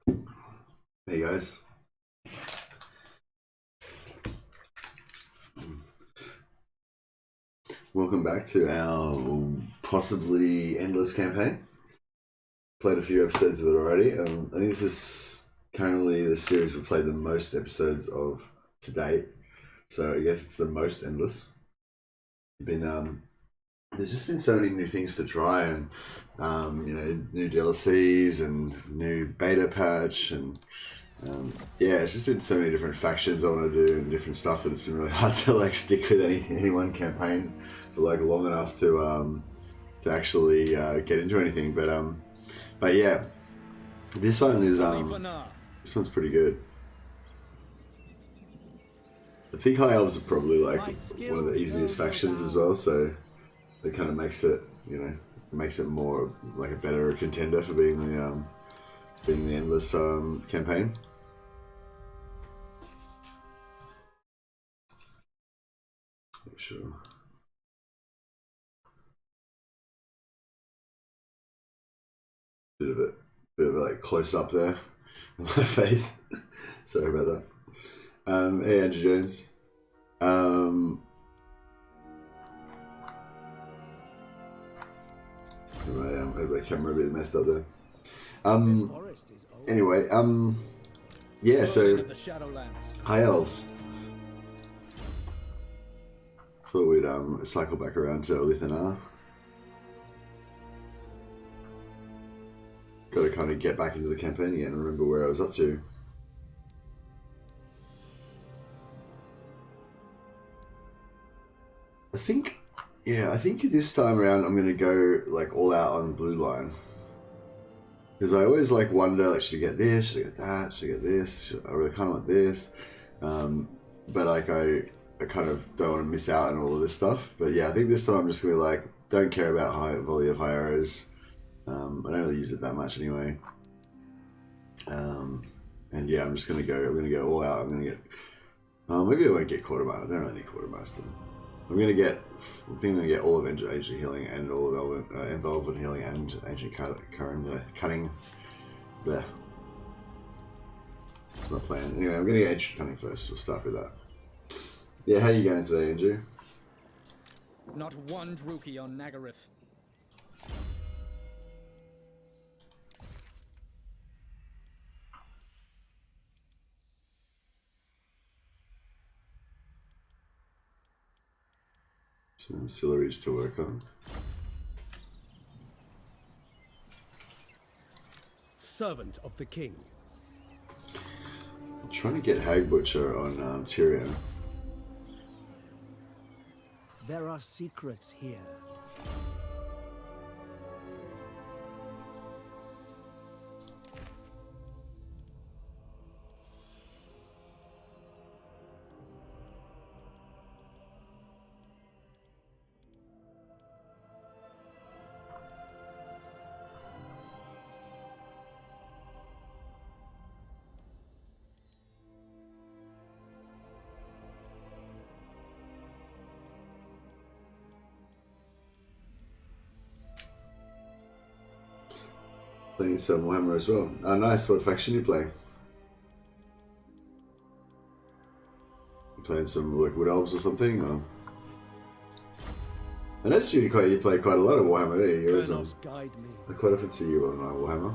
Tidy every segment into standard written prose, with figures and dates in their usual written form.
Hey guys. Welcome back to our possibly endless campaign. Played a few episodes of it already. I think this is currently the series we've played the most episodes of to date. So I guess it's the most endless. There's just been so many new things to try, and new DLCs and new beta patch, and yeah, it's just been so many different factions I want to do and different stuff that it's been really hard to like stick with any one campaign for like long enough to actually get into anything. But yeah, this one is this one's pretty good. I think High Elves are probably like one of the easiest factions as well, so it kind of makes it, makes it more like a better contender for being the endless campaign. Make sure. Bit of a like close up there on my face. Sorry about that. Hey Andrew Jones. My camera a bit messed up there. Anyway, yeah, so High Elves. Thought we'd cycle back around to Alith Anar. Got to kind of get back into the campaign again and remember where I was up to. I think this time around I'm gonna go like all out on the blue line, because I always like wonder, like, should I get this? Should I get that? Should I get this? I really kind of want this, but like I kind of don't want to miss out on all of this stuff. But yeah, I think this time I'm just gonna be like, don't care about high volley of high arrows. I don't really use it that much anyway. And yeah, I'm gonna go all out. I'm gonna get maybe I won't get quartermaster. I don't really need quartermaster. I think I'm gonna get all of ancient healing and all of involvement healing and ancient cutting. There. That's my plan. Anyway, I'm gonna get ancient cutting first. We'll start with that. Yeah, how you going today, Andrew? Not one Druki on Nagaryth. Some ancillaries to work on. Servant of the king. I'm trying to get Hag Butcher on Tyrion. There are secrets here. Playing some Warhammer as well. Oh, nice. What faction you play? You playing some like Wood Elves or something? Or? I noticed you play quite a lot of Warhammer. There you go. I quite often see you on Warhammer.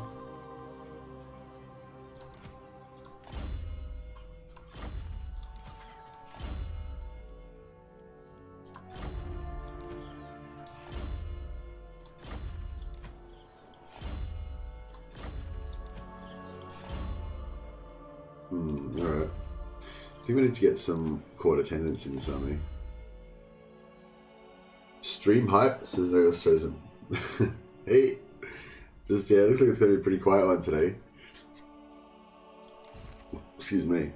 Alright. I think we need to get some court attendance in this army. Stream hype, says there was chosen. Hey! Just, yeah, it looks like it's going to be a pretty quiet one today. Excuse me.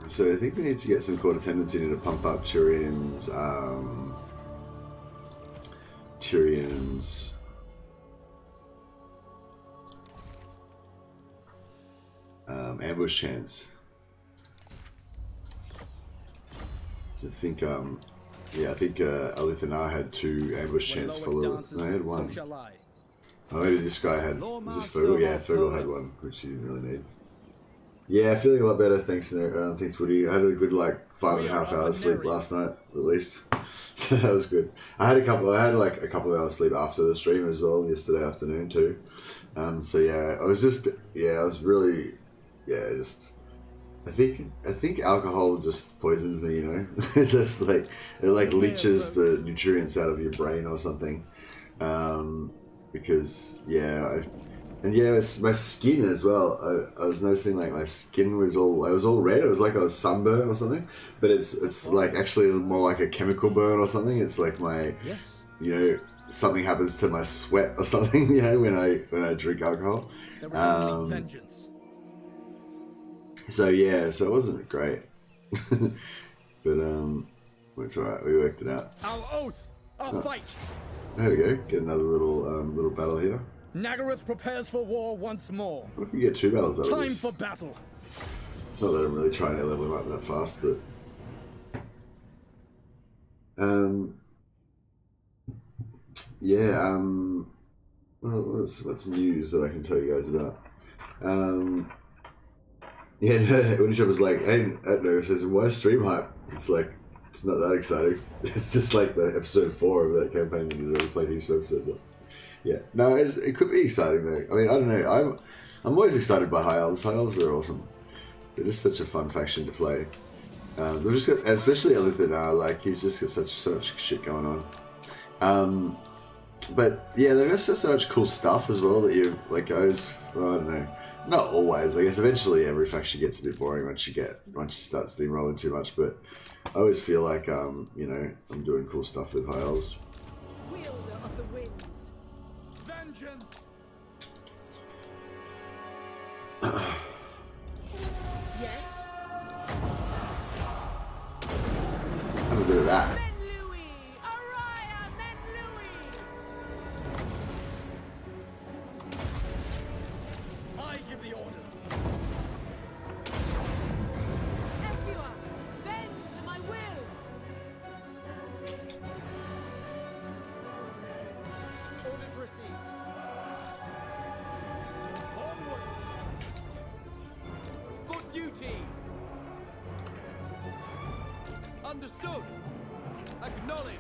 So I think we need to get some court attendance in to pump up Tyrion's ambush chance. I think I think Alith Anar had 2 ambush chants for little. No, I had 1. Oh, maybe this guy had, was it Fergal? Yeah, Fergal had one, which you didn't really need. Yeah, feeling a lot better, thanks Woody. I had a good, like, 5.5 hours sleep last night, at least. So that was good. I had like a couple of hours sleep after the stream as well, yesterday afternoon too. So yeah, I was really, I think alcohol just poisons me, you know? It just like, it like leaches the nutrients out of your brain or something. Because it's my skin as well. I was noticing like my skin was all red. It was like I was sunburned or something, but it's like actually more like a chemical burn or something. It's like my, something happens to my sweat or something, when I drink alcohol. Vengeance. So it wasn't great, but it's alright. We worked it out. Our oath, our fight. There we go. Get another little battle here. Nagaroth prepares for war once more. What if we get 2 battles out of this? Time for battle. Not that I'm really trying to level him up that fast, but what's news that I can tell you guys about? When Chip was like, hey, no, says, why stream hype? It's like, it's not that exciting. It's just like the episode 4 of that campaign that we already played each episode. But yeah, no, it could be exciting though. I mean, I don't know. I'm always excited by High Elves. High Elves are awesome. They're just such a fun faction to play. They've just got, especially Alith Anar, like he's just got so much shit going on. But yeah, they've got so much cool stuff as well that you like. I don't know. Not always. I guess eventually every faction gets a bit boring once you start steamrolling too much. But I always feel like I'm doing cool stuff with High Elves. Wielder of the winds. Vengeance. Yes. Have a bit of that. Men Louis! Araya, Men Louis! I give the orders. Equa, bend to my will! Orders received. Onward. For duty. Understood. Acknowledged.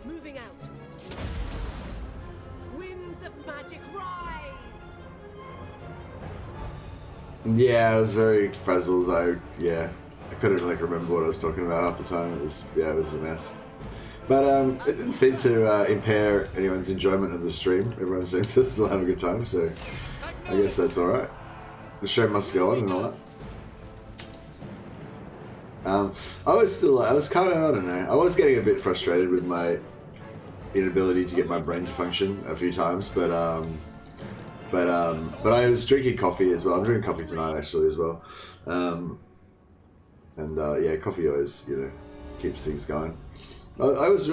Moving out. Winds of magic rise! Yeah, I was very frazzled. I couldn't like remember what I was talking about half the time. It was a mess. But it didn't seem to impair anyone's enjoyment of the stream. Everyone seems to still have a good time, so I guess that's all right. The show must go on and all that. I was kind of, I don't know, I was getting a bit frustrated with my inability to get my brain to function a few times, but I was drinking coffee as well. I'm drinking coffee tonight actually as well, coffee always keeps things going. I was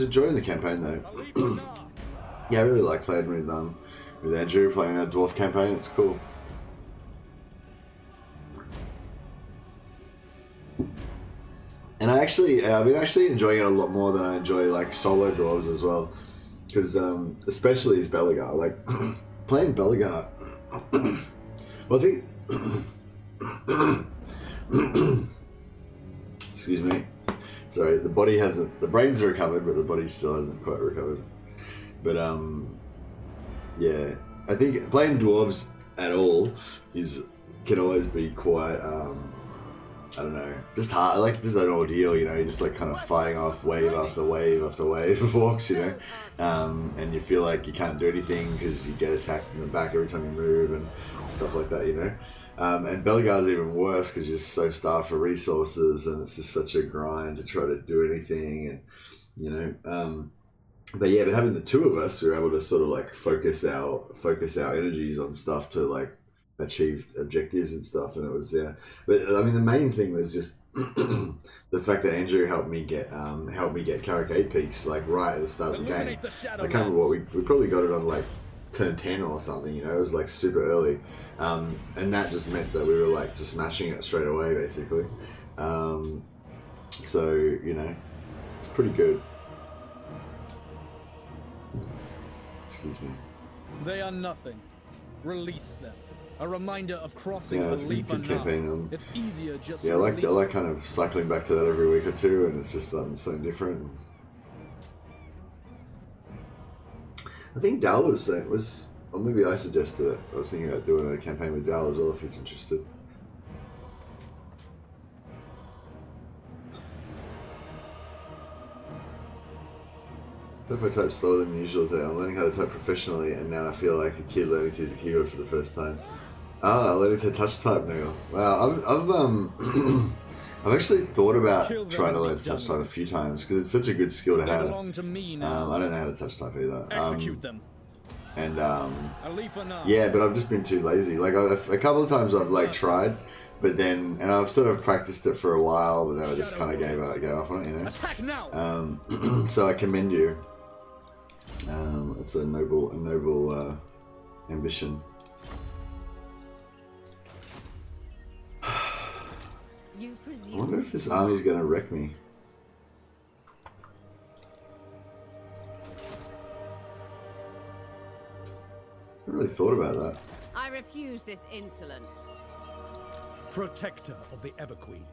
enjoying the campaign though. Yeah, I really like playing with Andrew, playing our dwarf campaign. It's cool. And I've been actually enjoying it a lot more than I enjoy like solo dwarves as well, because especially as Belegar, like playing Belegar. Well, I think. Excuse me. Sorry, the brains are recovered, but the body still hasn't quite recovered. But I think playing dwarves at all can always be quite I don't know, just hard, like just an ordeal, you're just like kind of fighting off wave after wave after wave of orcs, and you feel like you can't do anything because you get attacked in the back every time you move and stuff like that, and Belegar's even worse because you're so starved for resources and it's just such a grind to try to do anything, and but having the two of us, we were able to sort of like focus our energies on stuff to like achieve objectives and stuff, and it was but I mean the main thing was just the fact that Andrew helped me get Caracade Peaks like right at the start of the game. I can't remember what we probably got it on like turn 10 or something, it was like super early, and that just meant that we were like just smashing it straight away basically, so it's pretty good. Excuse me. They are nothing. Release them. A reminder of crossing Yeah, it's a Alith good campaign. Anar. It's easier just Yeah, to I release like kind of cycling back to that every week or two, and it's just something different. I think Dal was saying or maybe I suggested it. I was thinking about doing a campaign with Dal as well if he's interested. If I type slower than usual today, I'm learning how to type professionally, and now I feel like a kid learning to use a keyboard for the first time. Ah, learning to touch type now. Wow, I've actually thought about trying to learn to touch type a few times because it's such a good skill to have. belong to me now. I don't know how to touch type either. Execute them. And Alith Anar. yeah, but I've just been too lazy. Like a couple of times I've like tried, but then I've sort of practiced it for a while, but then I just kind of gave up on it, you know. Attack now. So I commend you. It's a noble ambition. You I presume. wonder if this army's going to wreck me. I haven't really thought about that. I refuse this insolence. Protector of the Everqueen.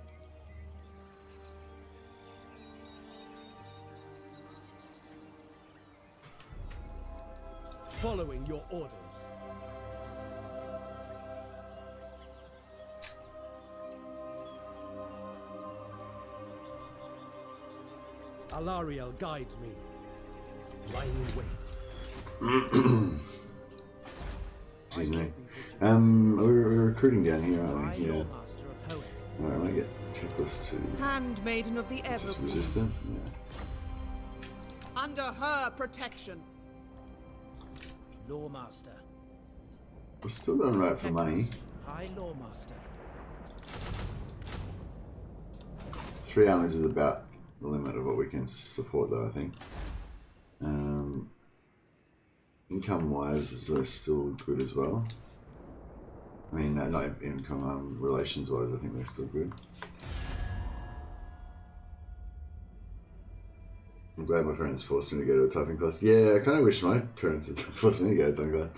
Following your orders. Alariel guides me. Lying in wait. Excuse me. We're recruiting down here, aren't we? Yeah. Lord Master of Hoeth. Alright, I'm gonna get checklist 2. Handmaiden of the Is this Everqueen. resistant? Yeah. Under her protection. Lawmaster. We're still going right for money. High Lawmaster. 3 armies is about the limit of what we can support, though, I think. Income-wise, we're still good as well. I mean, not income, relations-wise, I think they're still good. I'm glad my parents forced me to go to a typing class. Yeah, I kind of wish my parents had forced me to go to a typing class.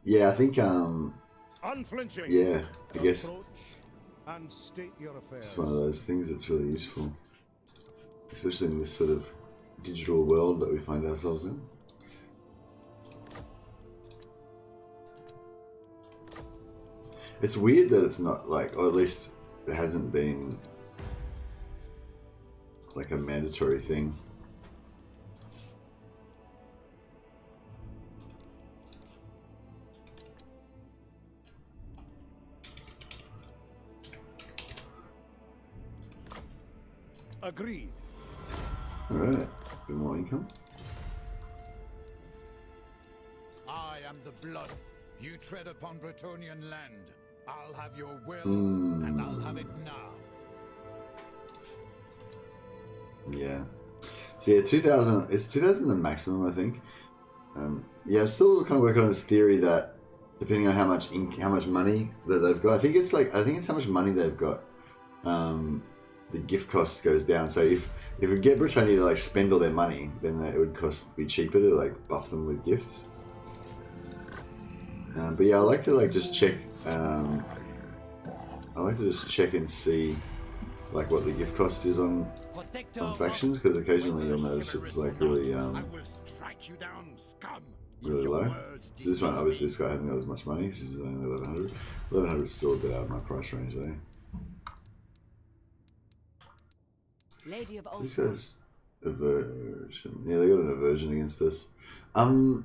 Yeah, I think, Unflinching. yeah, I guess Approach and state your affairs. it's one of those things that's really useful. Especially in this sort of digital world that we find ourselves in. It's weird that it's not like, or at least it hasn't been like a mandatory thing. Agreed. Alright, bit more income. I am the blood. You tread upon Bretonnian land. I'll have your will, Hmm. and I'll have it now. Yeah. So yeah, 2,000, it's 2,000 the maximum, I think. Yeah, I'm still kind of working on this theory that depending on how much money that they've got, I think it's how much money they've got. The gift cost goes down. So if we get Britannia to like spend all their money, then it would be cheaper to like buff them with gifts. But yeah, I like to like just check. I like to just check and see like what the gift cost is on factions, because occasionally you'll notice it's like really I will strike you down, scum. really Your low. words So this one, obviously, this guy hasn't got as much money. This is only 1,100. 1,100 is still a bit out of my price range, though. Lady of These Ulthuan. guys, aversion. Yeah, they got an aversion against us. I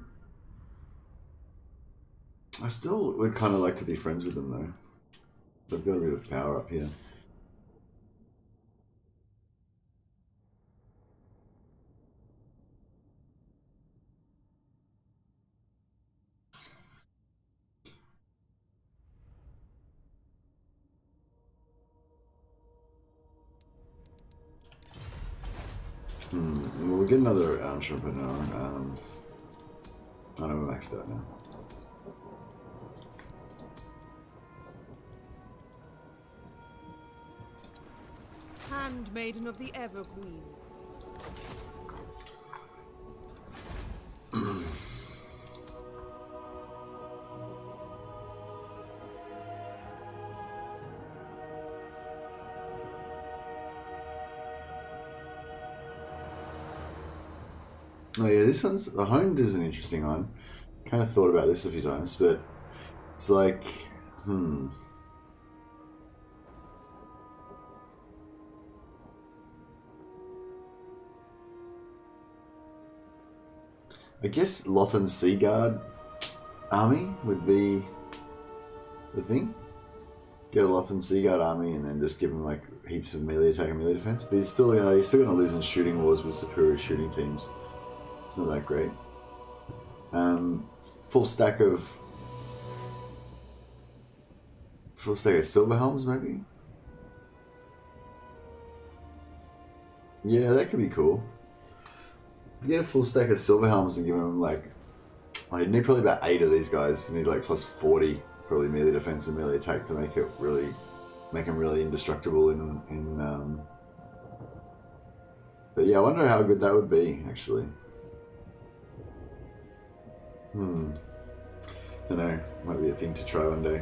still would kind of like to be friends with them, though. They've got a bit of power up here. Well, we'll get another entrepreneur. I know we're maxed out now. Handmaiden of the Everqueen. Oh yeah, this one's the Homed is an interesting one. Kind of thought about this a few times, but it's like, I guess Lothan Sea Guard army would be the thing. Get a Lothan Sea Guard army and then just give him like heaps of melee attack and melee defense. But he's still, he's still going to lose in shooting wars with superior shooting teams. It's not that great. Full stack of silver helms, maybe. Yeah, that could be cool. You get a full stack of silver helms and give them like you need probably about 8 of these guys. You need like plus 40 probably melee defense and melee attack to make them really indestructible in but yeah, I wonder how good that would be actually. Don't know, might be a thing to try one day.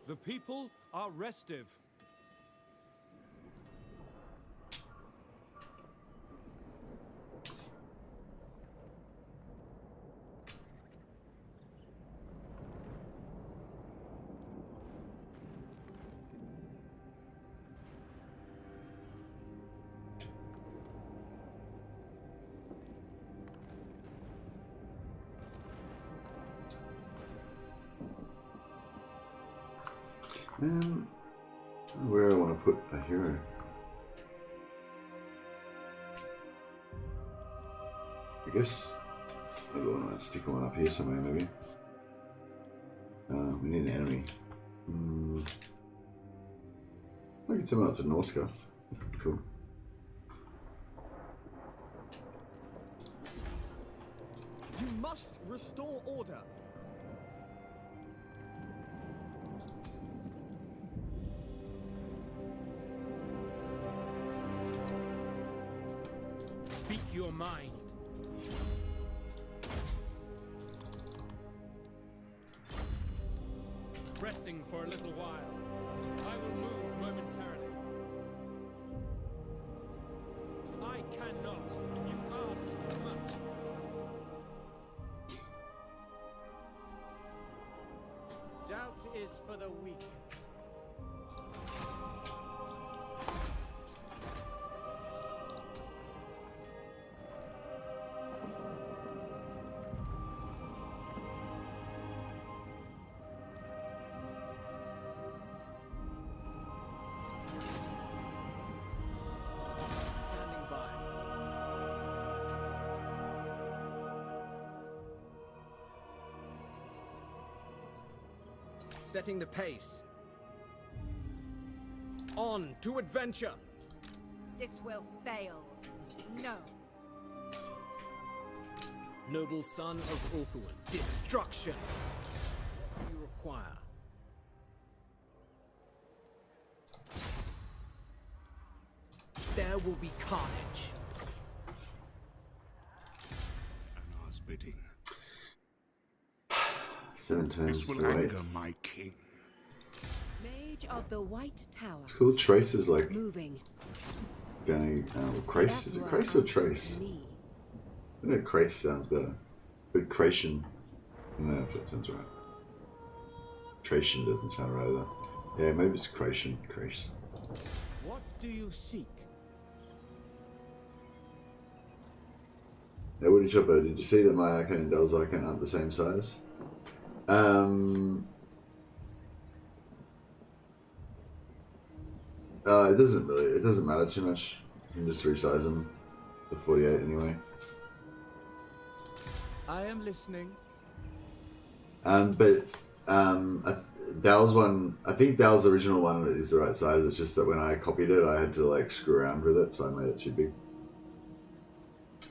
The people are restive. Where do I want to put a hero? I guess maybe I want to stick one up here somewhere, maybe. We need an enemy. I get someone up to Norska. Cool. You must restore order. Speak your mind. Resting for a little while. I will move momentarily. I cannot. You ask too much. Doubt is for the weak. Standing by. Setting the pace. On to adventure. This will fail. No. Noble son of Ulthuan. Destruction. What do you require? There will be carnage. Anar's bidding. 7 turns This to will wait. anger my king. Mage of the White Tower. It's cool. Trace is like Moving. going. Crace? Is it Crace or Trace? I think Crace sounds better. But Creation. I don't know if that sounds right. Tracian doesn't sound right either. Yeah, maybe it's Creation. Crace. What do you seek? Hey, Woody Chopper, did you see that my icon and Dell's icon aren't the same size? It doesn't matter too much. You can just resize them to 48 anyway. I am listening. Dell's one, I think Dell's original one is the right size. It's just that when I copied it, I had to like screw around with it, so I made it too big.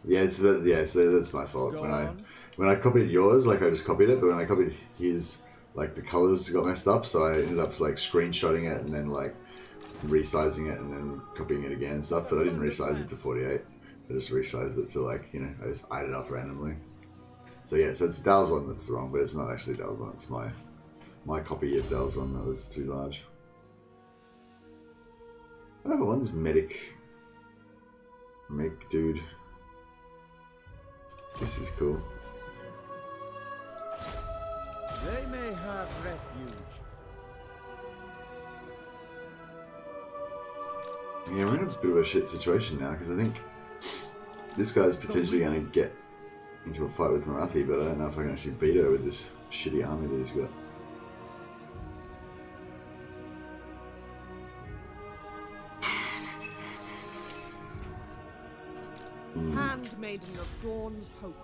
Yeah, so that's my fault. When I copied yours, like I just copied it, but when I copied his, like the colors got messed up, so I ended up like screenshotting it and then like resizing it and then copying it again and stuff. But I didn't resize it to 48. I just resized it to like, you know, I just eyed it up randomly. So yeah, so it's Dale's one that's wrong, but it's not actually Dale's one. It's my copy of Dale's one that was too large. Oh, one's medic dude. This is cool. They may have refuge. Yeah, we're in a bit of a shit situation now because I think this guy's potentially going to get into a fight with Marathi, but I don't know if I can actually beat her with this shitty army that he's got. Handmaiden of Dawn's Hope.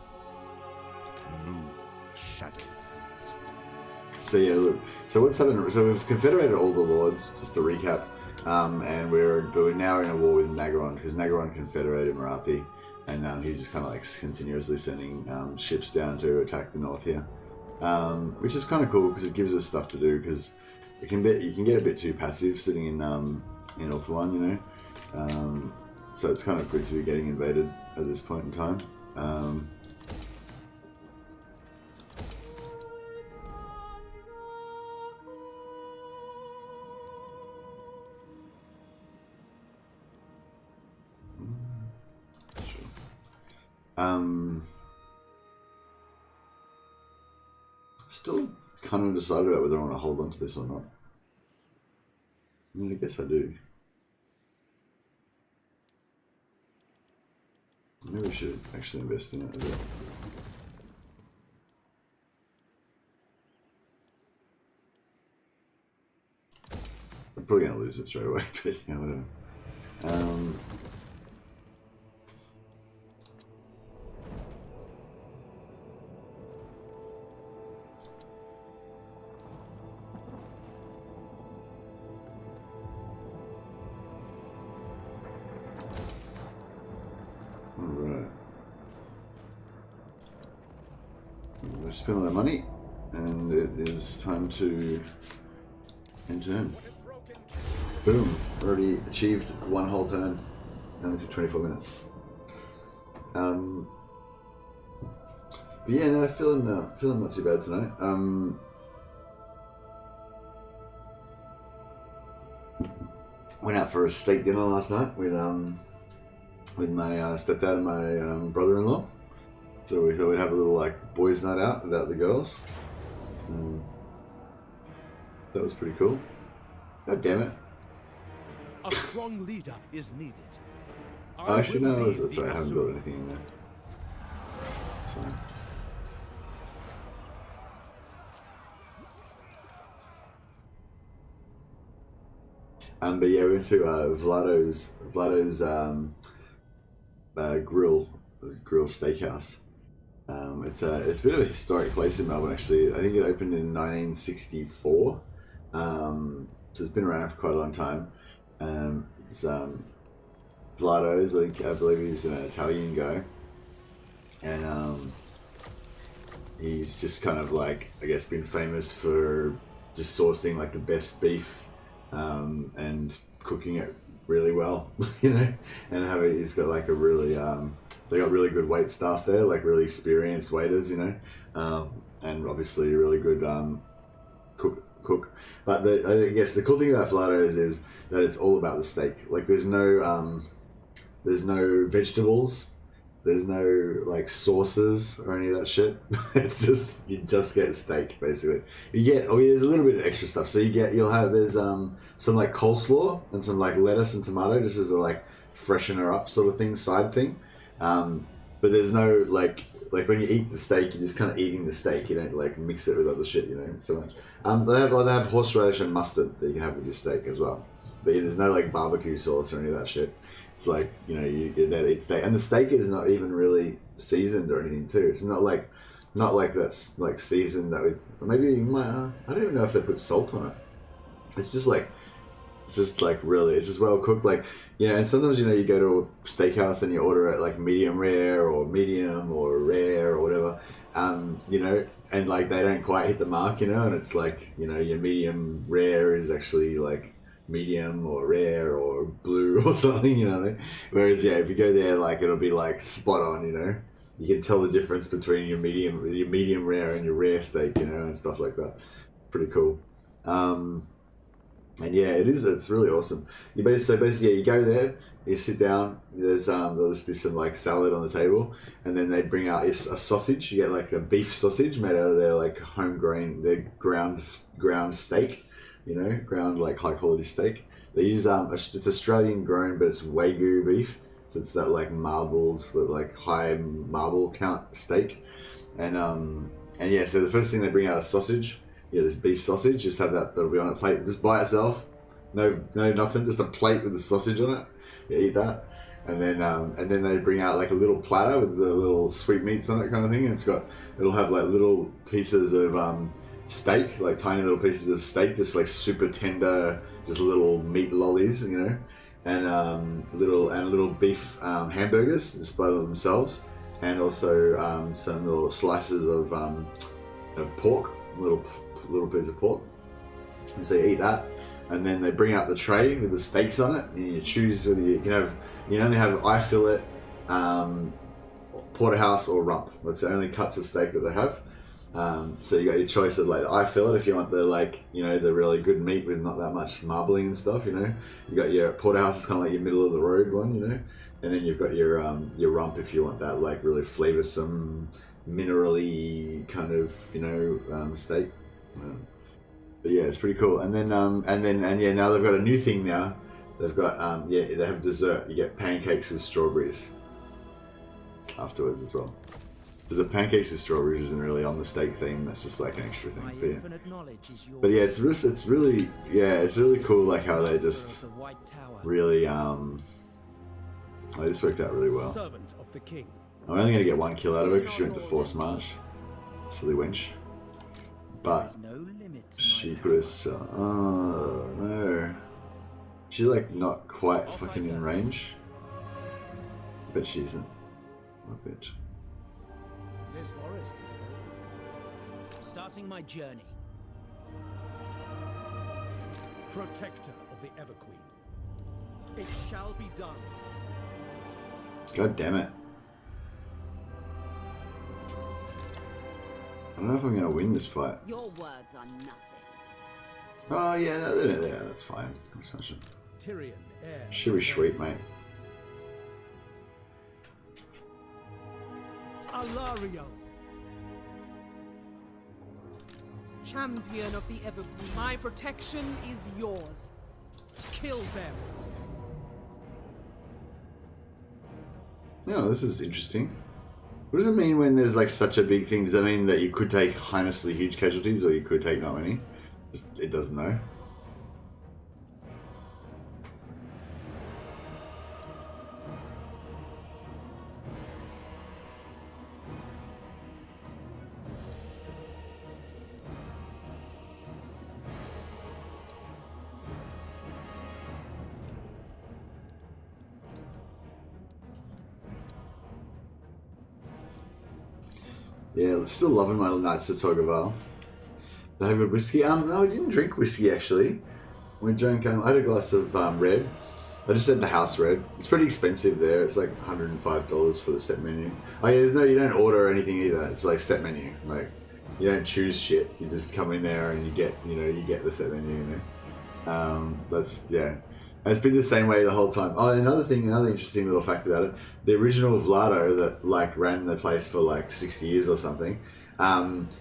Move, Shadow Fleet. So yeah, look. So what's happened? So we've confederated all the lords, just to recap, and we're now in a war with Nagaron because Nagaron confederated Marathi, and he's just kind of like continuously sending ships down to attack the north here, which is kind of cool because it gives us stuff to do. Because you can get a bit too passive sitting in Ulthuan, you know. So it's kind of good to be getting invaded at this point in time. Still kind of decided about whether I want to hold on to this or not. I mean, I guess I do. Maybe we should actually invest in it a bit. I'm probably going to lose it straight away, but yeah, whatever. We've spent all that money, and it is time to end turn. Boom! Already achieved one whole turn. Only took 24 minutes. But yeah, no, feeling not too bad tonight. Went out for a steak dinner last night with my stepdad and my brother-in-law. So we thought we'd have a little like boys' night out without the girls. That was pretty cool. God damn it! A strong leader is needed. Actually, no, that's right. I haven't built anything in there. So. But yeah, we went to Vlado's grill steakhouse. It's a bit of a historic place in Melbourne, actually. I think it opened in 1964, so it's been around for quite a long time. It's Vlado's, I believe he's an Italian guy, and he's just kind of like, I guess, been famous for just sourcing like the best beef and cooking it really well, you know, and he's got like a really they got really good wait staff there, like really experienced waiters, you know, and obviously a really good cook. But I guess the cool thing about Vlado's is that it's all about the steak. Like there's no vegetables, there's no like sauces or any of that shit. It's just, you just get steak basically. You get, there's a little bit of extra stuff. So there's some like coleslaw and some like lettuce and tomato just as a like freshener up sort of thing, side thing. But there's no like when you eat the steak, you're just kind of eating the steak. You don't like mix it with other shit, you know, so much. They have horseradish and mustard that you can have with your steak as well. But yeah, there's no like barbecue sauce or any of that shit. It's like, you know, you get that eat steak, and the steak is not even really seasoned or anything too. It's not like that's like seasoned that with, maybe you might, I don't even know if they put salt on it. It's just like really, it's just well cooked, like, you know. And sometimes, you know, you go to a steakhouse and you order it like medium rare or medium or rare or whatever, you know, and like they don't quite hit the mark, you know, and it's like, you know, your medium rare is actually like medium or rare or blue or something, you know what I mean? Whereas yeah, if you go there, like it'll be like spot on, you know. You can tell the difference between your medium rare and your rare steak, you know, and stuff like that. Pretty cool. And yeah, it's really awesome. So basically, yeah, you go there, you sit down, there'll just be some like salad on the table, and then they bring out a sausage. You get like a beef sausage made out of their like their ground steak, you know, ground like high quality steak. They use it's Australian grown, but it's Wagyu beef, so it's that like marbled, like high marble count steak, and yeah, so the first thing they bring out is sausage. Yeah, this beef sausage, just have that'll be on a plate just by itself. No nothing, just a plate with the sausage on it. You eat that. And then they bring out like a little platter with the little sweetmeats on it kind of thing, and it'll have like little pieces of steak, like tiny little pieces of steak, just like super tender, just little meat lollies, you know, and little beef hamburgers just by themselves, and also some little slices of pork, little bits of pork. And so you eat that, and then they bring out the tray with the steaks on it, and you choose whether you can only have eye fillet, porterhouse, or rump. That's the only cuts of steak that they have. So you got your choice of like the eye fillet if you want the like, you know, the really good meat with not that much marbling and stuff, you know. You got your porterhouse is kind of like your middle of the road one, you know, and then you've got your rump if you want that like really flavoursome, minerally kind of, you know, steak. But yeah, it's pretty cool. And then yeah, now they've got a new thing now. They've got they have dessert. You get pancakes with strawberries afterwards as well. So the pancakes with strawberries isn't really on the steak theme. That's just like an extra thing. But yeah, it's really cool. Like how they just really this worked out really well. Servant of the king. I'm only gonna get 1 kill out of her because she went to force march. Silly wench. But she put us. Oh no. She's like not quite fucking in range. I bet she isn't. What a bitch. This forest is starting my journey. Protector of the Everqueen. It shall be done. God damn it. I don't know if I'm gonna win this fight. Your words are nothing. Oh yeah, that's fine. That's fine. Tyrion, heir. Should be sweet, mate. Alario. Champion of the Evergreen, my protection is yours. Kill them. Yeah, this is interesting. What does it mean when there's like such a big thing? Does that mean that you could take heinously huge casualties, or you could take not many? It doesn't know. Yeah, still loving my Knights of Togaval. They have good whiskey. No, I didn't drink whiskey actually. We drank. I had a glass of red. I just said the house red. It's pretty expensive there. It's like $105 for the set menu. Oh yeah, you don't order anything either. It's like set menu. Like you don't choose shit. You just come in there and you get the set menu. You know, that's yeah. And it's been the same way the whole time. Oh, another interesting little fact about it: the original Vlado that like ran the place for like 60 years or something,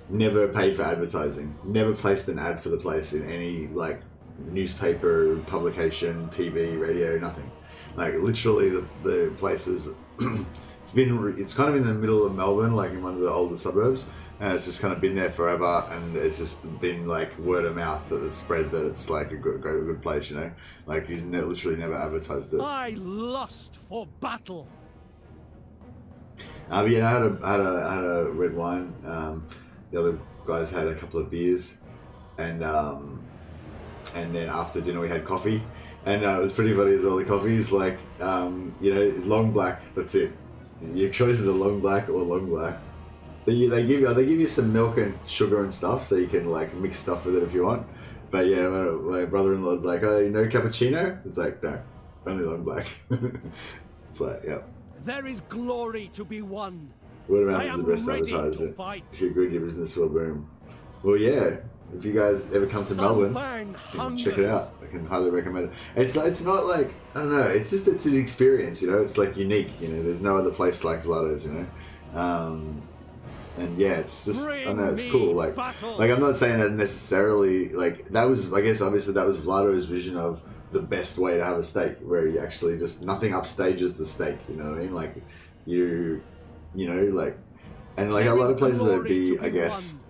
never paid for advertising. Never placed an ad for the place in any like newspaper, publication, TV, radio, nothing. Like literally, the place is it's kind of in the middle of Melbourne, like in one of the older suburbs. And it's just kind of been there forever, and it's just been like word of mouth that it's spread that it's like a good place, you know. Like he's literally never advertised it. I lust for battle. But yeah, I had a red wine. The other guys had a couple of beers, and then after dinner we had coffee, and it was pretty funny as well. The coffee is like long black. That's it. Your choices are long black or long black. They give you some milk and sugar and stuff, so you can like mix stuff with it if you want. But yeah, my brother-in-law's like, oh, you know cappuccino? It's like, no, only long black. It's like, yeah. There is glory to be won. Word of mouth I is the am best ready to advertiser. fight. If you're good, your business will boom. Well, yeah. If you guys ever come to Melbourne, check it out. I can highly recommend it. It's not like, I don't know, it's an experience, you know. It's like unique, you know. There's no other place like Vlado's, you know. And yeah, it's just, I don't know, it's cool. Like I'm not saying that necessarily, like, that was, I guess, obviously that was Vlado's vision of the best way to have a steak, where you actually just, nothing upstages the steak, you know what I mean? Like, you know, like, and like a lot of places would be, I guess,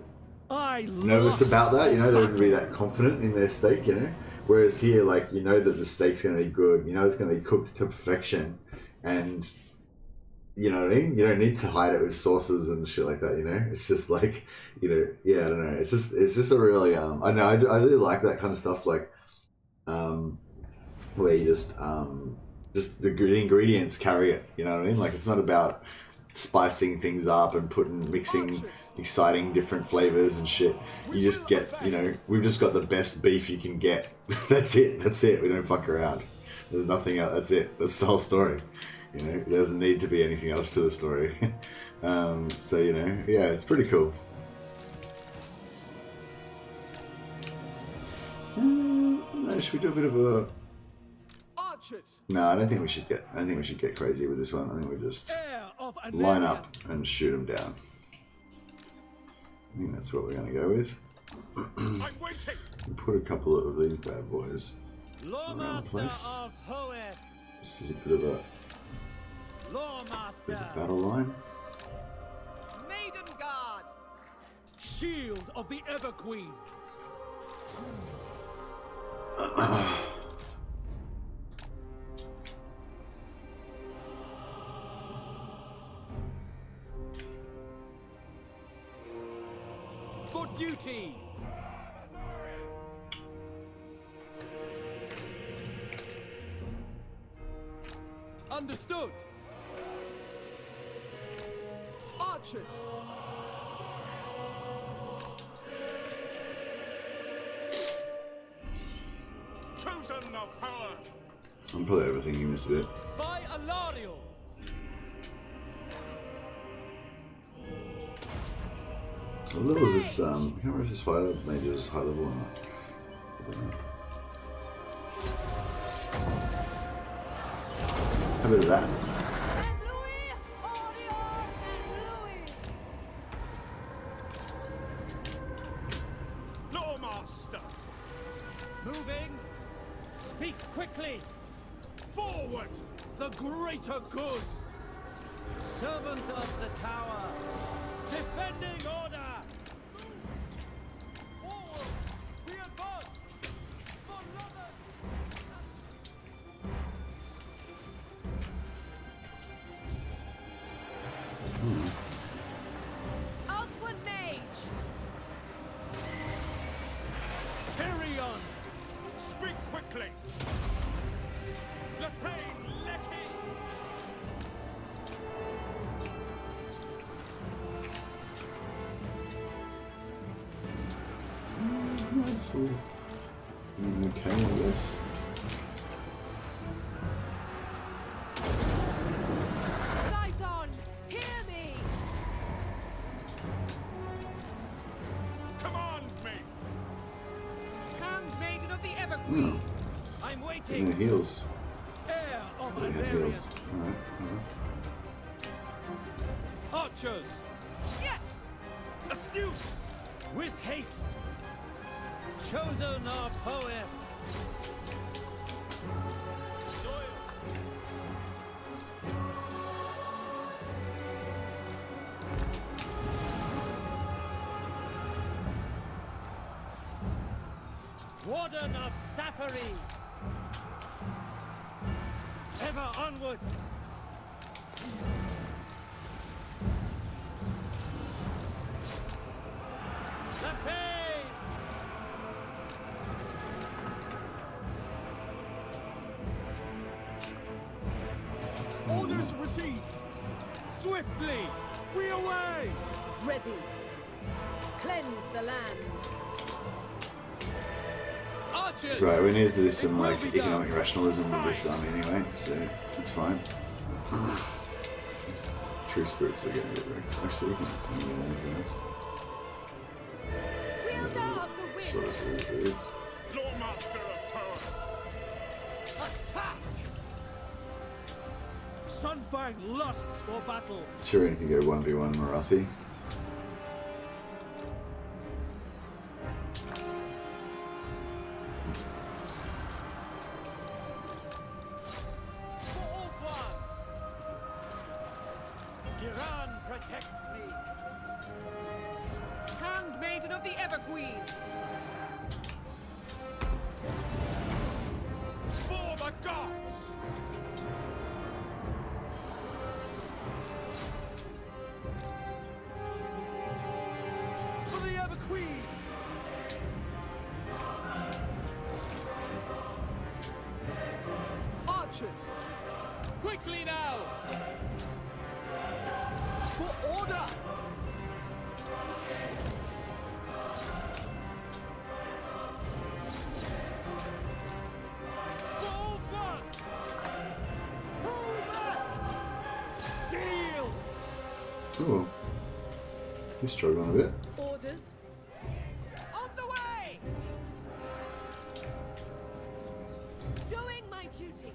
nervous about that, you know, they wouldn't be that confident in their steak, you know, whereas here, like, you know that the steak's going to be good, you know it's going to be cooked to perfection, and you know what I mean, you don't need to hide it with sauces and shit like that, you know, it's just like, you know, yeah, I don't know, it's just a really, I know, I really like that kind of stuff, like, where you just the ingredients carry it, you know what I mean, like, it's not about spicing things up and mixing exciting different flavors and shit. You just get, you know, we've just got the best beef you can get. That's it. We don't fuck around. There's nothing else. That's it. That's the whole story. You know, there doesn't need to be anything else to the story. So, you know, yeah, it's pretty cool. No, should we do a bit of a... Archers. No, I don't think we should get crazy with this one. I think we just line up and shoot them down. I think that's what we're going to go with. I'm waiting. Put a couple of these bad boys around the place. This is a bit of a battle line. Maiden Guard. Shield of the Ever Queen. For duty! Understood! Archers. Chosen of power. I'm probably overthinking this a bit. By Alario! What level is this? I can't remember if this fire maybe was high level or not. I don't know. How about that? Lawmaster. Moving! Speak quickly! Forward. The greater good. Servant of the tower! Defending order! Forward! We advance! For London! Outward mage! Tyrion. Speak quickly. Lepain Lecky. Okay, I guess. Sidon, hear me! Command me. Handmaiden of the Ever Queen. I'm In waiting! the heels. Heir of They have Anarion. heels. Alright, Archers! Yes. Astute. With haste! Chosen our poet! Warden of Sapphire! Ever onward! Lepain! Orders received. Swiftly! We away! Ready. Cleanse the land. archers! Right, we needed to do some like economic rationalism with this army anyway, so it's fine. True spirits are getting a bit wrecked. Actually, we can do anything else. Wielder of the wind. Sort of really good. Lawmaster of power. Attack! Sunfang lusts for battle. Tyrion can go 1v1 Marathi. For Ulthuan. Giran protects me. Handmaiden of the Everqueen. For the gods. For the Everqueen. Archers. Quickly now! For order. For Ulthuan. Pull back. Seal. Ooh. He's struggling a bit. Orders. On the way. Doing my duty.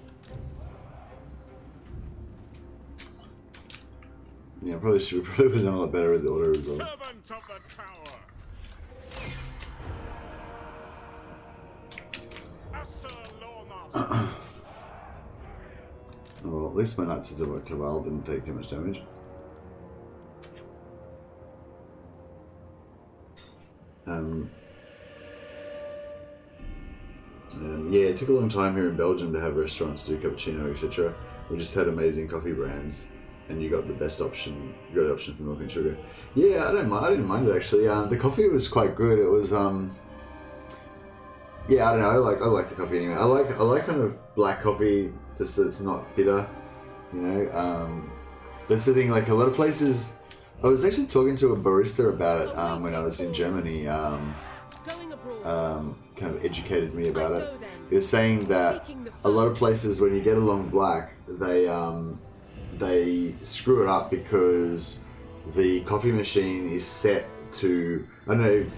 Yeah, probably should have done a lot better with the order as well. Servant of the tower. Asser Lawmaster. Well, at least my Knights of Taval didn't take too much damage. Yeah, it took a long time here in Belgium to have restaurants do cappuccino, etc. We just had amazing coffee brands, and you got the best option. You got the option for milk and sugar. Yeah, I didn't mind it actually. The coffee was quite good. It was yeah, I don't know. I like the coffee anyway. I like kind of black coffee, just so it's not bitter. You know, that's the thing. Like a lot of places, I was actually talking to a barista about it when I was in Germany. Going abroad. Kind of educated me about I it. go then. He was saying that Seeking the a lot of places when you get a long black, they screw it up because the coffee machine is set to. I don't know if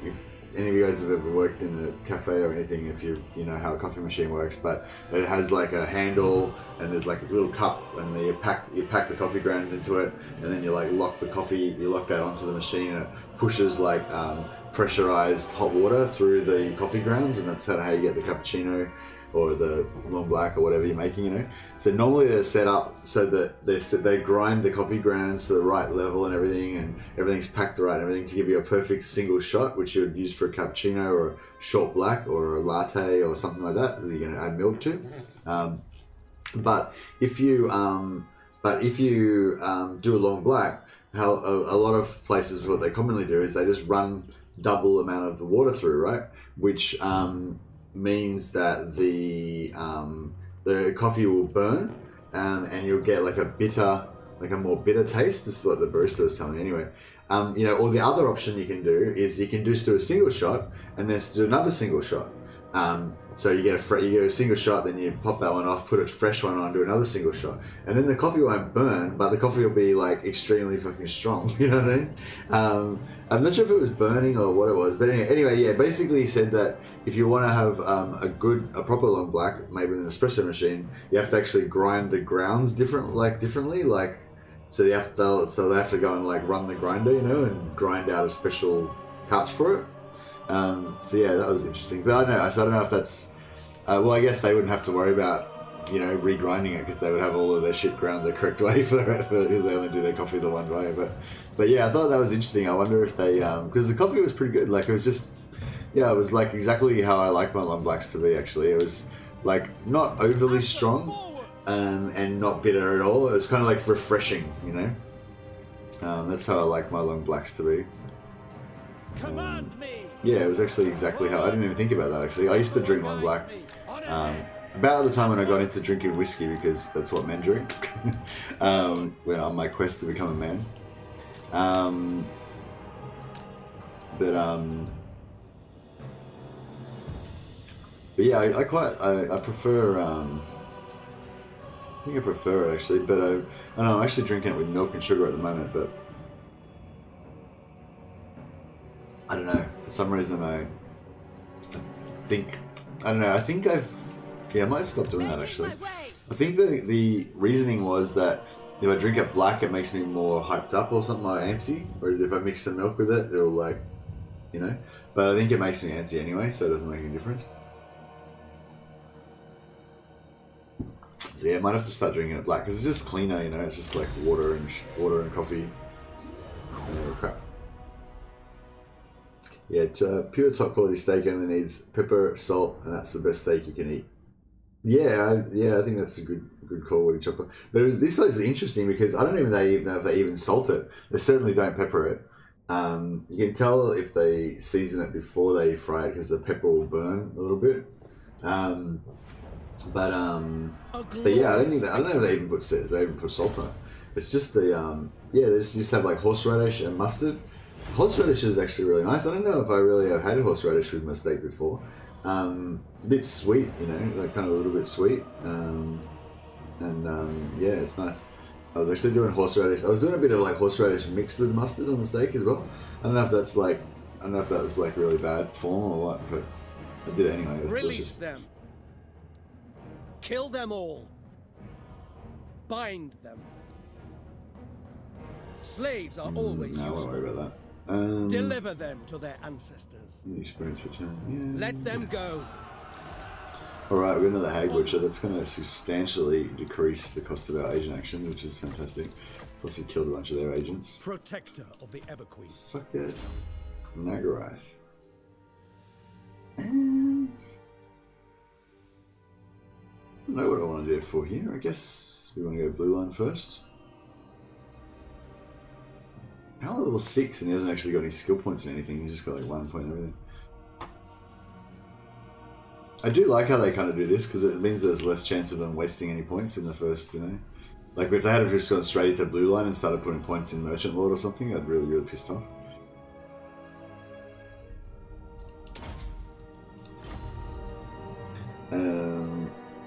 any of you guys have ever worked in a cafe or anything, if you know how a coffee machine works, but it has like a handle and there's like a little cup, and then you pack the coffee grounds into it, and then you like lock that onto the machine, and it pushes like pressurized hot water through the coffee grounds, and that's how you get the cappuccino or the long black or whatever you're making, you know. So normally they're set up so that they grind the coffee grounds to the right level and everything's packed right and everything to give you a perfect single shot, which you would use for a cappuccino or a short black or a latte or something like that you're going to add milk to. But if you do a long black, how a lot of places, what they commonly do is they just run double amount of the water through, right? Which means that the coffee will burn, and you'll get like a more bitter taste. This is what the barista was telling me anyway. You know, or the other option you can do is you can just do a single shot and then do another single shot. So you get a single shot, then you pop that one off, put a fresh one on, do another single shot, and then the coffee won't burn, but the coffee will be like extremely fucking strong. You know what I mean? I'm not sure if it was burning or what it was, but anyway, yeah. Basically, he said that if you want to have a proper long black, maybe with an espresso machine, you have to actually grind the grounds differently. So they have to go and like run the grinder, you know, and grind out a special pouch for it. So yeah, that was interesting. But I don't know if that's. Well, I guess they wouldn't have to worry about, you know, regrinding it because they would have all of their shit ground the correct way for because they only do their coffee the one way. But yeah, I thought that was interesting. I wonder if they because the coffee was pretty good. Like it was just. Yeah, it was like exactly how I like my long blacks to be, actually. It was like not overly strong and not bitter at all. It was kind of like refreshing, you know? That's how I like my long blacks to be. Command me. Yeah, it was actually exactly how... I didn't even think about that, actually. I used to drink long black about the time when I got into drinking whiskey, because that's what men drink, when on my quest to become a man. But yeah, I prefer. I think I prefer it actually, but I don't know. I'm actually drinking it with milk and sugar at the moment, but I don't know. For some reason, I think I don't know. I think I might stop doing that actually. I think the reasoning was that if I drink it black, it makes me more hyped up or something, like antsy. Whereas if I mix some milk with it, it'll like, you know. But I think it makes me antsy anyway, so it doesn't make any difference. So yeah, I might have to start drinking it black because it's just cleaner, you know. It's just like water and coffee. Crap. Yeah, pure top quality steak only needs pepper, salt, and that's the best steak you can eat. Yeah, I think that's a good call, Woody Chopper. But this place is interesting because I don't even know if they even salt it. They certainly don't pepper it. You can tell if they season it before they fry it because the pepper will burn a little bit. But yeah, I don't know if they even put salt on it. It's just the they just have like horseradish and mustard. Horseradish is actually really nice. I don't know if I really have had horseradish with my steak before. It's a bit sweet, you know, like kind of a little bit sweet. Yeah, it's nice. I was actually doing horseradish. I was doing a bit of like horseradish mixed with mustard on the steak as well. I don't know if that's like, really bad form or what, but I did it anyway. It was Release delicious. them. Kill them all. Bind them. Slaves are always No, I won't useful. worry about that. Deliver them to their ancestors. Experience for turn. Yeah. Let them go. Alright, we've got another Hag Butcher. That's going to substantially decrease the cost of our agent action, which is fantastic. Plus, we killed a bunch of their agents. Protector of the Everqueen. Suck it. Nagarath. I don't know what I want to do for here. I guess we want to go blue line first. How are level 6 and he hasn't actually got any skill points or anything? He's just got like 1 point and everything. I do like how they kind of do this because it means there's less chance of them wasting any points in the first, you know. Like if they had just gone straight into blue line and started putting points in Merchant Lord or something, I'd really pissed off.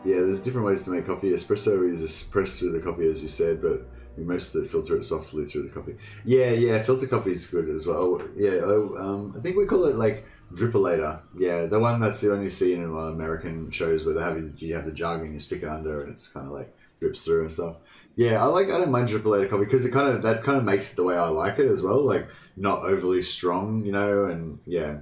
Yeah, there's different ways to make coffee. Espresso is pressed through the coffee, as you said, but we mostly filter it softly through the coffee. Yeah, filter coffee is good as well. Yeah, I think we call it like drippolator. Yeah, the one that's the one you see in American shows where you have the jug and you stick it under and it's kind of like drips through and stuff. Yeah, I don't mind drippolator coffee because that kind of makes it the way I like it as well. Like not overly strong, you know, and yeah.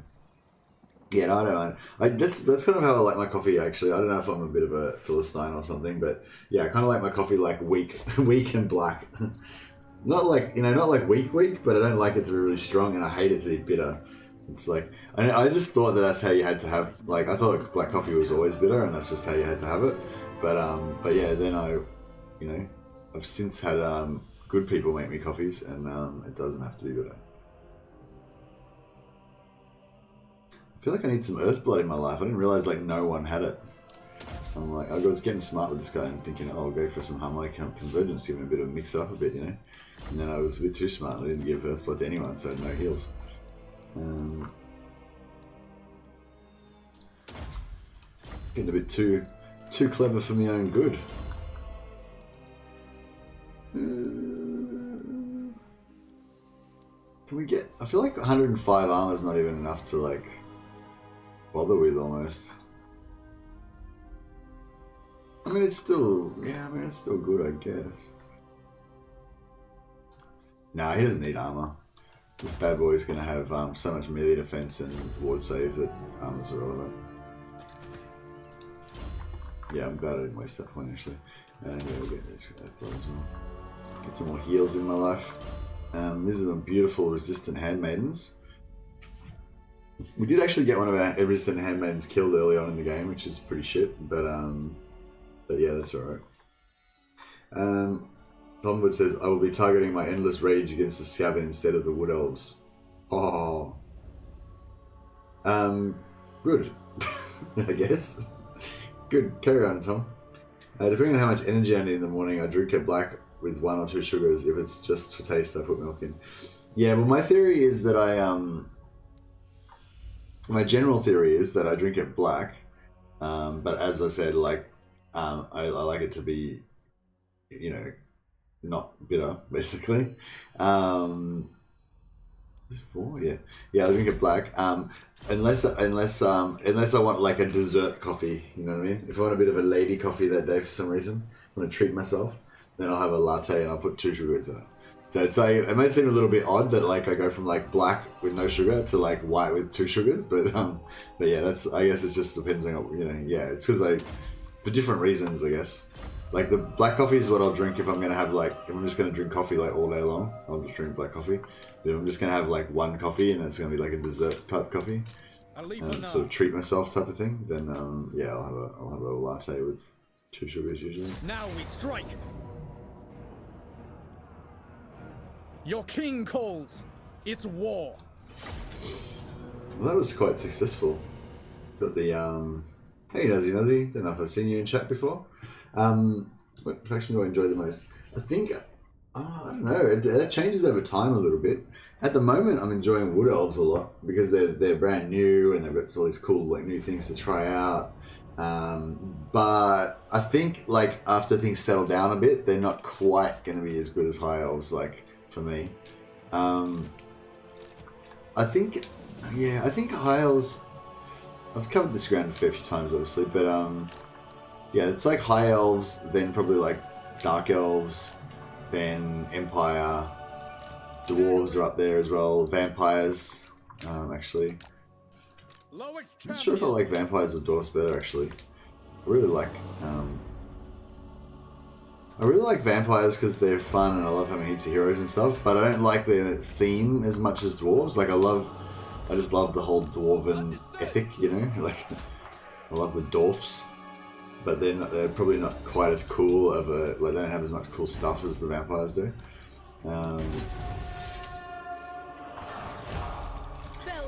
Yeah, no, I don't mind. That's kind of how I like my coffee, actually. I don't know if I'm a bit of a Philistine or something, but yeah, I kind of like my coffee like weak and black. Not like weak, but I don't like it to be really strong, and I hate it to be bitter. It's like I just thought that's how you had to have. Like I thought black coffee was always bitter, and that's just how you had to have it. But yeah, then I've since had good people make me coffees, and it doesn't have to be bitter. I feel like I need some Earthblood in my life. I didn't realize like no one had it. I'm like, I was getting smart with this guy and thinking, oh, I'll go for some harmonic convergence, give him a bit of mix up a bit, you know. And then I was a bit too smart. I didn't give Earthblood to anyone, so no heals. Getting a bit too clever for my own good. Can we get? I feel like 105 armor is not even enough to like bother with almost. I mean, it's still good, I guess. Nah, he doesn't need armor. This bad boy is going to have so much melee defense and ward save that armor's irrelevant. Yeah, I'm glad I didn't waste that point actually. And yeah, we'll get that blood as well. Get some more heals in my life. These are the beautiful resistant handmaidens. We did actually get one of our resistant handmaidens killed early on in the game, which is pretty shit, but yeah, that's alright. Tomwood says, I will be targeting my endless rage against the Skaven instead of the Wood Elves. Oh. Good. I guess. Good. Carry on, Tom. Depending on how much energy I need in the morning, I drink it black with 1 or 2 sugars. If it's just for taste, I put milk in. Yeah, well, my theory is that my general theory is that I drink it black But as I said, like I like it to be, you know, not bitter, basically. 4, yeah. I drink it black. Unless I want like a dessert coffee, you know what I mean? If I want a bit of a lady coffee that day for some reason, I want to treat myself, then I'll have a latte and I'll put 2 sugars in it. So it's like, it might seem a little bit odd that like I go from like black with no sugar to like white with 2 sugars, but yeah, that's, I guess it just depends on, you know, yeah, it's because for different reasons, I guess. Like the black coffee is what I'll drink if I'm gonna have like, if I'm just gonna drink coffee like all day long, I'll just drink black coffee. But if I'm just gonna have like one coffee and it's gonna be like a dessert type coffee, Alith Anar. sort of treat myself type of thing, then yeah, I'll have a latte with 2 sugars usually. Now we strike. Your king calls. It's war. Well, that was quite successful. Got the hey Nuzzy, don't know if I've seen you in chat before. What faction do I enjoy the most? I think I don't know. It changes over time a little bit. At the moment, I'm enjoying Wood Elves a lot because they're brand new and they've got all these cool like new things to try out. But I think like after things settle down a bit, they're not quite going to be as good as High Elves. Like for me, I think High Elves. I've covered this ground a fair few times, obviously, but yeah, it's like High Elves, then probably like Dark Elves, then Empire. Dwarves are up there as well. Vampires, actually. I'm not sure if I like vampires or dwarves better, actually. I really like vampires because they're fun and I love having heaps of heroes and stuff, but I don't like their theme as much as dwarves. Like I just love the whole dwarven ethic, you know? Like I love the dwarfs, but they're probably not quite as cool of a, like they don't have as much cool stuff as the vampires do.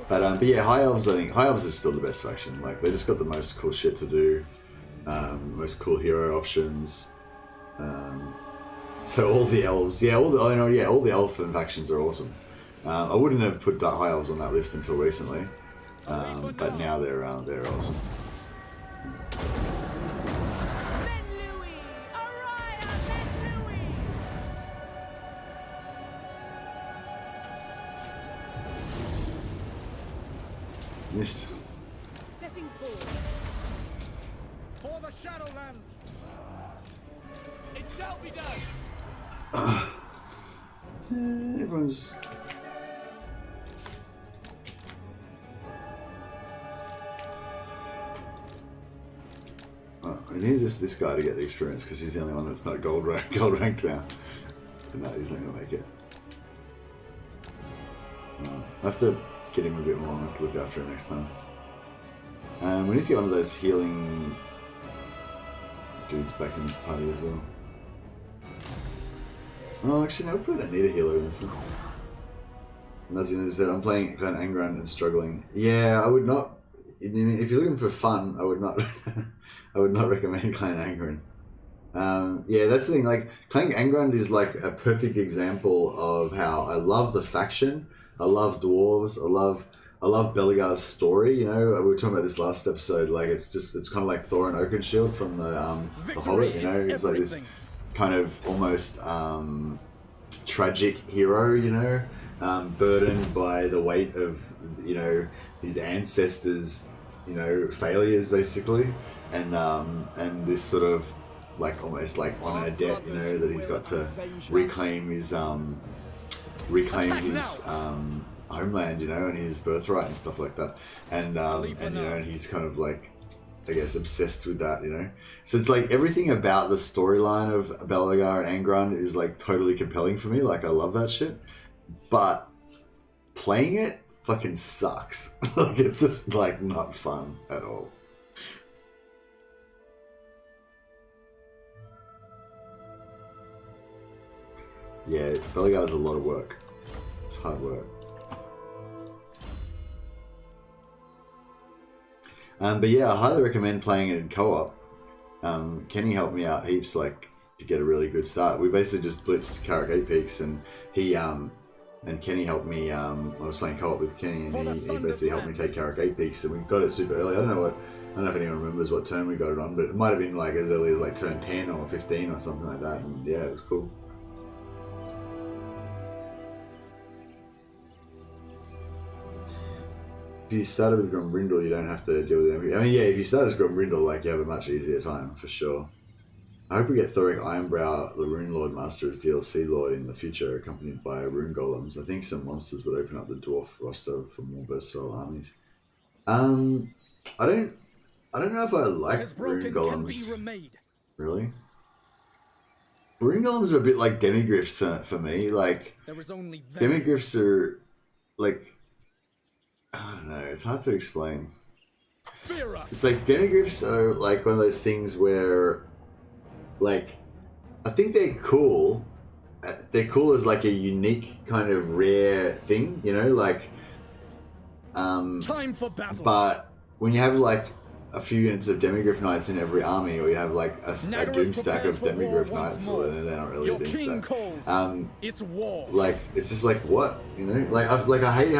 But yeah, High Elves, I think High Elves is still the best faction. Like they just got the most cool shit to do, most cool hero options. So all the elves, all the elfin factions are awesome. I wouldn't have put High Elves on that list until recently, but now they're awesome. Missed. Setting forward. For the Shadowlands. It shall be done. Everyone's. I need this guy to get the experience because he's the only one that's not gold ranked now. But no, he's not gonna make it. I have to get him a bit more. I have to look after him next time. We need to get one of those healing dudes back in this party as well. Oh, actually, no, we probably don't need a healer in this one. Nazina said, I'm playing Clan Angron and struggling. Yeah, I would not. If you're looking for fun, I would not. I would not recommend Clan Angron. Yeah, that's the thing. Like Clan Angron is like a perfect example of how I love the faction. I love dwarves. I love Belegar's story. You know, we were talking about this last episode. Like it's kind of like Thorin Oakenshield from the Hobbit. You know, it's like this kind of almost tragic hero. You know, burdened by the weight of his ancestors. Failures basically, and this sort of like almost like honor debt. That he's got to reclaim his homeland, and his birthright and stuff like that, and he's kind of like, I guess, obsessed with that, So it's like everything about the storyline of Belegar and Angron is like totally compelling for me. Like I love that shit, but playing it fucking sucks. Like it's just like not fun at all. Yeah, Belegar is a lot of work. It's hard work. But yeah, I highly recommend playing it in co-op. Kenny helped me out heaps, like, to get a really good start. We basically just blitzed Karak 8 peaks, and he and Kenny helped me. I was playing co-op with Kenny, and he basically helped me take Karak 8 peaks, and we got it super early. I don't know don't know if anyone remembers what turn we got it on, but it might have been like as early as like turn 10 or 15 or something like that, and yeah, it was cool. If you started with Grombrindle, you don't have to deal with them. I mean, yeah, if you start as Grombrindle, like, you have a much easier time, for sure. I hope we get Thoric Ironbrow, the Rune Lord Master, as DLC Lord in the future, accompanied by Rune Golems. I think some monsters would open up the Dwarf roster for more versatile armies. I don't know if I like Rune Golems. Really? Rune Golems are a bit like Demigryphs for me. Like, Demigryphs are, like, I don't know, it's hard to explain. It's like Demigryphs are like one of those things where, like, I think they're cool. They're cool as like a unique kind of rare thing, you know, like, time for battle. But when you have like a few units of Demigryph Knights in every army, or you have like a doom stack of Demigryph Knights, then they're not really a doom stack. It's war. Like, it's just like, what, you know? Like, I hate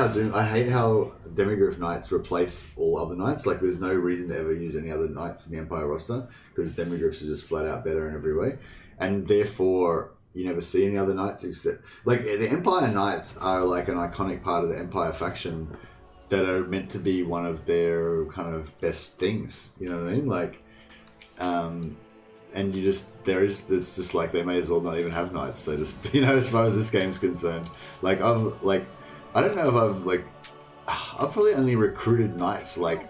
how Demigryph Knights replace all other Knights. Like, there's no reason to ever use any other Knights in the Empire roster, because Demigryphs are just flat out better in every way, and therefore you never see any other Knights except, like, the Empire Knights are like an iconic part of the Empire faction that are meant to be one of their kind of best things, you know what I mean? Like, and you just, it's just like, they may as well not even have Knights. They just, you know, as far as this game's concerned, like, I don't know if I've probably only recruited Knights, like,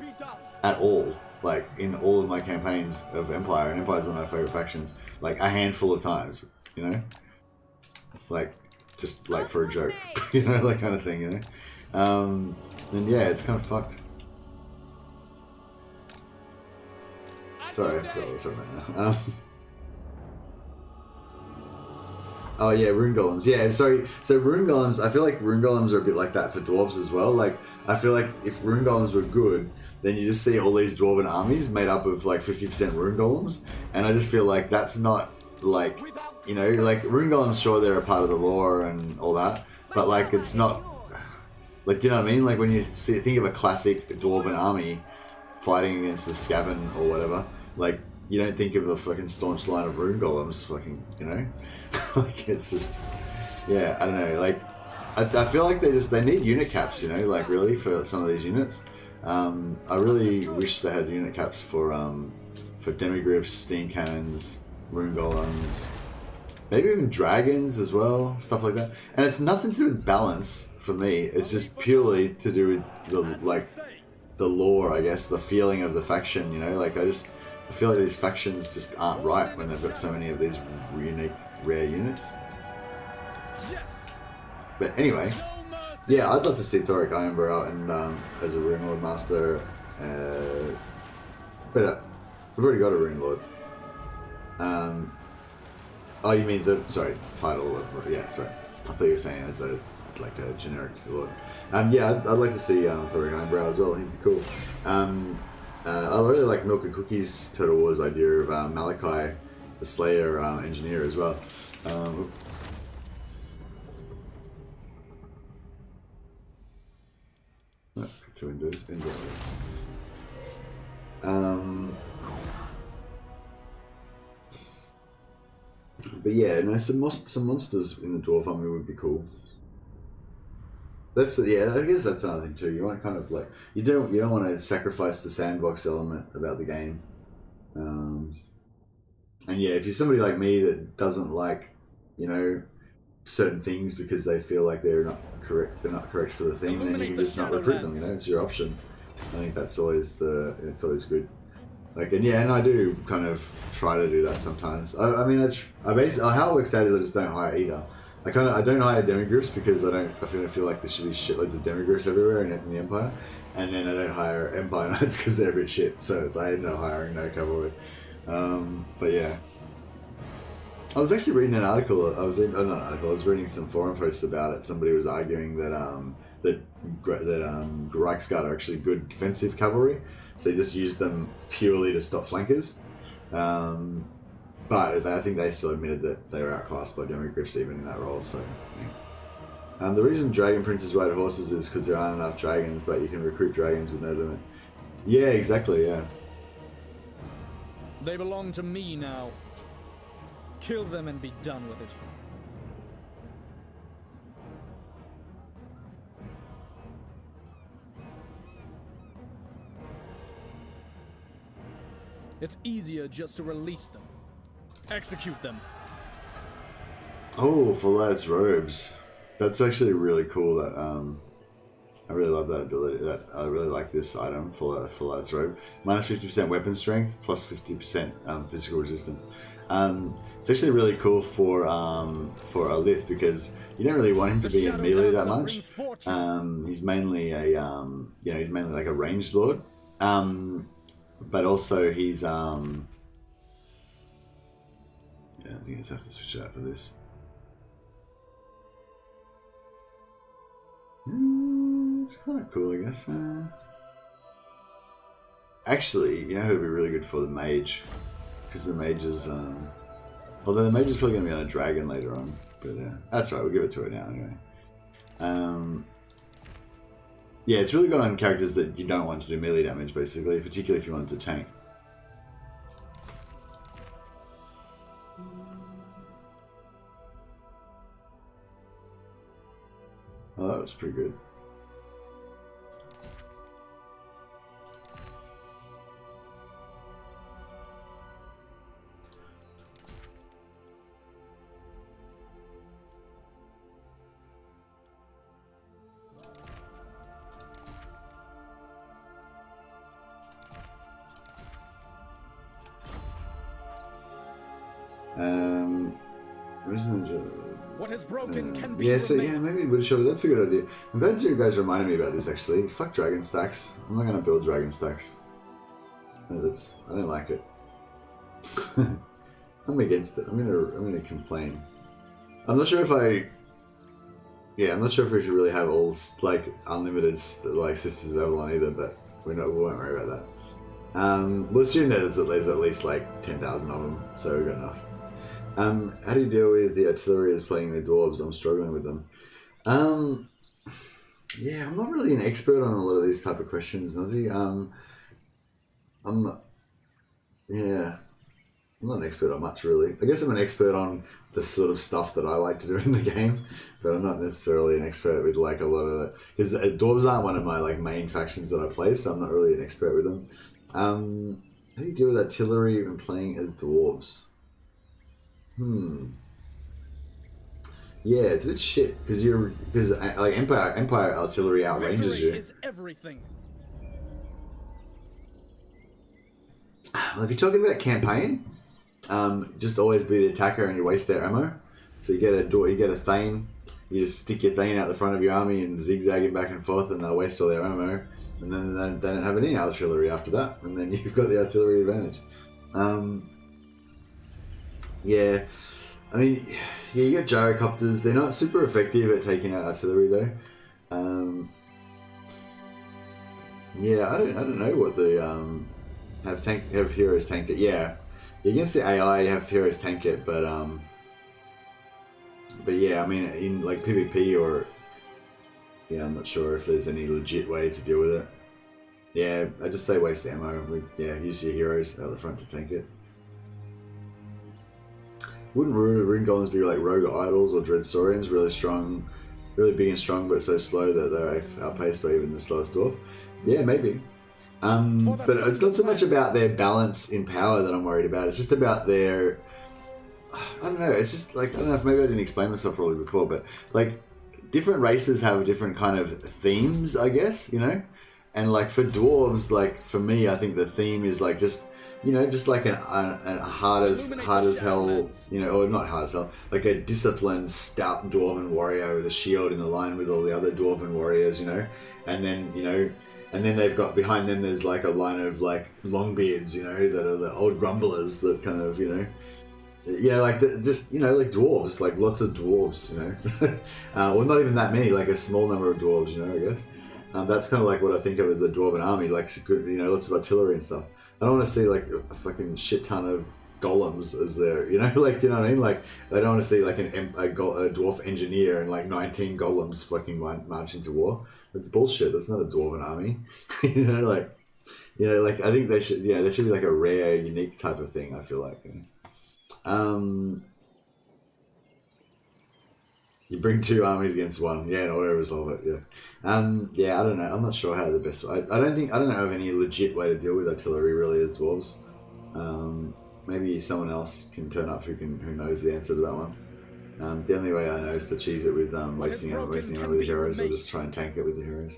at all, like, in all of my campaigns of Empire, and Empire's one of my favorite factions, like, a handful of times, you know? Like, just, like, for a joke, you know, that kind of thing, you know? And yeah, it's kind of fucked. Sorry, I forgot what I was talking about now. Oh yeah, Rune Golems. Yeah, sorry. So Rune Golems, I feel like Rune Golems are a bit like that for Dwarves as well. Like, I feel like if Rune Golems were good, then you just see all these Dwarven armies made up of like 50% Rune Golems, and I just feel like that's not, like, you know, like, Rune Golems, sure, they're a part of the lore and all that, but like, it's not, like, do you know what I mean? Like, when you think of a classic Dwarven army fighting against the Skaven or whatever, like, you don't think of a fucking staunch line of Rune Golems, fucking, you know? Like, it's just, yeah, I don't know, like, I feel like they need unit caps, you know, like, really, for some of these units. I really wish they had unit caps for Demigryphs, Steam Cannons, Rune Golems, maybe even Dragons as well, stuff like that. And it's nothing to do with balance for me, it's just purely to do with the lore, I guess, the feeling of the faction, you know? Like, I feel like these factions just aren't right when they've got so many of these unique, rare units. But anyway, yeah, I'd love to see Thoric Ironbrow and as a Rune Lord Master, but we've already got a Rune Lord. Oh, you mean the, sorry, title of, yeah, sorry. I thought you were saying as a, like a generic Lord. Yeah, I'd like to see Thoric Ironbrow as well, he'd be cool. I really like Milk and Cookies Total War's idea of Malachi, the Slayer engineer as well. To Windows. But yeah, no, some monsters in the Dwarf army would be cool. That's, yeah, I guess that's another thing too. You want kind of like, you don't want to sacrifice the sandbox element about the game. And yeah, if you're somebody like me that doesn't like, you know, certain things because they feel like they're not correct for the thing, then you can just not recruit them, you know, it's your option. I think that's always it's always good. Like, and yeah, and I do kind of try to do that sometimes. I mean, I basically, how it works out is I just don't hire either. I don't hire Demigryphs because I feel like there should be shitloads of Demigryphs everywhere in the Empire, and then I don't hire Empire Knights because they're a bit shit, so I end up hiring no cavalry. But yeah. I was actually reading an article, I was reading some forum posts about it. Somebody was arguing that Reichsguard are actually good defensive cavalry, so you just use them purely to stop flankers. But I think they still admitted that they were outclassed by Demigryphs even in that role, so yeah. The reason Dragon Princes ride horses is because there aren't enough dragons, but you can recruit dragons with no limit. Yeah, exactly, yeah. They belong to me now. Kill them and be done with it. It's easier just to release them. Execute them. Oh, Full-Ass Robes. That's actually really cool. That I really love that ability. That I really like this item, Full-Ass Robe. Minus 50% weapon strength, plus 50% physical resistance. It's actually really cool for Alith because you don't really want him to be in melee that much. He's mainly a he's mainly like a ranged lord. But also he's I think I just have to switch it out for this. It's kind of cool, I guess. Actually, you know who would be really good for? The mage, because the mage is although the mage is probably going to be on a dragon later on, but that's right. We'll give it to it now anyway. Yeah, it's really good on characters that you don't want to do melee damage, basically, particularly if you want to tank. Oh, that was pretty good. What is broken can be yeah, so remade. yeah, maybe would show. That's a good idea. I'm glad you guys reminded me about this. Actually, fuck dragon stacks. I'm not gonna build dragon stacks. No, I don't like it. I'm against it. I'm gonna complain. I'm not sure if I'm not sure if we should really have all like unlimited like Sisters of Avalon either, but we won't worry about that. We'll assume that there's at least like 10,000 of them, so we've got enough. How do you deal with the artillery as playing the dwarves? I'm struggling with them. Yeah, I'm not really an expert on a lot of these type of questions, Nuzzy. I'm not an expert on much, really. I guess I'm an expert on the sort of stuff that I like to do in the game, but I'm not necessarily an expert with like a lot of the... Because dwarves aren't one of my like main factions that I play, so I'm not really an expert with them. How do you deal with artillery when playing as dwarves? Yeah, it's a bit shit because like Empire artillery outranges Victory you. is everything. Well, if you're talking about campaign, just always be the attacker and you waste their ammo. So you get a Thane, you just stick your Thane out the front of your army and zigzag it back and forth, and they'll waste all their ammo, and then they don't have any artillery after that, and then you've got the artillery advantage. Yeah, I mean, yeah, you got gyrocopters. They're not super effective at taking out artillery though. Yeah, I don't know what the have heroes tank it. Yeah, against the AI, you have heroes tank it, but yeah, I mean, in like PvP or yeah, I'm not sure if there's any legit way to deal with it. Yeah, I just say waste ammo. Yeah, use your heroes out the front to tank it. Wouldn't rune golems be like rogue idols or dread saurians, really strong, really big and strong, but so slow that they're outpaced by even the slowest dwarf? Yeah, maybe. But it's not so much about their balance in power that I'm worried about. It's just about their... I don't know. It's just like, I don't know if maybe I didn't explain myself probably before, but like different races have different kind of themes, I guess, you know? And like for dwarves, like for me, I think the theme is like just, you know, just like a hard as hell, you know, or not hard as hell, like a disciplined, stout dwarven warrior with a shield in the line with all the other dwarven warriors, you know, and then, you know, and then they've got behind them, there's like a line of like longbeards, you know, that are the old grumblers that kind of, you know, like just, you know, like dwarves, like lots of dwarves, you know, well, not even that many, like a small number of dwarves, you know, I guess. That's kind of like what I think of as a dwarven army, like, you know, lots of artillery and stuff. I don't want to see like a fucking shit ton of golems as there, you know, like, you know what I mean? Like, I don't want to see like a dwarf engineer and like 19 golems fucking marching to war. That's bullshit. That's not a dwarven army. You know, like, You know, like I think they should. Yeah, there should be like a rare, unique type of thing. I feel like. You bring 2 armies against 1, yeah, in order to resolve it. Yeah, I don't know. I'm not sure how the best. I don't know of any legit way to deal with artillery really as dwarves. Maybe someone else can turn up who knows the answer to that one. The only way I know is to cheese it with wasting it with the heroes, or just try and tank it with the heroes.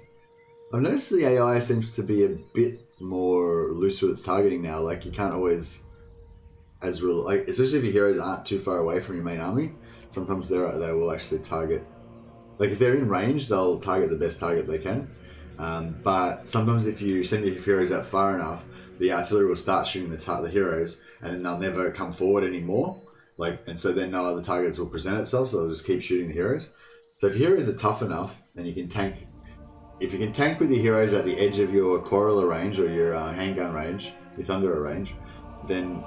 I've noticed the AI seems to be a bit more loose with its targeting now. Like you can't always, especially if your heroes aren't too far away from your main army. Sometimes they will actually target, like if they're in range, they'll target the best target they can. But sometimes if you send your heroes out far enough, the artillery will start shooting the heroes, and then they'll never come forward anymore. And so then no other targets will present itself, so they'll just keep shooting the heroes. So if your heroes are tough enough, and you can tank, if you can tank with your heroes at the edge of your Corolla range or your handgun range, your Thunderer range, then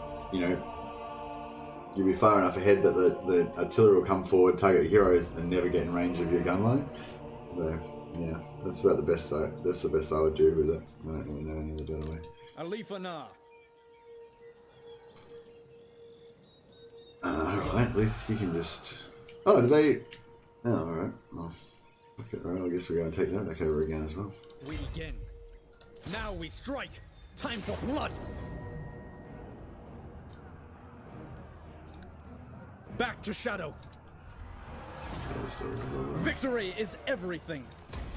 you'll be far enough ahead that the artillery will come forward, target your heroes, and never get in range of your gun line. So yeah, that's about the best. That's the best I would do with it. I don't really know any other better way. Alith Anar. Alright, Lith, you can just... Oh, did they... Oh, alright. Well, okay, alright, I guess we're going to take that back over again as well. We begin. Now we strike. Time for blood. Back to shadow. Victory is everything.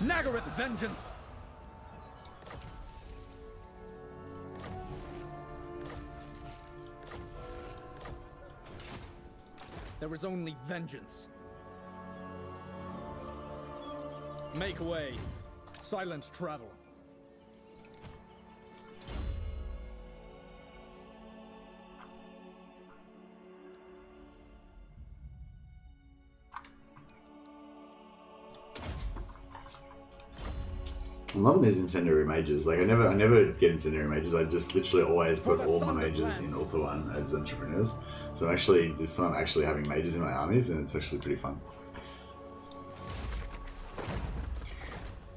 Nagaroth vengeance. There is only vengeance. Make way. Silent travel. I'm loving these incendiary mages. Like I never get incendiary mages. I just literally always put all my mages in Ulthuan as entrepreneurs. So actually, this time I'm actually having mages in my armies, and it's actually pretty fun.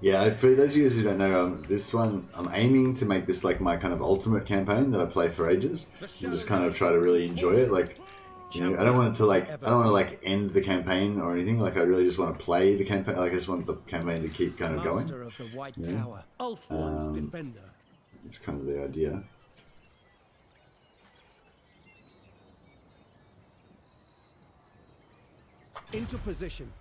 Yeah, for those of you who don't know, this one I'm aiming to make this like my kind of ultimate campaign that I play for ages, and just kind of try to really enjoy it. Like, I don't want to end the campaign or anything. Like I really just want to play the campaign. Like I just want the campaign to keep kind of going. Master of the White Tower, Ulthuan's defender. It's kind of the idea. Into position.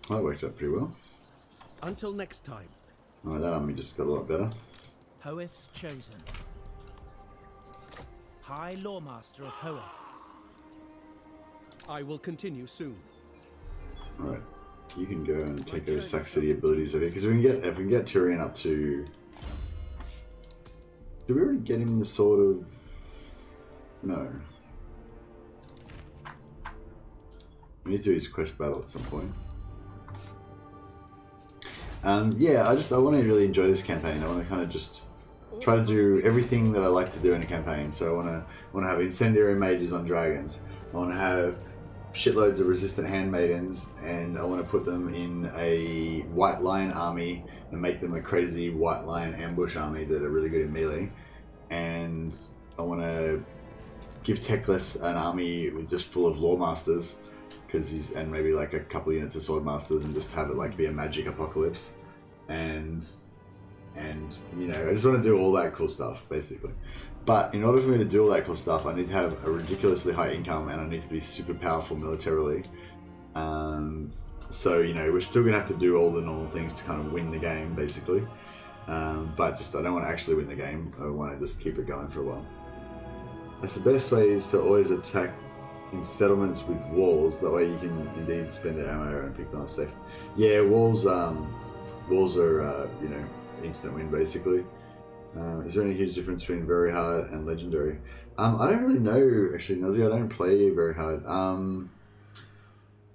That worked out pretty well. Until next time. Oh, that army just got a lot better. Hoeth's chosen. High Lawmaster of Hoeth. I will continue soon. Alright. You can go and take those Sac City abilities over here, because if we can get Tyrion up to... Did we already get him the sort of... No. We need to do his quest battle at some point. Yeah, I want to really enjoy this campaign. I want to kind of just try to do everything that I like to do in a campaign. So I want to have incendiary mages on dragons. I want to have shitloads of resistant handmaidens, and I want to put them in a white lion army and make them a crazy white lion ambush army that are really good in melee. And I want to give Teclis an army just full of lawmasters. And maybe like a couple units of swordmasters, and just have it like be a magic apocalypse, and I just want to do all that cool stuff basically. But in order for me to do all that cool stuff, I need to have a ridiculously high income, and I need to be super powerful militarily. So we're still gonna have to do all the normal things to kind of win the game basically. But just I don't want to actually win the game. I want to just keep it going for a while. That's the best way, is to always attack in settlements with walls. That way you can indeed spend the ammo and pick them up safe. Yeah, walls are instant win basically. Is there any huge difference between very hard and legendary? I don't really know actually, Nuzzy. I don't play very hard.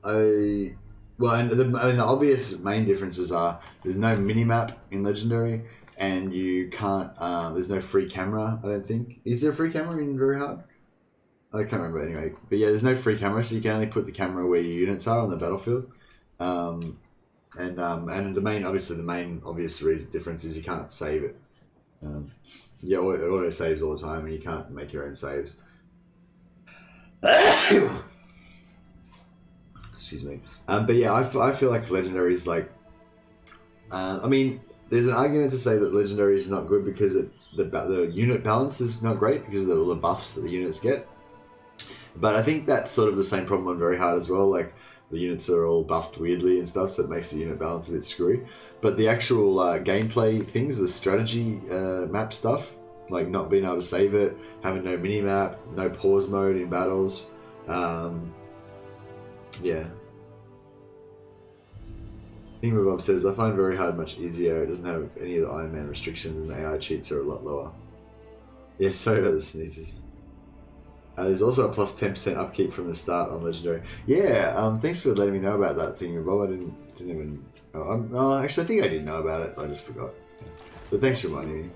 The obvious main differences are there's no minimap in legendary, and you can't. There's no free camera. I don't think. Is there a free camera in very hard? I can't remember anyway. But yeah, there's no free camera, so you can only put the camera where your units are on the battlefield. And the main obvious reason difference is you can't save it. Yeah, it auto saves all the time, and you can't make your own saves. Excuse me. But yeah, I feel like Legendary is like. I mean, there's an argument to say that Legendary is not good because the unit balance is not great because of all the buffs that the units get. But I think that's sort of the same problem on Very Hard as well. Like, the units are all buffed weirdly and stuff, so it makes the unit balance a bit screwy. But the actual gameplay things, the strategy map stuff, like not being able to save it, having no mini-map, no pause mode in battles, yeah. Thingamabob says, I find Very Hard much easier. It doesn't have any of the Iron Man restrictions, and the AI cheats are a lot lower. Yeah, sorry about the sneezes. There's also a plus 10% upkeep from the start on Legendary. Yeah, thanks for letting me know about that thing, Bob. I didn't even. Actually, I think I did know about it. I just forgot. But thanks for reminding me.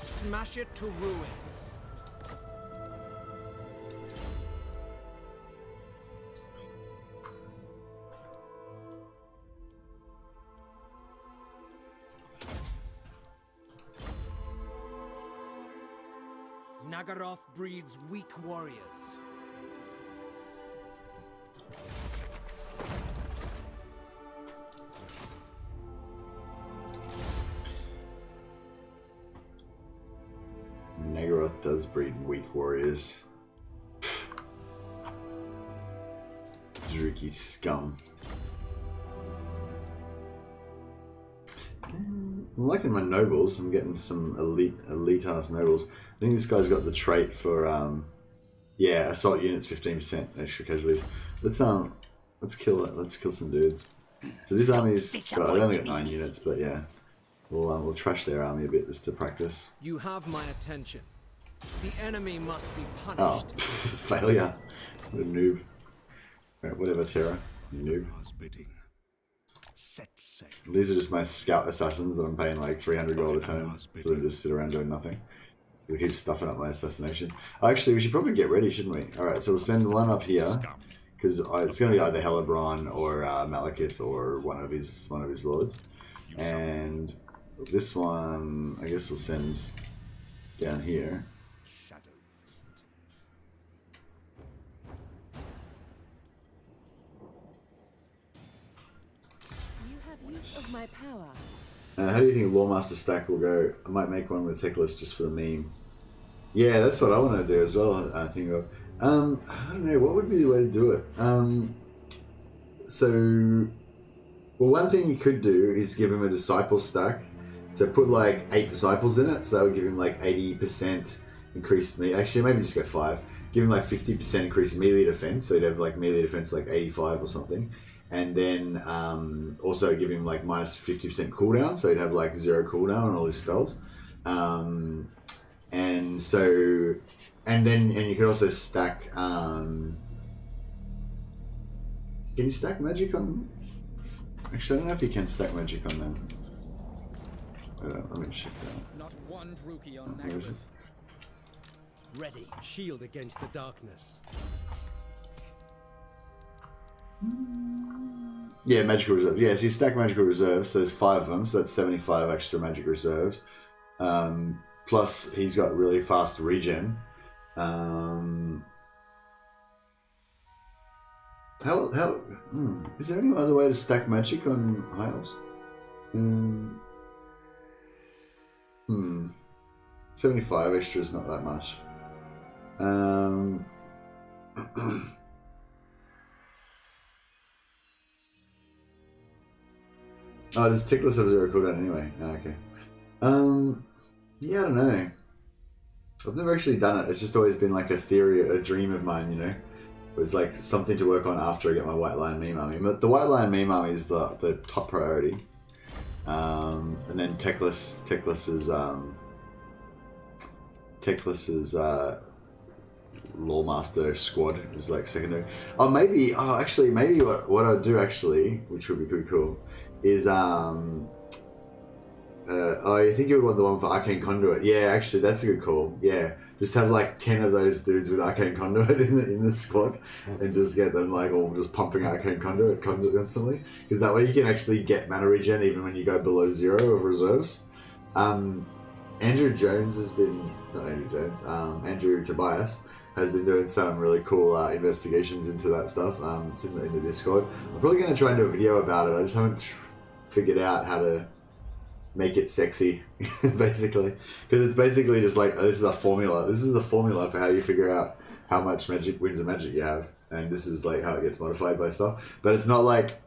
Smash it to ruins. Nagaroth breeds weak warriors. Nagaroth does breed weak warriors. Druki scum. I'm liking my nobles. I'm getting some elite ass nobles. I think this guy's got the trait for yeah, assault units 15% extra casualties. Let's kill it. Let's kill some dudes. So this army's well, I only got 9 units, but yeah. We'll trash their army a bit just to practice. You have my attention. The enemy must be Oh, punished. failure. What a noob. Right, whatever, Terra. You noob. Set sail. These are just my scout assassins that I'm paying like 300 gold a turn for them to just sit around doing nothing. They keep stuffing up my assassinations. Actually, we should probably get ready, shouldn't we? Alright, so we'll send one up here. Because it's going to be either Helebron or Malekith or one of his lords. And this one, I guess we'll send down here. You have use of my power. How do you think Lawmaster stack will go? I might make one with Teclis just for the meme. Yeah, that's what I want to do as well. I think of. I don't know, what would be the way to do it? Well, one thing you could do is give him a disciple stack. So put like 8 disciples in it, so that would give him like 80% increased melee. Actually, maybe just go 5. Give him like 50% increased melee defense, so he'd have like melee defense like 85 or something. And then also give him like minus 50% cooldown, so he'd have like 0 cooldown on all his spells. And you could also stack. Can you stack magic on? Actually, I don't know if you can stack magic on them. Let me check that. Not one Druki on Where is it? Nagaroth. Ready. Shield against the darkness. Yeah, magical reserves. Yeah, so you stack magical reserves. So there's 5 of them. So that's 75 extra magic reserves. Plus, he's got really fast regen. Is there any other way to stack magic on High Elves? 75 extra is not that much. Oh, does Teclis have 0 cooldown anyway? Oh, okay. Yeah, I don't know. I've never actually done it. It's just always been like a theory, a dream of mine, you know? It was like something to work on after I get my White Lion meme army. But the White Lion meme army is the top priority. And then Teclis's Lawmaster squad is like secondary. Maybe what I'd do actually, which would be pretty cool, is I think you would want the one for Arcane Conduit. Yeah, actually, that's a good call. Yeah, just have like 10 of those dudes with Arcane Conduit in the squad, and just get them like all just pumping Arcane Conduit constantly, because that way you can actually get mana regen even when you go below 0 of reserves. Andrew Jones has been, not Andrew Jones, Andrew Tobias has been doing some really cool investigations into that stuff. It's in the Discord. I'm probably going to try and do a video about it. I just haven't figured out how to make it sexy, basically, because it's basically just like, this is a formula. This is a formula for how you figure out how much winds of magic you have, and this is like how it gets modified by stuff. But it's not like,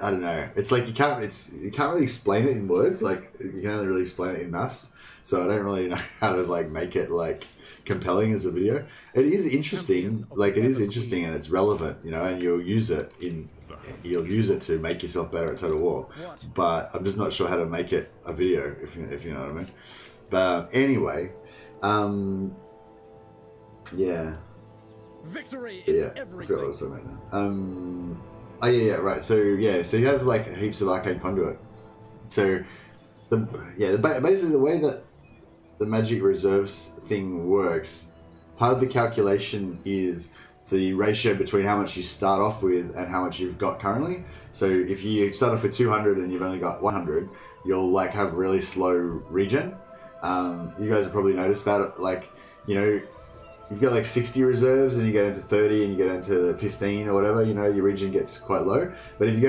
I don't know. It's like you can't really explain it in words. Like you can only really explain it in maths. So I don't really know how to like make it like compelling as a video. It is interesting. Like it is interesting and it's relevant, you know, and you'll use it to make yourself better at Total War. But I'm just not sure how to make it a video, if you know what I mean. But anyway, yeah. Victory is everything. I forgot what I was talking about now. Oh yeah, right. So yeah, so you have like heaps of Arcane Conduit. So basically the way that the Magic Reserves thing works, part of the calculation is the ratio between how much you start off with and how much you've got currently. So if you start off with 200 and you've only got 100, you'll like have really slow regen. You guys have probably noticed that, like, you know, you've got like 60 reserves and you get into 30 and you get into 15 or whatever, you know, your regen gets quite low. But if you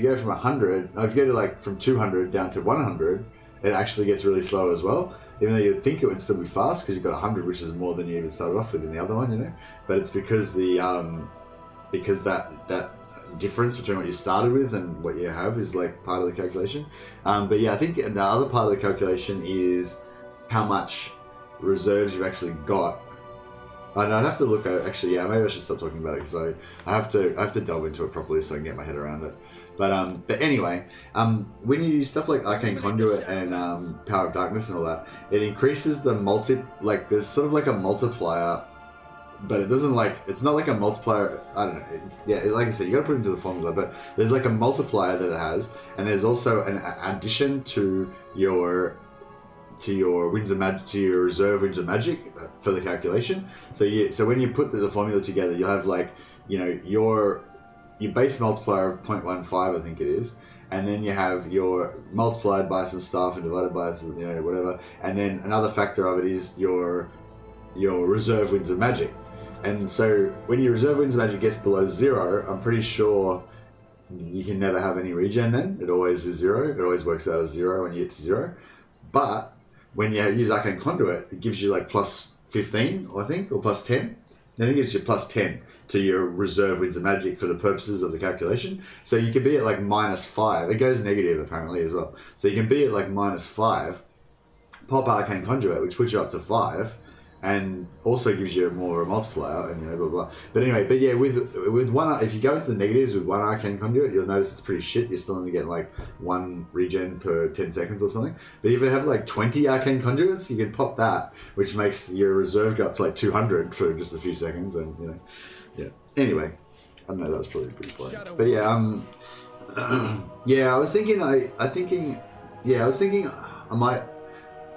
go from 100, if you go to like from 200 down to 100, it actually gets really slow as well. Even though you'd think it would still be fast because you've got 100, which is more than you even started off with in the other one, you know. But it's because because that difference between what you started with and what you have is like part of the calculation. But yeah, I think the other part of the calculation is how much reserves you've actually got. And I'd have to look at, actually, yeah, maybe I should stop talking about it because I have to delve into it properly so I can get my head around it. But anyway, when you use stuff like Arcane Conduit and Power of Darkness and all that, it increases the there's sort of like a multiplier, but it doesn't like, it's not like a multiplier, I don't know, like I said, you gotta put it into the formula, but there's like a multiplier that it has, and there's also an addition to your winds of magic, to your reserve winds of magic for the calculation. So when you put the formula together, you'll have like, you know, your base multiplier of 0.15, I think it is, and then you have your multiplied by some stuff and divided by some, you know, whatever, and then another factor of it is your reserve winds of magic. And so when your reserve winds of magic gets below 0, I'm pretty sure you can never have any regen then. It always is 0. It always works out as 0 when you get to 0. But when you use Arcane Conduit, it gives you like plus 15, I think, or plus 10. Then it gives you plus 10 to your reserve winds of magic for the purposes of the calculation. So you can be at like -5. It goes negative apparently as well. So you can be at like -5, pop Arcane Conduit, which puts you up to 5, and also gives you more of a multiplier, and you know, blah blah. But anyway, but yeah, with one, if you go into the negatives with one Arcane Conduit, you'll notice it's pretty shit. You're still only getting like 1 regen per 10 seconds or something. But if you have like 20 Arcane Conduits, you can pop that, which makes your reserve go up to like 200 for just a few seconds, and you know, yeah. Anyway, I don't know, that was probably pretty boring. But yeah, yeah, I was thinking I might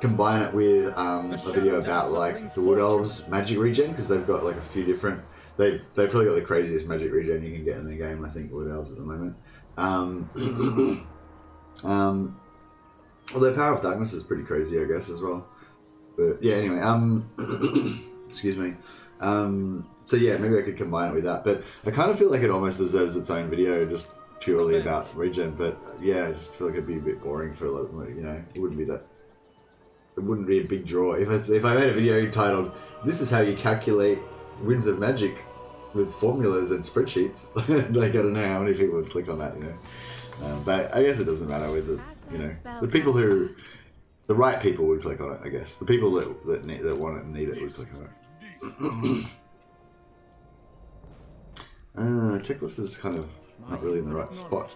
combine it with a video about like the Wood Elves magic regen, because they've got like a few different, they've probably got the craziest magic regen you can get in the game, I think, Wood Elves at the moment. Although Power of Darkness is pretty crazy, I guess, as well. But yeah, anyway, excuse me. So yeah, maybe I could combine it with that, but I kind of feel like it almost deserves its own video, just purely about regen. But yeah, I just feel like it'd be a bit boring for, like, you know, it wouldn't be a big draw. If I made a video entitled "This is how you calculate winds of magic with formulas and spreadsheets," like, I don't know how many people would click on that, you know. But I guess it doesn't matter with the, you know, the right people would click on it. I guess the people that want it and need it would click on it. Checklist is kind of not really in the right spot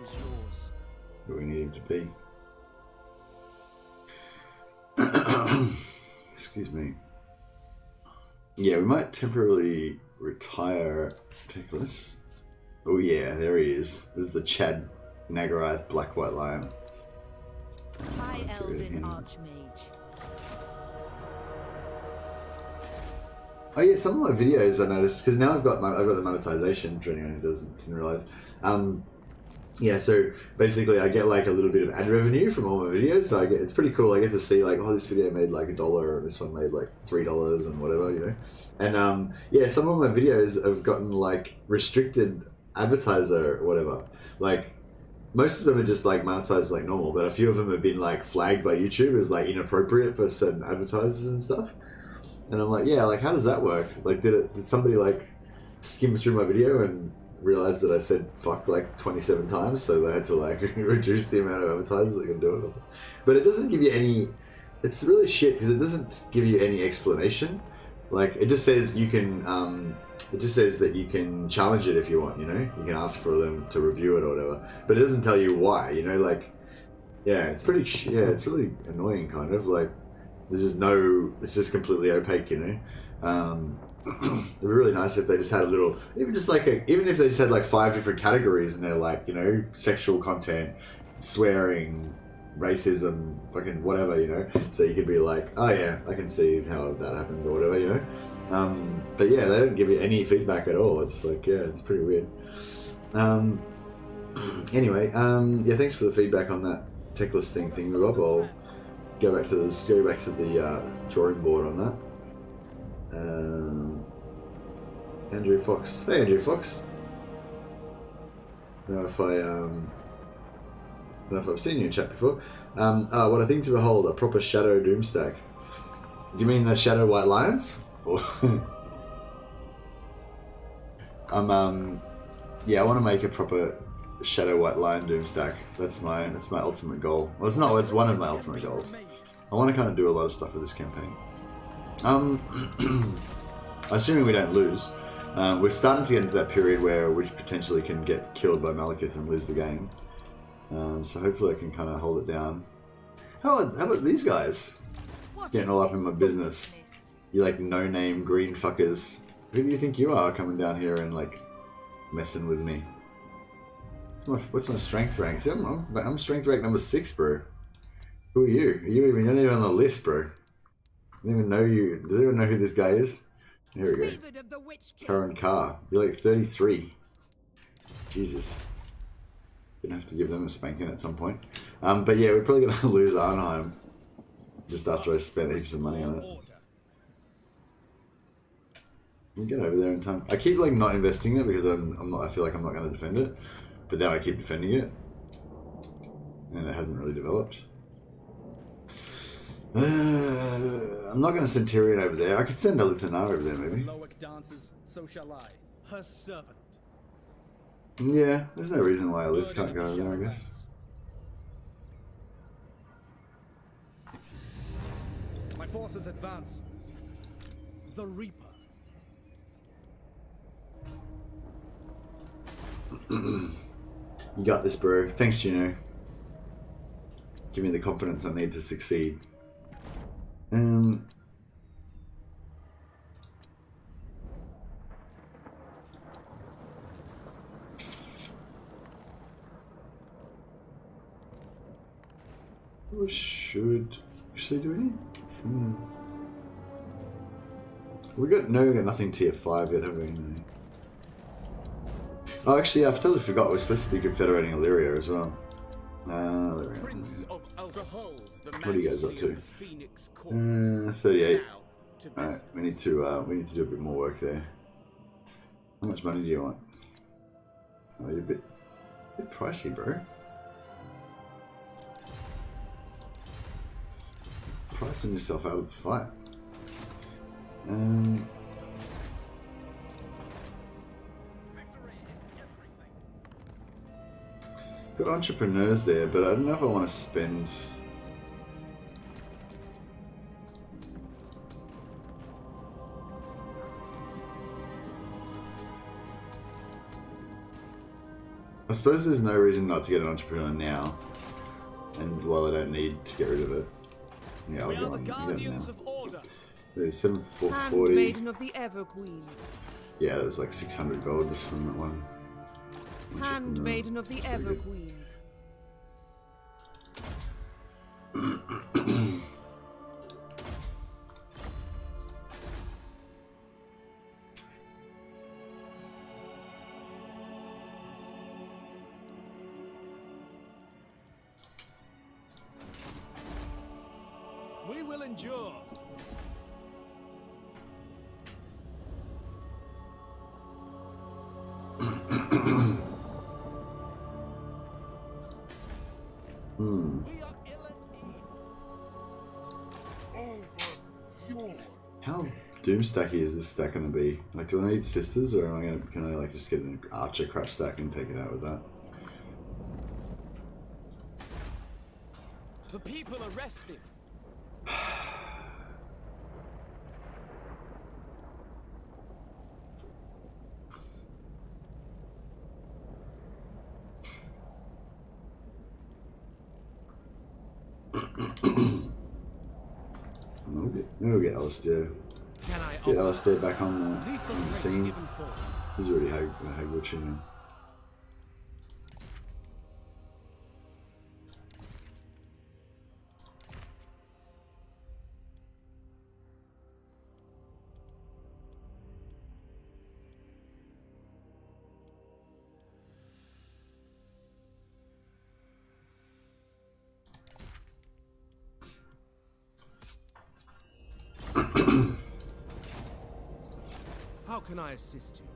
where we need him to be. Excuse me. Yeah, we might temporarily retire Checklist. Oh yeah, there he is. This is the Chad Nagarath Black White Lion. High Elven Archmage. Oh yeah, some of my videos I noticed because now I've got the monetization for anyone who didn't realize. Yeah, so basically I get like a little bit of ad revenue from all my videos, so it's pretty cool. I get to see like, oh, this video made like $1 and this one made like $3 and whatever, you know. And yeah, some of my videos have gotten like restricted advertiser or whatever. Like most of them are just like monetized like normal, but a few of them have been like flagged by YouTube as like inappropriate for certain advertisers and stuff. And I'm like, yeah, like how does that work? Like did somebody like skim through my video and realized that I said fuck like 27 times, so they had to like reduce the amount of advertisers that can do it. But it doesn't give you any. It's really shit because it doesn't give you any explanation. Like it just says you can. It just says that you can challenge it if you want. You know, you can ask for them to review it or whatever. But it doesn't tell you why. You know, like yeah, it's pretty. Yeah, it's really annoying, kind of like. There's just no. It's just completely opaque. You know. It'd be really nice if they just had a little, even if they just had like 5 different categories and they're like, you know, sexual content, swearing, racism, fucking whatever, you know. So you could be like, oh yeah, I can see how that happened or whatever, you know. But yeah, they don't give you any feedback at all. It's like, yeah, it's pretty weird. Anyway, yeah, thanks for the feedback on that tech listing thing, Rob. I'll go back to the drawing board on that. Andrew Fox. Hey, Andrew Fox. I don't know if I've seen you in chat before. What I think to behold, a proper Shadow Doom stack. Do you mean the Shadow White Lions? Or yeah, I want to make a proper Shadow White Lion Doom stack. That's my ultimate goal. Well, it's not. It's one of my ultimate goals. I want to kind of do a lot of stuff with this campaign. Assuming we don't lose, we're starting to get into that period where we potentially can get killed by Malekith and lose the game. So hopefully I can kind of hold it down. How about these guys? Getting all up in my business. You like no-name green fuckers. Who do you think you are coming down here and like messing with me? What's my strength rank? See, I'm strength rank number 6, bro. Who are you? You're not even on the list, bro. I don't even know you. Does anyone know who this guy is? Here we go. Current car. You're like 33. Jesus. Gonna have to give them a spanking at some point. But yeah, we're probably gonna lose Arnheim just after I spent heaps of money on it. We'll get over there in time. I keep like not investing it because I feel like I'm not gonna defend it. But now I keep defending it. And it hasn't really developed. I'm not going to send Tyrion over there. I could send Alith Anar over there, maybe. Loic dances, so shall I. Her servant. Yeah, there's no reason why Alith can't go over there, I guess. My forces advance. The Reaper. You got this, bro. Thanks, Juno. Give me the confidence I need to succeed. We should actually do any. We got nothing tier 5 yet, have we? No. Oh, actually, I've totally forgot we're supposed to be confederating Illyria as well. Prince of Alcohol, what are you guys up to? 38. Alright, we need to do a bit more work there. How much money do you want? Oh, you're a bit pricey, bro. Pricing yourself out of the fight. Got entrepreneurs there, but I don't know if I want to spend. I suppose there's no reason not to get an entrepreneur now, and while I don't need to get rid of it, yeah, I'll go on. Guardians of order. There's 7440. Handmaiden of the Everqueen. Yeah, there's like 600 gold just from that one. Handmaiden of the Everqueen. They will endure. We are ill at ease. How doomstacky is this stack going to be? Like, do I need sisters, or am I gonna, can I like just get an archer crap stack and take it out with that? The people are resting. Maybe we'll get Alastar. Get Alastar back on the scene. He's already Hagwitch, you know. How can I assist you?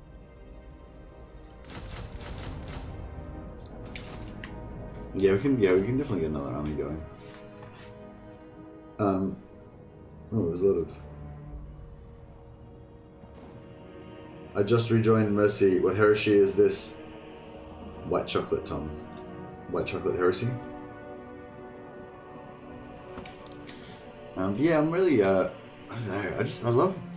Yeah, we can definitely get another army going. Oh, there's a lot of. I just rejoined Mercy. What heresy is this? White chocolate, Tom. White chocolate heresy. Yeah, I'm really. I don't know.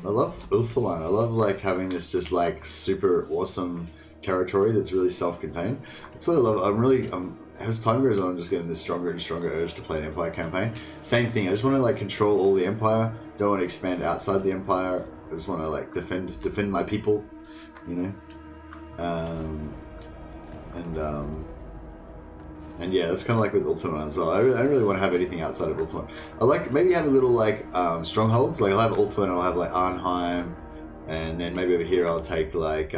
I love Ulthuan. I love like having this just like super awesome territory that's really self-contained. That's what I love. As time goes on, I'm just getting this stronger and stronger urge to play an Empire campaign. Same thing. I just want to like control all the Empire. Don't want to expand outside the Empire. I just want to like defend my people. You know. And yeah, that's kind of like with Ulthuan as well. I don't really want to have anything outside of Ulthuan. I like maybe have a little like strongholds. Like I'll have Ulthuan, I'll have like Arnheim, and then maybe over here I'll take like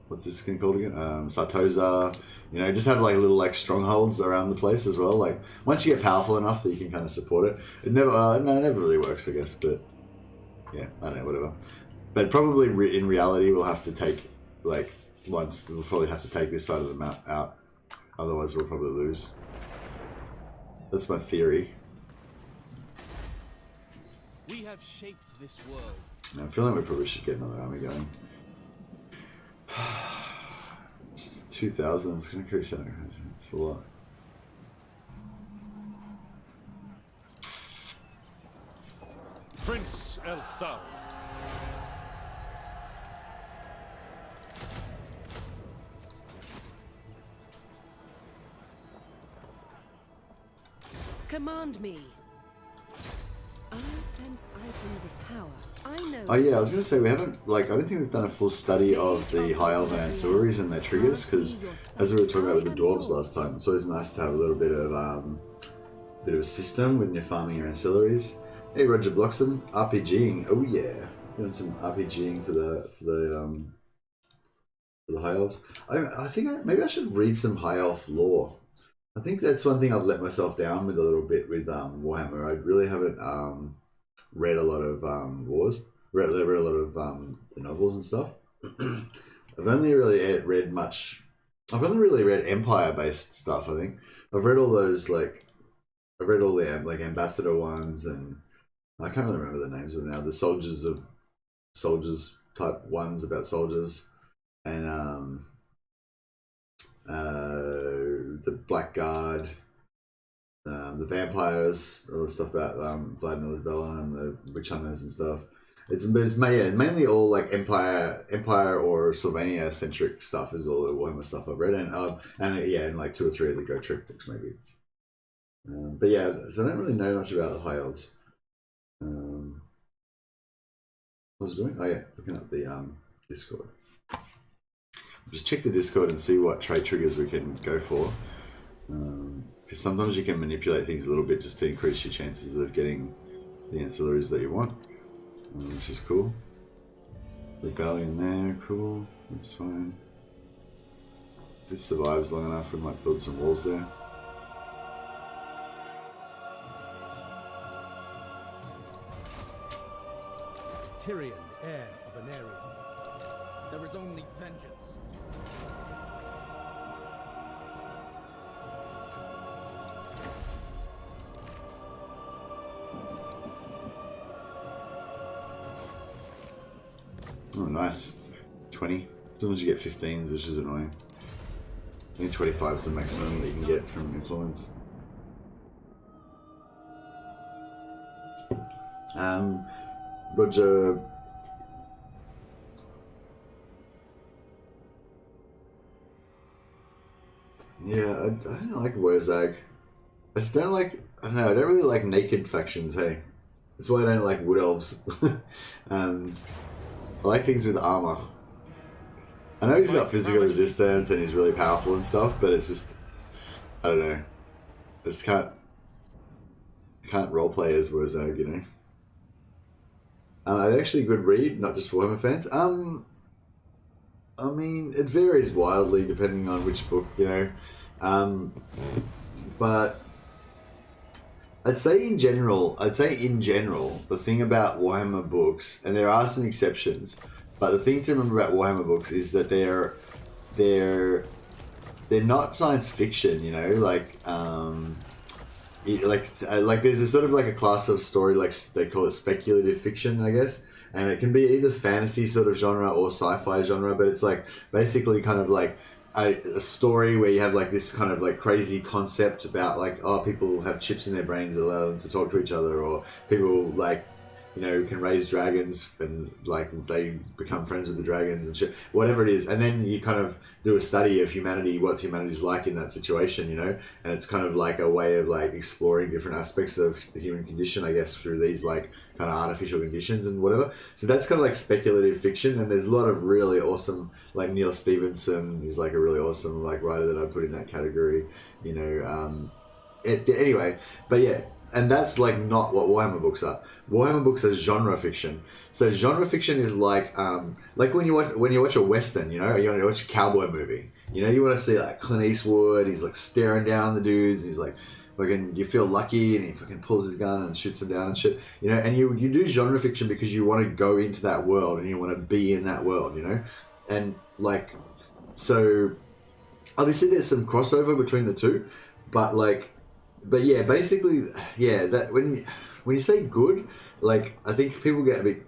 what's this skin called again? Sartosa. You know, just have like little like strongholds around the place as well. Like once you get powerful enough that you can kind of support it. It never it never really works, I guess. But yeah, I don't know, whatever. But probably in reality, we'll have to take like. We'll probably have to take this side of the map out, otherwise we'll probably lose. That's my theory. We have shaped this world. Now, I'm feeling we probably should get another army going. 2,000, it's going to increase that. It's a lot. Prince Elthar. Command me. I sense items of power. I know. Oh yeah, I was going to say we haven't, like, I don't think we've done a full study of the High Elven ancillaries and their triggers, because as we were talking about with the dwarves last time, it's always nice to have a little bit of a system when you're farming your ancillaries. Hey, Roger Bloxham, RPGing. Oh yeah, doing some RPGing for the High Elves. I think maybe I should read some High Elf lore. I think that's one thing I've let myself down with a little bit with Warhammer. I really haven't read a lot of wars. Read a lot of the novels and stuff. I've only really read much. I've only really read Empire-based stuff. I think I've read all those like I've read all the like Ambassador ones, and I can't really remember the names of them now. The soldiers type ones about soldiers, and the Blackguard, the vampires, all the stuff about Vlad and Elizabella and the witch hunters and stuff. It's mainly all like Empire or Sylvania centric stuff is all the Warhammer stuff I've read, and like 2 or 3 of the Go Trick books maybe. But yeah, so I don't really know much about the High Elves. What was I doing? Oh yeah, looking at the Discord. Just check the Discord and see what trait triggers we can go for. Because sometimes you can manipulate things a little bit just to increase your chances of getting the ancillaries that you want, which is cool. Rebellion there, cool. That's fine. If it survives long enough, we might build some walls there. Tyrion, heir of Anarion. There is only vengeance. Oh, nice. 20. Sometimes you get 15s, which is annoying. I think 25 is the maximum that you can get from influence. Roger. Yeah, I don't like Wurzag. I just don't like, I don't know, I don't really like naked factions, hey. That's why I don't like Wood Elves. I like things with armor. I know he's got physical resistance and he's really powerful and stuff, but it's just, I don't know. I just can't roleplay as Wurzag, you know. It's actually a good read, not just for Warhammer fans. I mean, it varies wildly depending on which book, you know. But I'd say in general, the thing about Warhammer books, and there are some exceptions, but the thing to remember about Warhammer books is that they're not science fiction, you know, like there's a sort of like a class of story, like they call it speculative fiction, I guess, and it can be either fantasy sort of genre or sci-fi genre, but it's like basically kind of like a story where you have like this kind of like crazy concept about like, oh, people have chips in their brains that allow them to talk to each other, or people like, you know, can raise dragons and like they become friends with the dragons and shit, whatever it is. And then you kind of do a study of humanity, what humanity's like in that situation, you know, and it's kind of like a way of like exploring different aspects of the human condition, I guess, through these like kind of artificial conditions and whatever. So that's kind of like speculative fiction, and there's a lot of really awesome, like Neil Stephenson is like a really awesome like writer that I put in that category, you know. Anyway, but yeah, and that's like not what Warhammer books are. Warhammer books are genre fiction. So genre fiction is like when you watch a western, you know, you want to watch a cowboy movie. You know, you want to see like Clint Eastwood. He's like staring down the dudes. He's like, fucking, you feel lucky, and he fucking pulls his gun and shoots them down and shit. You know, and you do genre fiction because you want to go into that world and you want to be in that world. You know, and like, so obviously there's some crossover between the two, but yeah, basically, yeah, that when you say good, like, I think people get a bit,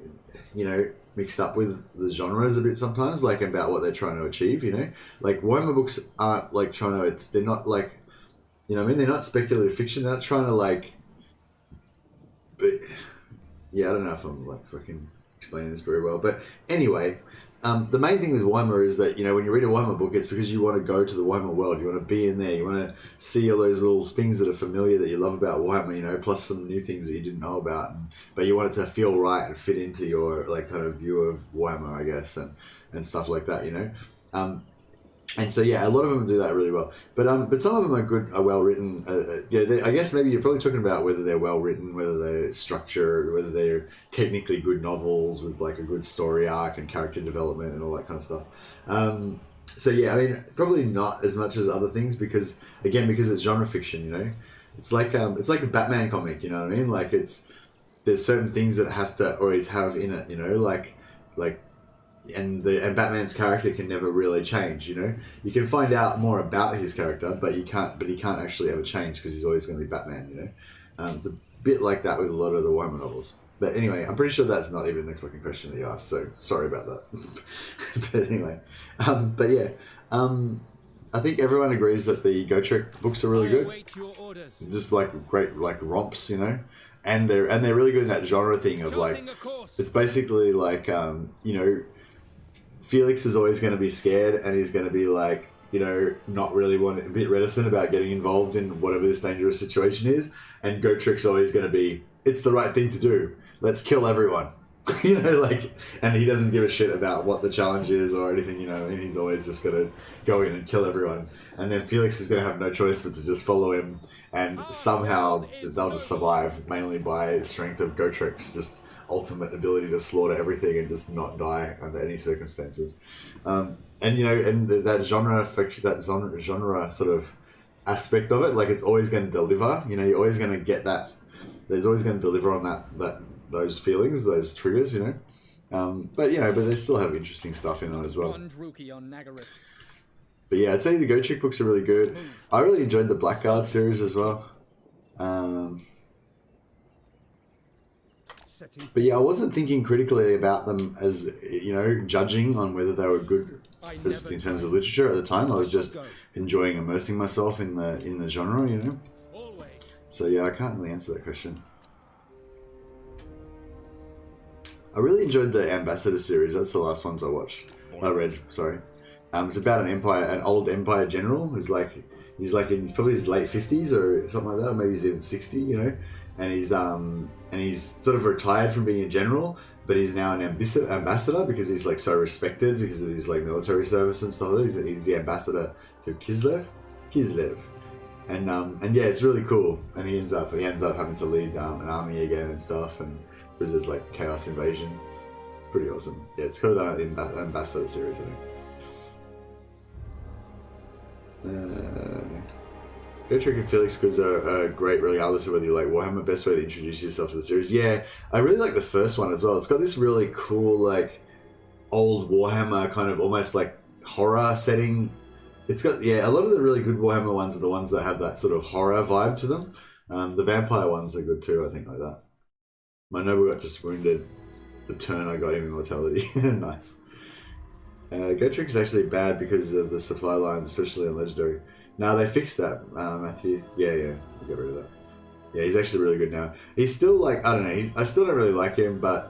you know, mixed up with the genres a bit sometimes, like, about what they're trying to achieve, you know? Like, Warhammer books aren't, like, they're not, like, you know what I mean? They're not speculative fiction. They're not trying to, like, but, yeah, I don't know if I'm, like, fucking explaining this very well, but anyway, the main thing with Warhammer is that, you know, when you read a Warhammer book, it's because you want to go to the Warhammer world. You want to be in there. You want to see all those little things that are familiar that you love about Warhammer, you know, plus some new things that you didn't know about. But you want it to feel right and fit into your, like, kind of view of Warhammer, I guess, and stuff like that, you know. And so, yeah, a lot of them do that really well. But some of them are good, are well written. Yeah, I guess maybe you're probably talking about whether they're well written, whether they're structured, whether they're technically good novels with like a good story arc and character development and all that kind of stuff. So yeah, I mean, probably not as much as other things because it's genre fiction. You know, it's like a Batman comic. You know what I mean? Like there's certain things that it has to always have in it. You know, like. And Batman's character can never really change, you know. You can find out more about his character, but he can't actually ever change because he's always going to be Batman, you know. It's a bit like that with a lot of the Warhammer novels. But anyway, I'm pretty sure that's not even the fucking question that you asked, so sorry about that. But anyway, but yeah, I think everyone agrees that the Gotrek books are really good. Just like great like romps, you know. And they're really good in that genre thing of like, it's basically like you know, Felix is always going to be scared and he's going to be like, you know, not really a bit reticent about getting involved in whatever this dangerous situation is. And Gotrek's always going to be, it's the right thing to do. Let's kill everyone. You know, like, and he doesn't give a shit about what the challenge is or anything, you know, and he's always just going to go in and kill everyone. And then Felix is going to have no choice but to just follow him, and somehow they'll just survive, mainly by strength of Gotrek's just ultimate ability to slaughter everything and just not die under any circumstances. And, you know, and that genre sort of aspect of it, like, it's always going to deliver, you know, you're always going to get that, there's always going to deliver on those feelings, those triggers, you know. But you know, but they still have interesting stuff in it as well. One Druki on Nagaryth. But yeah, I'd say the Go Trick books are really good. I really enjoyed the Blackguard series as well. But yeah, I wasn't thinking critically about them as, you know, judging on whether they were good as, in terms of literature at the time. I was just enjoying immersing myself in the genre, you know. So yeah, I can't really answer that question. I really enjoyed the Ambassador series. That's the last ones I watched. I read, sorry. It's about an old Empire general who's like, he's probably his late 50s or something like that. Maybe he's even 60, you know. And he's sort of retired from being a general, but he's now an ambassador because he's like so respected because of his like military service and stuff. He's the ambassador to Kislev, and yeah, it's really cool. And he ends up having to lead an army again and stuff, and because there's like chaos invasion. Pretty awesome. Yeah, it's called the Ambassador series, I think. Gotrek and Felix goods are great regardless of whether you like Warhammer. Best way to introduce yourself to the series. Yeah, I really like the first one as well. It's got this really cool, like, old Warhammer kind of almost like horror setting. It's got, yeah, a lot of the really good Warhammer ones are the ones that have that sort of horror vibe to them. The vampire ones are good too, I think, like that. My noble got just wounded the turn I got him immortality. Nice. Gotrek is actually bad because of the supply lines, especially on Legendary. No, they fixed that, Matthew. Yeah, we'll get rid of that. Yeah, he's actually really good now. He's still like, I don't know, I still don't really like him, but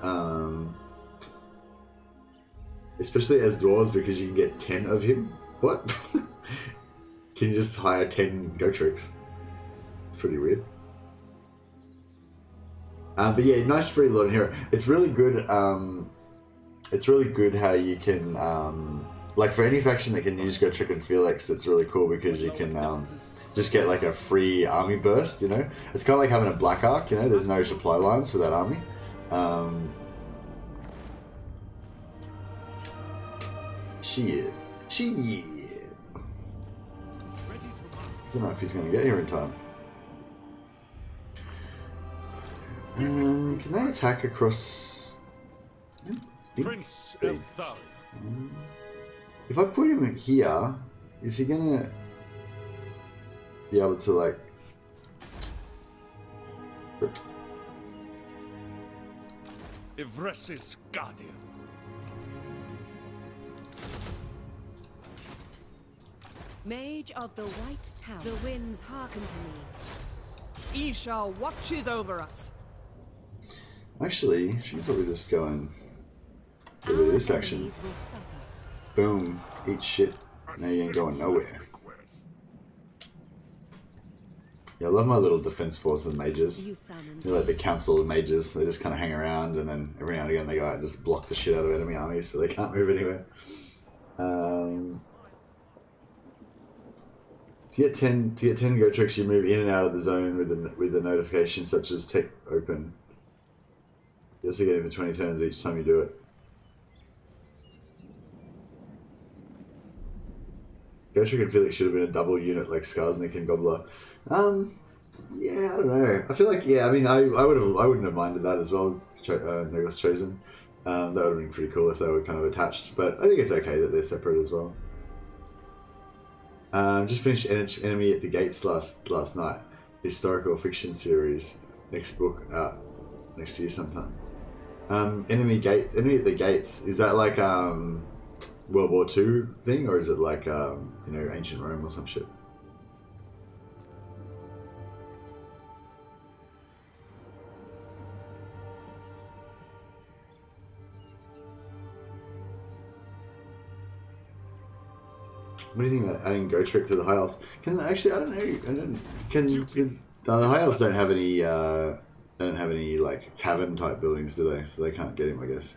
especially as dwarves because you can get 10 of him. What? Can you just hire 10 Gotreks? It's pretty weird. But yeah, nice free Lord and Hero. It's really good. It's really good how you can like for any faction that can use Gotrek and Felix, it's really cool because you can just get like a free army burst, you know? It's kind of like having a Black Ark, you know? There's no supply lines for that army. Shit. I don't know if he's going to get here in time. Can I attack across... Prince Ulthuan. If I put him here, is he gonna be able to like... Ivresis Guardian. Mage of the White Tower. The winds hearken to me. Isha watches over us. Actually, she could probably just go and get rid of this action. Boom. Eat shit. Now you ain't going nowhere. Yeah, I love my little defense force of mages. They're like the council of mages. They just kind of hang around and then every now and again they go out and just block the shit out of enemy armies so they can't move anywhere. To get 10 Gotreks, you move in and out of the zone with the notification such as tech open. You also get it for 20 turns each time you do it. Gotrek and Felix should have been a double unit like Skarsnik and Gobbler. Yeah, I don't know. I feel like, yeah, I mean, I wouldn't have minded that as well. Negos Chosen. That would have been pretty cool if they were kind of attached. But I think it's okay that they're separate as well. Just finished Enemy at the Gates last night. Historical fiction series. Next book out next year sometime. Enemy at the Gates. Is that like World War II thing, or is it like you know, ancient Rome or some shit? What do you think about adding Gotrek to the High Elves? Can actually, I don't know. The High Elves don't have any like tavern type buildings, do they? So they can't get him, I guess.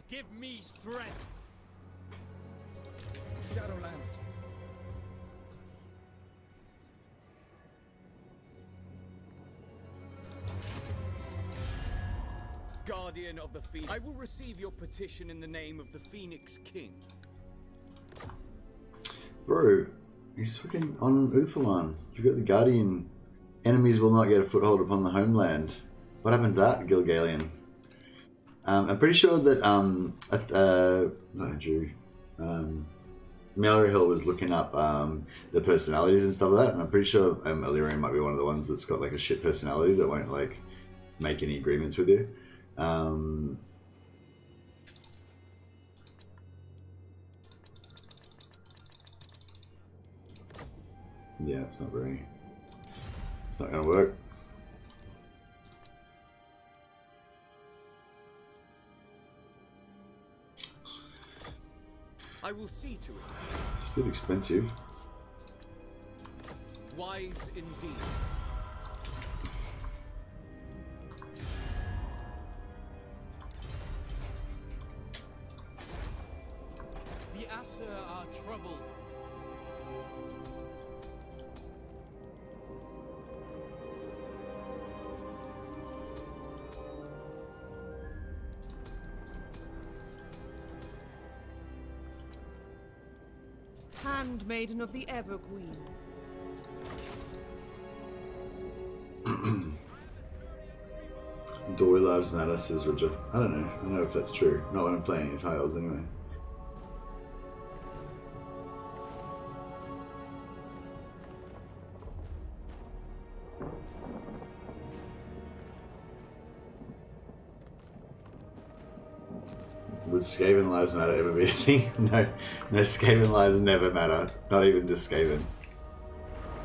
Give me strength. Shadowlands. Guardian of the Phoenix. I will receive your petition in the name of the Phoenix King. Bro, he's fucking on Ulthuan. You've got the Guardian. Enemies will not get a foothold upon the homeland. What happened to that, Gilgalion? I'm pretty sure that not Drew. Mallory Hill was looking up the personalities and stuff like that, and I'm pretty sure Illyrian might be one of the ones that's got like a shit personality that won't like make any agreements with you. Yeah, it's not gonna work. I will see to it. It's a bit expensive. Wise indeed. The Aesir are troubled. Handmaiden of the Everqueen. Dory Lives Matter, says Roger. I don't know. I don't know if that's true. Not when I'm playing as High Elves anyway. Would Skaven Lives Matter ever be a thing? No. No, Skaven Lives never matter. Not even just Skaven.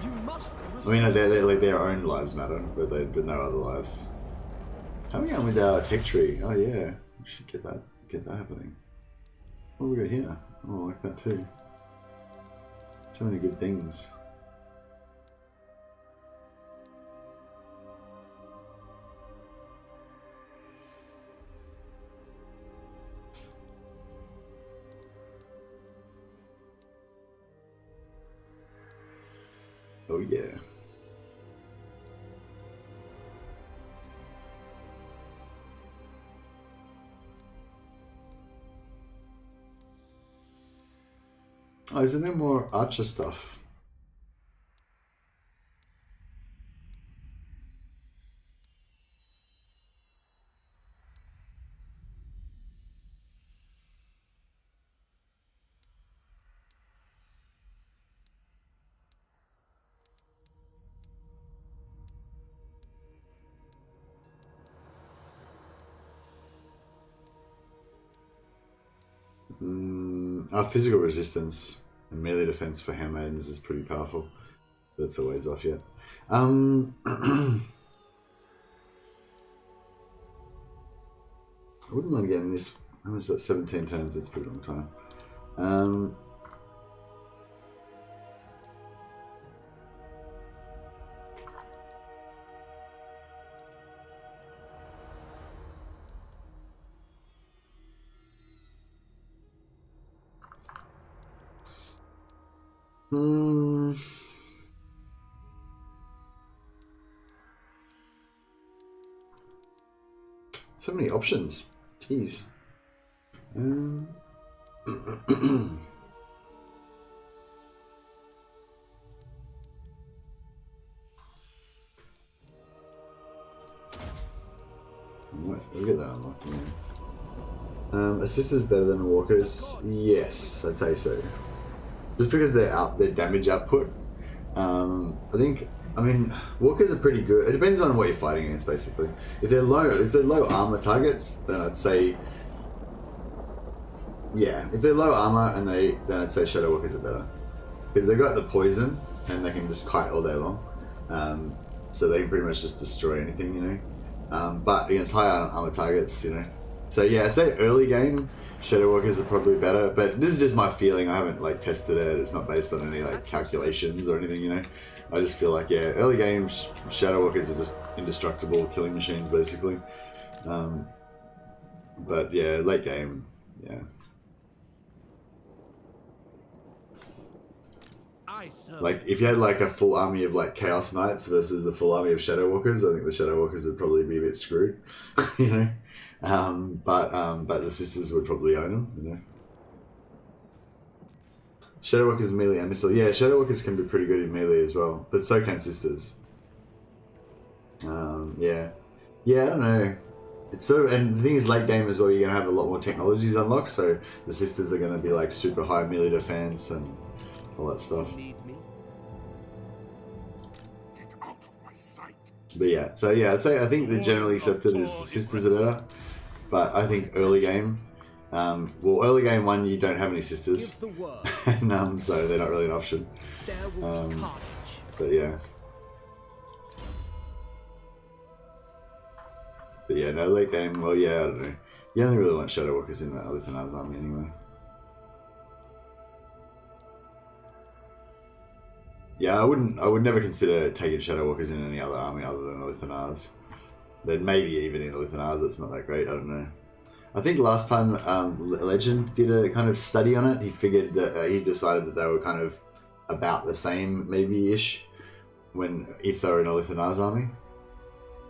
You must. I mean, they're like their own lives matter, but no other lives. How are we going with our tech tree? Oh yeah, we should get that happening. What do we got here? Oh, I like that too. So many good things. Oh yeah. Oh, isn't there more Archer stuff? Our physical resistance and melee defense for handmaidens is pretty powerful, but it's a ways off yet. I wouldn't mind getting this. How much is that? 17 turns. That's a pretty long time. So many options. Jeez. We'll get that unlocked. Yeah. Assistants better than walkers? Yes, I'd say so. Just because their damage output. I mean, walkers are pretty good. It depends on what you're fighting against, basically. If they're low armor targets, then I'd say, yeah. If they're low armor then I'd say Shadow Walkers are better because they got the poison and they can just kite all day long. So they can pretty much just destroy anything, you know. But against high armor targets, you know. So yeah, I'd say early game Shadow Walkers are probably better, but this is just my feeling. I haven't like tested it. It's not based on any like calculations or anything, you know. I just feel like, yeah, early game Shadow Walkers are just indestructible killing machines, basically. But yeah, late game, yeah. Like if you had like a full army of like Chaos Knights versus a full army of Shadow Walkers, I think the Shadow Walkers would probably be a bit screwed, you know. But the sisters would probably own them, you know. Shadowwalkers melee and missile. Yeah, Shadowwalkers can be pretty good in melee as well, but so can sisters. Yeah, I don't know. It's sort of, and the thing is, late game as well, you're gonna have a lot more technologies unlocked. So the sisters are gonna be like super high melee defense and all that stuff. Need me? But yeah, so yeah, I think the generally accepted is the sisters are better. But I think early game, well, early game 1 you don't have any sisters, Give the word. and so they're not really an option. There will be carnage. But yeah. But yeah, no, late game, well, yeah, I don't know. You only really want Shadowwalkers in that Alith Anar's army anyway. Yeah, I would never consider taking Shadowwalkers in any other army other than Alith Anar's. Then maybe even in Alith Anar's it's not that great, I don't know. I think last time Legend did a kind of study on it, he figured that he decided that they were kind of about the same, maybe-ish, if they were in Alith Anar's army.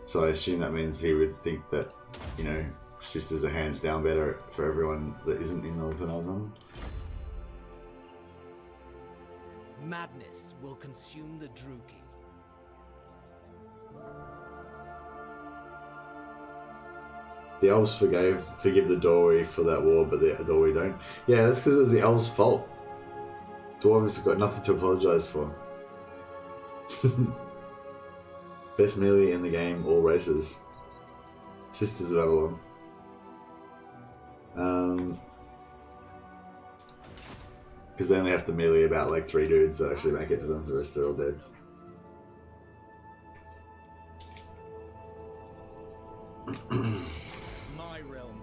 So I assume that means he would think that, you know, sisters are hands down better for everyone that isn't in Alith Anar's army. Madness will consume the Druki. The elves forgive the Dori for that war, but the Dori don't. Yeah, that's because it was the elves' fault. Dwarves have got nothing to apologise for. Best melee in the game, all races. Sisters of Avalon. Because they only have to melee about like 3 dudes that actually make it to them. The rest are all dead. My realm.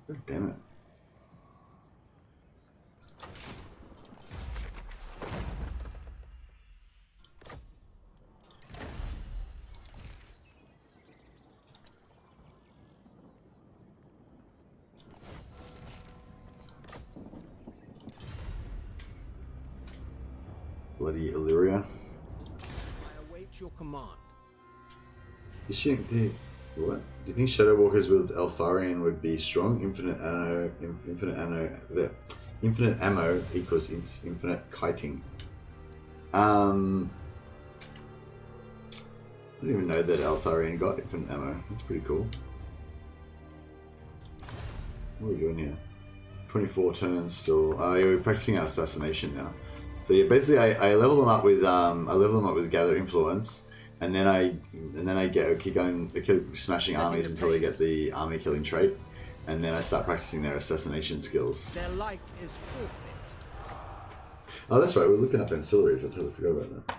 God damn it. Bloody Illyria. I await your command. What? Do you think Shadowwalkers with Eltharion would be strong? Infinite ammo equals infinite kiting. I don't even know that Eltharion got infinite ammo. That's pretty cool. What are we doing here? 24 turns still. Yeah, we're practicing our assassination now. So yeah, basically I level them up with Gather Influence, and then I keep smashing armies until they get the army killing trait, and then I start practicing their assassination skills. Their life is forfeit. Oh, that's right. We're looking up ancillaries. I totally forgot about that.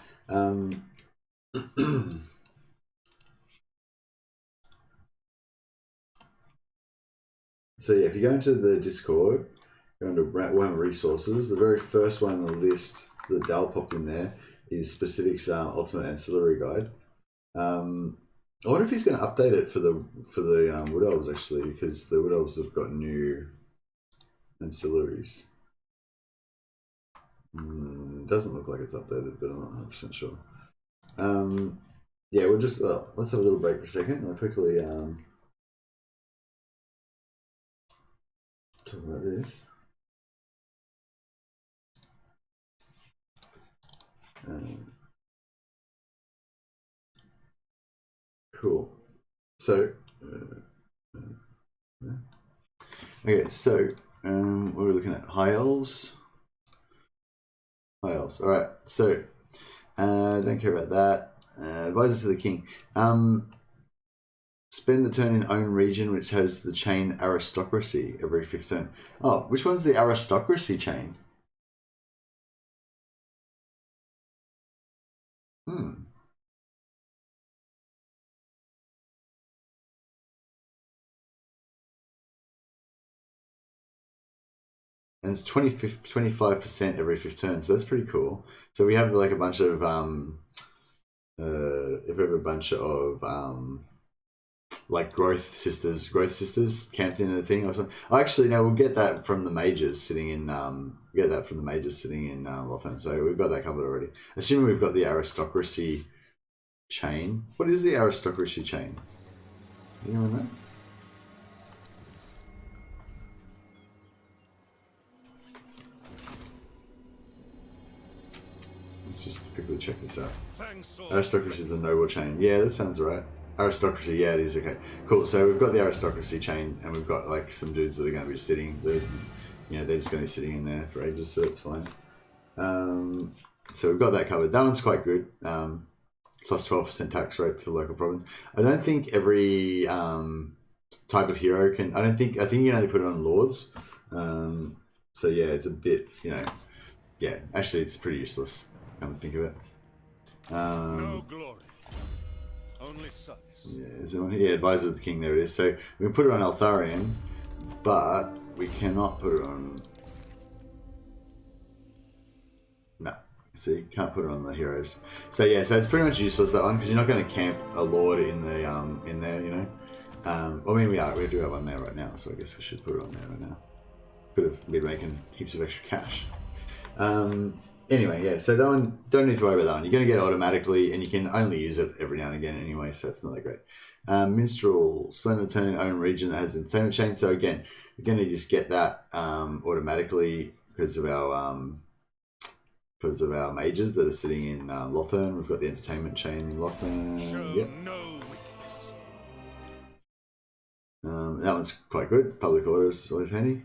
So yeah, if you go into the Discord, go into Warhammer Resources, the very first one on the list that Dal popped in there is Specifics Ultimate Ancillary Guide. I wonder if he's going to update it for the Wood Elves actually, because the Wood Elves have got new ancillaries. Doesn't look like it's updated, but I'm not 100% sure. Yeah, we'll just let's have a little break for a second. I'll quickly talk about this. Cool. So, okay, so what are we looking at? High Elves. High Elves. All right. So, don't care about that. Advisors to the King. Spend the turn in own region, which has the chain aristocracy every 5th turn. Oh, which one's the aristocracy chain? And it's 25% every 5th turn, so that's pretty cool. So we have like a bunch of if we have a bunch of like growth sisters camped in a thing or something. Oh, actually, no, we'll get that from the mages sitting in Ulthuan. So we've got that covered already. Assuming we've got the aristocracy chain. What is the aristocracy chain? Does anyone know? Let's just quickly check this out. Aristocracy is a noble chain. Yeah, that sounds right. Aristocracy, yeah, it is. Okay, cool. So we've got the aristocracy chain, and we've got like some dudes that are going to be sitting. They're just going to be sitting in there for ages, so it's fine. So we've got that covered. That one's quite good. Plus 12% tax rate to the local province. I don't think every type of hero can. I think you can only put it on lords. So yeah, it's a bit, yeah. Actually, it's pretty useless. Come to think of it. No glory, only service. Yeah, advisor of the king. There it is. So we can put it on Altharian, but we cannot put it on. No, so you can't put it on the heroes. So yeah, so it's pretty much useless, that one, because you're not going to camp a lord in the in there, I mean, we do have one there right now, so I guess we should put it on there right now. Could have been making heaps of extra cash. Anyway, yeah, so that one, don't need to worry about that one. You're going to get it automatically, and you can only use it every now and again anyway, so it's not that great. Minstrel, splendid turn in own region that has entertainment chain. So again, you're going to just get that automatically because of our mages that are sitting in Ulthuan. We've got the entertainment chain in Ulthuan. Yep. No weakness. That one's quite good. Public orders always handy.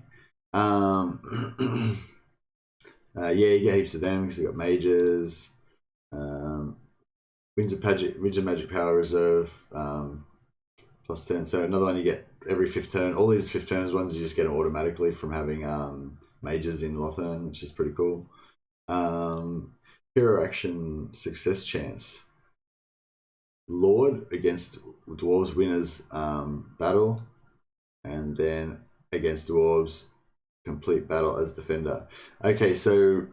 Yeah, you get heaps of them because you got mages. Winds of Magic Power Reserve, plus 10. So another one you get every 5th turn. All these 5th turns ones you just get them automatically from having mages in Ulthuan, which is pretty cool. Hero action success chance. Lord against dwarves winners battle, and then against dwarves complete battle as defender. Okay, so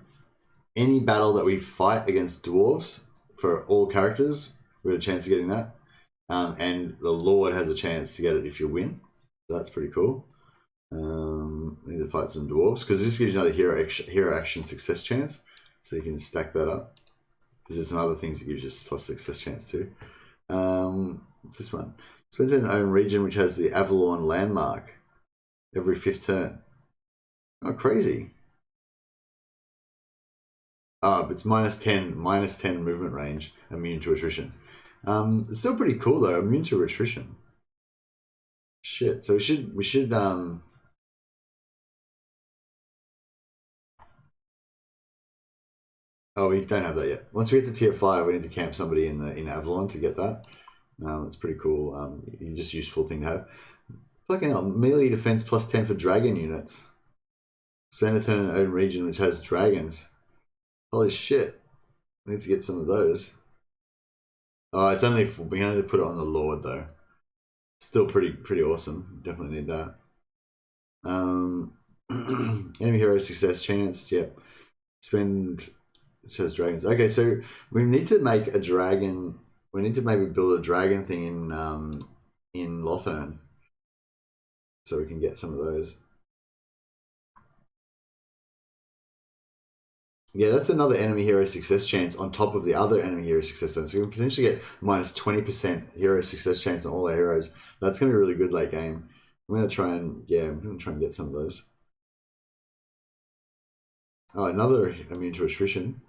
any battle that we fight against dwarves for all characters, we have a chance of getting that. And the Lord has a chance to get it if you win. So that's pretty cool. We need to fight some dwarves because this gives you another hero action success chance. So you can stack that up. Because there's some other things that gives you plus success chance too. What's this one? Spends in an own region which has the Avalon landmark every 5th turn. Oh, crazy. Oh, but it's minus 10 movement range, immune to attrition. It's still pretty cool though, immune to attrition. Shit, so we should oh, we don't have that yet. Once we get to tier 5, we need to camp somebody in Avalon to get that. It's pretty cool. Just useful thing to have. Fucking hell, melee defense plus 10 for dragon units. Spend a turn in own region which has dragons. Holy shit. I need to get some of those. Oh, it's only we can only put it on the Lord though. Still pretty awesome. Definitely need that. Enemy hero success chance. Yep. Spend it says dragons. Okay, so we need to make a dragon. We need to maybe build a dragon thing in Ulthuan, so we can get some of those. Yeah, that's another enemy hero success chance on top of the other enemy hero success chance. So we can potentially get minus 20% hero success chance on all our heroes. That's going to be really good late game. I'm going to try and get some of those. Oh, another immune to attrition.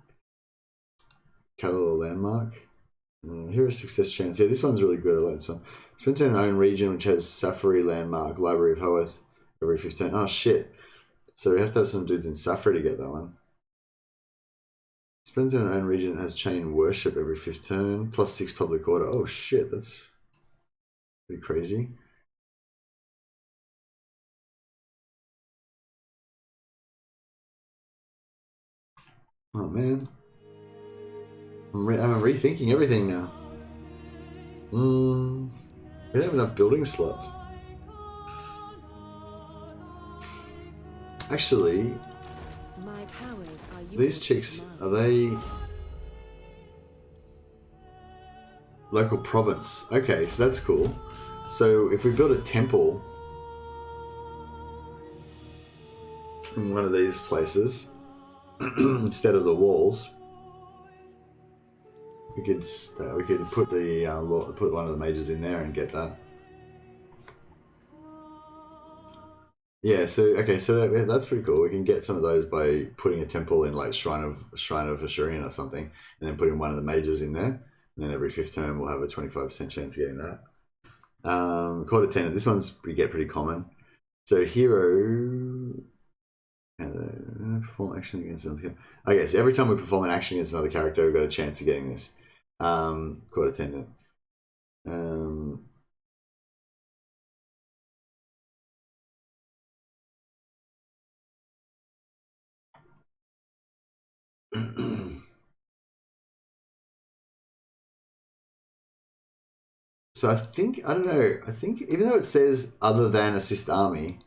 Color landmark. Hero success chance. Yeah, this one's really good. I like this one. Spend in an own region which has Safari landmark, Library of Hoeth every 15. Oh shit! So we have to have some dudes in Safari to get that one. Spend in an own region has chain worship every 5th turn, plus 6 public order. Oh shit, that's pretty crazy. Oh man, I'm rethinking everything now. We don't have enough building slots. Actually, My powers are these yours chicks, to are command. they local province? Okay, so that's cool. So if we build a temple in one of these places instead of the walls, we could put the put one of the mages in there and get that. Yeah, so okay, so that's pretty cool. We can get some of those by putting a temple in like Shrine of Ashurian or something, and then putting one of the mages in there. And then every 5th turn we'll have a 25% chance of getting that. Court Attendant. This one's we get pretty common. So hero. Perform action against another. Okay, so every time we perform an action against another character, we've got a chance of getting this. Court Attendant. So I don't know, I think even though it says other than assist army,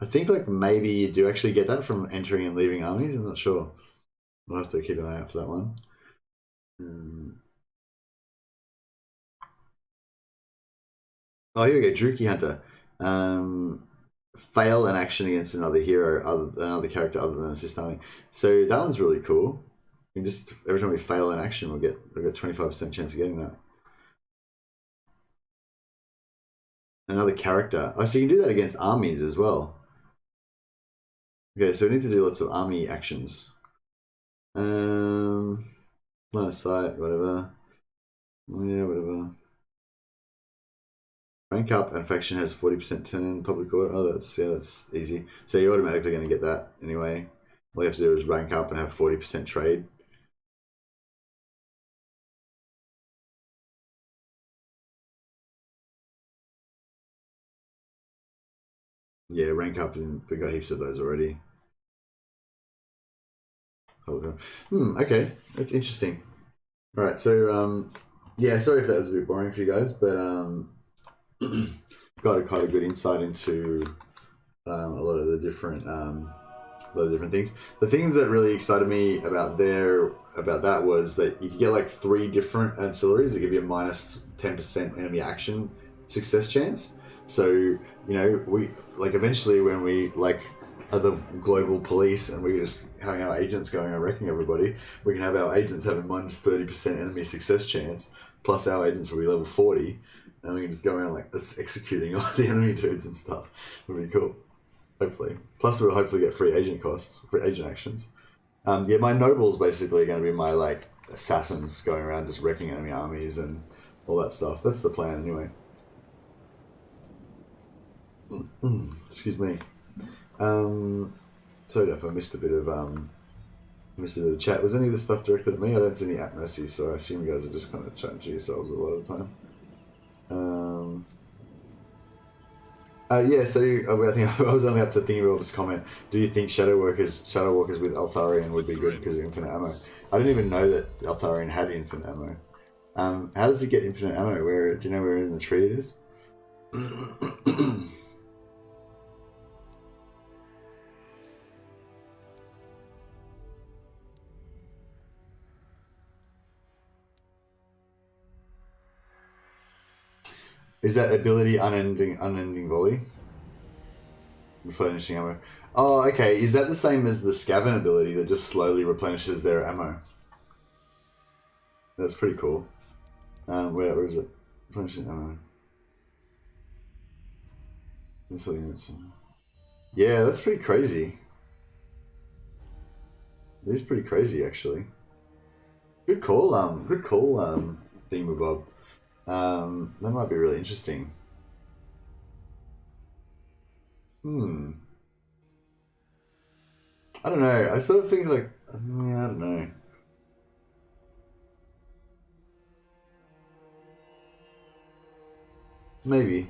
I think like maybe you do actually get that from entering and leaving armies. I'm not sure. We'll have to keep an eye out for that one. Oh, here we go, Druki Hunter. Fail an action against another hero, another character other than assist army. So that one's really cool. We can just every time we fail an action, we've got 25% chance of getting that. Another character. Oh, so you can do that against armies as well. Okay, so we need to do lots of army actions. Line of sight, whatever. Yeah, whatever. Rank up and faction has 40% turn in public order. Oh, that's easy. So you're automatically going to get that anyway. All you have to do is rank up and have 40% trade. Yeah, rank up, and we got heaps of those already. Okay, that's interesting. All right, so yeah, sorry if that was a bit boring for you guys, but got quite a good insight into a lot of the different things. The things that really excited me about that was that you could get like 3 different ancillaries that give you a minus 10% enemy action success chance. So, you know, we like eventually when we like are the global police and we're just having our agents going and wrecking everybody, we can have our agents having minus 30% enemy success chance, plus our agents will be level 40, and we can just go around like executing all the enemy dudes and stuff. It'll be cool. Hopefully. Plus we'll hopefully get free agent costs, free agent actions. Yeah, my nobles basically are going to be my like assassins going around just wrecking enemy armies and all that stuff. That's the plan anyway. Excuse me. Sorry if I missed a bit of chat. Was any of this stuff directed at me? I don't see any at mercy, so I assume you guys are just kind of chatting to yourselves a lot of the time. Yeah, so I think I was only up to Thingyabob's comment. Do you think Shadow Walkers with Eltharion would be good because of infinite ammo? I didn't even know that Eltharion had infinite ammo. How does he get infinite ammo? Do you know where in the tree it is? Is that ability unending volley? Replenishing ammo. Oh, okay. Is that the same as the Scaven ability that just slowly replenishes their ammo? That's pretty cool. Where is it? Replenishing ammo. Yeah, that's pretty crazy. It is pretty crazy, actually. Good call, Thingamabob. That might be really interesting. I don't know. I sort of think like, yeah, I don't know. Maybe.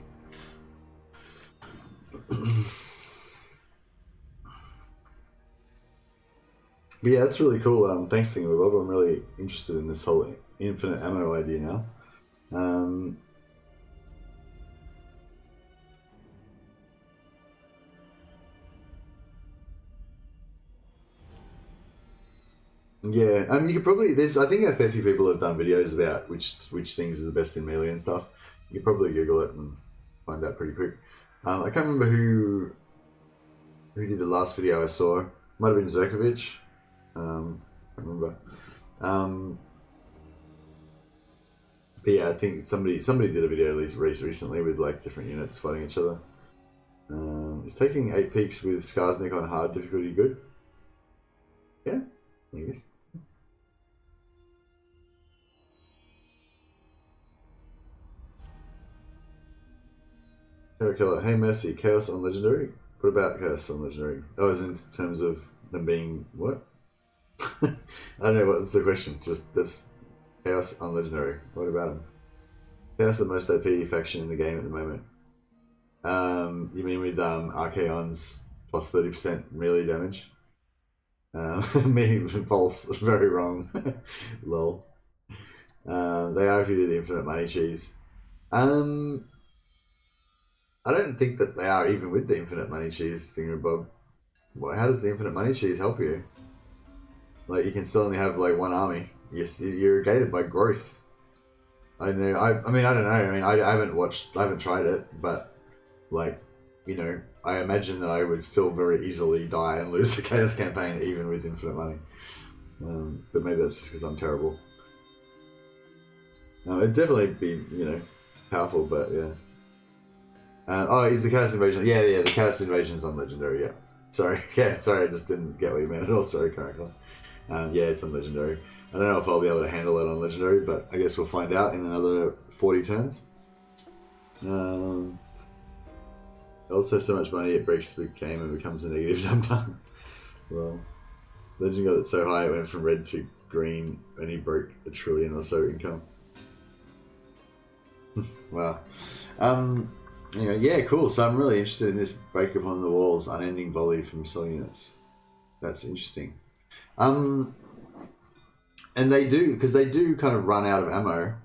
But yeah, that's really cool. Thanks, Thingamabob. I'm really interested in this whole infinite ammo idea now. Yeah, you could probably I think a fair few people have done videos about which things are the best in melee and stuff. You could probably Google it and find out pretty quick. I can't remember who did the last video I saw. Might have been Zerkovich. I can't remember. But yeah, I think somebody did a video at least recently with like different units fighting each other. Is taking 8 peaks with Skarsnik on hard difficulty good? Yeah, I guess. Killer, hey Mercy, Chaos on Legendary? What about Chaos on Legendary? Oh, as in terms of them being what? I don't know what's the question. Just this Chaos on Legendary. What about them? Chaos the most OP faction in the game at the moment. You mean with Archaon's plus 30% melee damage? Me, false, very wrong. Lol. They are if you do the infinite money cheese. I don't think that they are even with the infinite money cheese thingamabob. Well, how does the infinite money cheese help you? Like, you can still only have like one army. You're gated by growth. I know. I mean, I don't know. I mean, I haven't tried it, but like, you know, I imagine that I would still very easily die and lose the Chaos campaign even with infinite money. But maybe that's just because I'm terrible. It'd definitely be, you know, powerful, but yeah. Oh, is the Chaos Invasion? Yeah, the Chaos Invasion's on Legendary, yeah. Sorry, yeah, sorry, I just didn't get what you meant at all, sorry, Caracal. Yeah, it's on Legendary. I don't know if I'll be able to handle it on Legendary, but I guess we'll find out in another 40 turns. Also, so much money it breaks the game and becomes a negative number. Well, Legend got it so high it went from red to green and he broke $1 trillion or so income. Wow. Anyway, yeah, cool. So I'm really interested in this break upon the walls, unending volley from missile units. That's interesting. And they do, because they do kind of run out of ammo.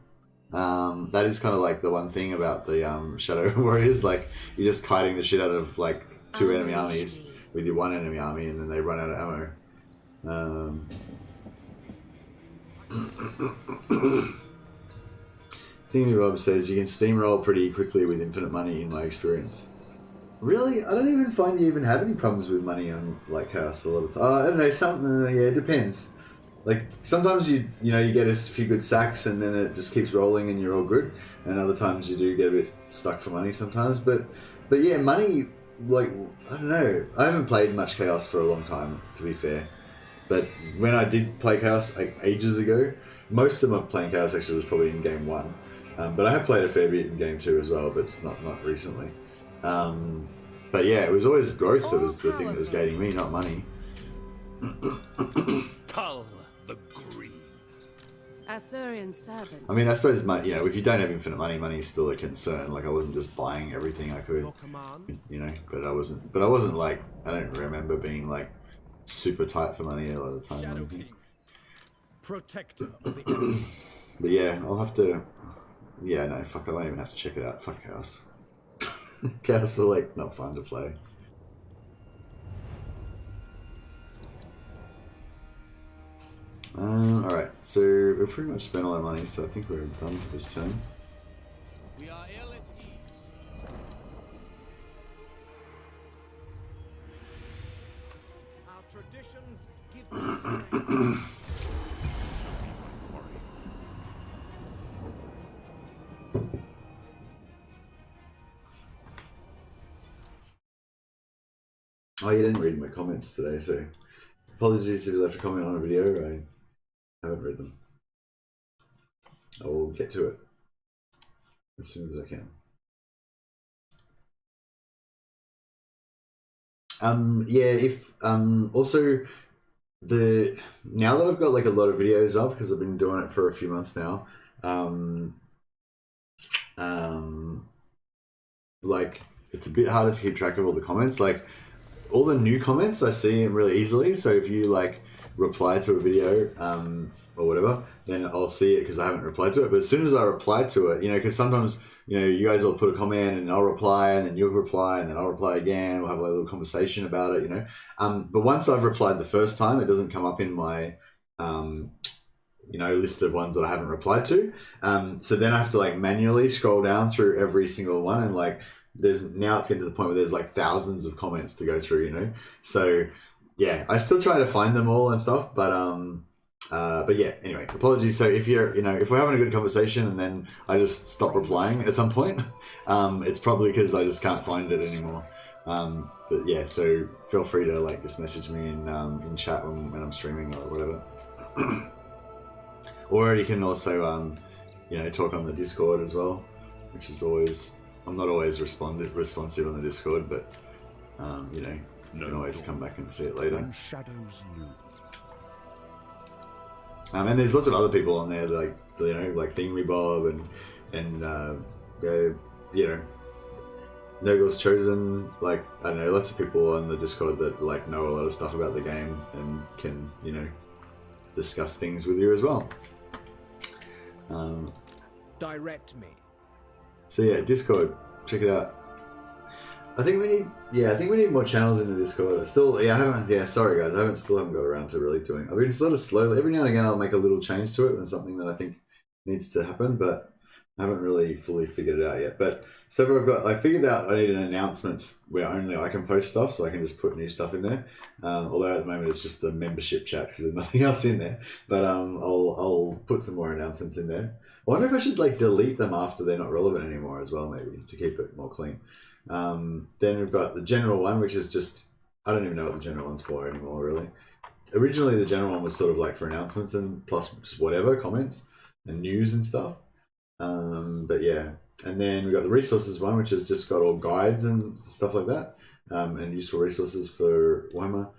That is kind of like the one thing about the Shadow Warriors. Like, you're just kiting the shit out of like 2 enemy armies with your 1 enemy army, and then they run out of ammo. Thingy Bob says you can steamroll pretty quickly with infinite money in my experience. Really? I don't even find you even have any problems with money on like Chaos a lot of time. I don't know, yeah, it depends. Like sometimes you get a few good sacks and then it just keeps rolling and you're all good. And other times you do get a bit stuck for money sometimes. But yeah, money, like, I don't know. I haven't played much Chaos for a long time, to be fair. But when I did play Chaos like ages ago, most of my playing Chaos actually was probably in game 1. But I have played a fair bit in game 2 as well, but it's not recently. But yeah, it was always growth that was the thing that was gating me, not money. Cull the Green. Asturian servant. I mean, I suppose money, if you don't have infinite money, money is still a concern. Like, I wasn't just buying everything I could, but I wasn't like, I don't remember being like super tight for money a lot of the time. Shadow King. Protector of the Earth. But yeah, I'll have to. Yeah, no, fuck, I won't even have to check it out. Fuck Chaos. Chaos are like not fun to play. Alright, so we've pretty much spent all our money, so I think we're done for this turn. We are ill at ease. Our traditions give us Oh, you didn't read my comments today, so apologies if you left a comment on a video. I haven't read them. I will get to it as soon as I can. Yeah, if also now that I've got like a lot of videos up because I've been doing it for a few months now, like it's a bit harder to keep track of all the comments. Like all the new comments I see really easily, so if you like reply to a video or whatever, then I'll see it because I haven't replied to it. But as soon as I reply to it, because sometimes you guys will put a comment and I'll reply and then you'll reply and then I'll reply again. We'll have like a little conversation about it, But once I've replied the first time, it doesn't come up in my you know, list of ones that I haven't replied to. So then I have to like manually scroll down through every single one, and like it's getting to the point where there's like thousands of comments to go through, you know. So yeah, I still try to find them all and stuff, but yeah, anyway, apologies. So if you're, you know, if we're having a good conversation and then I just stop replying at some point, it's probably because I just can't find it anymore. But yeah, so feel free to like just message me in chat when I'm streaming or whatever. Or you can also, you know, talk on the Discord as well, which is always, I'm not always responsive on the Discord, but you know, you can always come back and see it later. When shadows loom. And there's lots of other people on there, like, you know, like Thingamy and you know, Nogle's Chosen. Like, I don't know, lots of people on the Discord that like know a lot of stuff about the game and can, you know, discuss things with you as well. Direct me. So yeah, Discord, check it out. I think we need more channels in the Discord. Sorry guys, I still haven't got around to really doing. I've been sort of slowly, every now and again I'll make a little change to it when something that I think needs to happen, but I haven't really fully figured it out yet. But so I figured out I need an announcements where only I can post stuff, so I can just put new stuff in there. Although at the moment it's just the membership chat because there's nothing else in there. But I'll put some more announcements in there. I wonder if I should like delete them after they're not relevant anymore as well, maybe to keep it more clean. Then we've got the general one, which is just, I don't even know what the general one's for anymore, really. Originally, the general one was sort of like for announcements and plus just whatever, comments and news and stuff. But yeah, and then we've got the resources one, which has just got all guides and stuff like that, and useful resources for Warhammer.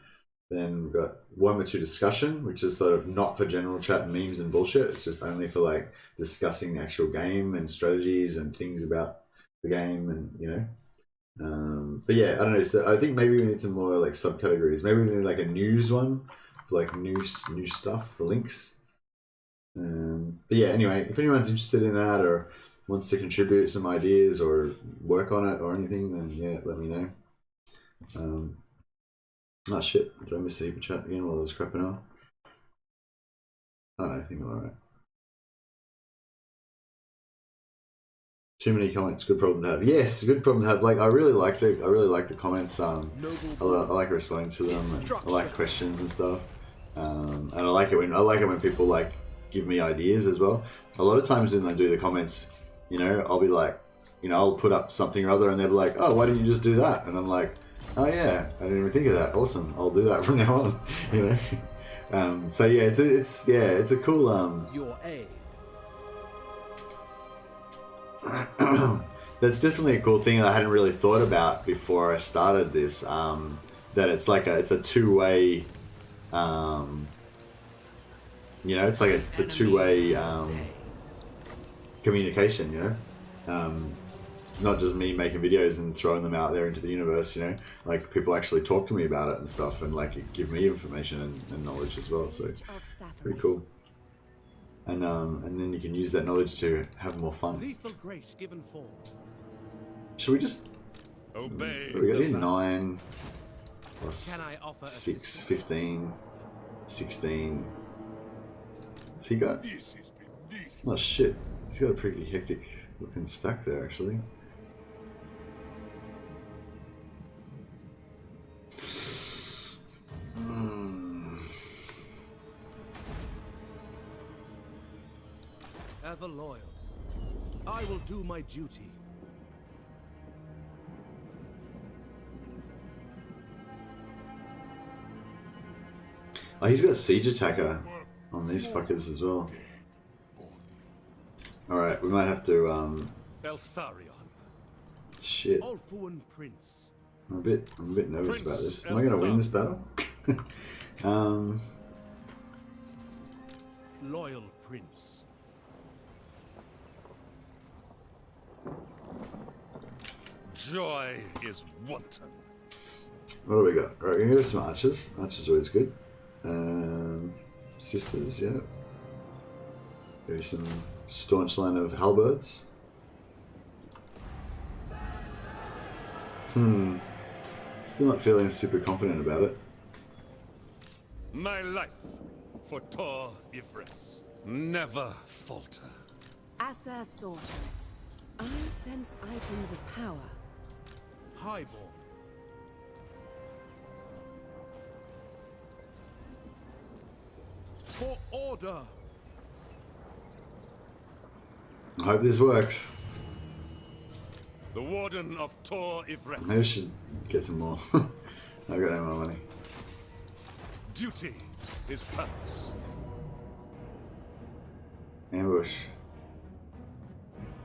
Then we've got Warhammer 2 discussion, which is sort of not for general chat and memes and bullshit. It's just only for like discussing the actual game and strategies and things about the game, and you know. But yeah, I don't know. So I think maybe we need some more like subcategories. Maybe we need like a news one, for like new stuff for links. But yeah, anyway, if anyone's interested in that or wants to contribute some ideas or work on it or anything, then yeah, let me know. Oh shit, did I miss the super chat again while I was crapping on? I think I'm alright. Too many comments, good problem to have. Yes, good problem to have. Like I really like the comments. I like responding to them. And I like questions and stuff. And I like it when people like give me ideas as well. A lot of times when I do the comments, you know, I'll be like, you know, I'll put up something or other, and they'll be like, "Oh, why didn't you just do that?" And I'm like, "Oh yeah, I didn't even think of that. Awesome, I'll do that from now on." You know. So yeah, it's a cool. Your aid. That's definitely a cool thing that I hadn't really thought about before I started this. That it's a two-way. You know, it's a two-way communication. You know, it's not just me making videos and throwing them out there into the universe. You know, like people actually talk to me about it and stuff, and like give me information and knowledge as well. So pretty cool. And then you can use that knowledge to have more fun. Lethal grace given form. Should we just obey? We got here 9 plus Can I offer 6, 15, 16. What's he got? This is beneath. Oh shit, he's got a pretty hectic looking stack there actually. Ever loyal. I will do my duty. Oh, he's got siege attacker on these fuckers as well. Alright, we might have to Eltharion. shit. Ulthuan Prince. I'm a bit nervous about this. Am I gonna win this battle? Loyal Prince. Joy is wanton. What do we got? Right, we're gonna go some archers. Archers are always good. Sisters, yeah. Maybe some staunch line of halberds. Still not feeling super confident about it. My life for Tor Ifris. Never falter. Asa Sorceress. I sense items of power. Highborn. For order. I hope this works. The Warden of Tor Ivres. Maybe I should get some more. I've got no more money. Duty is purpose. Ambush.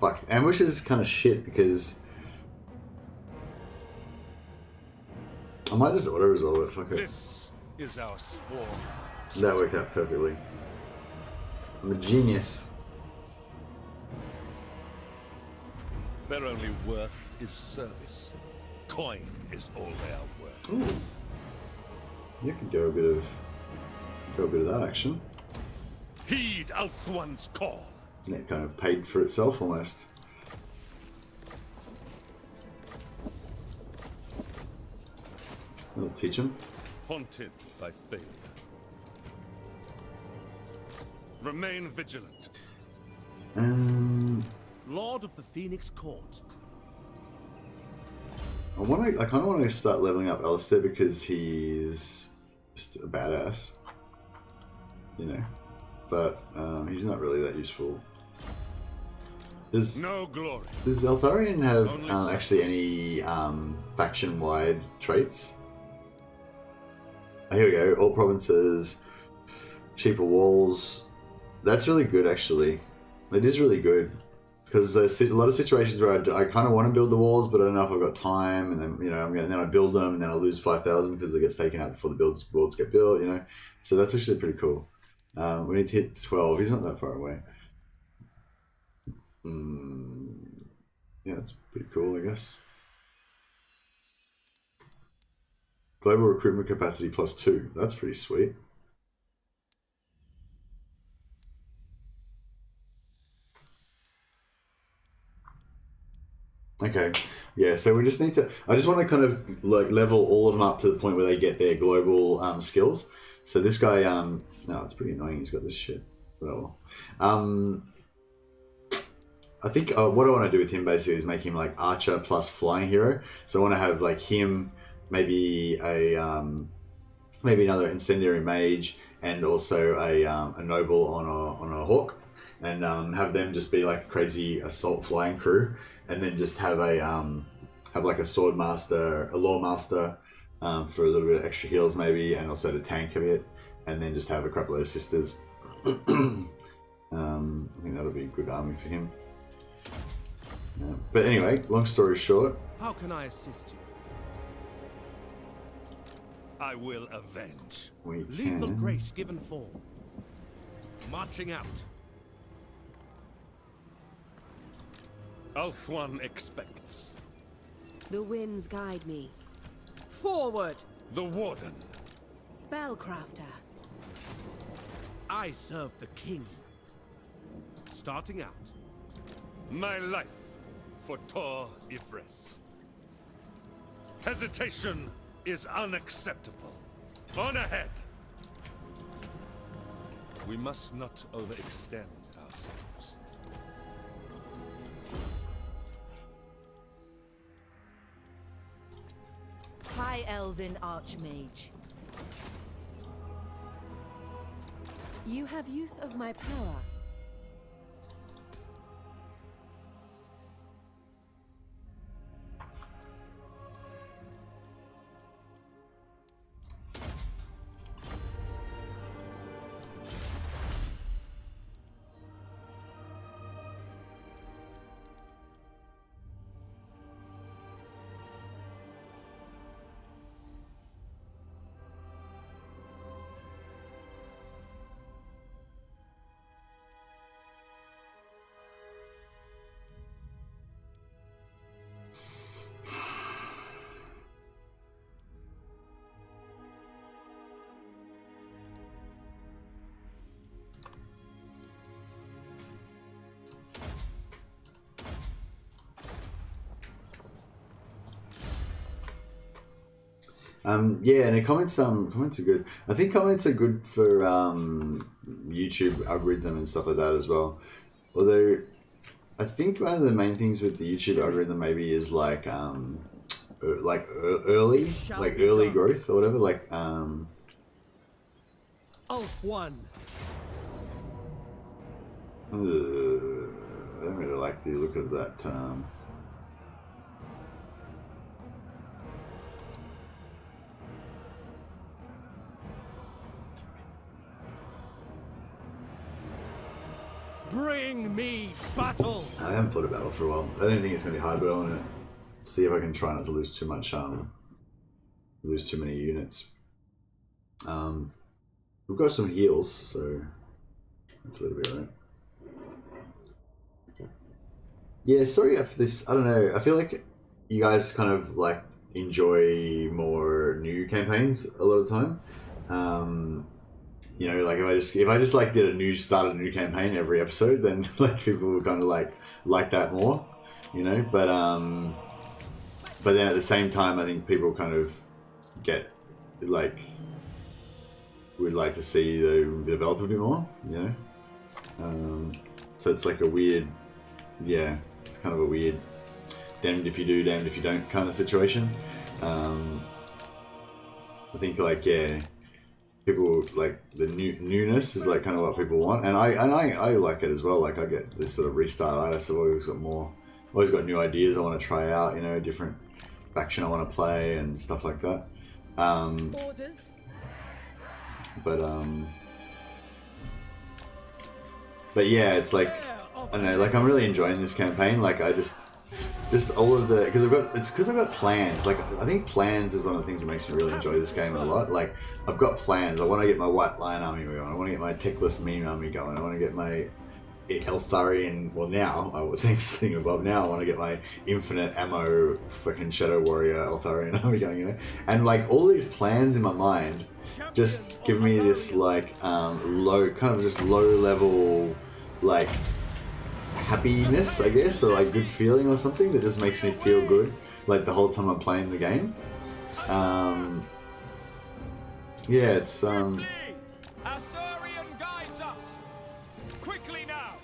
Fuck. Ambush is kind of shit because I might just auto resolve it. Fuck it. This is our sworn. That worked out perfectly. I'm a genius. Their only worth is service. Coin is all they are worth. Ooh. You could go a bit of that action. Heed Ulthuan's call. And it kind of paid for itself almost. I'll teach him. Haunted by failure. Remain vigilant. Lord of the Phoenix Court. I kind of want to start leveling up Alastar because he's just a badass, you know. But he's not really that useful. No glory. Does Eltharion have Only actually any faction-wide traits? Oh, here we go. All provinces, cheaper walls. That's really good, actually. It is really good. Because there's a lot of situations where I kind of want to build the walls, but I don't know if I've got time, and then then I build them, and then I lose 5,000 because it gets taken out before the walls get built, you know. So that's actually pretty cool. We need to hit 12. He's not that far away. Yeah, that's pretty cool, I guess. Global recruitment capacity +2. That's pretty sweet. Okay, yeah, so we just need to, I just want to kind of like level all of them up to the point where they get their global skills. So this guy, no, it's pretty annoying, he's got this shit. Well, I think what I want to do with him basically is make him like archer plus flying hero. So I want to have like him, maybe maybe another incendiary mage, and also a noble on a hawk, and have them just be like a crazy assault flying crew. And then just have have like a sword master, a lore master, for a little bit of extra heals maybe, and also the tank of it, and then just have a couple of sisters. I think that'll be a good army for him. Yeah. But anyway, long story short. How can I assist you? I will avenge. Lethal grace given form. Marching out. Ulthuan expects. The winds guide me. Forward! The Warden. Spellcrafter. I serve the king. Starting out. My life for Tor Ivres. Hesitation is unacceptable. On ahead! We must not overextend ourselves. High Elven Archmage. You have use of my power. Yeah, and comments are good. I think comments are good for YouTube algorithm and stuff like that as well. Although I think one of the main things with the YouTube algorithm maybe is like early growth or whatever. Like Ulthuan. I don't really like the look of that. Bring me battle. I haven't fought a battle for a while. I don't think it's going to be hard, but I want to see if I can try not to lose too much, lose too many units. We've got some heals, so that's a little bit alright. Yeah, sorry for this. I don't know. I feel like you guys kind of like enjoy more new campaigns a lot of the time. You know, like if I just like started a new campaign every episode, then like people would kind of like that more, you know. But then at the same time, I think people kind of get like would like to see them develop a bit more, you know. So it's like a weird, yeah, it's kind of a weird damned if you do, damned if you don't kind of situation. I think like, yeah, people like the newness is like kind of what people want, and I like it as well. Like I get this sort of restart itis. I've always got new ideas I want to try out, you know, different faction I want to play and stuff like that. Orders. But yeah, it's like, I don't know, like I'm really enjoying this campaign. Like I just all of the, because I've got plans. Like I think plans is one of the things that makes me really enjoy this game a lot. Like I've got plans. I want to get my White Lion army going. I want to get my Techless meme army going. I want to get my Eltharian. Well, now I was thinking above. Now I want to get my infinite ammo fucking Shadow Warrior Eltharian army going. You know, and like all these plans in my mind just give me this like low level like happiness, I guess, or like good feeling or something that just makes me feel good like the whole time I'm playing the game. Yeah, it's Assyrian guides us. Quickly now,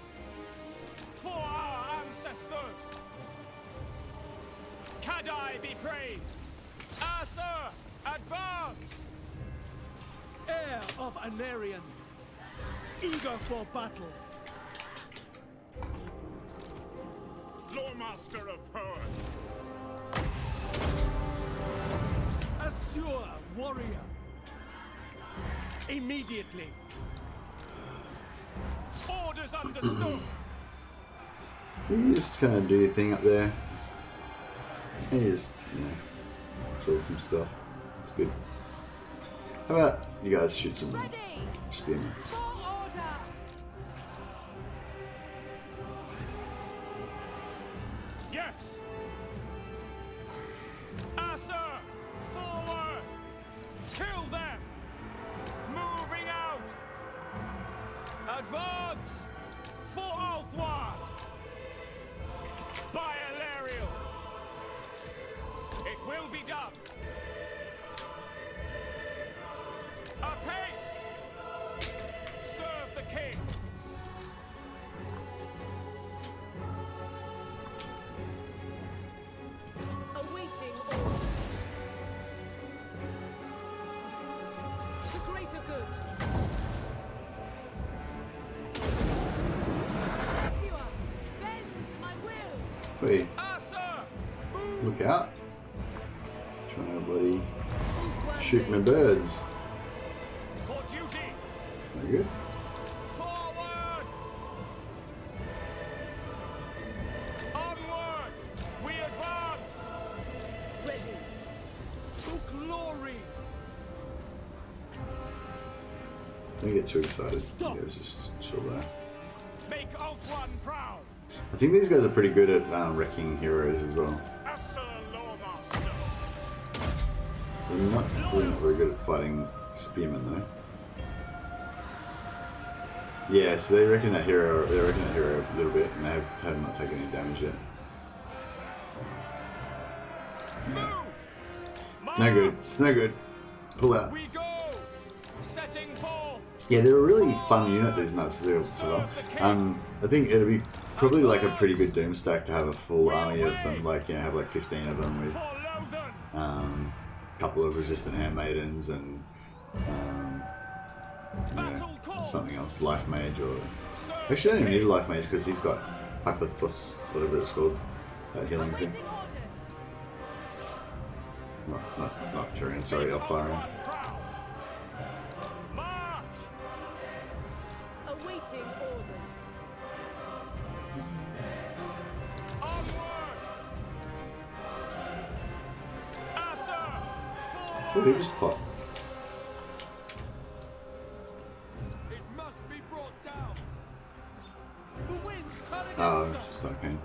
for our ancestors. Kadai be praised. Asa, advance. Heir of Anarian. Eager for battle. Lawmaster of Herd. Assure warrior. Immediately. Orders understood. You just kind of do your thing up there. You just, you know, kill some stuff. It's good. How about you guys shoot some spearmen? Yes. Asa, forward. Kill them. Moving out. Advance for Ulthuan. By Alariel. It will be done. Apace. Serve the king. Awaiting orders. For greater good. Pure, bend to my will. Wait, Asa, move. look out. Trying to bloody shoot my birds. For duty. It's no good. Forward. Onward. We advance. Ready. To glory. Don't get too excited. You guys just chill there. Make Ulthuan proud. I think these guys are pretty good at wrecking heroes as well. Asa, Lawmaster. They're not really very good at fighting spearmen though. Yeah, so they reckon that hero. They reckon that hero a little bit, and they have not taken any damage yet. Move. No good. It's no good. Pull out. We go! Setting forth! Yeah, they're a really fun unit, these nuts. I think it'd be probably like a pretty good Doom stack to have a full army of them, like, you know, have like 15 of them with a couple of resistant handmaidens and you know, something else, life mage, or actually I don't even need a life mage because he's got hypothos, whatever it's called, that healing thing. Not Tyrion, sorry, Elfarian. Awaiting orders. What did he just pop? It must be brought down. The winds turn against Oh, us. it's not pain.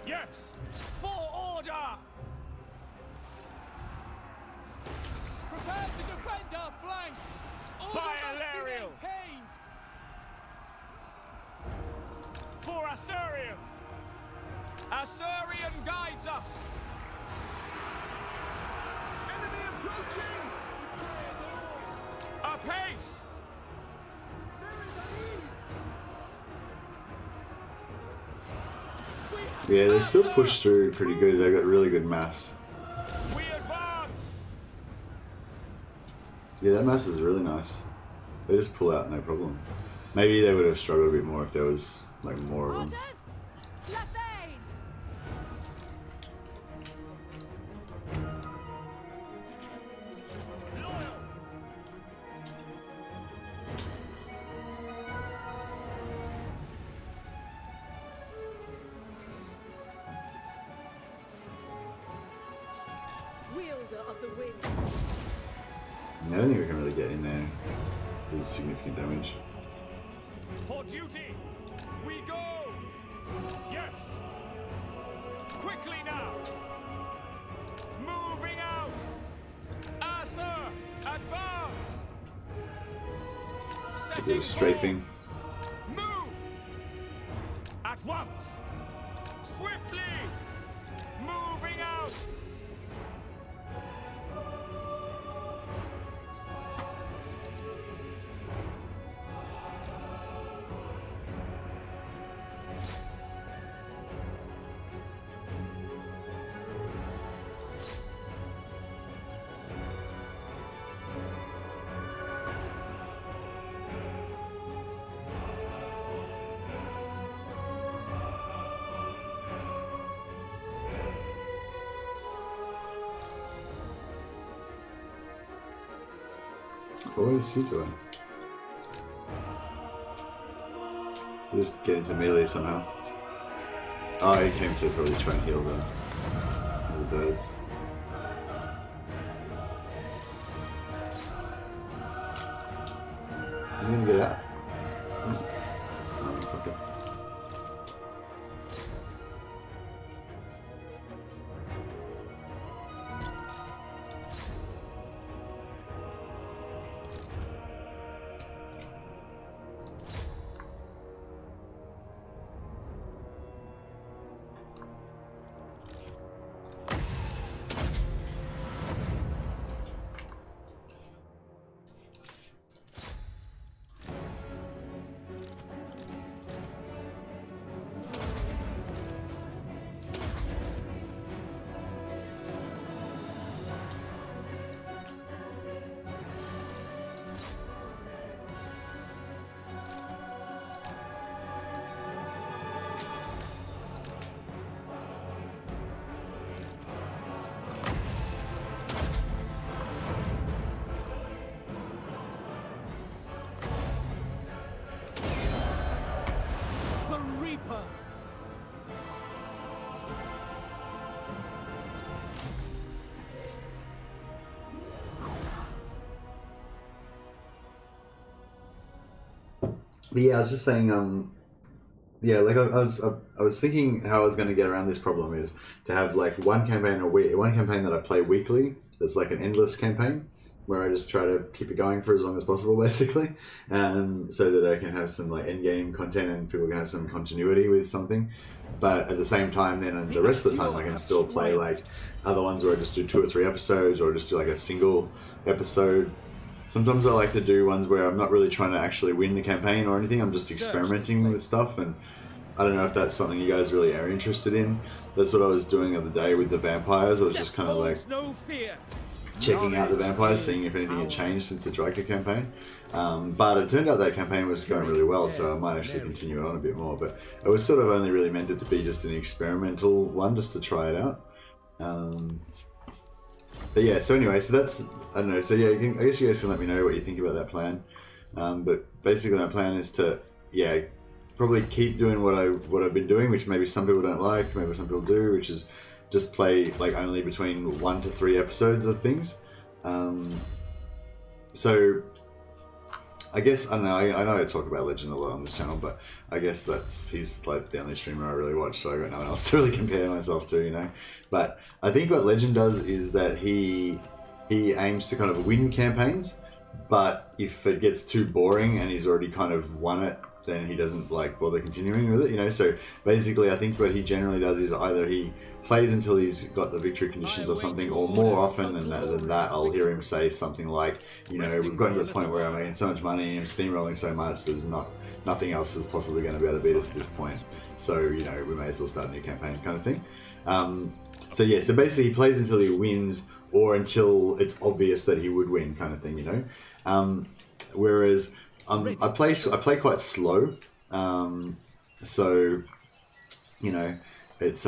Yes, for order. Prepare to defend our flank. By Alariel. For Assyrian. Assyrian guides us. Enemy approaching. Apace. Yeah, they still push through pretty good. They've got really good mass. We advance. Yeah, that mass is really nice. They just pull out, no problem. Maybe they would have struggled a bit more if there was like more of them. Wielder of the wind. I don't think we can really get in there. Do significant damage. For duty, we go! Yes! Quickly now! Moving out! Asa, advance! A bit Setting of strafing. Move! At once! Swiftly! Moving out! What is he doing? Just get into melee somehow. Oh, he came to probably try and heal the birds. He's gonna get out. Oh, fuck it. The Reaper! But yeah, I was just saying, yeah, like I was thinking how I was going to get around this problem is to have like one campaign a week, one campaign that I play weekly. That's like an endless campaign, where I just try to keep it going for as long as possible, basically, so that I can have some like end game content and people can have some continuity with something. But at the same time, then the rest of the time, I can still play like other ones where I just do 2 or 3 episodes, or just do like a single episode. Sometimes I like to do ones where I'm not really trying to actually win the campaign or anything. I'm just experimenting with stuff, and I don't know if that's something you guys really are interested in. That's what I was doing the other day with the vampires. I was just kind of like checking out the vampires, seeing if anything had changed since the Draco campaign. But it turned out that campaign was going really well, so I might actually continue it on a bit more. But it was sort of only really meant it to be just an experimental one, just to try it out. But yeah, so anyway, so that's, I don't know, so yeah, I guess you guys can let me know what you think about that plan. But basically my plan is to, yeah, probably keep doing what I've been doing, which maybe some people don't like, maybe some people do, which is just play like only between 1 to 3 episodes of things. So I guess, I don't know, I know I talk about Legend a lot on this channel, but I guess he's like the only streamer I really watch, so I got no one else to really compare myself to, you know. But I think what Legend does is that he aims to kind of win campaigns, but if it gets too boring and he's already kind of won it, then he doesn't like bother continuing with it, you know. So basically I think what he generally does is either he plays until he's got the victory conditions or something, or more often than that I'll hear him say something like, you know, we've gotten to the point where I'm making so much money and steamrolling so much, there's nothing else is possibly going to be able to beat us at this point, so, you know, we may as well start a new campaign kind of thing. So yeah, so basically he plays until he wins, or until it's obvious that he would win kind of thing, you know. Whereas I play quite slow, so, you know, it's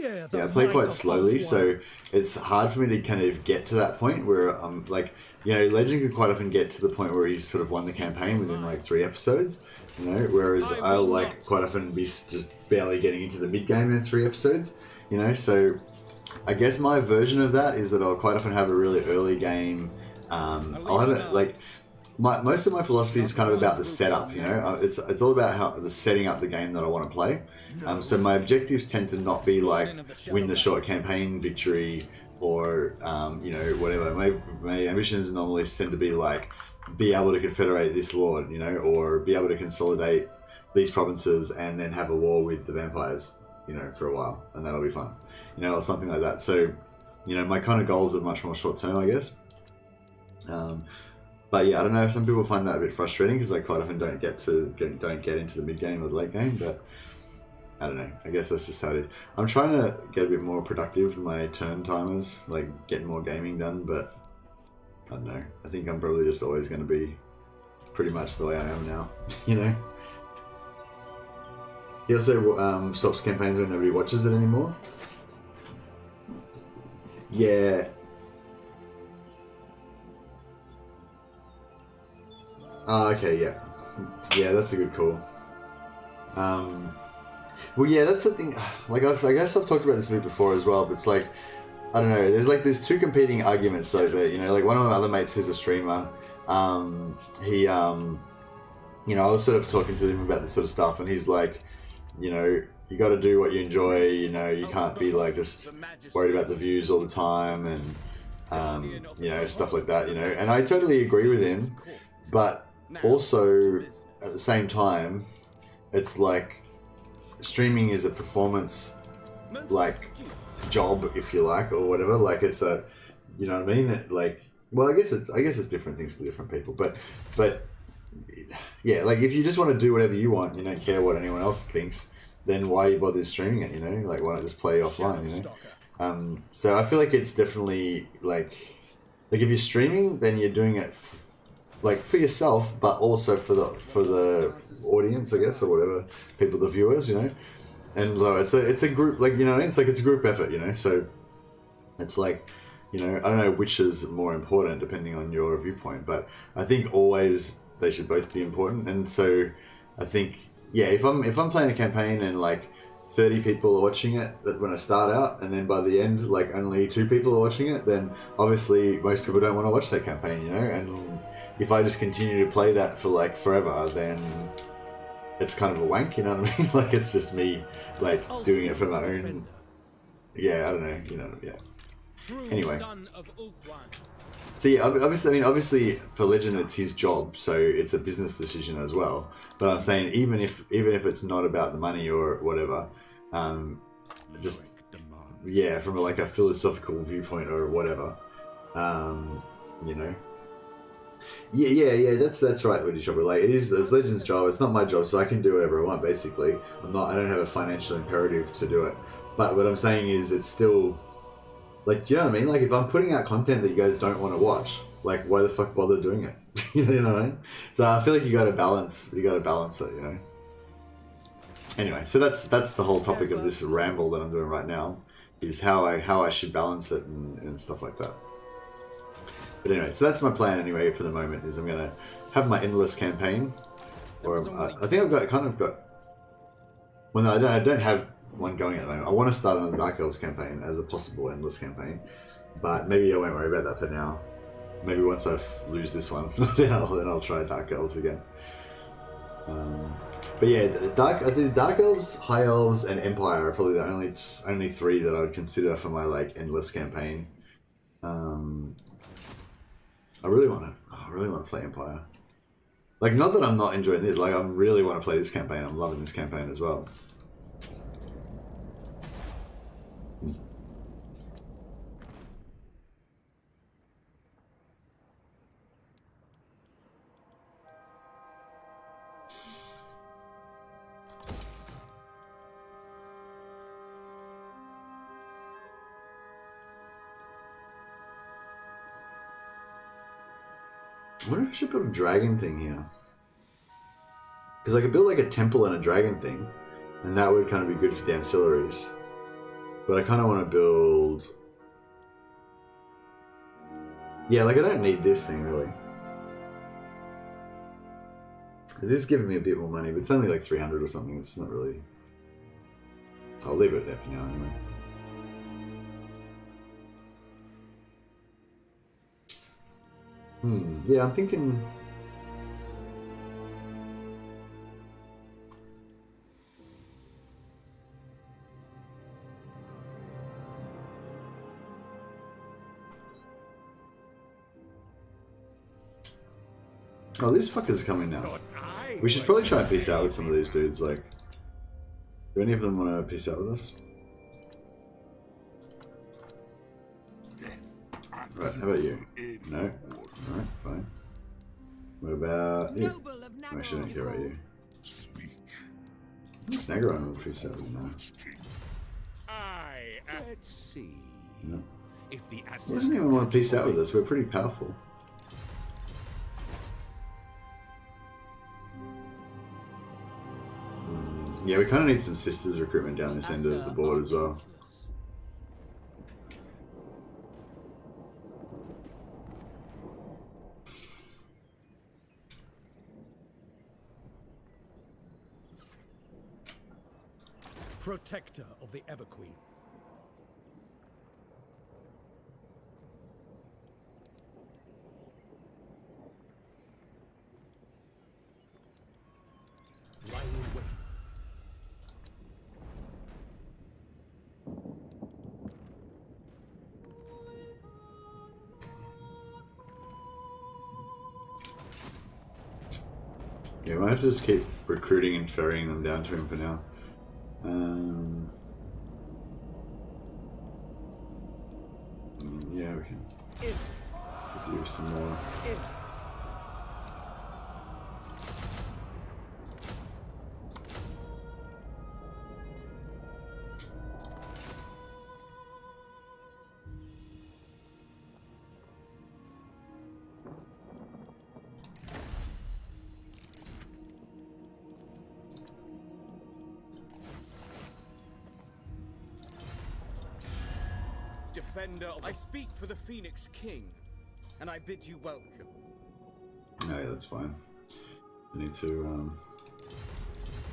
yeah, I play quite slowly, so it's hard for me to kind of get to that point where I'm like, you know, Legend can quite often get to the point where he's sort of won the campaign within like 3 episodes, you know, whereas I'll like quite often be just barely getting into the mid game in 3 episodes, you know. So I guess my version of that is that I'll quite often have a really early game. I'll have it like most of my philosophy is kind of about the setup, you know. It's all about how the setting up the game that I want to play. So my objectives tend to not be like win the short campaign victory or you know, whatever. My ambitions normally tend to be like be able to confederate this lord, you know, or be able to consolidate these provinces and then have a war with the vampires, you know, for a while, and that'll be fun, you know, or something like that. So, you know, my kind of goals are much more short term, I guess. But yeah, I don't know if some people find that a bit frustrating because I quite often don't get into the mid game or the late game, but I don't know. I guess that's just how it is. I'm trying to get a bit more productive with my turn timers, like getting more gaming done, but I don't know. I think I'm probably just always going to be pretty much the way I am now, you know? He also stops campaigns when nobody watches it anymore. Yeah. Oh, okay, yeah. Yeah, that's a good call. Well, yeah, that's the thing. Like, I guess I've talked about this a bit before as well, but it's like, I don't know, there's 2 competing arguments like that, you know, like one of my other mates who's a streamer, he, you know, I was sort of talking to him about this sort of stuff, and he's like, you know, you got to do what you enjoy, you know, you can't be like just worried about the views all the time, and, you know, stuff like that, you know, and I totally agree with him, but also at the same time, it's like streaming is a performance like job, if you like, or whatever. Like it's a, you know what I mean? Like, well, I guess it's different things to different people, but yeah, like if you just want to do whatever you want, you don't care what anyone else thinks, then why you bother streaming it? You know, like why not just play offline? You know. So I feel like it's definitely like if you're streaming, then you're doing it like for yourself, but also for the audience, I guess, or whatever, people, the viewers, you know. And it's a group, like, you know, it's a group effort, you know. So it's like, you know, I don't know which is more important depending on your viewpoint, but I think always they should both be important. And so I think, yeah, if I'm playing a campaign and like 30 people are watching it when I start out, and then by the end like only 2 people are watching it, then obviously most people don't want to watch that campaign, you know. And if I just continue to play that for like forever, then it's kind of a wank, you know what I mean? Like it's just me like doing it for my own yeah, I don't know, you know, yeah. True Anyway. son of Ulthuan. So yeah, obviously for Legend it's his job, so it's a business decision as well. But I'm saying even if it's not about the money or whatever, just yeah, from like a philosophical viewpoint or whatever, you know. Yeah. That's right, Woody Chopper. Like it's Legend's job. It's not my job, so I can do whatever I want. Basically, I don't have a financial imperative to do it. But what I'm saying is, it's still. Like, do you know what I mean? Like, if I'm putting out content that you guys don't want to watch, like, why the fuck bother doing it? You know what I mean? So I feel like you got to balance it, you know? Anyway, so that's the whole topic of this ramble that I'm doing right now, is how I should balance it and stuff like that. But anyway, so that's my plan anyway for the moment, is I'm going to have my endless campaign, or I think I've got, well, no, I don't have one going at the moment. I want to start on the Dark Elves campaign as a possible endless campaign, but maybe I won't worry about that for now. Maybe once I lose this one, then I'll try Dark Elves again. But yeah, I think Dark Elves, High Elves, and Empire are probably the only three that I would consider for my like endless campaign. I really want to play Empire. Like, not that I'm not enjoying this. Like, I really want to play this campaign. I'm loving this campaign as well. I wonder if I should build a dragon thing here. Because I could build like a temple and a dragon thing, and that would kind of be good for the ancillaries. But I kind of want to build... Yeah, like I don't need this thing really. This is giving me a bit more money, but it's only like 300 or something. It's not really... I'll leave it there for now anyway. Yeah, I'm thinking... Oh, these fuckers are coming now. We should probably try and peace out with some of these dudes, like... Do any of them want to peace out with us? Right, how about you? No? Alright, fine. What about you? I actually don't care about you. Nagaron will peace out with me now. Let's see. No. If the He doesn't even want to peace out with us, we're pretty powerful. Yeah, we kind of need some sisters recruitment down this end of the board as well. Protector of the Everqueen. Lying in wait. Yeah, we might have to just keep recruiting and ferrying them down to him for now. Yeah, we can use some more. Defender, I speak for the Phoenix King, and I bid you welcome. Oh yeah, that's fine. I need to,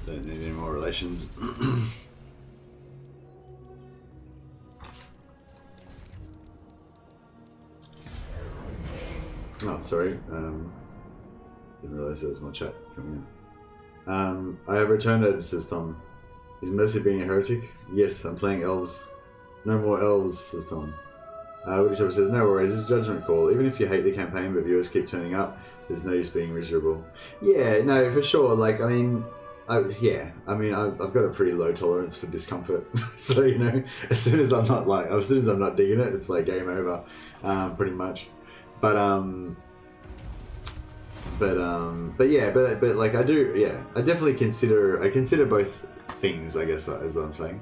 don't need any more relations. Oh, sorry. Didn't realize there was more chat coming in. I have returned, says Tom. Is Mercy being a heretic? Yes, I'm playing elves. No more elves, says Tom. Woody Chopper says, no worries, it's a judgment call. Even if you hate the campaign but viewers keep turning up, there's no use being miserable. Yeah, no, for sure. Like, I mean, I've got a pretty low tolerance for discomfort. So, you know, as soon as I'm not digging it, it's like game over, pretty much. But like I definitely consider both things, I guess, is what I'm saying.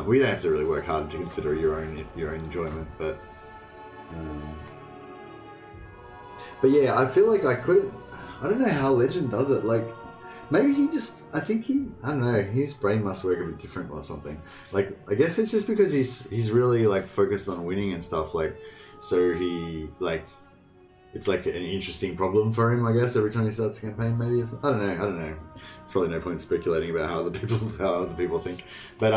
We don't have to really work hard to consider your own enjoyment, but yeah, I feel like I don't know how Legend does it. Like, maybe I don't know, his brain must work a bit different or something. Like, I guess it's just because he's really like focused on winning and stuff. Like, so he like. It's like an interesting problem for him, I guess, every time he starts a campaign, maybe. I don't know. There's probably no point speculating about how other people think. But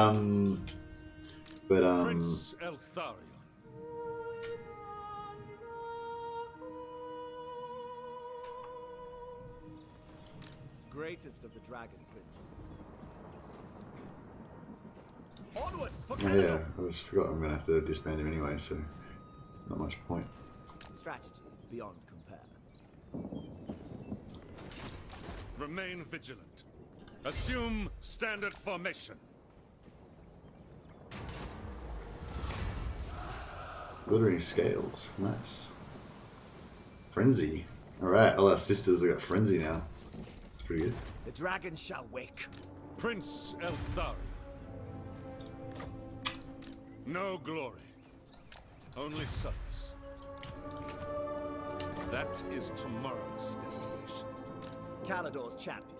Prince Eltharion. Greatest of the dragon princes. Onward for oh, yeah, I just forgot I'm gonna have to disband him anyway, so not much point. Strategy beyond compare. Remain vigilant. Assume standard formation. Glittering scales, nice. Frenzy. Alright, all our sisters have got frenzy now. That's pretty good. The dragon shall wake. Prince Eltharion. No glory. Only service. That is tomorrow's destination. Calador's champion.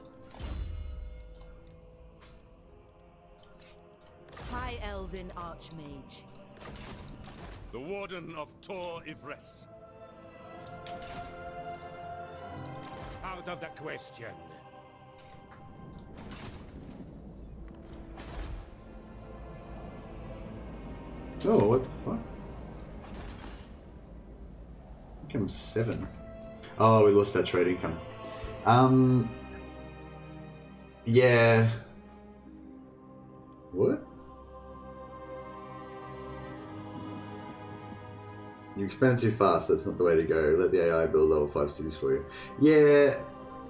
High Elven Archmage. The Warden of Tor Ivres. Out of the question. Oh, what the fuck? Income 7. Oh, we lost our trade income. Yeah. What? You expand too fast, that's not the way to go. Let the AI build level 5 cities for you.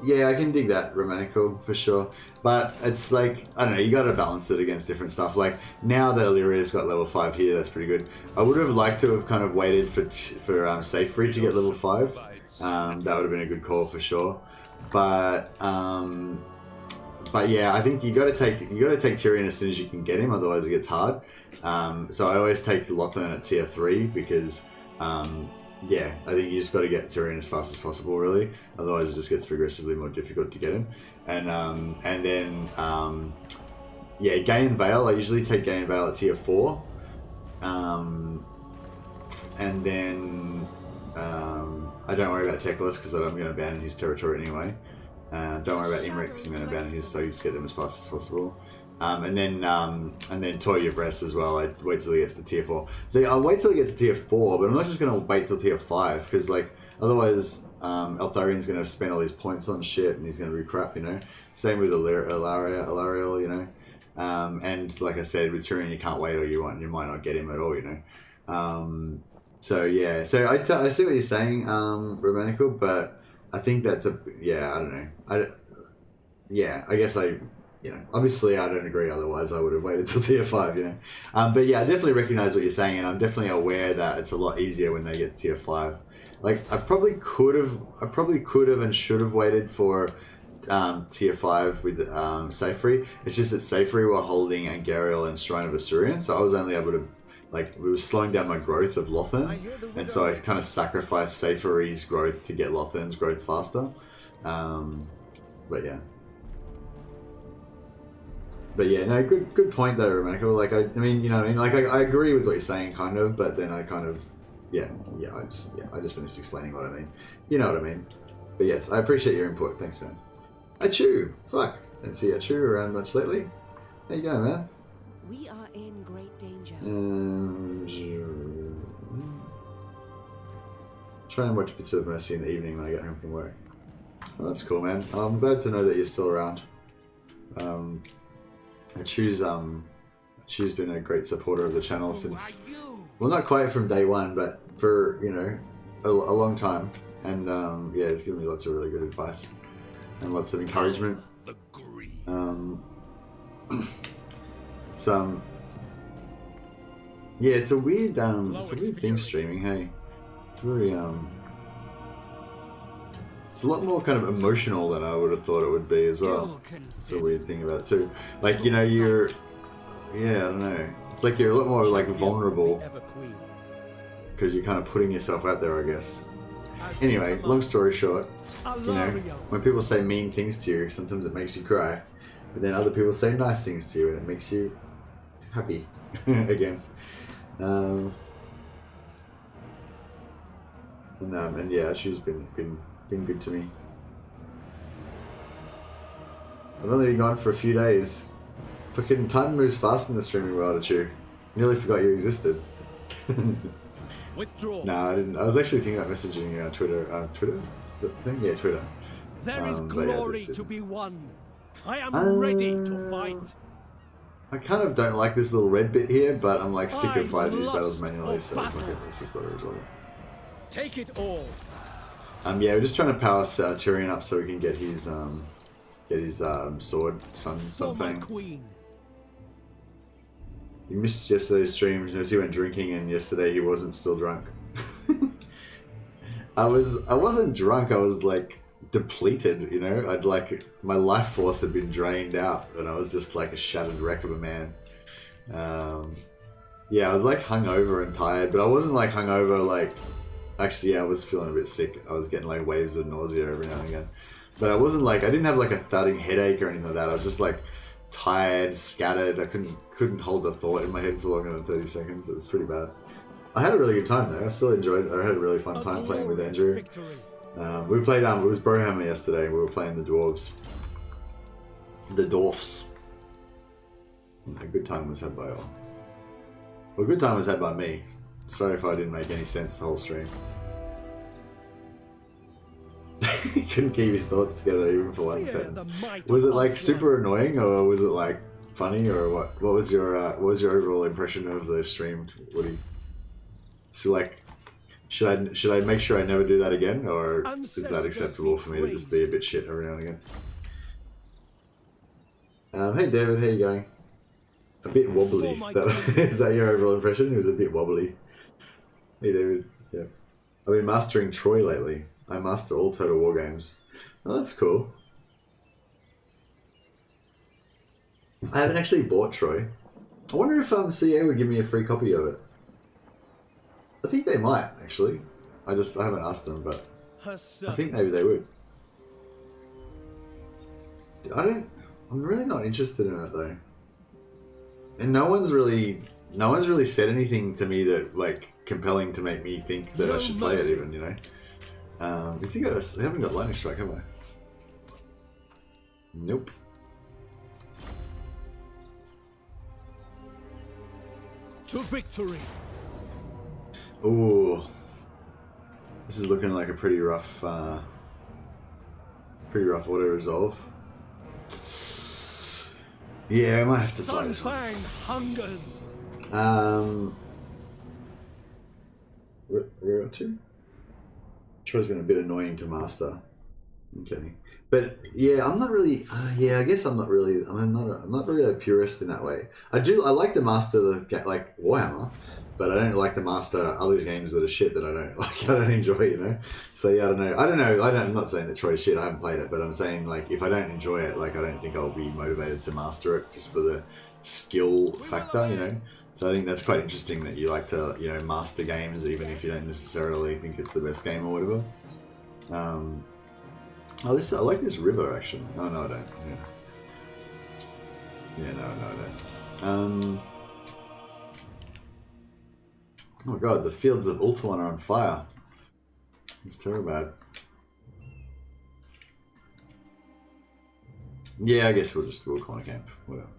Yeah, I can dig that, Romanico, for sure. But it's like, I don't know, you gotta balance it against different stuff. Like, now that Illyria's got level 5 here, that's pretty good. I would have liked to have kind of waited for Safe Free to get level 5. That would have been a good call for sure. But yeah, I think you gotta take Tyrion as soon as you can get him, otherwise it gets hard. So I always take Ulthuan at tier 3 because yeah, I think you just got to get Tyrion as fast as possible, really. Otherwise, it just gets progressively more difficult to get him. And then yeah, Gay and Vale. I usually take Gay and Vale at tier 4. And then I don't worry about Teclis because I'm going to abandon his territory anyway. Don't worry about Imric because I'm going to abandon his, so you just get them as fast as possible. And then Toy Your Breast as well. I wait till he gets to tier 4. I'll wait till he gets to tier 4, but I'm not just gonna wait till tier 5 because like otherwise Eltharion's gonna spend all these points on shit and he's gonna be crap, you know. Same with Alariel, you know. And like I said, with Tyrion you can't wait all you want. You might not get him at all, you know. So yeah, so I see what you're saying, Romanical, but I think that's I don't know. I guess you know, obviously I don't agree, otherwise I would have waited till tier 5, you know. But yeah, I definitely recognise what you're saying, and I'm definitely aware that it's a lot easier when they get to tier 5. Like, I probably could have and should have waited for tier 5 with Safe Free. It's just that Safe Free were holding Angariel and Shrine of Asurion, so I was only able to, like, it was slowing down my growth of Lothan, and so I kind of sacrificed Safe Free's growth to get Lothan's growth faster. But yeah. But yeah, no, good point though, Romanico. Like, I mean, you know, like, I agree with what you're saying, kind of, but then I kind of, I just finished explaining what I mean. You know what I mean? But yes, I appreciate your input. Thanks, man. Achu! Fuck! Don't see Achu around much lately. How you going, man? We are in great danger. Try and watch bits of Mercy in the evening when I get home from work. Well, that's cool, man. I'm glad to know that you're still around. Achu's she's been a great supporter of the channel since, well, not quite from day one, but for, you know, a long time. And yeah, it's given me lots of really good advice and lots of encouragement. It's yeah, it's a weird thing streaming. Hey, it's very it's a lot more kind of emotional than I would have thought it would be as well. It's a weird thing about it too. Like, you know, you're, yeah, I don't know. It's like you're a lot more like vulnerable because you're kind of putting yourself out there, I guess. Anyway, long story short, you know, when people say mean things to you, sometimes it makes you cry, but then other people say nice things to you and it makes you happy again. And yeah, she's been good to me. I've only been gone for a few days. Fucking time moves fast in the streaming world, at you. Nearly forgot you existed. Withdraw. No, I didn't. I was actually thinking about messaging you on Twitter. Twitter? Is that the thing? Yeah, Twitter. There is glory to be won. I am ready to fight. I kind of don't like this little red bit here, but I'm like sick of fighting these battles manually, so fuck it, let's just let it resolve it. Take it all. Yeah, we're just trying to power Tyrion up so we can get his sword, Sunfang. Queen. You missed yesterday's stream because he went drinking, and yesterday he wasn't still drunk. I wasn't drunk. I was like depleted. You know, I'd like my life force had been drained out, and I was just like a shattered wreck of a man. Yeah, I was like hungover and tired, but I wasn't like hungover like. Actually, yeah, I was feeling a bit sick. I was getting like waves of nausea every now and again. But I wasn't like, I didn't have like a thudding headache or anything like that. I was just like tired, scattered. I couldn't hold a thought in my head for longer than 30 seconds. It was pretty bad. I had a really good time though. I still enjoyed it. I had a really fun time playing with Andrew. We played, it was Warhammer yesterday. We were playing the dwarves. The dwarfs. A good time was had by all. Well, a good time was had by me. Sorry if I didn't make any sense the whole stream. He couldn't keep his thoughts together even for one sentence. Was it like super annoying, or was it like funny, or what? What was your overall impression of the stream, Woody? So like, should I make sure I never do that again, or is that acceptable for me to just be a bit shit every now and again? Hey David, how you going? A bit wobbly. Is that your overall impression? It was a bit wobbly. Hey David, yeah. I've been mastering Troy lately. I master all Total War games. Oh, that's cool. I haven't actually bought Troy. I wonder if CA would give me a free copy of it. I think they might, actually. I haven't asked them, but I think maybe they would. I'm really not interested in it though. And no one's really said anything to me that like compelling to make me think that I should play it even, you know. I haven't got Lightning Strike, have I? Nope. To victory. Ooh. This is looking like a pretty rough auto resolve. Yeah, I might have to play this one. Hungers. We're up to? Troy's been a bit annoying to master. Okay, but yeah, I'm not really. Yeah, I guess I'm not really. I'm not really a purist in that way. I like to master the like Warhammer, but I don't like to master other games that are shit that I don't like. I don't enjoy, you know. So yeah, I don't know. I'm not saying that Troy's shit. I haven't played it, but I'm saying like if I don't enjoy it, like I don't think I'll be motivated to master it just for the skill factor, you know. So I think that's quite interesting that you like to, you know, master games even if you don't necessarily think it's the best game or whatever. I like this river actually. Oh no, I don't. Yeah, no, I don't. Oh my god, the fields of Ulthuan are on fire. It's terrible bad. Yeah, I guess we'll corner camp. Whatever.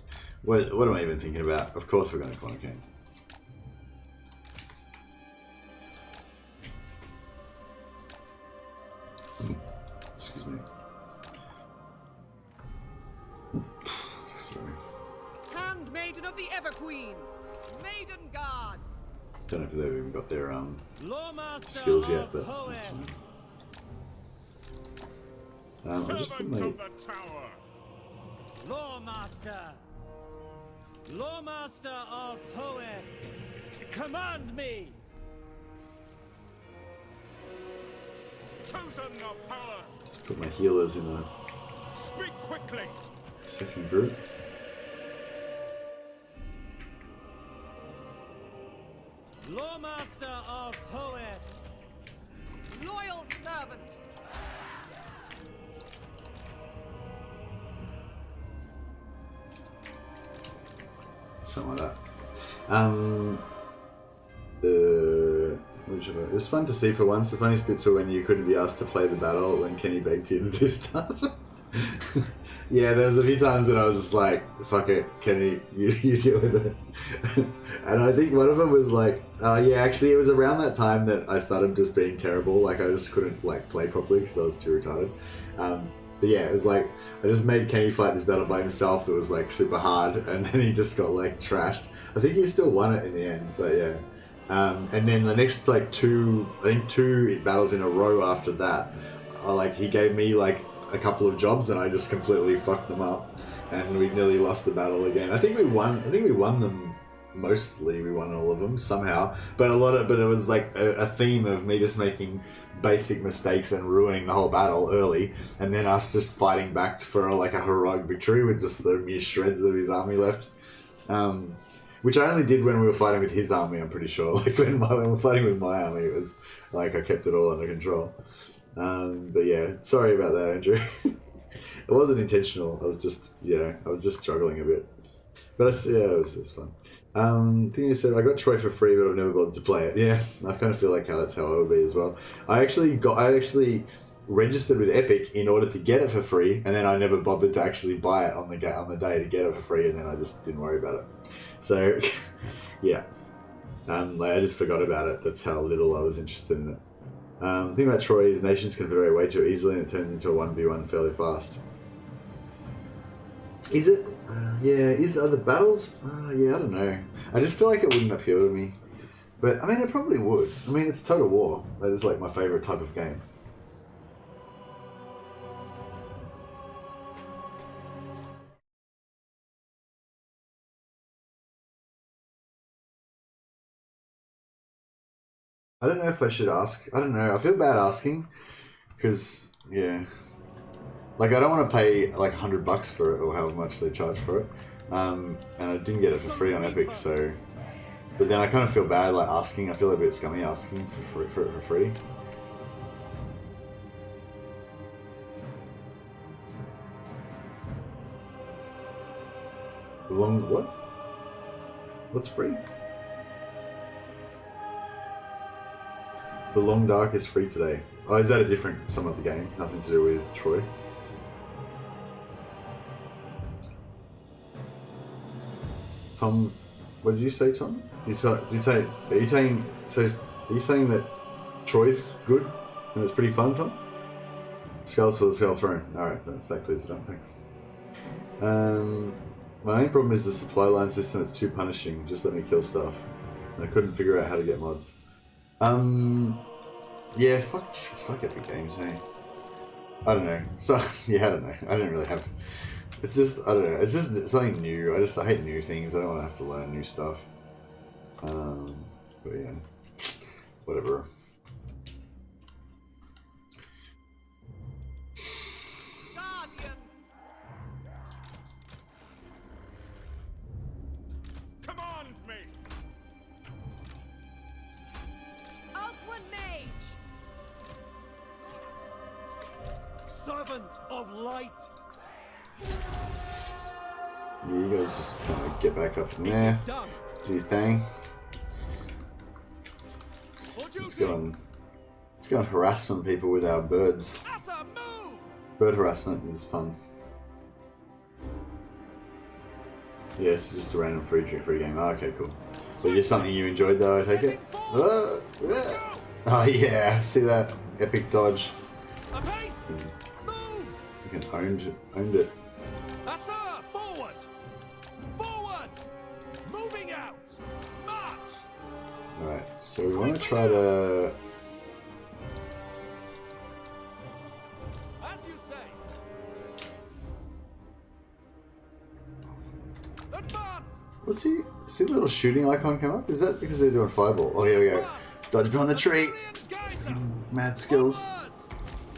What am I even thinking about? Of course we're going to corner camp. Excuse me. Handmaid Children of the Everqueen! Maiden Guard! Don't know if they've even got their Lawmaster skills yet, of but Hoenn. that's fine. I'll just put my... Lawmaster! Lawmaster of Hoenn! Command me! Chosen of power! Put my healers in a Speak quickly! second group. Lawmaster of Hoenn! Loyal servant! Something like that. It was fun to see for once. The funniest bits were when you couldn't be asked to play the battle when Kenny begged you to do stuff. Yeah, there was a few times that I was just like, fuck it, Kenny, you deal with it. And I think one of them was like, yeah, actually it was around that time that I started just being terrible. Like I just couldn't like play properly because I was too retarded. But yeah, it was like, I just made Kenny fight this battle by himself that was like super hard, and then he just got like trashed. I think he still won it in the end, but yeah. And then the next like two battles in a row after that, like he gave me like a couple of jobs and I just completely fucked them up, and we nearly lost the battle again. I think we won them mostly. We won all of them somehow, but it was like a theme of me just making basic mistakes and ruining the whole battle early, and then us just fighting back for like a heroic victory with just the mere shreds of his army left. Which I only did when we were fighting with his army, I'm pretty sure. Like when we were fighting with my army, it was like I kept it all under control. But yeah, sorry about that, Andrew. It wasn't intentional. I was just struggling a bit. But it was fun. I think you said I got Troy for free, but I've never bothered to play it. Yeah, I kind of feel like that's how I would be as well. I actually registered with Epic in order to get it for free, and then I never bothered to actually buy it on the day to get it for free, and then I just didn't worry about it. So, yeah, I just forgot about it. That's how little I was interested in it. The thing about Troy is nations can confederate way too easily, and it turns into a 1v1 fairly fast. Is it? Yeah. Are the battles? Yeah, I don't know. I just feel like it wouldn't appeal to me. But I mean, it probably would. I mean, it's Total War. That is like my favorite type of game. I don't know if I should ask. I don't know. I feel bad asking because, yeah. Like, I don't want to pay like $100 for it or however much they charge for it. And I didn't get it for free on Epic, so. But then I kind of feel bad like asking. I feel a bit scummy asking for it for free. What? What's free? The Long Dark is free today. Oh, is that a different some of the game? Nothing to do with Troy. Tom, what did you say, Tom? Are you saying that Troy's good and it's pretty fun, Tom? Skulls for the Skull Throne. Alright, that clears it up, thanks. My main problem is the supply line system. It's too punishing. Just let me kill stuff. And I couldn't figure out how to get mods. Yeah, fuck Epic Games, hey. I don't know. So, yeah, I don't know. I didn't really have... It's just, I don't know. It's just something new. I hate new things. I don't want to have to learn new stuff. But yeah. Whatever. Guardian! Command me! Ulthuan Mage! Servant of light! Yeah, you guys just kind of get back up in It there. is done. Do your thing. Let's go and harass some people with our birds. Asa, move! Bird harassment is fun. Yeah, it's just a random free game. Oh, okay, cool. But it's something you enjoyed though, I take it? Oh yeah, see that? Epic dodge. Apace! Move! You can owned it. Asa, forward! Forward! Alright, so we want to try to... As you say. Advance! What's he? See the little shooting icon come up? Is that because they're doing fireball? Oh, here we go. Dodge behind the tree. Mad skills.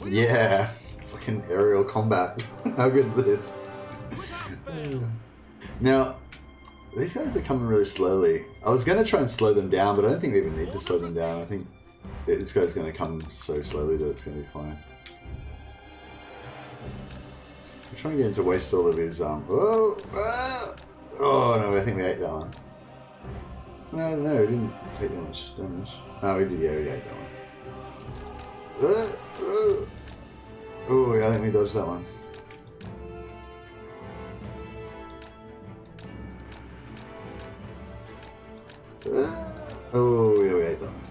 Yeah. Fucking aerial combat. How good is this? Now, these guys are coming really slowly. I was going to try and slow them down, but I don't think we even need to slow them down. I think this guy's going to come so slowly that it's going to be fine. I'm trying to get him to waste all of his... Oh, no, I think we ate that one. No, we didn't take that much damage. Oh, we did, yeah, we ate that one. Oh, yeah, I think we dodged that one. Oh, yeah, we ate that one.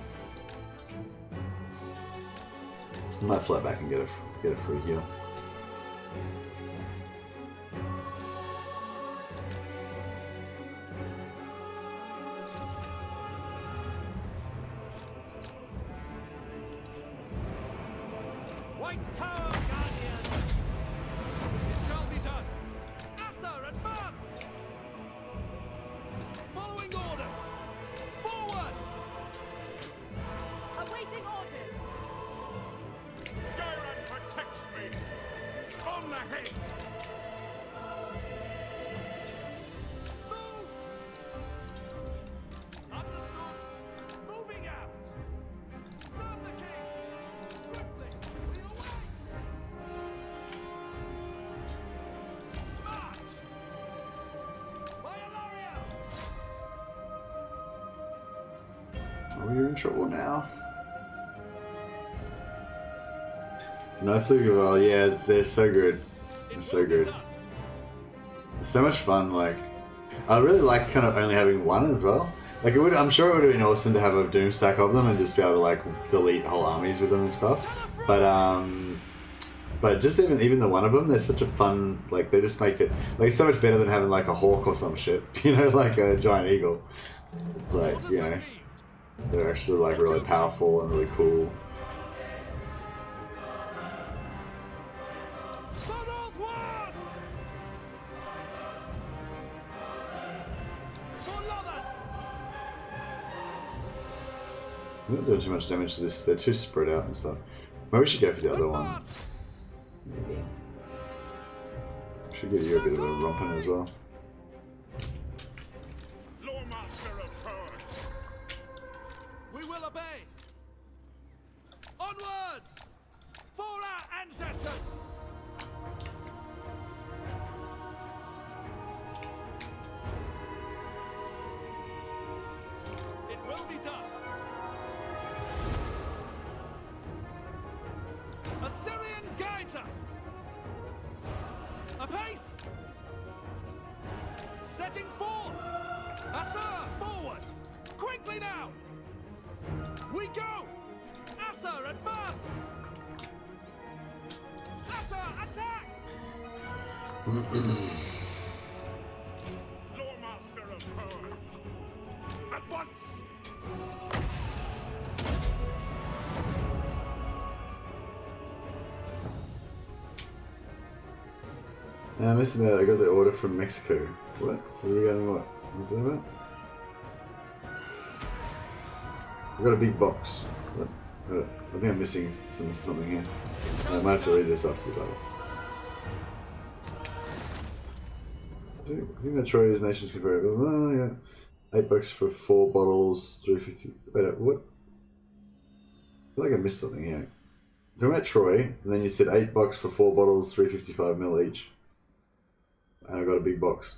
I might fly back and get a free heal. White Tower Guardian! It shall be done! Asser, advance! Following orders! Forward! Awaiting orders. Gyron protects me! On the head! Move! Understood! Moving out! Serve the king! Swiftly! We await! March! By Alaria! Oh, you're in trouble now. Knights of Gaval, yeah, they're so good. They're so good. It's so much fun, like... I really like kind of only having one as well. Like, I'm sure it would have been awesome to have a Doom stack of them and just be able to, like, delete whole armies with them and stuff. But just even the one of them, they're such a fun, like, they just make it, like, it's so much better than having, like, a hawk or some shit, you know, like a giant eagle. It's like, you know, they're actually, like, really powerful and really cool. For Ulthuan! For Lothan! I'm not doing too much damage to this, they're too spread out and stuff. Maybe we should go for the other one. There you go. Should give you a bit of a romping as well. Lawmaster of power! We will obey! Onwards! For our ancestors! It will be done! Assyrian guides us! Apace! Setting forth! Asser, forward! Quickly now! We go! Asser, advance! Asser, attack! Lawmaster of power! At once! I missed about it. I got the order from Mexico. What? What are we getting? What? What's that about? I got a big box. What? I think I'm missing something here. I might have to read this after the battle. I think that Troy is nations converted. Oh, yeah. $8 for 4 bottles, 350. Wait, what? I feel like I missed something here. Talking about Troy, and then you said $8 for 4 bottles, 355ml each. And I got a big box.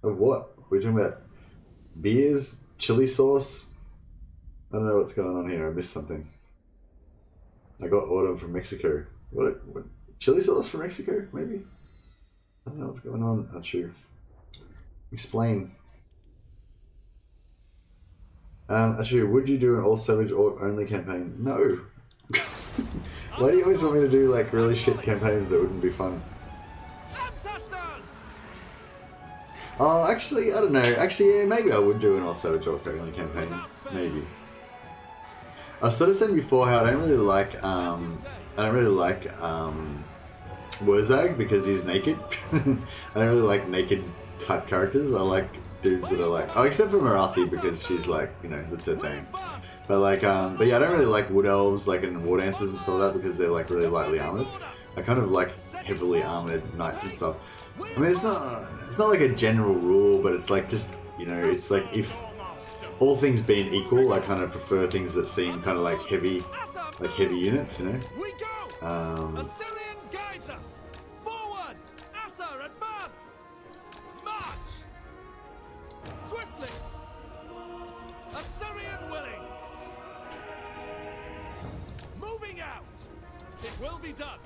Of what? We're talking about beers, chili sauce. I don't know what's going on here. I missed something. I got order from Mexico. What? Chili sauce from Mexico? Maybe? I don't know what's going on. Not sure. Explain. Actually, would you do an all savage orc only campaign? No. Why do you always want me to do like really shit campaigns that wouldn't be fun? Oh, actually, I don't know. Actually, yeah, maybe I would do an all savage orc only campaign. Maybe. I was sort of saying before how I don't really like Wurzag because he's naked. I don't really like naked type characters. I like dudes that are like, oh, except for Marathi because she's like, you know, that's her thing. But like, but yeah, I don't really like wood elves like and war dancers and stuff like that because they're like really lightly armored. I kind of like heavily armored knights and stuff. I mean, it's not like a general rule, but it's like just, you know, it's like if all things being equal, I kind of prefer things that seem kind of like heavy units, you know. Assyrian guides us. Forward! Asar, advance! March! Swiftly! Assyrian willing! Moving out! It will be done!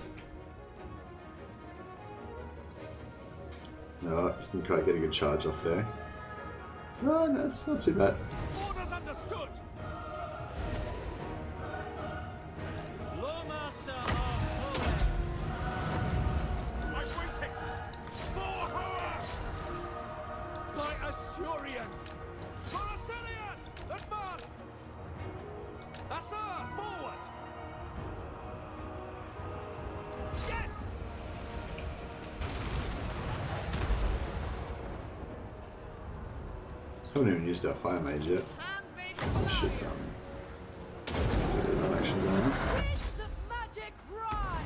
No, you can quite get a good charge off there. No, that's not too bad. Orders understood! Lawmaster of Poland! I'm waiting! For her! By Assyrian! For Assyrian! Advance! Asar, forward! Yes! I haven't even used our fire mage yet. Oh shit, action going on. Winds of magic run!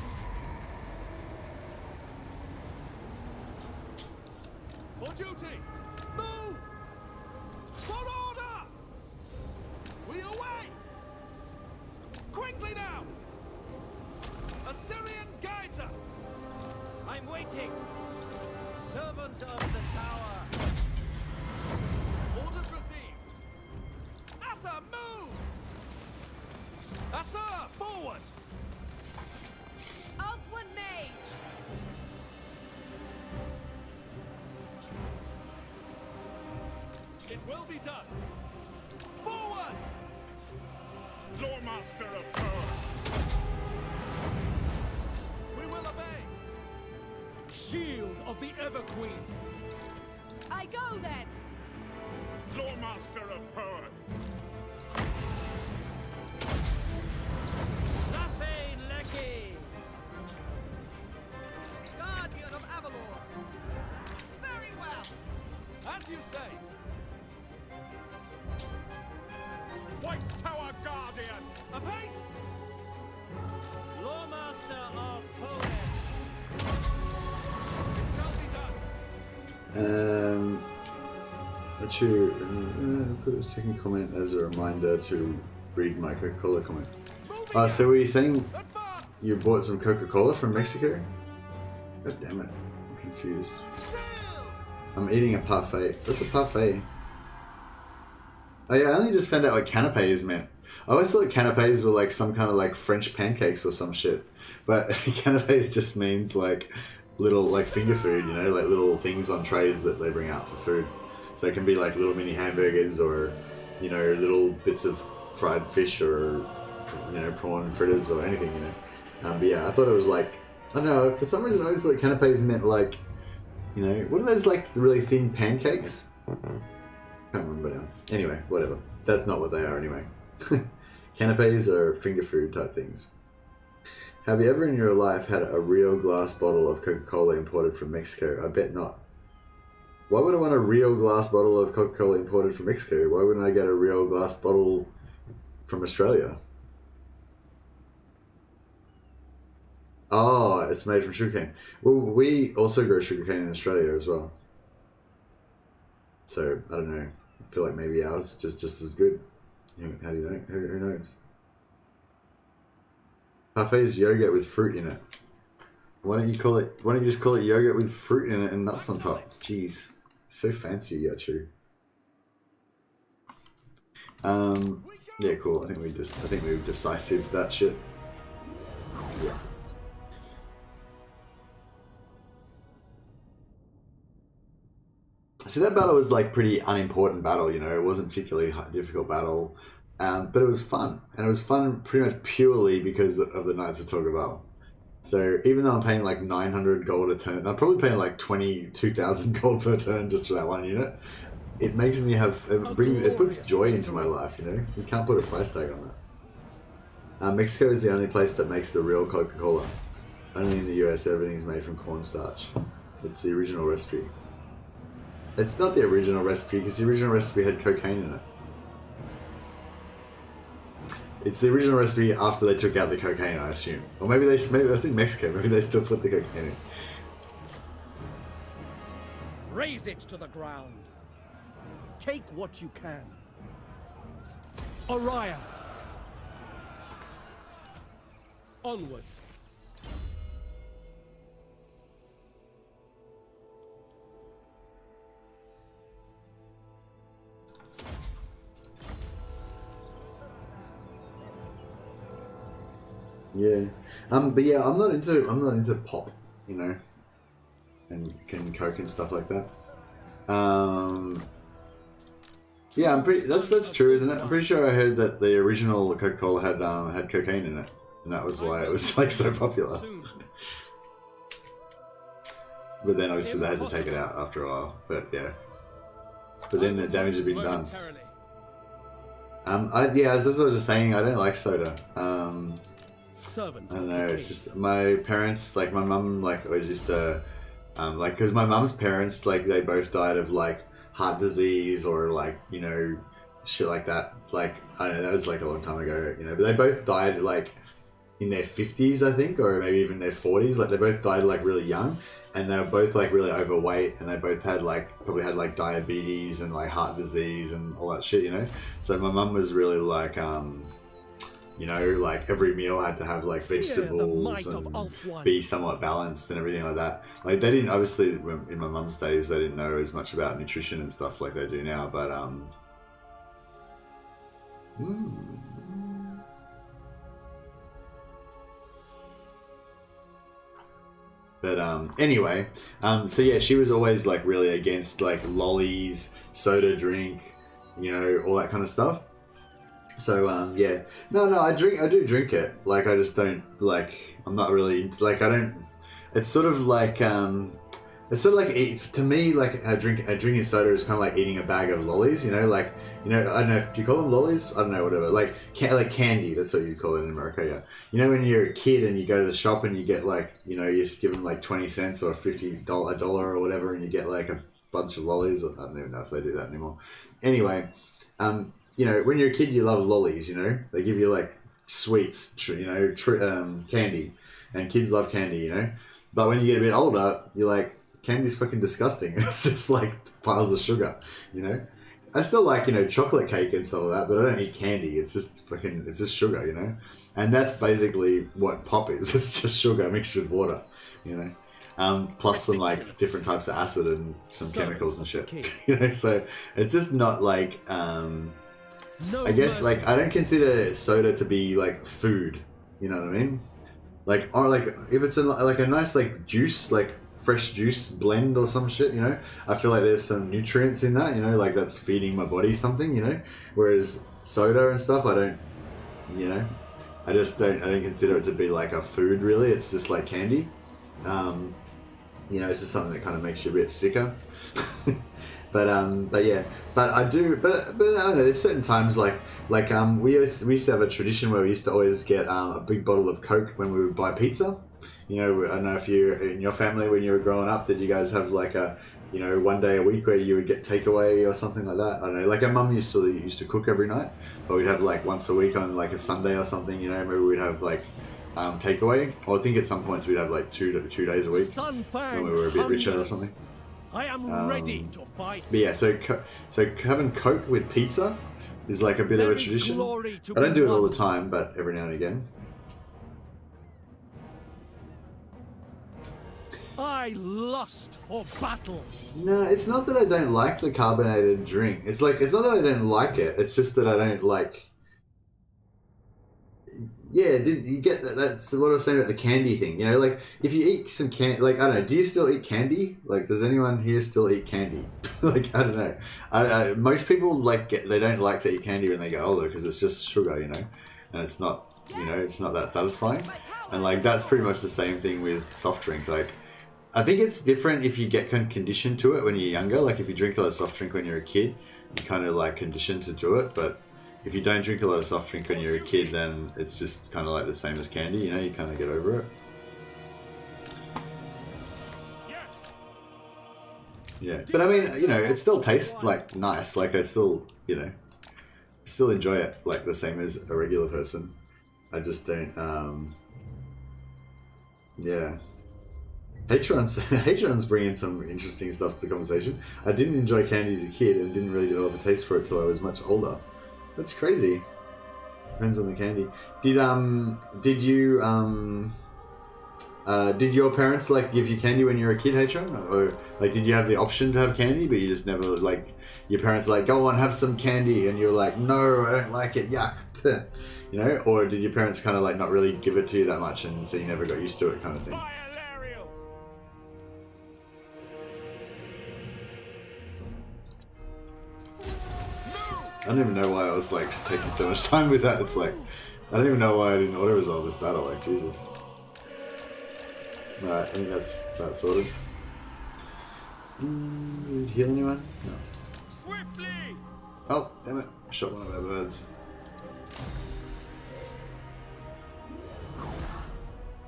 For duty! Move! For order! We away! Quickly now! Assyrian guides us! I'm waiting! Servant of the tower! Orders received! Asa, move! Asa, forward! Ulthuan mage! It will be done! Forward! Lawmaster of Power! We will obey! Shield of the Everqueen! I go then! Lawmaster of Power! Nothing Lecky! Guardian of Avalor! Very well! As you say! White Tower Guardian! Apace! Lawmaster of Poland! It shall be done! Let you put a second comment as a reminder to read my Coca-Cola comment. So were you saying Advance! you bought some Coca-Cola from Mexico? God damn it, I'm confused. Sail! I'm eating a parfait. What's a parfait? Oh yeah, I only just found out what canapes meant. I always thought canapes were like some kind of like French pancakes or some shit. But canapes just means like little like finger food, you know, like little things on trays that they bring out for food. So it can be like little mini hamburgers or, you know, little bits of fried fish or, you know, prawn fritters or anything, you know. But yeah, I thought it was like, I don't know, for some reason I always thought canapes meant like, you know, what are those like really thin pancakes? Can't remember now. Anyway, whatever. That's not what they are anyway. Canapes are finger food type things. Have you ever in your life had a real glass bottle of Coca-Cola imported from Mexico? I bet not. Why would I want a real glass bottle of Coca-Cola imported from Mexico? Why wouldn't I get a real glass bottle from Australia? Oh, it's made from sugarcane. Well, we also grow sugarcane in Australia as well. So, I don't know. I feel like maybe ours is just as good. How do you know? Who knows? Parfait is yogurt with fruit in it. Why don't you just call it yogurt with fruit in it and nuts on top? Jeez. So fancy, yeah, true. Yeah, cool. I think we've decisive that shit. Yeah. So that battle was like pretty unimportant battle, you know. It wasn't particularly difficult battle, but it was fun, and it was fun pretty much purely because of the Knights of Togaval. So even though I'm paying like 900 gold a turn, I'm probably paying like 22,000 gold per turn just for that one unit. It makes me have it puts joy into my life, you know. You can't put a price tag on that. Mexico is the only place that makes the real Coca-Cola. Only in the US, everything's made from cornstarch. It's the original recipe. It's not the original recipe because the original recipe had cocaine in it. It's the original recipe after they took out the cocaine, I assume. Or maybe I think Mexico, maybe they still put the cocaine in. Raise it to the ground. Take what you can. Orion. Onward. Yeah, but yeah, I'm not into pop, you know, and Coke and stuff like that. Yeah, that's true, isn't it? I'm pretty sure I heard that the original Coca-Cola had cocaine in it, and that was why it was like so popular. But then obviously they had to take it out after a while. But yeah, but then the damage had been done. Yeah, as I was just saying, I don't like soda. I don't know, it's just my parents, like my mum, like always used to, like, because my mum's parents, like, they both died of like heart disease or like, you know, shit like that. Like, I don't know, that was like a long time ago, you know, but they both died like in their 50s, I think, or maybe even their 40s. Like, they both died like really young, and they were both like really overweight, and they both had like, probably had like diabetes and like heart disease and all that shit, you know. So my mum was really like, you know, like every meal had to have like vegetables and be somewhat balanced and everything like that. Like, they didn't, obviously in my mum's days, they didn't know as much about nutrition and stuff like they do now, but anyway, so yeah, she was always like really against like lollies, soda drink, you know, all that kind of stuff. So yeah, no, I do drink it. Like, I just don't like. I'm not really like. I don't. It's sort of like it's sort of like, to me, like drinking soda is kind of like eating a bag of lollies. You know, like, you know, I don't know. Do you call them lollies? I don't know. Whatever. Like candy. That's what you call it in America. Yeah. You know, when you're a kid and you go to the shop and you get like, you know, you just give them like 20 cents or $50 or whatever, and you get like a bunch of lollies. I don't even know if they do that anymore. Anyway, you know, when you're a kid, you love lollies, you know? They give you, like, sweets, you know, candy. And kids love candy, you know? But when you get a bit older, you're like, candy's fucking disgusting. It's just, like, piles of sugar, you know? I still like, you know, chocolate cake and stuff like that, but I don't eat candy. It's just fucking, it's just sugar, you know? And that's basically what pop is. It's just sugar mixed with water, you know? Plus some, like, different types of acid and some chemicals and shit, you know? So it's just not, like, I guess, like, I don't consider soda to be like food, you know what I mean? Like, or like if it's like a nice like juice, like fresh juice blend or some shit, you know, I feel like there's some nutrients in that, you know, like that's feeding my body something, you know. Whereas soda and stuff, I don't, you know, I don't consider it to be like a food really. It's just like candy. You know, it's just something that kind of makes you a bit sicker. But yeah, but I do, but I don't know, there's certain times like we used to have a tradition where we used to always get a big bottle of Coke when we would buy pizza. You know, I don't know if you, in your family when you were growing up, did you guys have like a, you know, one day a week where you would get takeaway or something like that? I don't know, like our mum used to cook every night, but we'd have like once a week on like a Sunday or something, you know, maybe we'd have like takeaway, or I think at some points we'd have like two days a week when we were a bit richer or something. I am ready to fight. But yeah, so having Coke with pizza is like a bit of a tradition. I don't do it all the time, but every now and again. I lust for battle. No, it's not that I don't like the carbonated drink. It's like, it's not that I don't like it. It's just that I don't like. Yeah, dude, you get that. That's what I was saying about the candy thing. You know, like if you eat some candy, like I don't know, do you still eat candy? Like, does anyone here still eat candy? Like, I don't know. Most people like they don't like to eat candy when they get older because it's just sugar, you know, and it's not, you know, it's not that satisfying. And like that's pretty much the same thing with soft drink. Like, I think it's different if you get conditioned to it when you're younger. Like if you drink a lot of soft drink when you're a kid, you kind of like conditioned to do it, but. if you don't drink a lot of soft drink when you're a kid, then it's just kind of like the same as candy, you know, you kind of get over it. Yeah, but I mean, you know, it still tastes like nice. Like I still, you know, still enjoy it like the same as a regular person. I just don't. Yeah, Hatron's bringing some interesting stuff to the conversation. I didn't enjoy candy as a kid and didn't really develop a taste for it till I was much older. That's crazy. Depends on the candy. Did your parents like give you candy when you were a kid, Hatron? Or like did you have the option to have candy but you just never like your parents like go on have some candy and you're like no I don't like it, yuck, you know? Or did your parents kind of like not really give it to you that much and so you never got used to it kind of thing? I don't even know why I was like taking so much time with that. It's like I don't even know why I didn't auto resolve this battle. Like Jesus. Alright, I think that's that sorted. Heal anyone? No. Swiftly! Oh, damn it! I shot one of our birds.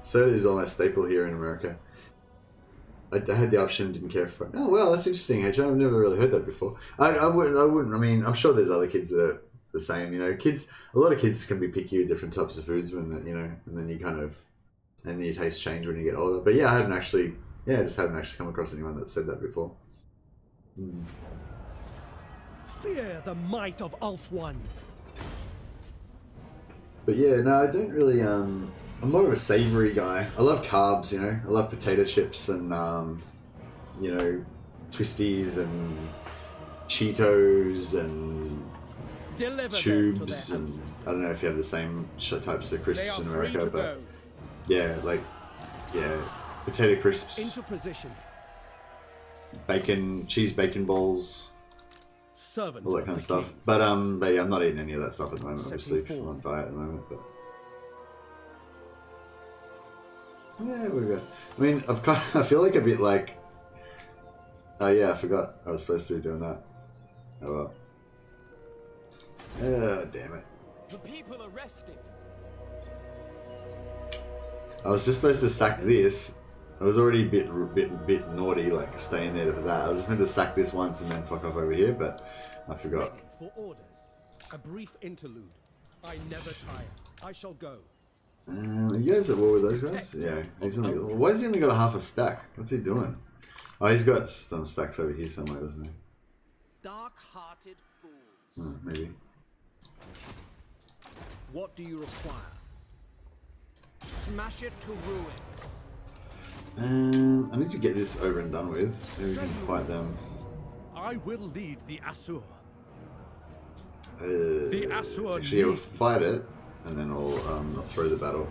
Soda is almost staple here in America. I had the option, didn't care for it. Oh well, that's interesting, H. I've never really heard that before. I wouldn't. I mean, I'm sure there's other kids that are the same. You know, a lot of kids can be picky with different types of foods when you know, and then you kind of, and your tastes change when you get older. But yeah, I just hadn't actually come across anyone that said that before. Fear the might of Ulthuan. But yeah, no, I don't really. I'm more of a savoury guy. I love carbs, you know. I love potato chips and, you know, twisties and Cheetos and tubes. And I don't know if you have the same types of crisps in America, but yeah, like, yeah, potato crisps, Into position. bacon, cheese bacon balls, Servant all that kind of stuff. But yeah, I'm not eating any of that stuff at the moment, obviously, because I'm on diet at the moment. But yeah, we go. I mean, I feel like a bit like. Oh yeah, I forgot I was supposed to be doing that. Oh well. Damn it. The people are restive. I was just supposed to sack this. I was already a bit naughty, like staying there for that. I was just meant to sack this once and then fuck off over here, but I forgot. Ready for orders. A brief interlude. I never tire. I shall go. You guys at war with those guys? Yeah. Why has he only got a half a stack? What's he doing? Oh, he's got some stacks over here somewhere, doesn't he? Dark-hearted fools. Oh, maybe. What do you require? Smash it to ruins. I need to get this over and done with. Maybe we can fight them. I will lead the Asur. The Asur actually, I'll fight it, and then I'll throw the battle.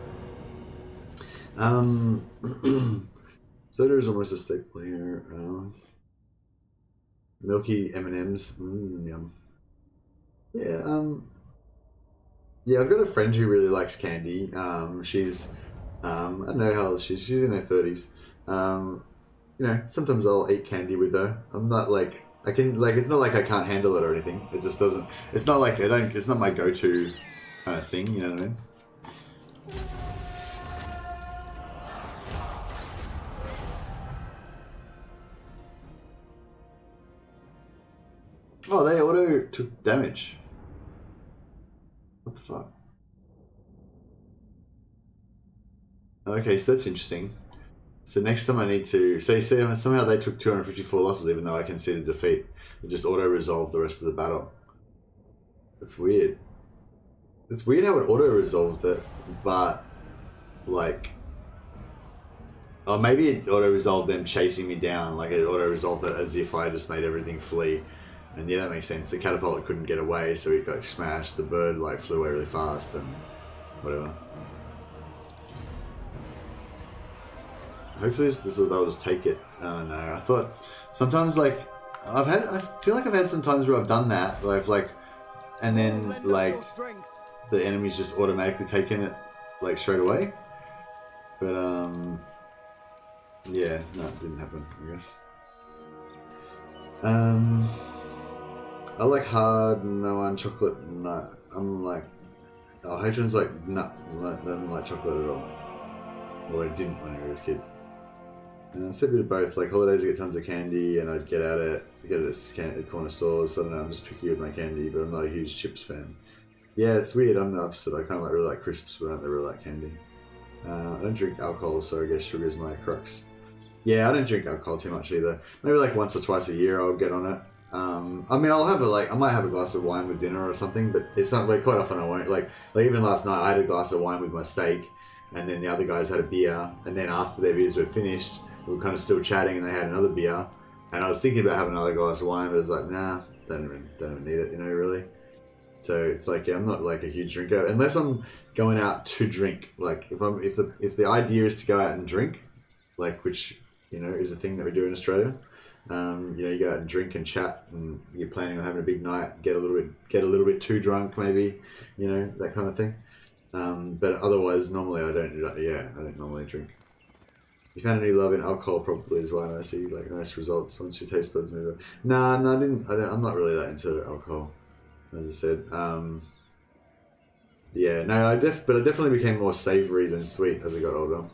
Soda is almost a staple here. Milky M&Ms. Yum. Yeah, yeah, I've got a friend who really likes candy. She's, I don't know how old she's in her 30s. You know, sometimes I'll eat candy with her. I'm not like, I can, like, it's not like I can't handle it or anything. It just doesn't, it's not like, it's not my go-to kind of thing, you know what I mean? Oh, they auto took damage. What the fuck? Okay, so that's interesting. So next time I need to... say somehow they took 254 losses even though I conceded defeat. It just auto-resolved the rest of the battle. That's weird. It's weird how it auto-resolved it, but... like... oh, maybe it auto-resolved them chasing me down. Like it auto-resolved it as if I just made everything flee. And yeah, that makes sense. The catapult couldn't get away, so it got smashed. The bird like flew away really fast and whatever. Hopefully they'll just take it. Oh no, I thought sometimes like I feel like I've had some times where I've done that, where I've like, and then like the enemy's just automatically taken it like straight away. But yeah, no, it didn't happen, I guess. I like hard, no one chocolate nut. I'm like, oh, Hadrian's like, nah, I don't like chocolate at all. Or I didn't when I was a kid. And I said a bit of both. Like holidays, I get tons of candy, and I'd get it at corner stores. So I don't know, I'm just picky with my candy, but I'm not a huge chips fan. Yeah, it's weird. I'm the opposite. I kind of really like crisps, but I don't really like candy. I don't drink alcohol, so I guess sugar's my crux. Yeah, I don't drink alcohol too much either. Maybe like once or twice a year I'll get on it. I mean, I'll have I might have a glass of wine with dinner or something, but it's not like quite often I won't. Like even last night I had a glass of wine with my steak, and then the other guys had a beer, and then after their beers were finished, we were kind of still chatting, and they had another beer, and I was thinking about having another glass of wine, but I was like, nah, don't even need it, really. So it's like, yeah, I'm not like a huge drinker unless I'm going out to drink. Like if the idea is to go out and drink, like which is a thing that we do in Australia. You go out and drink and chat, and you're planning on having a big night, get a little bit too drunk, maybe, that kind of thing. But otherwise, normally I don't normally drink. You found a new love in alcohol, probably as well. I see like nice results once your taste buds move. Nah, I didn't. I'm not really that into alcohol, as I said. Yeah, no, but I definitely became more savoury than sweet as I got older,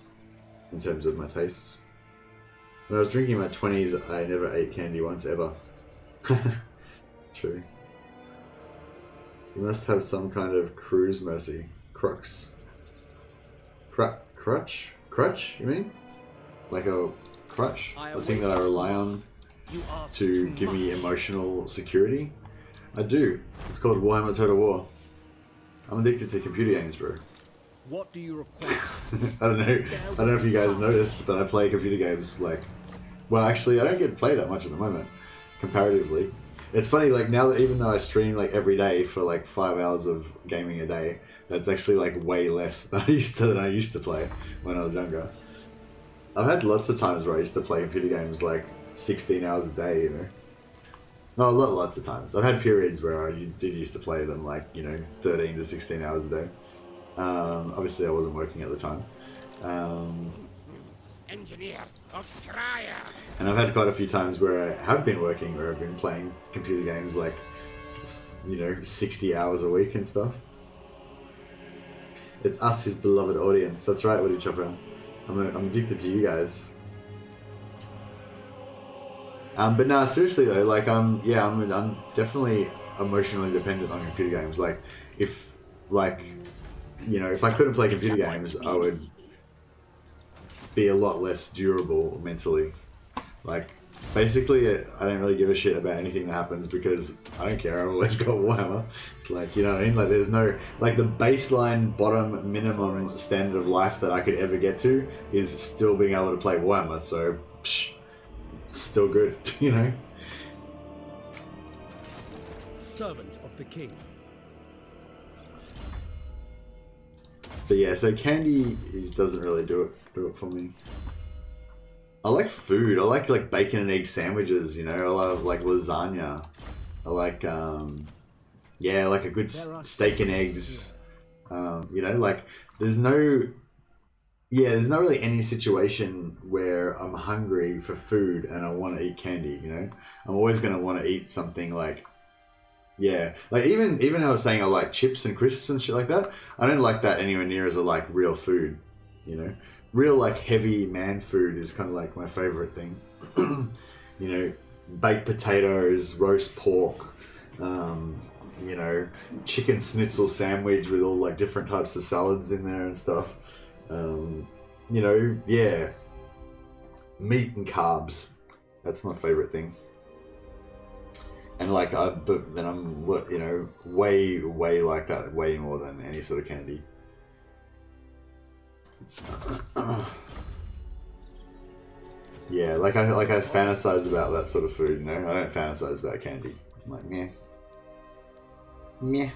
in terms of my tastes. When I was drinking in my 20s, I never ate candy once ever. True. You must have some kind of cruise mercy. Crux. Crutch? Crutch, you mean? Like a crutch? The thing that I rely on to give me emotional security? I do. It's called Warhammer Total War. I'm addicted to computer games, bro. What do you require? I don't know if you guys noticed, but I play computer games like... Well, actually, I don't get to play that much at the moment, comparatively. It's funny, like, now that even though I stream, like, every day for, like, 5 hours of gaming a day, that's actually, like, way less than I used to play when I was younger. I've had lots of times where I used to play computer games, like, 16 hours a day, No, lots of times. I've had periods where I did used to play them, like, 13 to 16 hours a day. Obviously, I wasn't working at the time. Engineer of Scryer. And I've had quite a few times where I have been working, where I've been playing computer games like, 60 hours a week and stuff. It's us, his beloved audience. That's right, Woody Chopper. I'm addicted to you guys. But no, seriously though, like I'm definitely emotionally dependent on computer games. Like if I couldn't play computer games, I would be a lot less durable mentally. Like basically, I don't really give a shit about anything that happens because I don't care. I've always got Warhammer. Like, you know what I mean? Like there's no, like the baseline bottom minimum standard of life that I could ever get to is still being able to play Warhammer. So, still good, Servant of the king. But yeah, so candy doesn't really do it for me. I like food. I like bacon and egg sandwiches. I love like lasagna. I like like a good steak and eggs. Like there's not really any situation where I'm hungry for food and I want to eat candy. I'm always gonna want to eat something like. Yeah, like even how I was saying I like chips and crisps and shit like that, I don't like that anywhere near as a like real food, Real like heavy man food is kind of like my favorite thing. Baked potatoes, roast pork, chicken schnitzel sandwich with all like different types of salads in there and stuff. Yeah. Meat and carbs. That's my favorite thing. And like, but then I'm, way like that, way more than any sort of candy. Yeah, like I fantasize about that sort of food. I don't fantasize about candy. I'm like, meh.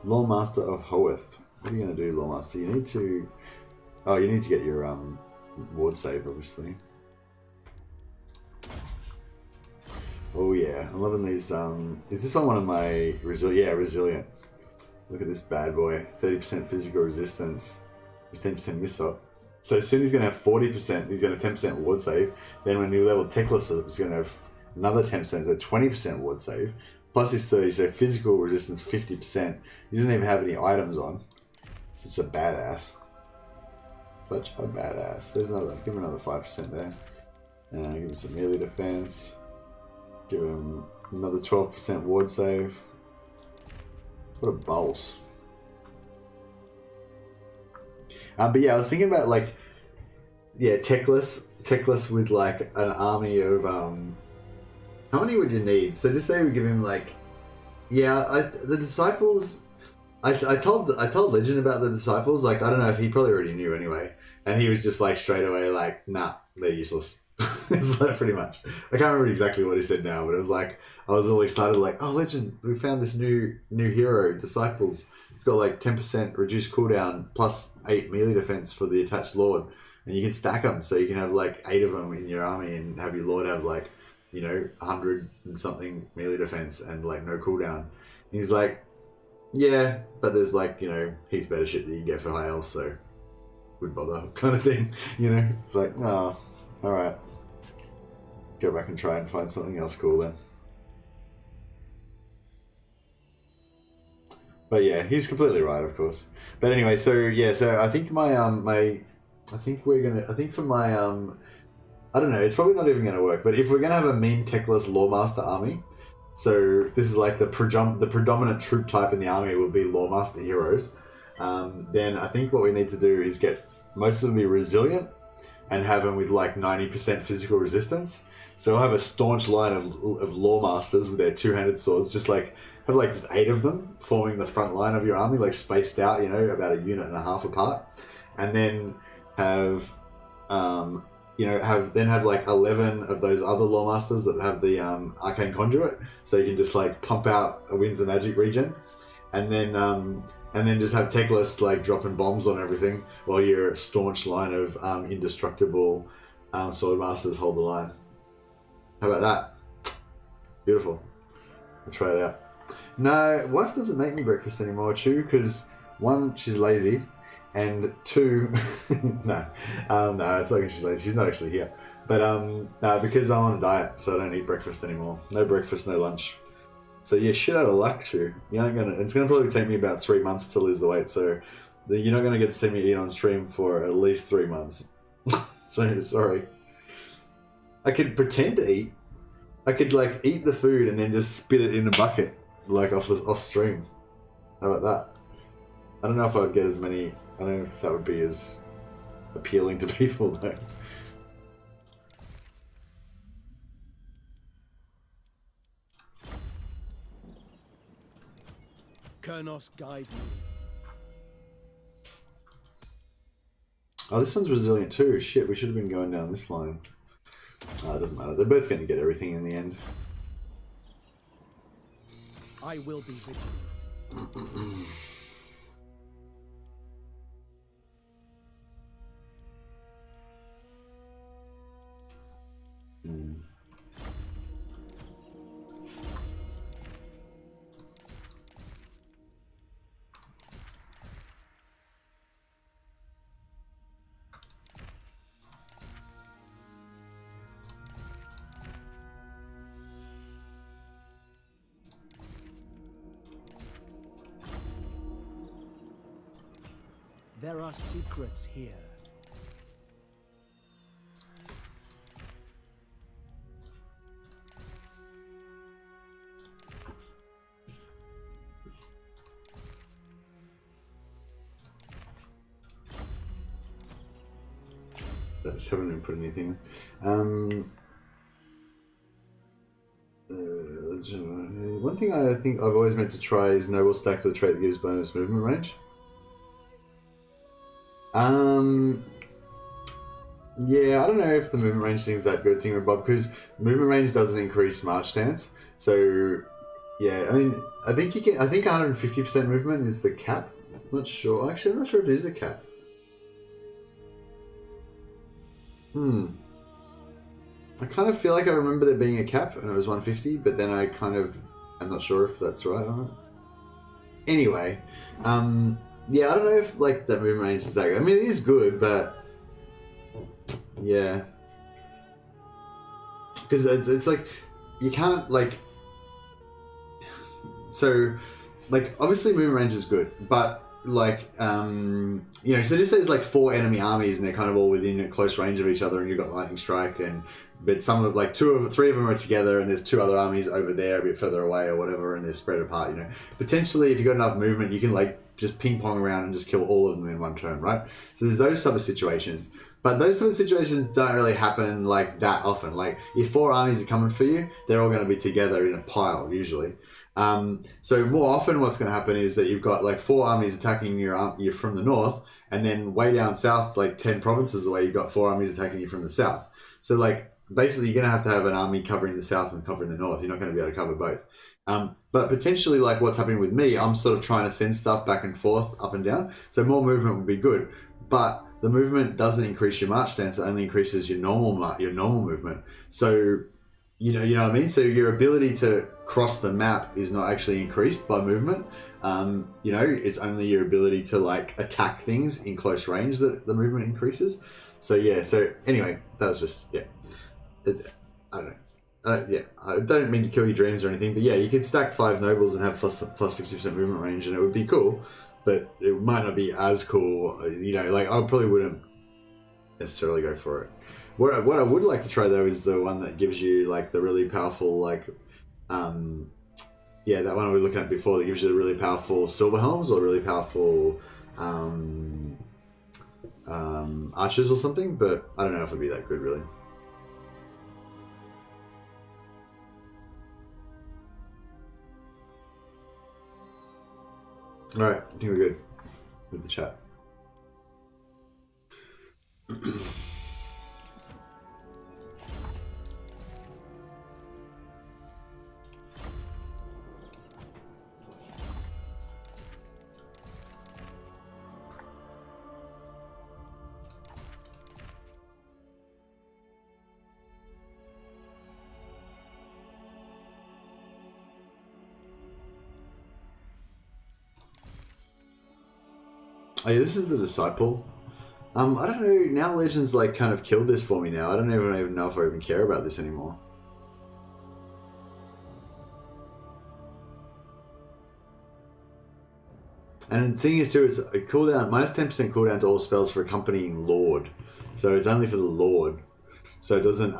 Lawmaster of Hoeth. What are you gonna do, Lawmaster? You need to get your ward save, obviously. Oh yeah, I'm loving these. Is this one of my resilient? Yeah, resilient. Look at this bad boy. 30% physical resistance, with 10% miss up. So soon he's gonna have 40%. He's gonna have 10% ward save. Then when you level Teclis up, he's gonna have another 10%, so 20% ward save, plus his 30, so physical resistance 50%. He doesn't even have any items on. Such a badass. Such a badass. There's another, give him another 5% there. Give him some melee defense. Give him another 12% ward save. What a boss. But yeah, I was thinking about like, yeah, techless with like an army of how many would you need? So just say we give him like, yeah, the disciples. I told Legend about the disciples. Like, I don't know if he probably already knew anyway, and he was just like straight away like, nah, they're useless. It's like pretty much. I can't remember exactly what he said now, but it was like I was all excited, like, oh, Legend, we found this new hero, disciples. It's got like 10% reduced cooldown plus 8 melee defense for the attached lord, and you can stack them, so you can have like 8 of them in your army and have your lord have like, you know, 100 and something melee defense and like no cooldown. And he's like, yeah, but there's like, you know, heaps better shit that you can get for high elves, so wouldn't bother, kind of thing. You know, it's like, oh, all right, go back and try and find something else cool then. But yeah, he's completely right, of course. But anyway, so yeah, so I think my I think for my I don't know, it's probably not even gonna work. But if we're gonna have a mean techless Lawmaster army, so this is like the predominant troop type in the army will be Lawmaster heroes. Then I think what we need to do is get most of them be resilient and have them with like 90% physical resistance. So we'll have a staunch line of Lawmasters with their two-handed swords, just like have like just 8 of them forming the front line of your army, like spaced out, you know, about a unit and a half apart, and then have you know, have like 11 of those other Lawmasters that have the Arcane Conduit, so you can just like pump out a Winds of Magic regen, and then just have Techless like dropping bombs on everything while your staunch line of indestructible Swordmasters hold the line. How about that? Beautiful. I'll try it out. No, wife doesn't make me breakfast anymore, Chew, because 1, she's lazy, and 2, no, it's not like she's lazy. She's not actually here, but no, because I'm on a diet, so I don't eat breakfast anymore. No breakfast, no lunch. So yeah, shit out of luck, Chew. You aren't gonna. It's gonna probably take me about 3 months to lose the weight, so you're not gonna get to see me eat on stream for at least 3 months. So sorry. I could pretend to eat. I could like eat the food and then just spit it in a bucket, like off stream. How about that? I don't know if I'd get as many. I don't know if that would be as appealing to people though. Kurnos guide me. Oh, this one's resilient too. Shit, we should have been going down this line. It doesn't matter. They're both going to get everything in the end. I will be vigilant. There are secrets here. I just haven't even put anything. One thing I think I've always meant to try is Noble Stack for the trait that gives bonus movement range. Yeah, I don't know if the movement range thing is that good thing with Bob, because movement range doesn't increase march stance. So, yeah, I mean, I think you can. I think 150% movement is the cap. I'm not sure. Actually, I'm not sure if there is a cap. I kind of feel like I remember there being a cap, and it was 150, but then I kind of, I'm not sure if that's right or not. Anyway, yeah, I don't know if like that movement range is that good. I mean, it is good, but yeah, because it's like you can't like so like obviously movement range is good, but like you know, so just say there's like 4 enemy armies and they're kind of all within a close range of each other, and you've got lightning strike, and but some of like 3 of them are together, and there's 2 other armies over there a bit further away or whatever, and they're spread apart. You know, potentially if you've got enough movement, you can like just ping pong around and just kill all of them in one turn, right? So there's those type of situations. But those sort of situations don't really happen like that often. Like if 4 armies are coming for you, they're all going to be together in a pile usually. So more often what's going to happen is that you've got like 4 armies attacking you from the north, and then way down south, like 10 provinces away, you've got 4 armies attacking you from the south. So like basically you're going to have an army covering the south and covering the north. You're not going to be able to cover both. But potentially like what's happening with me, I'm sort of trying to send stuff back and forth, up and down. So more movement would be good. But the movement doesn't increase your march stance; it only increases your normal movement. So, you know what I mean. So your ability to cross the map is not actually increased by movement. You know, it's only your ability to like attack things in close range that the movement increases. So yeah. So anyway, that was just I don't know. Yeah, I don't mean to kill your dreams or anything, but yeah, you could stack 5 nobles and have plus 50% movement range, and it would be cool. But it might not be as cool, you know, like I probably wouldn't necessarily go for it. What I would like to try though is the one that gives you like the really powerful, like, yeah, that one we were looking at before that gives you the really powerful silver helms or really powerful archers or something, but I don't know if it'd be that good really. Alright, I think we're good with the chat. Oh yeah, this is the Disciple. I don't know, now Legends like kind of killed this for me now. I don't even know if I even care about this anymore. And the thing is too, it's a cooldown, minus 10% cooldown to all spells for accompanying Lord. So it's only for the Lord. So it doesn't,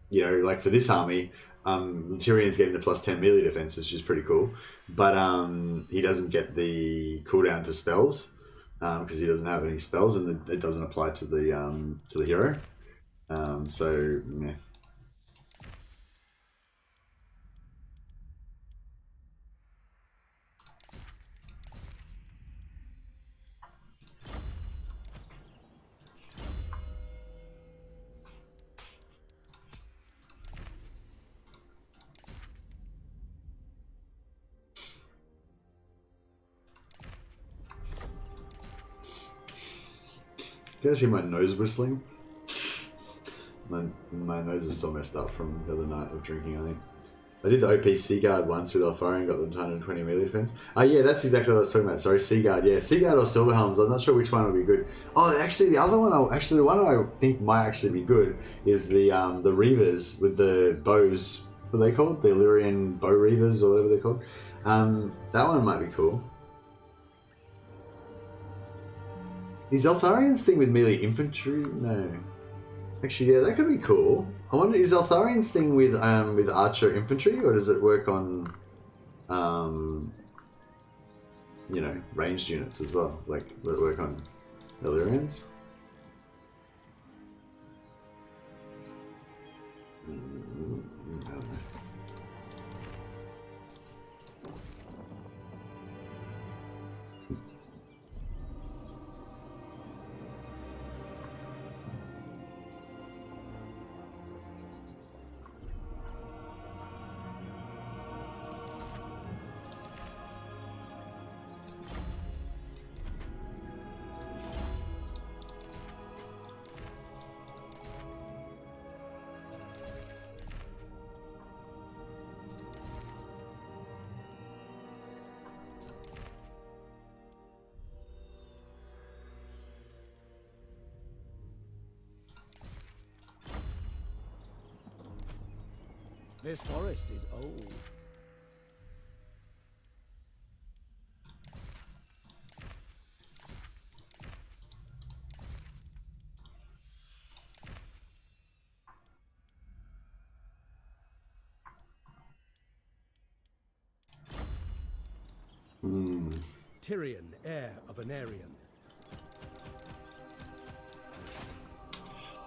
you know, like for this army, Tyrion's getting the plus 10 melee defense, which is pretty cool. But he doesn't get the cooldown to spells because he doesn't have any spells, and it doesn't apply to the hero. So yeah. You guys hear my nose whistling? My nose is still messed up from the other night of drinking, I think. I did the OP Seaguard once with Alfari and got them to 120 melee defense. Oh yeah, that's exactly what I was talking about. Sorry, Seaguard. Yeah, Seaguard or Silverhelms. I'm not sure which one would be good. Oh, actually, the other one, the one I think might actually be good is the Reavers with the bows. What are they called? The Illyrian Bow Reavers or whatever they're called. That one might be cool. Is Eltharian's thing with melee infantry? No. Actually, yeah, that could be cool. I wonder, is Eltharian's thing with archer infantry, or does it work on, you know, ranged units as well? Like, would it work on Illyrians? I don't know. This forest is old. Tyrion, heir of Anarion.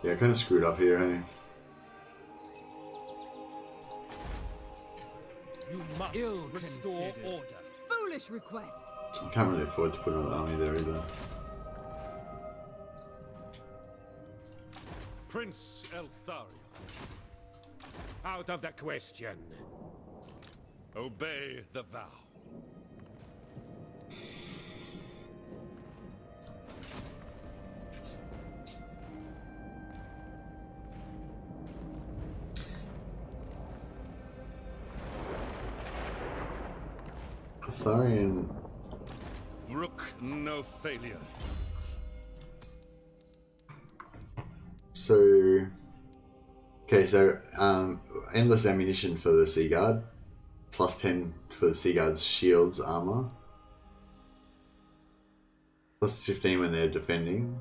Yeah, kind of screwed up here, hey? You must restore order. Foolish request. I can't really afford to put another army there either. Prince Eltharion. Out of the question. Obey the vow. Eltharion. Brook no failure. So, okay, so endless ammunition for the Sea Guard, plus 10 for the Sea Guard's shields armor, plus 15 when they're defending.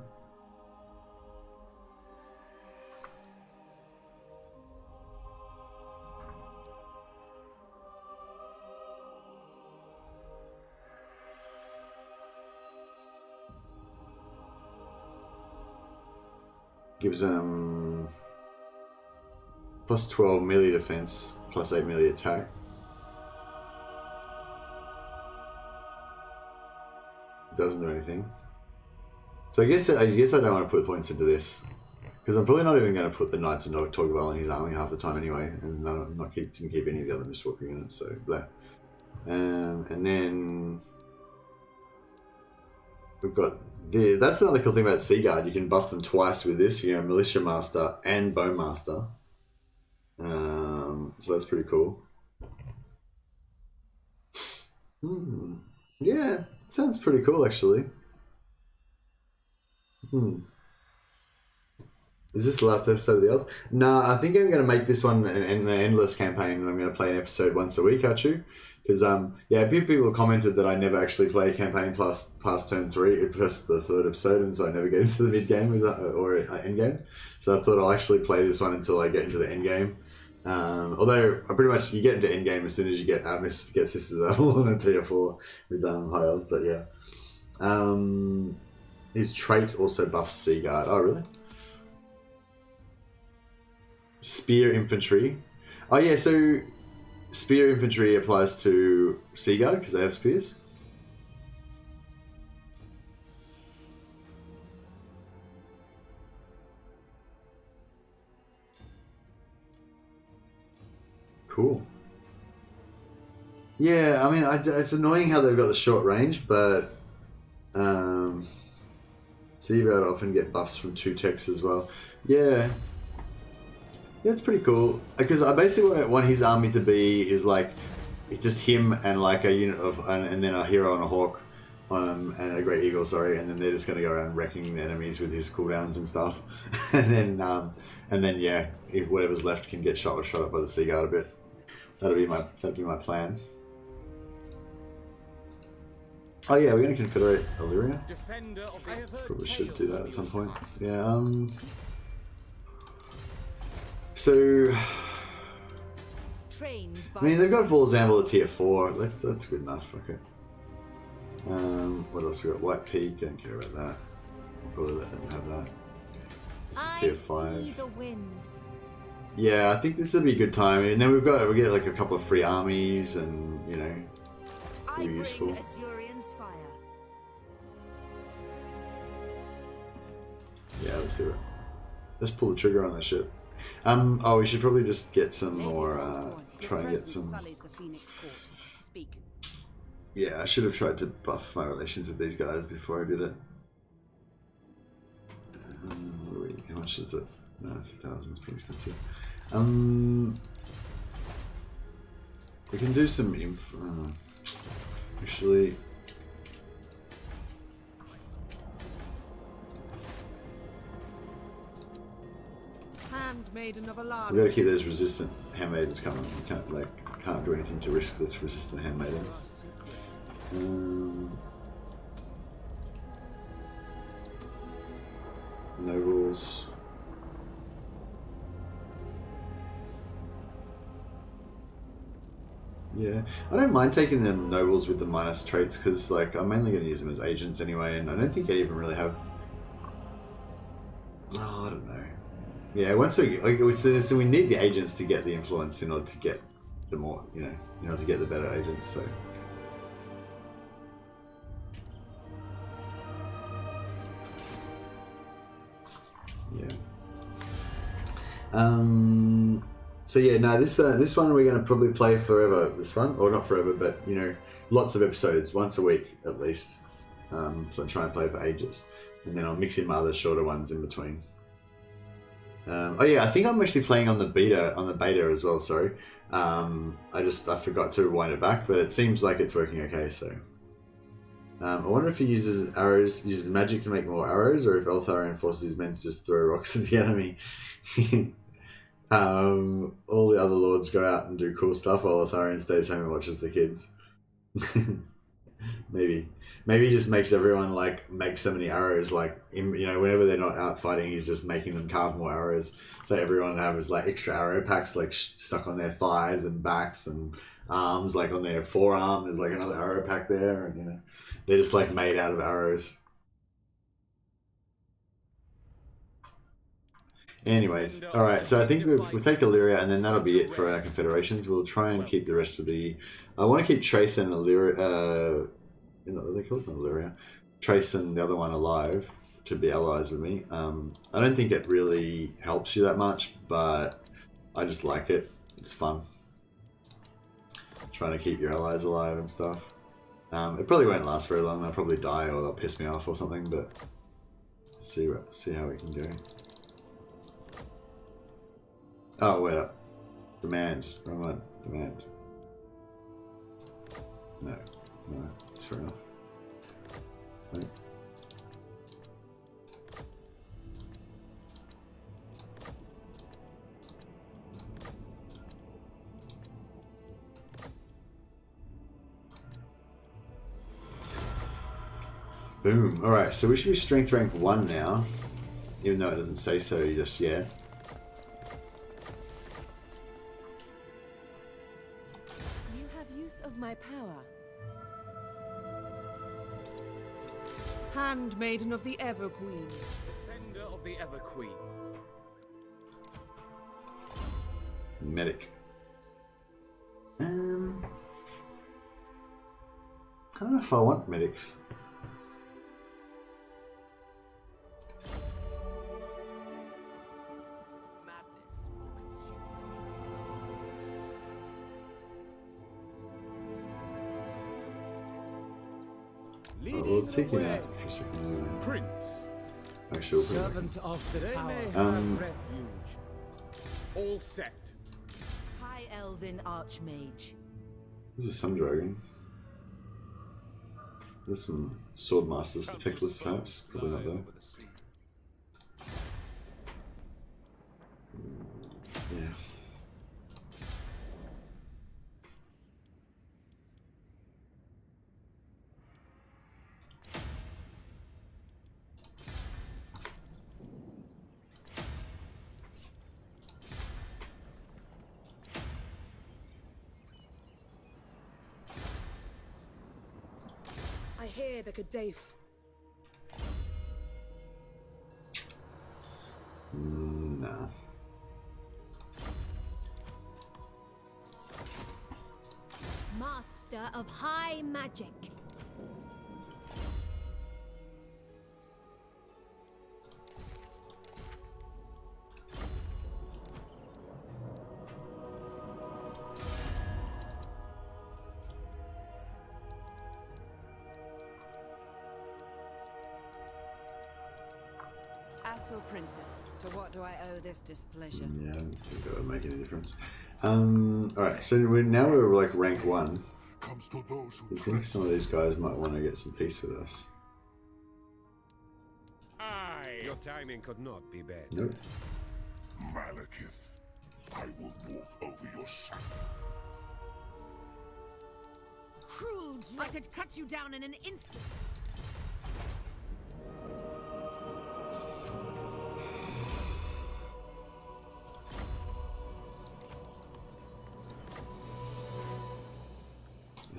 Gives them plus 12 melee defense, plus 8 melee attack. Doesn't do anything. So I guess I don't want to put points into this because I'm probably not even going to put the Knights of Torgwell in his army half the time anyway, and I'm not can keep any of the other Mistwalker units. So blah. And then we've got that's another cool thing about Sea Guard. You can buff them twice with this. You know, Militia Master and Bone Master. So that's pretty cool. Yeah, it sounds pretty cool actually. Is this the last episode of the Elves? No, I think I'm going to make this one an endless campaign, and I'm going to play an episode once a week, Archu. Because, yeah, people commented that I never actually play a campaign past turn 3, past the 3rd episode, and so I never get into the mid-game or end game. So I thought I'll actually play this one until I get into the end game. Although, I pretty much, you get into end game as soon as you get Sisters of Avalon and Tier 4 with High Elves, but yeah. His trait also buffs Sea Guard. Oh, really? Spear Infantry. Oh, yeah, so Spear Infantry applies to Sea Guard because they have spears. Cool. Yeah, I mean, it's annoying how they've got the short range, but Sea Guard often get buffs from 2 techs as well. Yeah. Yeah, it's pretty cool. Because I basically want his army to be is like just him and like a unit of and then a hero and a hawk and a great eagle, sorry, and then they're just gonna go around wrecking the enemies with his cooldowns and stuff. and then yeah, if whatever's left can get shot up by the Sea Guard a bit. That'd be my plan. Oh yeah, we're gonna confederate Illyria. Probably should do that at some point. Yeah. So, I mean, they've got Full Zamble at tier 4. That's good enough. Okay. What else we got? White Peak. Don't care about that. I'll probably let them have that. This is tier 5. Yeah, I think this would be a good time. And then we get like a couple of free armies, and you know, pretty useful. Yeah, let's do it. Let's pull the trigger on that shit. Oh, we should probably just get some more, try and get some... Yeah, I should have tried to buff my relations with these guys before I did it. How much is it? No, it's 1,000, it's pretty expensive. We can do some info... actually... Handmaiden of Alith. We gotta keep those resistant handmaidens coming. We can't do anything to risk those resistant handmaidens. Nobles. Yeah, I don't mind taking the nobles with the minus traits because, like, I'm mainly going to use them as agents anyway, and I don't think I even really have. Oh, I don't know. Yeah, once we so we need the agents to get the influence in order to get the more, in order to get the better agents. So. Yeah. So yeah, no, this one we're going to probably play forever. This one, or not forever, but lots of episodes, once a week at least. So try and play for ages, and then I'll mix in my other shorter ones in between. Oh yeah, I think I'm actually playing on the beta as well. Sorry, I forgot to rewind it back, but it seems like it's working okay. So. I wonder if he uses magic to make more arrows, or if Ulthuan forces his men to just throw rocks at the enemy. All the other lords go out and do cool stuff while Ulthuan stays home and watches the kids. Maybe he just makes everyone make so many arrows, whenever they're not out fighting, he's just making them carve more arrows. So everyone has extra arrow packs stuck on their thighs and backs and arms, on their forearm. There's another arrow pack there, and they're just made out of arrows. Anyways, alright, so I think we'll take Illyria, and then that'll be it for our confederations. We'll try and keep the rest of the... I want to keep Trace and Illyria... what are they called? Illyria. Trace and the other one alive to be allies with me. I don't think it really helps you that much, but I just like it. It's fun. Trying to keep your allies alive and stuff. It probably won't last very long. They'll probably die or they'll piss me off or something, but see how we can go. Oh, wait up. Demand. Wrong one. Demand. No. It's fair enough. Right. Boom. Alright, so we should be strength rank 1 now. Even though it doesn't say so just yet. You have use of my power. Handmaiden of the Everqueen. Defender of the Everqueen. Medic. I don't know if I want medics. We'll take it out for a second. Prince. Actually, Servant of the tower. Refuge. All set. High Elven Archmage. There's a Sun Dragon. There's some Sword Masters for Techless, perhaps. Probably not there. Yeah. I hear the Kadaf. No. Master of high magic. Princess, to what do I owe this displeasure? Yeah, I don't think that would make any difference. Alright, so we're like rank 1. I think some of these guys might want to get some peace with us. Aye, your timing could not be bad. Nope. Malekith, I will walk over your shadow. Cruel, I could cut you down in an instant.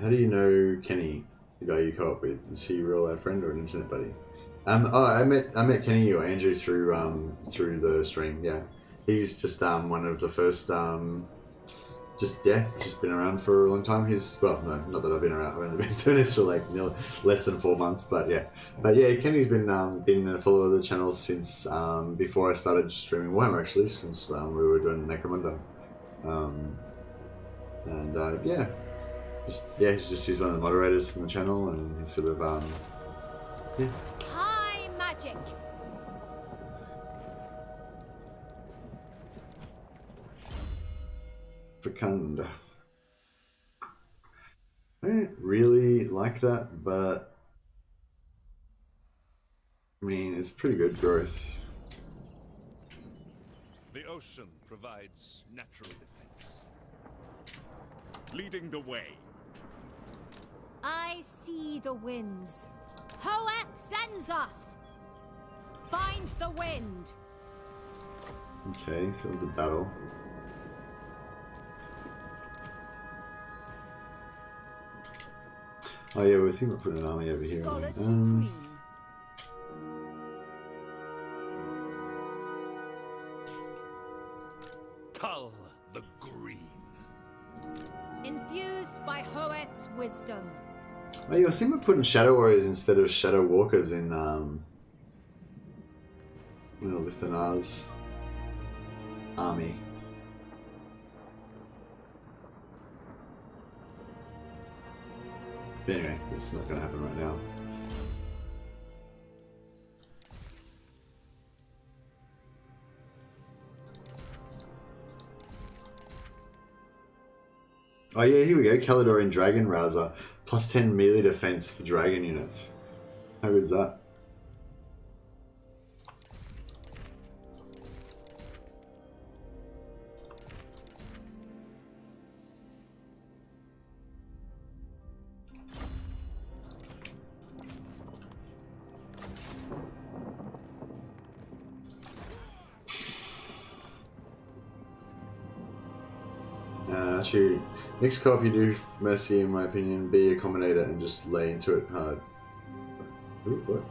How do you know Kenny, the guy you co-op with? Is he a real life friend or an internet buddy? I met Kenny or Andrew through the stream. Yeah, he's just one of the first just been around for a long time. He's, well, no, not that I've been around. I've only been doing this for like less than 4 months, but yeah. Kenny's been a follower of the channel since before I started streaming Warhammer, actually, since we were doing Necromunda. He's one of the moderators on the channel, and he's sort of High magic. fecund. I don't really like that, but I mean, it's pretty good growth. The ocean provides natural defense, leading the way. I see the winds. Hoeth sends us. Find the wind. Okay, so it's a battle. Oh yeah, we think we're putting an army over here. Scholar Supreme. Cull the Green. Infused by Hoeth's wisdom. Oh yeah, I think we're putting Shadow Warriors instead of Shadow Walkers in Alith Anar's army. But anyway, it's not going to happen right now. Oh yeah, here we go. Caledonian Dragon Rouser. Plus 10 melee defense for dragon units. How good is that? Actually, next co-op you do Mercy, in my opinion, be a Combinator and just lay into it hard. Ooh, what?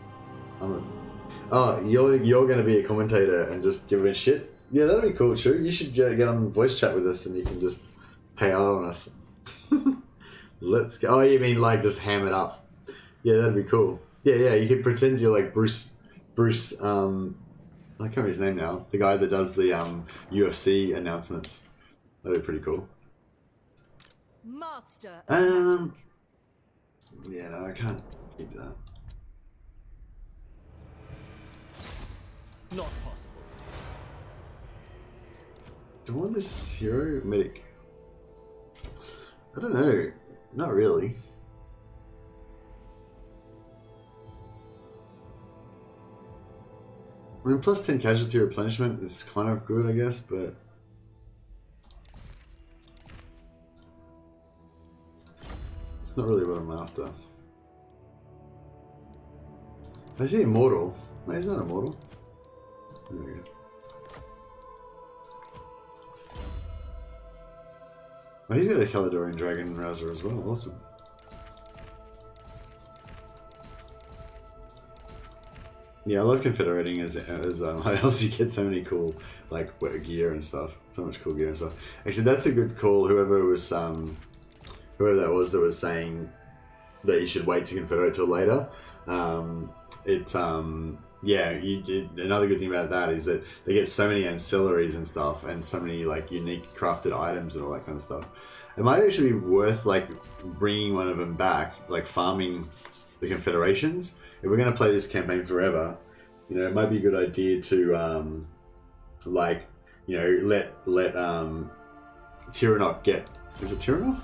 You're going to be a commentator and just give it a shit? Yeah, that'd be cool, true. You should get on voice chat with us and you can just pay out on us. Let's go. Oh, you mean like just ham it up? Yeah, that'd be cool. Yeah, you could pretend you're like Bruce, I can't remember his name now. The guy that does the UFC announcements. That'd be pretty cool. Master. Yeah, no, I can't keep that. Not possible. Do I want this hero medic? I don't know. Not really. I mean, plus 10 casualty replenishment is kind of good, I guess, but it's not really what I'm after. Is he immortal? No, he's not immortal. There we go. Oh, he's got a Caledonian Dragon Rouser as well. Awesome. Yeah, I love confederating as High Elves. You get so many cool like gear and stuff. So much cool gear and stuff. Actually, that's a good call. Whoever that was saying that you should wait to confederate till later. Another good thing about that is that they get so many ancillaries and stuff, and so many like unique crafted items and all that kind of stuff. It might actually be worth like bringing one of them back, like farming the confederations. If we're going to play this campaign forever, you know, it might be a good idea to let Tyrannok get. Is it Tyrannok?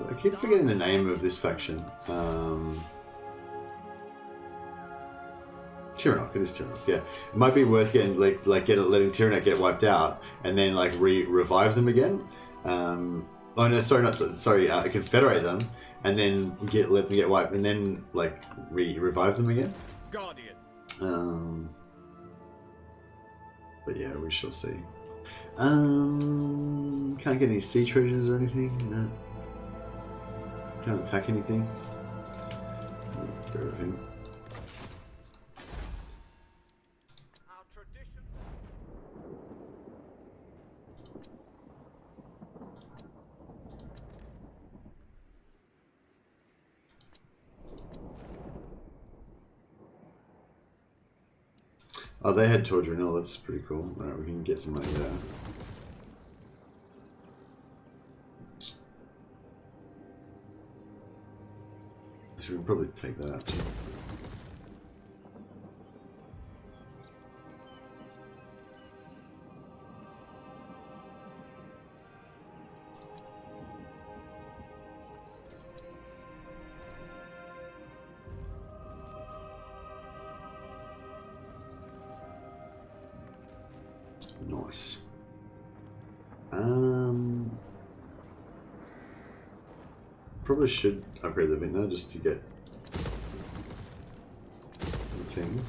I keep forgetting the name of this faction. Tyrannok, it is Tyrannok, yeah. It might be worth getting letting Tyrannok get wiped out and then like revive them again. Confederate them and then let them get wiped and then like revive them again. Guardian. But yeah, we shall see. Can't get any sea treasures or anything. No. Can't attack anything. Get rid of him. Our tradition. Oh, they had Tordranil, that's pretty cool. Alright, we can get some money there. So we can probably take that out too. Nice. Probably should upgrade the vintner just to get the thing.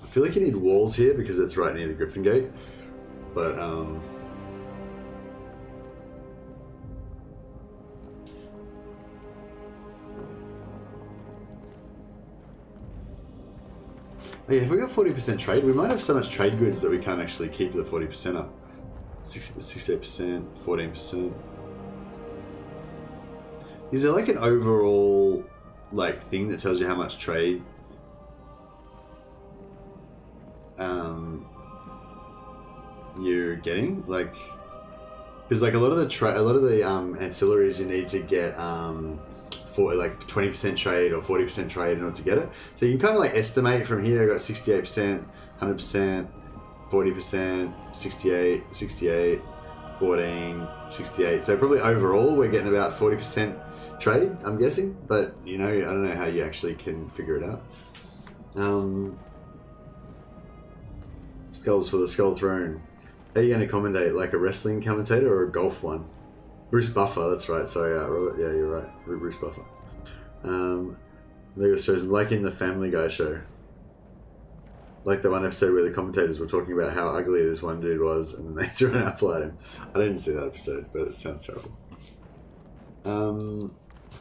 I feel like you need walls here because it's right near the Griffin Gate, but oh yeah, if we got 40% trade, we might have so much trade goods that we can't actually keep the 40% up. 68%, 14%. Is there like an overall like thing that tells you how much trade you're getting? Like, because like a lot of the ancillaries you need to get for like 20% trade or 40% trade in order to get it. So you can kind of like estimate from here. I got 68%, 100%, 40%, 68, 68, 14, 68. So probably overall we're getting about 40% trade, I'm guessing. But you know, I don't know how you actually can figure it out. Skulls for the Skull Throne. Are you going to commentate like a wrestling commentator or a golf one? Bruce Buffer, that's right. Sorry, Robert. Yeah, you're right. Bruce Buffer. Lego chosen like in the Family Guy show. Like the one episode where the commentators were talking about how ugly this one dude was and then they threw an apple at him. I didn't see that episode, but it sounds terrible.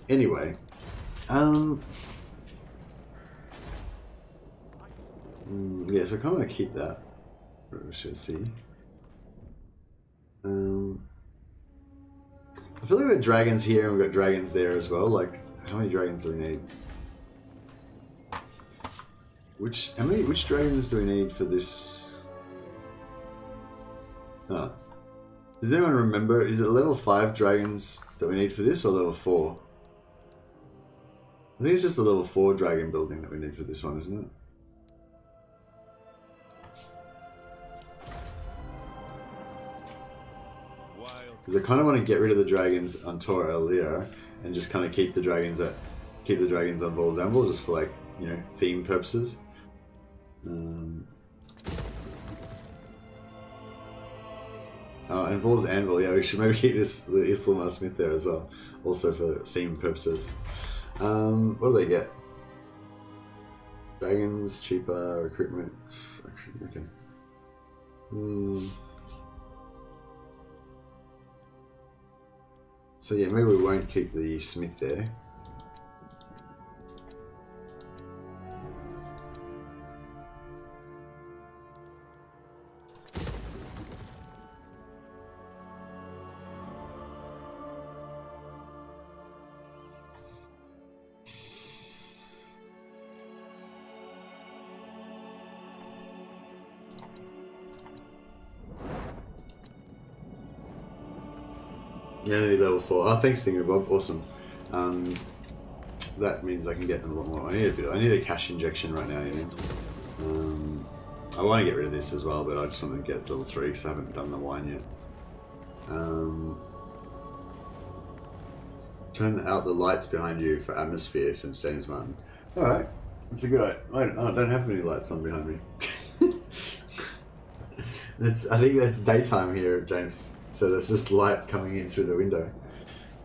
Anyway. Yeah, so I kind of want to keep that. We should see. I feel like we've got dragons here and we've got dragons there as well. Like, how many dragons do we need? Which dragons do we need for this? Oh. Does anyone remember? Is it level 5 dragons that we need for this or level 4? I think it's just the level 4 dragon building that we need for this one, isn't it? Because I kind of want to get rid of the dragons on Tor Elia and just kind of keep the dragons on Vol's Anvil just for like, you know, theme purposes. Oh, and Vol's Anvil, yeah, we should maybe keep the Ulthuan Smith there as well, also for theme purposes. What do they get? Dragons, cheaper, recruitment. Okay. So yeah, maybe we won't keep the Smith there. Yeah, level 4. Oh, thanks, Bob. Awesome. That means I can get them a lot more. I need a cash injection right now, you know. I want to get rid of this as well, but I just want to get to level 3 because I haven't done the wine yet. Turn out the lights behind you for atmosphere, since James Martin. Alright, that's a good idea. I don't have any lights on behind me. I think that's daytime here, James. So there's just light coming in through the window.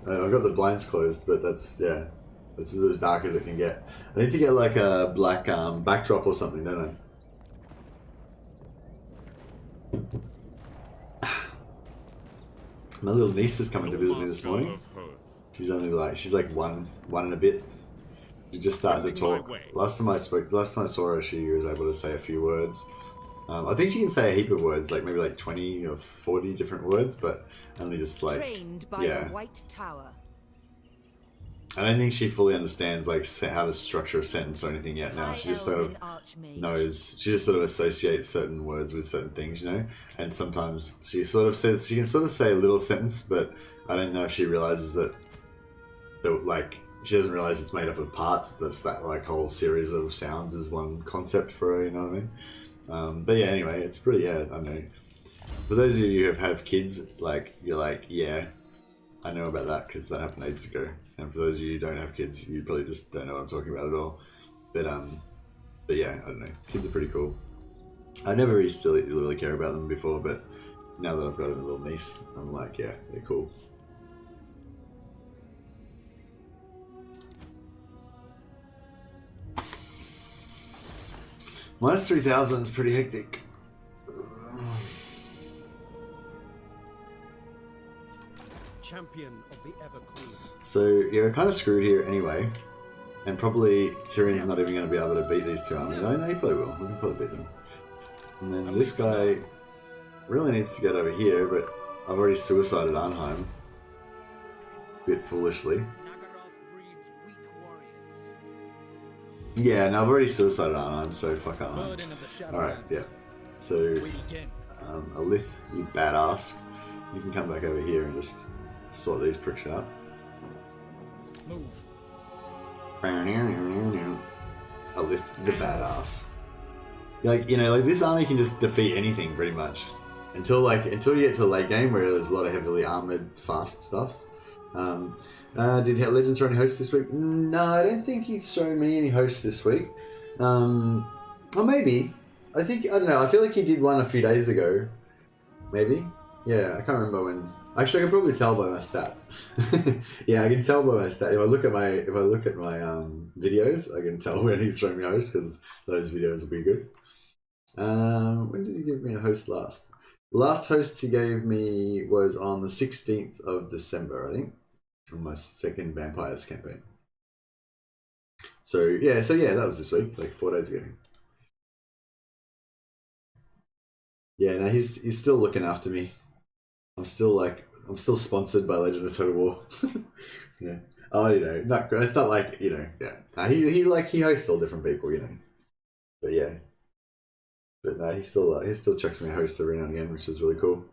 I've got the blinds closed, but that's as dark as it can get. I need to get like a black backdrop or something, don't I? My little niece is coming to visit me this morning. She's like one and a bit. She just started to talk. Last time I saw her, she was able to say a few words. I think she can say a heap of words, like maybe like 20 or 40 different words, but only just like Trained by the White Tower. I don't think she fully understands like how to structure a sentence or anything yet now. She just sort of knows. She just sort of associates certain words with certain things, you know. And sometimes she sort of says she can sort of say a little sentence, but I don't know if she realizes that like she doesn't realize it's made up of parts. That's that like whole series of sounds is one concept for her. You know what I mean? But yeah, anyway, it's pretty. Yeah, I don't know. For those of you who have kids, like you're like, yeah, I know about that because that happened ages ago. And for those of you who don't have kids, you probably just don't know what I'm talking about at all. But yeah, I don't know. Kids are pretty cool. I never used to really care about them before, but now that I've got a little niece, I'm like, yeah, they're cool. Minus 3,000 is pretty hectic. Champion of the Ever Queen. So yeah, we're kind of screwed here anyway, and probably Tyrion's not even going to be able to beat these two armies. No, he probably will. We can probably beat them. And then this guy really needs to get over here, but I've already suicided Arnheim. A bit foolishly. Yeah, no, I've already suicided Arnheim, so fuck Arnheim. Alright, yeah. So, Alith, you badass. You can come back over here and just sort these pricks out. Move. Alith, the badass. Like, you know, like this army can just defeat anything pretty much. Until you get to the late game where there's a lot of heavily armored fast stuffs. Did Legends throw any hosts this week? No, I don't think he's shown me any hosts this week. Or maybe. I don't know, I feel like he did one a few days ago. Maybe? Yeah, I can't remember when. Actually, I can probably tell by my stats. Yeah, I can tell by my stats. If I look at my videos, I can tell when he's thrown me a host because those videos will be good. When did he give me a host last? The last host he gave me was on the 16th of December, I think, from my second Vampires campaign. So yeah, that was this week, like 4 days ago. Yeah, no, he's still looking after me. I'm still sponsored by Legend of Total War. Yeah. Oh, you know, it's not like, you know, yeah. He hosts all different people, you know. But yeah. But no, he still chucks me a host every now and again, which is really cool.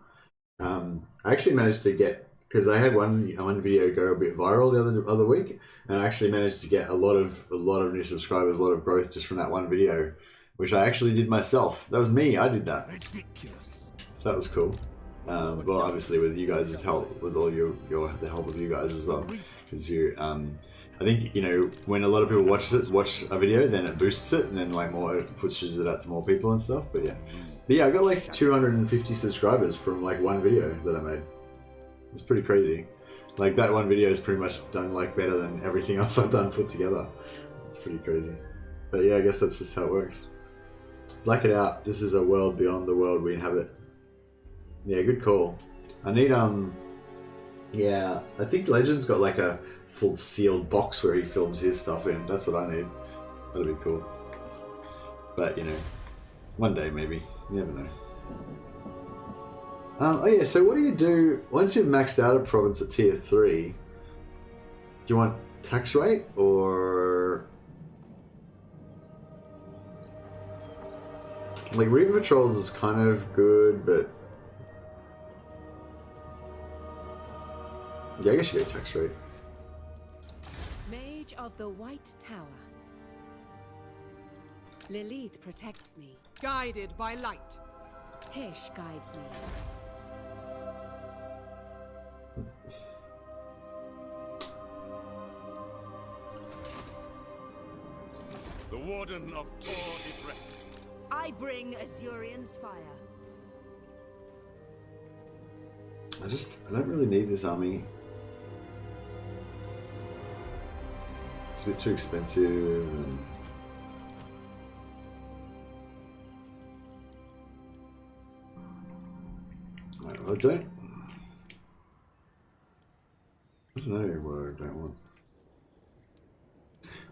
I actually managed to get, because I had one video go a bit viral the other week, and I actually managed to get a lot of new subscribers, a lot of growth just from that one video, which I actually did myself. That was me. I did that. Ridiculous. So that was cool. Well, obviously with you guys' help, with all the help of you guys as well, because you, I think, you know, when a lot of people watch a video, then it boosts it, and then like it pushes it out to more people and stuff. But yeah, I got like 250 subscribers from like one video that I made. It's pretty crazy. Like that one video is pretty much done like better than everything else I've done put together. It's pretty crazy. But yeah, I guess that's just how it works. Black it out. This is a world beyond the world we inhabit. Yeah, good call. I need yeah, I think Legend's got like a full sealed box where he films his stuff in. That's what I need. That'd be cool. But you know, one day maybe. You never know. Oh yeah, so what do you do once you've maxed out a province at tier 3? Do you want tax rate or like Reaper Patrols is kind of good, but yeah, I guess you go tax rate. Mage of the White Tower. Lilith protects me. Guided by light. Hish guides me. The Warden of Tor Idres. I bring Azurian's fire. I don't really need this army. It's a bit too expensive. And I don't. don't know what I don't want.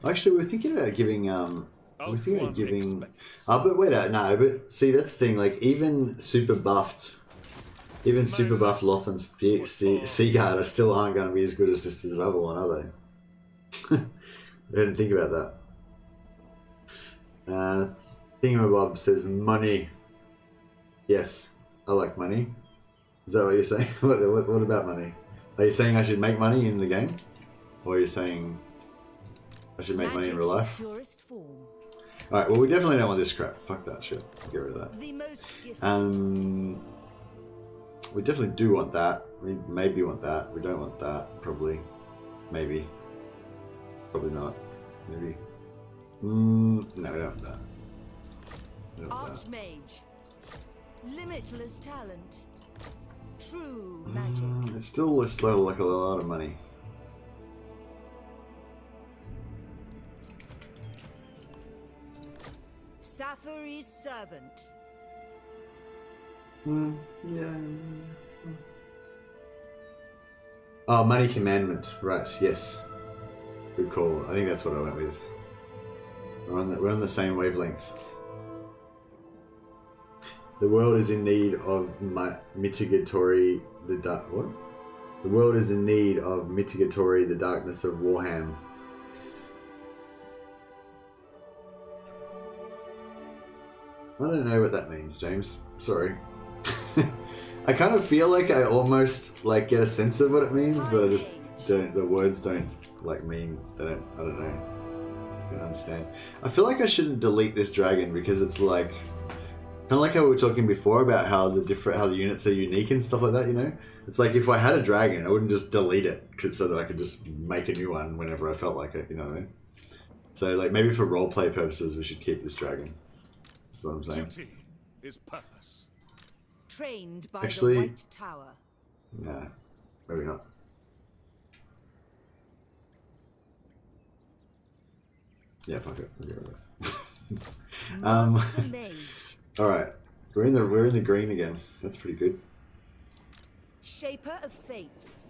Actually, we're thinking about giving we're thinking about giving. Oh, but wait, no, but see, that's the thing. Like even super buffed Lothan Seaguard are still aren't going to be as good as Sisters of Avalon, are they? I didn't think about that. Thingamabob says money. Yes, I like money. Is that what you're saying? What about money? Are you saying I should make money in the game? Or are you saying I should make money in real life? Alright, well we definitely don't want this crap. Fuck that shit. Get rid of that. We definitely do want that. We maybe want that. We don't want that. Probably. Maybe. Probably not. Maybe. No, we don't want that. Archmage. Limitless talent. True magic. It's still like a lot of money. Safari's servant. Yeah. Oh, money commandment. Right, yes. Good call. I think that's what I went with. We're on the same wavelength. The world is in need of mitigatory The world is in need of mitigatory the darkness of Warhammer. I don't know what that means, James. Sorry. I kind of feel like I almost like get a sense of what it means, but I just don't. The words don't like mean. They don't. I don't know. I don't understand. I feel like I shouldn't delete this dragon because it's like kind of like how we were talking before about how the units are unique and stuff like that. You know, it's like if I had a dragon, I wouldn't just delete it so that I could just make a new one whenever I felt like it. You know what I mean? So like maybe for roleplay purposes, we should keep this dragon. That's what I'm saying. Duty is purpose. Trained by Actually, the White Tower. Nah, maybe not. Yeah, fuck it. We'll get rid of it. All right, we're in the green again. That's pretty good. Shaper of Fates.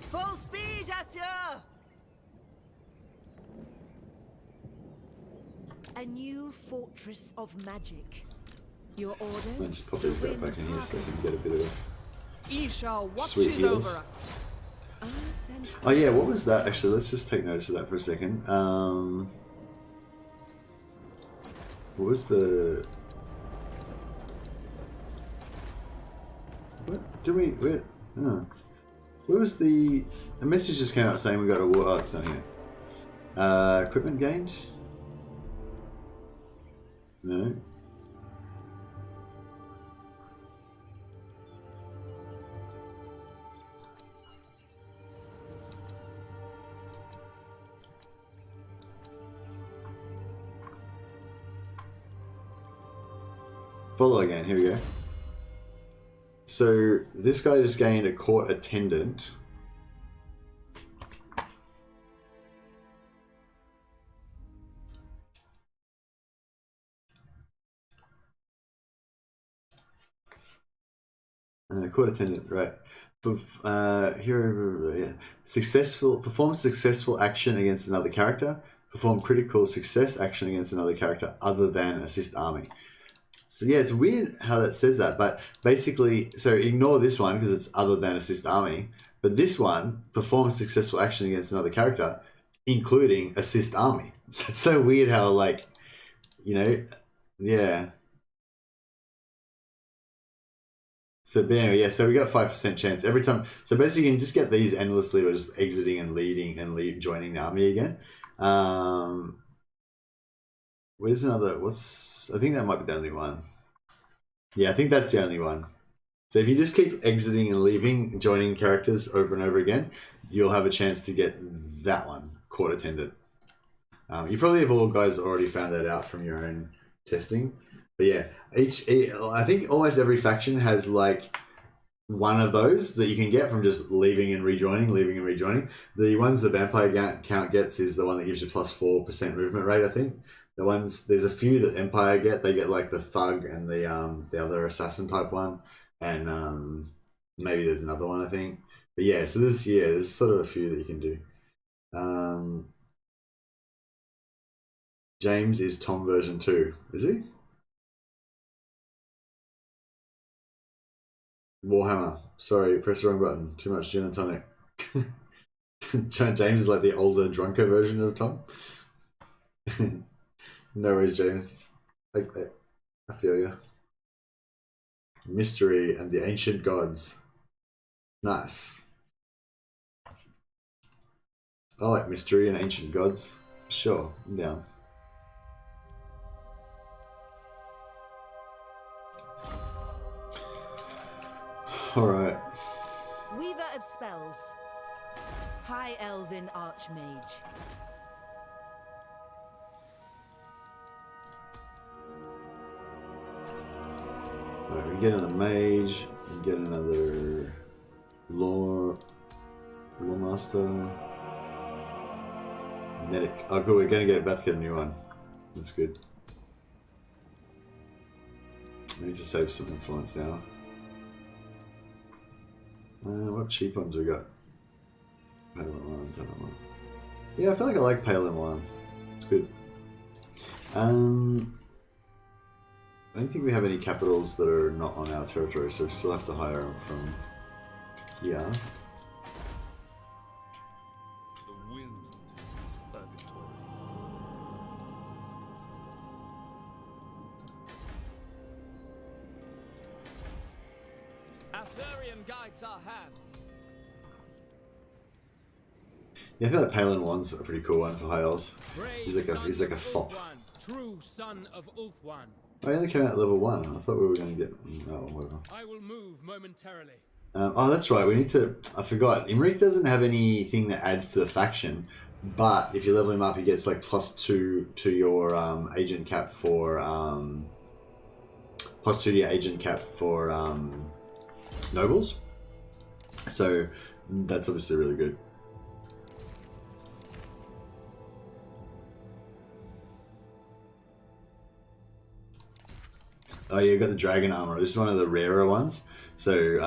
Full speed, Asya! A new fortress of magic. Your orders? Let's just pop these guys back in here so they can get a bit of Isha sweet watches heals. over us. Oh yeah, what was that actually? Let's just take notice of that for a second. What was the... What did we... Where was the... A message just came out saying we got a war... Oh, it's not here. Equipment gained? No. Follow again, here we go. So this guy just gained a court attendant. Court attendant, right. Perform successful action against another character. Perform critical success action against another character other than assist army. So yeah, it's weird how that says that, but basically, so ignore this one because it's other than assist army, but this one performs successful action against another character, including assist army. So it's so weird how, like, you know, yeah. So anyway, yeah, so we got 5% chance every time. So basically you can just get these endlessly or just exiting and leading and joining the army again. Where's another, I think that might be the only one. Yeah, I think that's the only one. So if you just keep exiting and leaving, joining characters over and over again, you'll have a chance to get that one, court attendant. You probably have all guys already found that out from your own testing. But yeah, I think almost every faction has like one of those that you can get from just leaving and rejoining, leaving and rejoining. The ones the vampire count gets is the one that gives you plus 4% movement rate, I think. The ones, there's a few that Empire get. They get like the thug and the other assassin type one, and maybe there's another one I think. But yeah, so there's sort of a few that you can do. James is Tom version 2, is he? Warhammer. Sorry, press the wrong button. Too much gin and tonic. James is like the older, drunker version of Tom. No worries, James. I feel you. Mystery and the Ancient Gods. Nice. I like Mystery and Ancient Gods. Sure, I'm down. Alright. Weaver of Spells. High Elven Archmage. Alright, we get another mage, we get another lore master. Medic. Oh cool, we're about to get a new one. That's good. I need to save some influence now. What cheap ones we got? Pale and Wine, Pale and Wine. Yeah, I feel like I like Pale and Wine. It's good. I don't think we have any capitals that are not on our territory, so we still have to hire them from here. The wind is purgatory. Assyrian guides our hands. Yeah, I feel like Pale and Wine's a pretty cool one for High Elves. He's like a fop. True son of Ulthuan. Oh, he only came out at level 1. I thought we were going to get... Oh, whatever. I will move momentarily. Oh, that's right. We need to... I forgot. Imrik doesn't have anything that adds to the faction, but if you level him up, he gets like +2 to your agent cap for... +2 to your agent cap for nobles. So that's obviously really good. Oh yeah, you got the dragon armor. This is one of the rarer ones. So,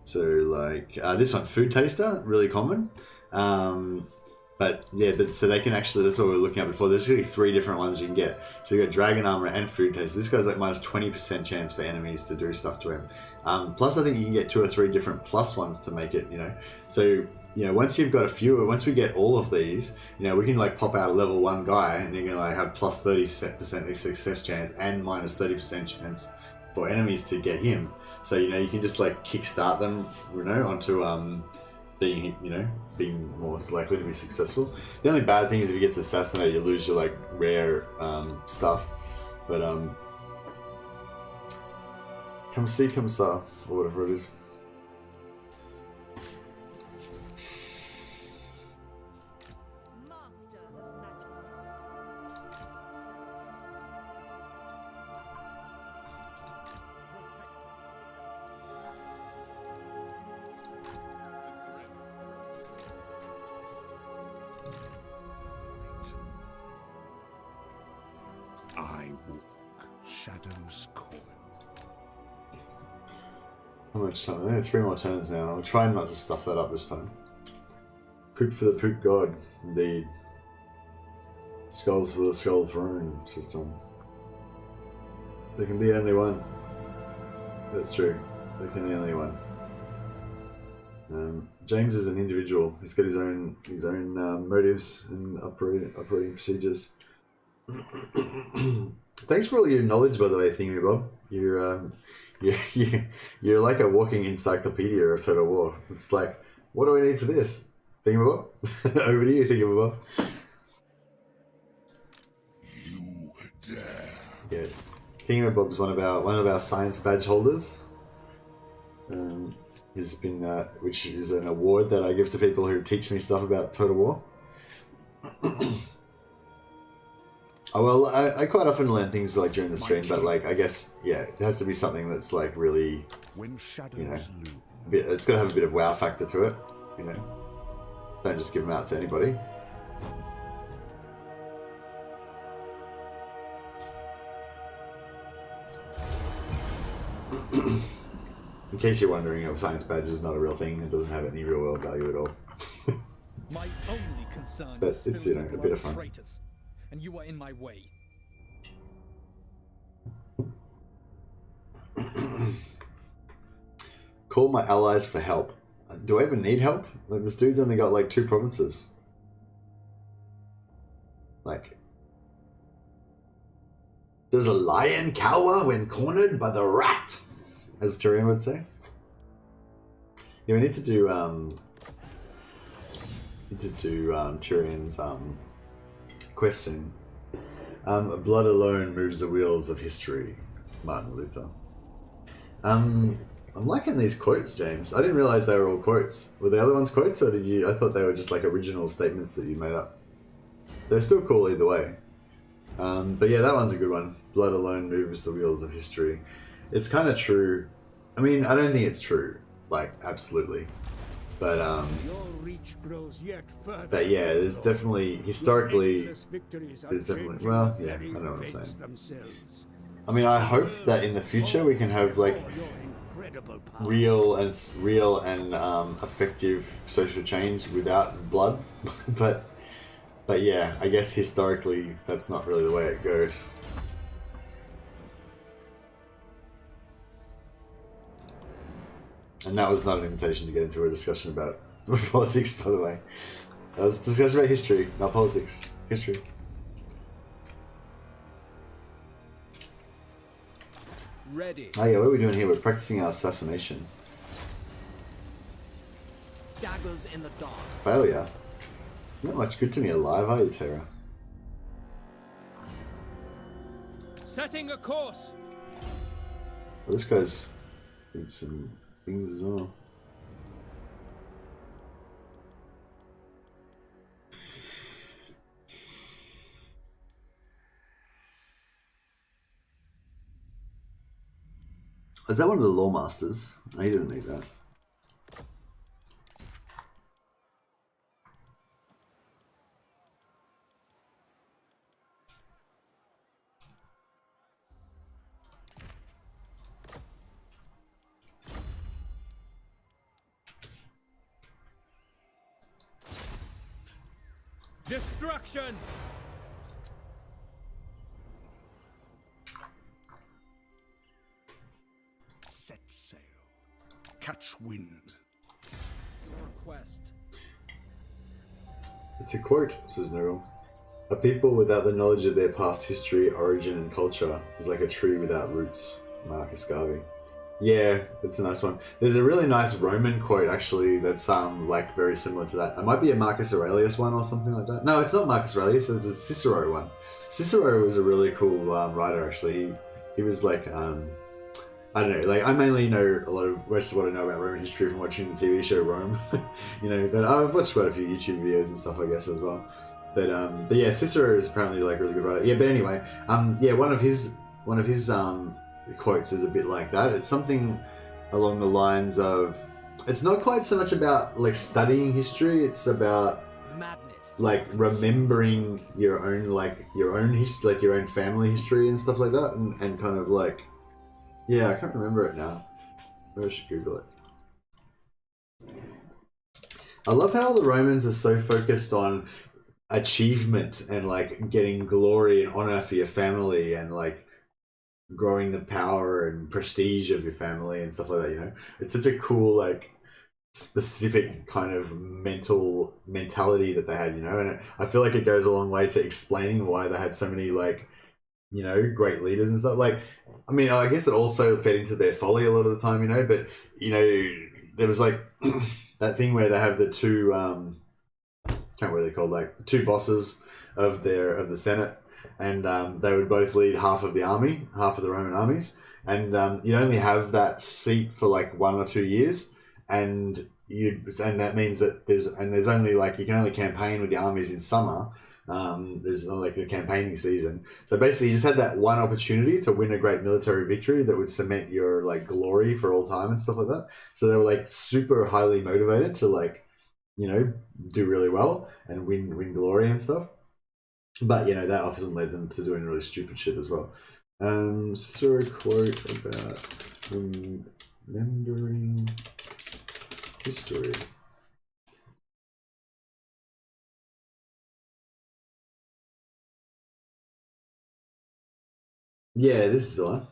this one, food taster, really common. But so they can actually, that's what we were looking at before. There's actually 3 different ones you can get. So you got dragon armor and food taster. This guy's like minus 20% chance for enemies to do stuff to him. Plus I think you can get 2 or 3 different plus ones to make it, So, once you've got once we get all of these, we can like pop out a level 1 guy and you're gonna like have plus 30% success chance and minus 30% chance for enemies to get him. So, you can just like kickstart them, onto being more likely to be successful. The only bad thing is if he gets assassinated, you lose your like rare stuff. But come see, come saw, or whatever it is. I walk, shadows coil. How much time? I think 3 more turns now. I'll try not to stuff that up this time. Poop for the poop god, indeed. Skulls for the skull throne system. There can be only one. That's true. There can be only one. James is an individual. He's got his own motives and operating procedures. Thanks for all your knowledge, by the way, Thingy Bob. You're like a walking encyclopedia of Total War. It's like, what do I need for this? Thingy Bob. Over to you, Thingy Bob. You dare. Yeah, Thingy Bob's one of our science badge holders. Has been which is an award that I give to people who teach me stuff about Total War. Oh well, I quite often learn things like during the stream, but like I guess it has to be something that's like really, when shadows loom. It's got to have a bit of wow factor to it, Don't just give them out to anybody. In case you're wondering, a science badge is not a real thing. It doesn't have any real world value at all. My only concern But is it's, spilling you know, the a blood bit of fun. traitors, and you are in my way. Call my allies for help. Do I even need help? Like, this dude's only got like 2 provinces. Like, does a lion cower when cornered by the rat? As Tyrion would say. Yeah, we need to do Tyrion's quest soon. Blood alone moves the wheels of history. Martin Luther. I'm liking these quotes, James. I didn't realize they were all quotes. Were the other ones quotes, or did you? I thought they were just like original statements that you made up. They're still cool either way. But yeah, that one's a good one. Blood alone moves the wheels of history. It's kind of true. I mean, I don't think it's true, like absolutely, but Your reach grows yet further. but yeah, there's definitely historically, there's definitely, well, yeah, I know what I'm saying. Themselves. I mean, I hope that in the future we can have like real and effective social change without blood, but yeah, I guess historically that's not really the way it goes. And that was not an invitation to get into a discussion about politics, by the way. That was a discussion about history, not politics. History. Ready. Oh yeah, what are we doing here? We're practicing our assassination. Daggers in the dark. Failure. Not much good to me alive, are you, Terra? Setting a course. Well, this guy's did some things as well. Is that one of the Law Masters? No, he doesn't need that. Destruction. Set sail. Catch wind. Your request. It's a quote, says Neural. A people without the knowledge of their past history, origin, and culture is like a tree without roots. Marcus Garvey. Yeah, it's a nice one. There's a really nice Roman quote actually that's like very similar to that. It might be a Marcus Aurelius one or something like that. No, it's not Marcus Aurelius. It's a Cicero one. Cicero was a really cool writer actually. He was like I don't know. Like I mainly know most of what I know about Roman history from watching the TV show Rome. You know, but I've watched quite a few YouTube videos and stuff I guess as well. But yeah, Cicero is apparently like a really good writer. Yeah, but anyway, yeah, one of his quotes is a bit like that. It's something along the lines of, it's not quite so much about like studying history, it's about Madness. like remembering your own history, like your own family history and stuff like that, and kind of like, yeah, I can't remember it now. Maybe I should Google it. I love how the Romans are so focused on achievement and like getting glory and honor for your family and like growing the power and prestige of your family and stuff like that, you know? It's such a cool, like, specific kind of mentality that they had, you know? And I feel like it goes a long way to explaining why they had so many, like, you know, great leaders and stuff. Like, I mean, I guess it also fed into their folly a lot of the time, you know? But, you know, there was, like, that thing where they have the two, can't remember what they're called, like, two bosses of the Senate. And they would both lead half of the army, half of the Roman armies, and you'd only have that seat for like 1 or 2 years, and that means that there's only like you can only campaign with the armies in summer. There's like a campaigning season, so basically you just had that one opportunity to win a great military victory that would cement your like glory for all time and stuff like that. So they were like super highly motivated to like, you know, do really well and win glory and stuff. But, you know, that often led them to doing really stupid shit as well. Cicero quote about Remembering history. Yeah, this is the one.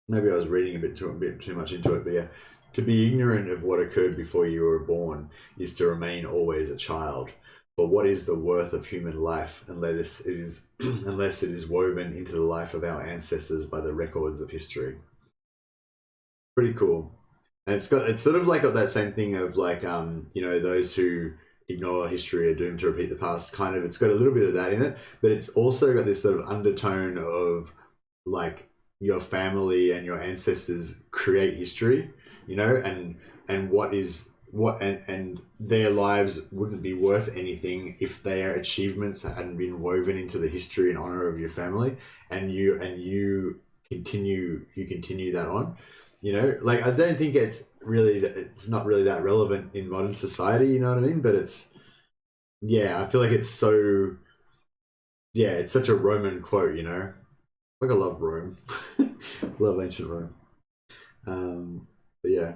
Maybe I was reading a bit too much into it, but yeah. To be ignorant of what occurred before you were born is to remain always a child. For what is the worth of human life unless it is unless it is woven into the life of our ancestors by the records of history? Pretty cool. And it's sort of like got that same thing of like you know, those who ignore history are doomed to repeat the past. Kind of, it's got a little bit of that in it, but it's also got this sort of undertone of like your family and your ancestors create history, you know, and what is what and their lives wouldn't be worth anything if their achievements hadn't been woven into the history and honor of your family, and you continue that on. You know, like I don't think it's not really that relevant in modern society, you know what I mean? But it's, yeah, I feel like it's so, yeah, it's such a Roman quote, you know? Like I love Rome. Love ancient Rome. But yeah.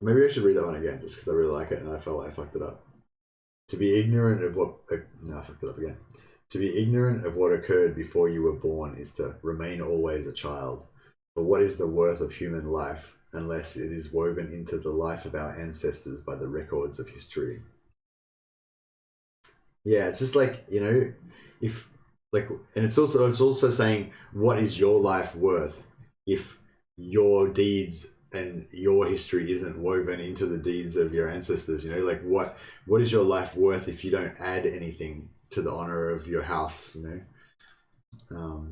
Maybe I should read that one again just because I really like it and I felt like I fucked it up. To be ignorant of what, no, I fucked it up again. To be ignorant of what occurred before you were born is to remain always a child. But what is the worth of human life unless it is woven into the life of our ancestors by the records of history? Yeah, it's just like, you know, if like, and it's also saying, what is your life worth if your deeds and your history isn't woven into the deeds of your ancestors? You know, like what is your life worth if you don't add anything to the honor of your house? You know.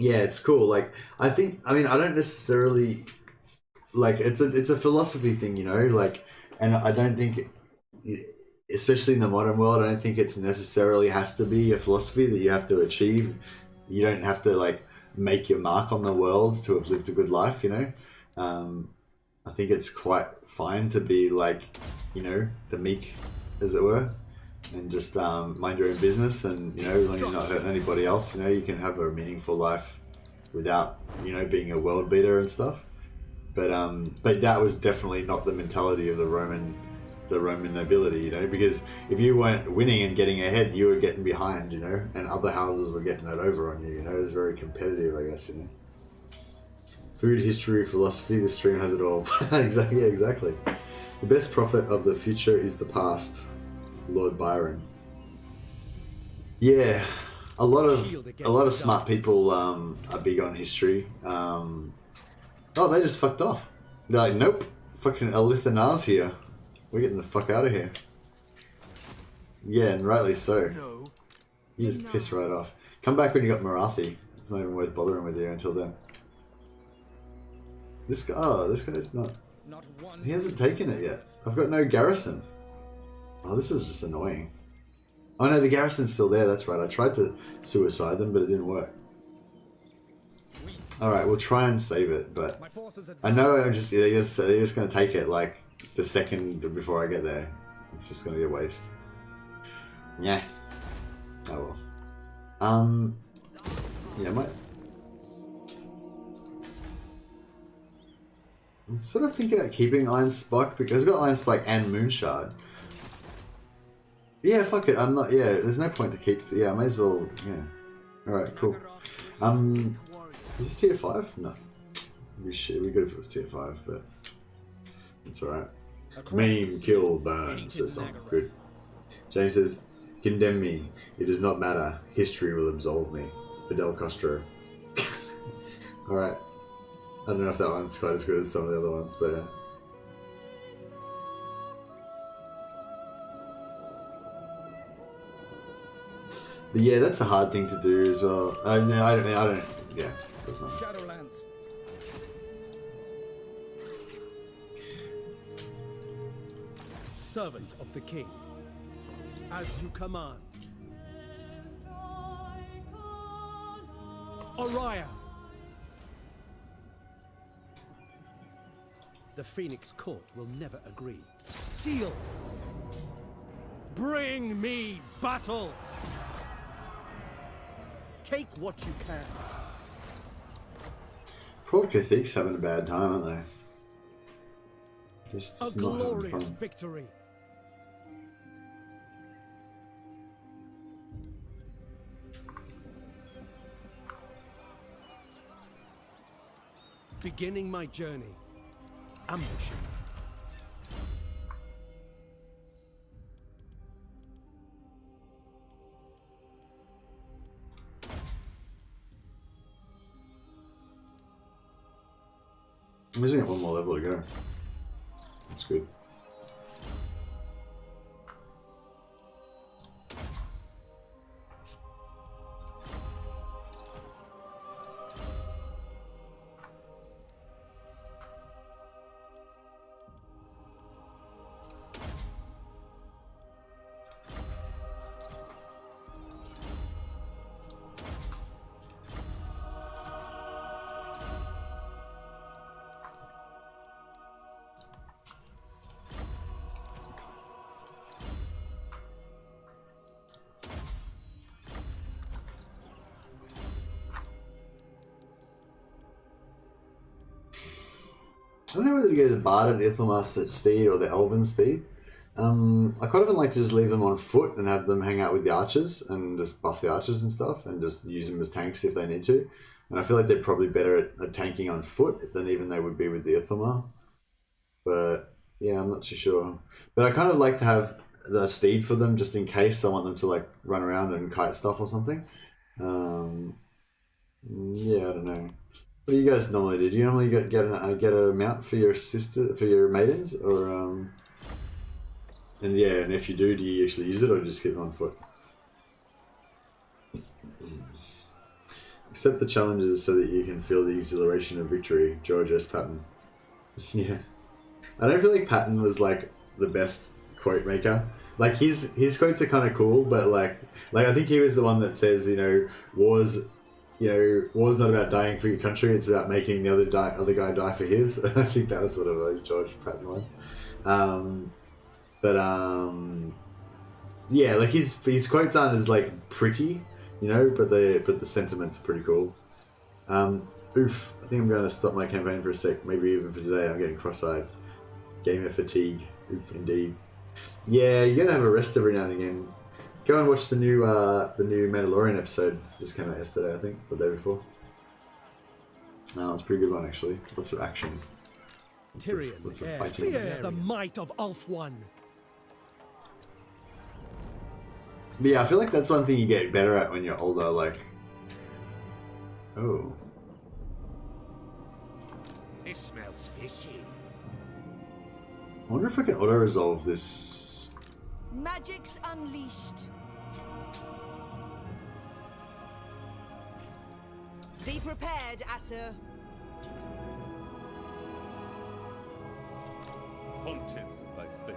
Yeah, it's cool. Like, I don't necessarily, like, it's a philosophy thing, you know, like, and I don't think, especially in the modern world, I don't think it's necessarily has to be a philosophy that you have to achieve. You don't have to, like, make your mark on the world to have lived a good life, you know. I think it's quite fine to be, like, you know, the meek, as it were. And just mind your own business, and you know, as long as you're not hurting anybody else, you know, you can have a meaningful life without, you know, being a world beater and stuff. But that was definitely not the mentality of the Roman nobility, you know, because if you weren't winning and getting ahead, you were getting behind, you know, and other houses were getting it over on you. You know, it was very competitive, I guess, you know. Food, history, philosophy. This stream has it all. Exactly. Yeah, exactly. The best prophet of the future is the past. Lord Byron. Yeah, a lot of smart people are big on history. Oh, they just fucked off. They're like, nope, fucking Alith Anar's here. We're getting the fuck out of here. Yeah, and rightly so. You just piss right off. Come back when you got Marathi. It's not even worth bothering with you until then. This guy's not. He hasn't taken it yet. I've got no garrison. Oh, this is just annoying. Oh no, the garrison's still there, that's right. I tried to suicide them, but it didn't work. Alright, we'll try and save it, but I know they're just going to take it like the second before I get there. It's just going to be a waste. Yeah. Oh well. Yeah, I'm sort of thinking about keeping Iron Spike because I've got Iron Spike and Moonshard. Yeah, fuck it. I'm not. Yeah, there's no point to keep. Yeah, I may as well. Yeah. All right, cool. Is this tier 5? No. It'd be good if it was tier 5, but it's all right. Maim, kill, burn. Says Tom. Good. James says, "Condemn me. It does not matter. History will absolve me." Fidel Castro. All right. I don't know if that one's quite as good as some of the other ones, but. Yeah. But yeah, that's a hard thing to do as well. I don't. Yeah, that's not. Shadowlands. Servant of the king, as you command. Oriah. The Phoenix Court will never agree. Sealed. Bring me battle. Take what you can. Poor Cathic's having a bad time, aren't they? Just A not having glorious fun. victory. Beginning my journey. Ambushing. I'm just got one more level to go. That's good. I don't know whether to go to the Bard Ithilmaster steed or the Elven steed. I quite often like to just leave them on foot and have them hang out with the archers and just buff the archers and stuff and just use them as tanks if they need to. And I feel like they're probably better at tanking on foot than even they would be with the Ithilmar. But yeah, I'm not too sure. But I kind of like to have the steed for them just in case I want them to like run around and kite stuff or something. Yeah, I don't know. What do you guys normally do? Do you normally get a mount for your maidens, or and yeah, and if you do you actually use it or just keep them on foot? Accept the challenges so that you can feel the exhilaration of victory. George S. Patton. Yeah, I don't feel like Patton was like the best quote maker. Like his quotes are kind of cool, but like I think he was the one that says, war's not about dying for your country, it's about making the other guy die for his. I think that was what it was, George Patton was. Yeah, like his quotes aren't as like pretty, but the sentiments are pretty cool. Oof, I think I'm going to stop my campaign for a sec, maybe even for today. I'm getting cross-eyed. Gamer fatigue, oof indeed. Yeah, you gotta have a rest every now and again. Go and watch the new Mandalorian episode. Just came out yesterday, I think, or the day before. No, it's a pretty good one actually. Lots of action. Lots of fighting. Fear the might of Ulthuan. But yeah, I feel like that's one thing you get better at when you're older. Like, oh, This smells fishy. I wonder if I can auto resolve this. Magic's unleashed. Be prepared, Asur. Haunted by fate.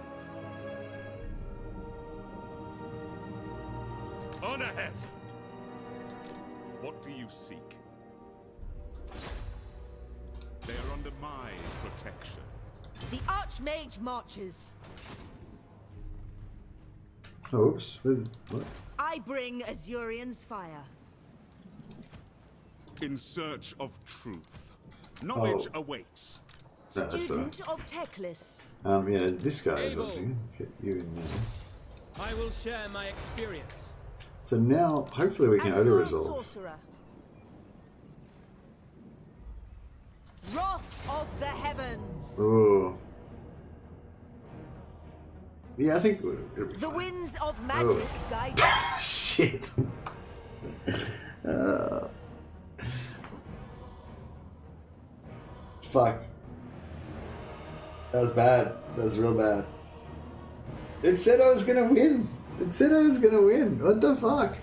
On ahead! What do you seek? They are under my protection. The Archmage marches. Oops. What? I bring Azurian's fire. In search of truth. Knowledge awaits. No, that's Student of Teclis. Yeah, this guy is Able. looking. Get you in there. I will share my experience. So now, hopefully we can auto Asur resolve. Sorcerer. Wrath of the Heavens. Ooh. Yeah, I think it'll be The fine. winds of magic guide us. Shit. Fuck. That was bad. That was real bad. It said I was gonna win. It said I was gonna win. What the fuck?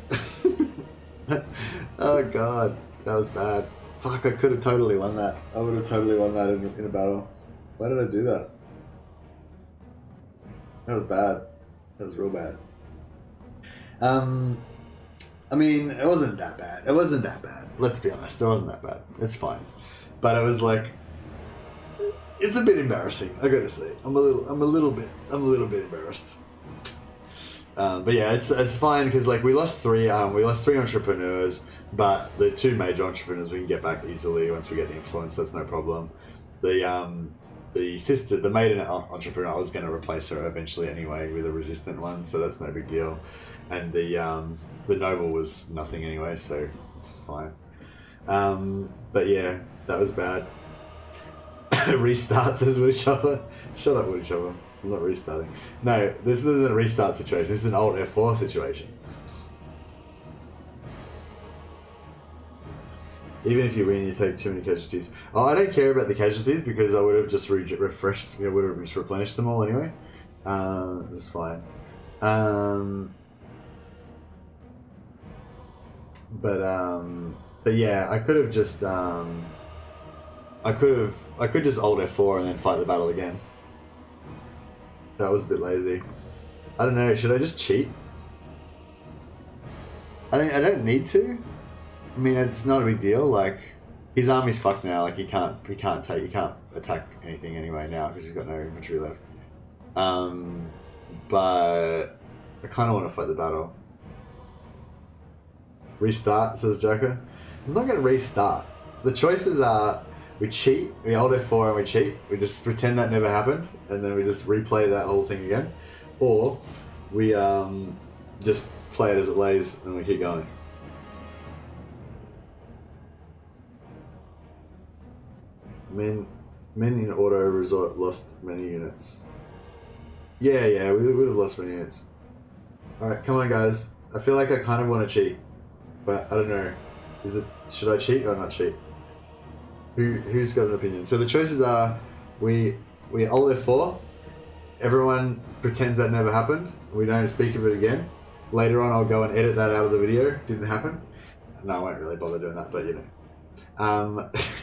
Oh god. That was bad. Fuck, I could have totally won that. I would have totally won that in a battle. Why did I do that? That was bad. That was real bad. I mean, it wasn't that bad. It wasn't that bad. Let's be honest. It wasn't that bad. It's fine. But it was like, it's a bit embarrassing. I gotta say, I'm a little bit embarrassed. But yeah, it's fine because like we lost three entrepreneurs. But the 2 major entrepreneurs we can get back easily once we get the influence. That's no problem. The maiden entrepreneur, I was going to replace her eventually anyway with a resistant one, so that's no big deal. And the noble was nothing anyway, so it's fine. But yeah, that was bad. Restart, says Woody Chopper. Shut up, Woody Chopper. I'm not restarting. No, this isn't a restart situation. This is an Alt F4 situation. Even if you win, you take too many casualties. Oh, I don't care about the casualties because I would have just refreshed, would have just replenished them all anyway. This is fine. But yeah, I could have just I could just Alt F4 and then fight the battle again. That was a bit lazy. I don't know, should I just cheat? I don't need to. I mean, it's not a big deal. Like, his army's fucked now. Like, he can't attack anything anyway now because he's got no infantry left. But I kind of want to fight the battle. Restart, says Joker. I'm not going to restart. The choices are: we cheat, we Alt F4 and we cheat. We just pretend that never happened, and then we just replay that whole thing again, or we just play it as it lays and we keep going. Men in auto resort lost many units. Yeah, we would have lost many units. Alright, come on guys. I feel like I kind of want to cheat, but I don't know. Should I cheat or not cheat? Who's got an opinion? So the choices are: we Alt F4, everyone pretends that never happened, we don't speak of it again. Later on I'll go and edit that out of the video. Didn't happen. No, I won't really bother doing that, but you know.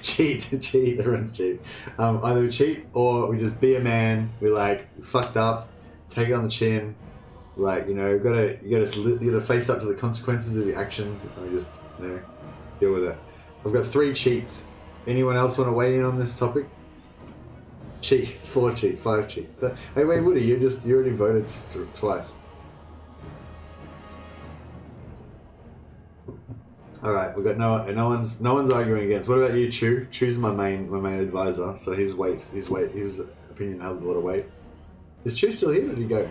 Cheat, everyone's cheat. Either we cheat or we just be a man. We like fucked up, take it on the chin. Like, you know, you gotta face up to the consequences of your actions, and we just, you know, deal with it. I've got 3 cheats. Anyone else want to weigh in on this topic? Cheat, 4 cheat, 5 cheat. Hey, wait, Woody, you already voted twice. All right, we've got no one's arguing against. What about you, Chu? Chu's my main advisor, so his opinion has a lot of weight. Is Chu still here? Or did he go?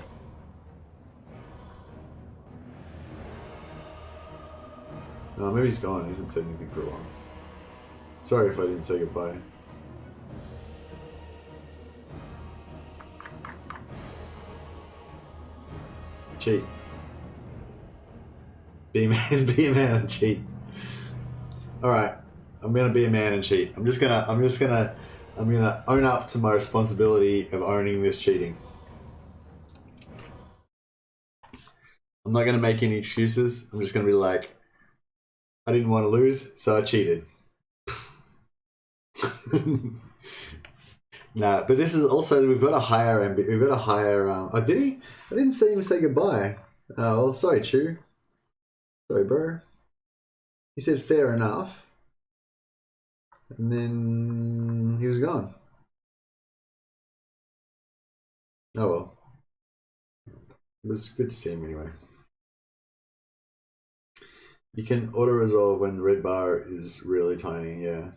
No, maybe he's gone. He hasn't said anything for a while. Sorry if I didn't say goodbye. Cheat. Be a man and cheat. Alright, I'm gonna be a man and cheat. I'm gonna own up to my responsibility of owning this cheating. I'm not gonna make any excuses. I'm just gonna be like, I didn't want to lose, so I cheated. No, but this is also, we've got a higher oh, did he? I didn't see him say goodbye. Oh, well, sorry, Chu. Sorry, bro. He said fair enough. And then he was gone. Oh well. It was good to see him anyway. You can auto-resolve when the red bar is really tiny, yeah.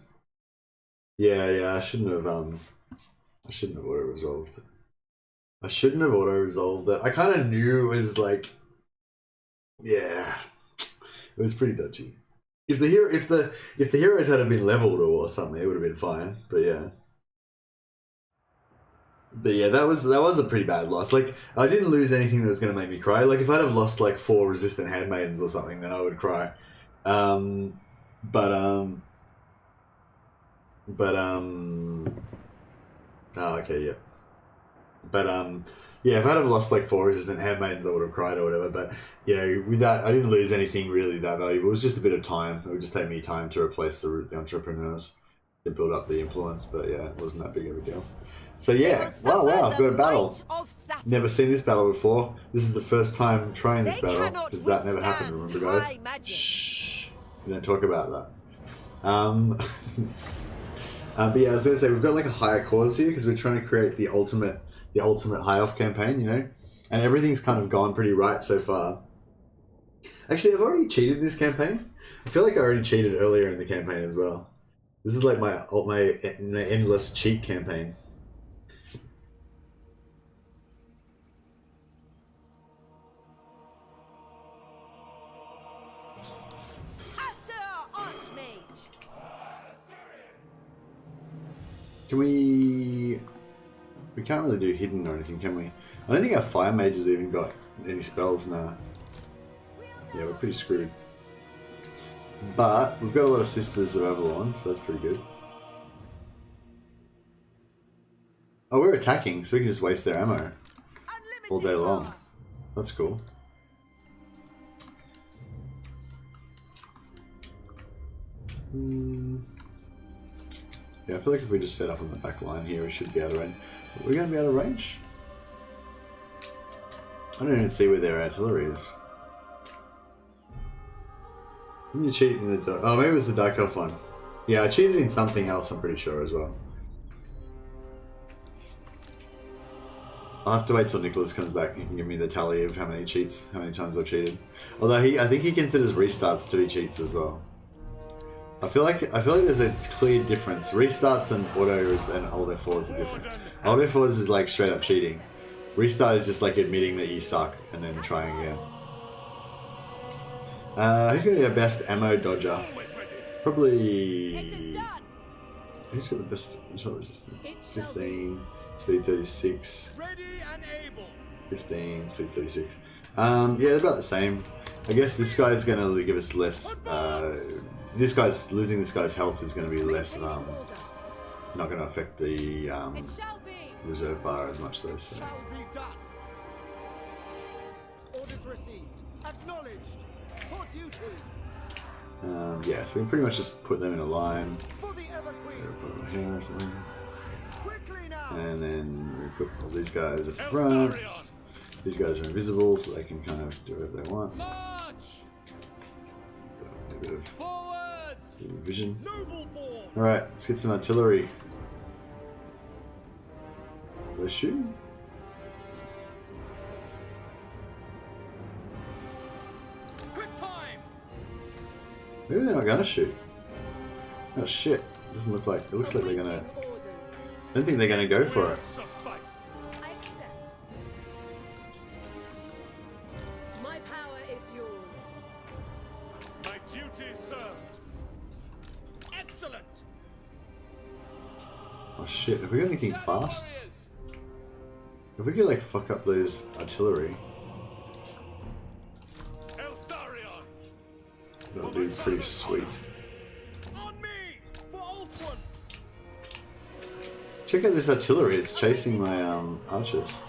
Yeah, I shouldn't have auto-resolved. I shouldn't have auto-resolved it. I kind of knew it was like, yeah, it was pretty dodgy. If the heroes had been leveled or something, it would have been fine. But yeah, that was a pretty bad loss. Like, I didn't lose anything that was going to make me cry. Like, if I'd have lost like 4 resistant handmaidens or something, then I would cry. Oh, okay, yeah. But yeah, if I'd have lost like 4 resistant handmaidens, I would have cried or whatever. But you know, with that, I didn't lose anything really that valuable. It was just a bit of time. It would just take me time to replace the entrepreneurs to build up the influence. But yeah, it wasn't that big of a deal. So yeah, wow, I've got a battle. Never seen this battle before. This is the first time trying this battle because that never happened. Remember, guys? Shh, we don't talk about that. But yeah, I was gonna say we've got like a higher cause here because we're trying to create the ultimate high elf campaign, you know, and everything's kind of gone pretty right so far. Actually, I've already cheated this campaign. I feel like I already cheated earlier in the campaign as well. This is like my endless cheat campaign. Can we can't really do hidden or anything, can we? I don't think our fire mage has even got any spells now. Yeah, we're pretty screwed. But we've got a lot of Sisters of Avalon, so that's pretty good. Oh, we're attacking, so we can just waste their ammo all day long. That's cool. Yeah, I feel like if we just set up on the back line here, we should be out of range. Are we going to be out of range? I don't even see where their artillery is. Didn't you cheat in the... Oh, maybe it was the Dark Elf one. Yeah, I cheated in something else, I'm pretty sure, as well. I'll have to wait till Nicholas comes back and he can give me the tally of how many times I've cheated. Although I think he considers restarts to be cheats as well. I feel like there's a clear difference. Restarts and autos and Alt F4s are different. Alt F4s is like straight up cheating. Restart is just like admitting that you suck and then trying again. Who's gonna be our best ammo dodger? Probably. Who's got the best resistance? 15, speed 36. 15, speed 36. Yeah, they're about the same. I guess this guy's gonna give us less. Losing this guy's health is going to be less, not going to affect the reserve bar as much though. So. Orders received. Acknowledged. For duty. Yeah, so we can pretty much just put them in a line. For the Everqueen. Put them here or something. Quickly now. And then we put all these guys at the front. These guys are invisible, so they can kind of do whatever they want. A bit of vision. Alright, let's get some artillery. They're shooting? Maybe they're not gonna shoot. Oh shit. Doesn't look like. It looks like they're gonna. I don't think they're gonna go for it. Oh shit, have we got anything fast? If we could like fuck up those artillery, that'll be pretty sweet. Check out this artillery, it's chasing my archers.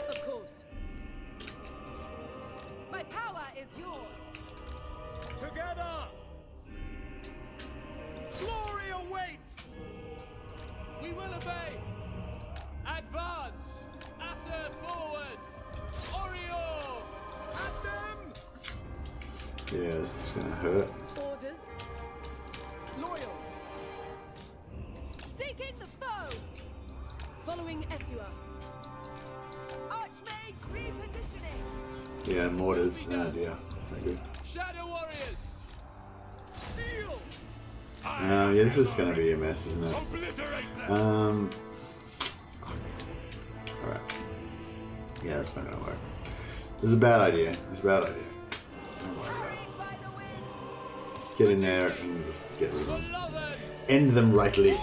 Of course. My power is yours. Together! Glory awaits! We will obey! Advance! Asser forward! Orior! At them! Yeah, this is gonna hurt. Orders. Loyal. Seeking the foe. Following Ethua. Archmage repositioning. Yeah, mortars. Oh dear, that's not good. Shadow warriors! Seal! Yeah, this is gonna be a mess, isn't it? Alright. Yeah, that's not gonna work. It was a bad idea. It's a bad idea. Don't worry about it. Just get in there and just get rid of them. End them rightly.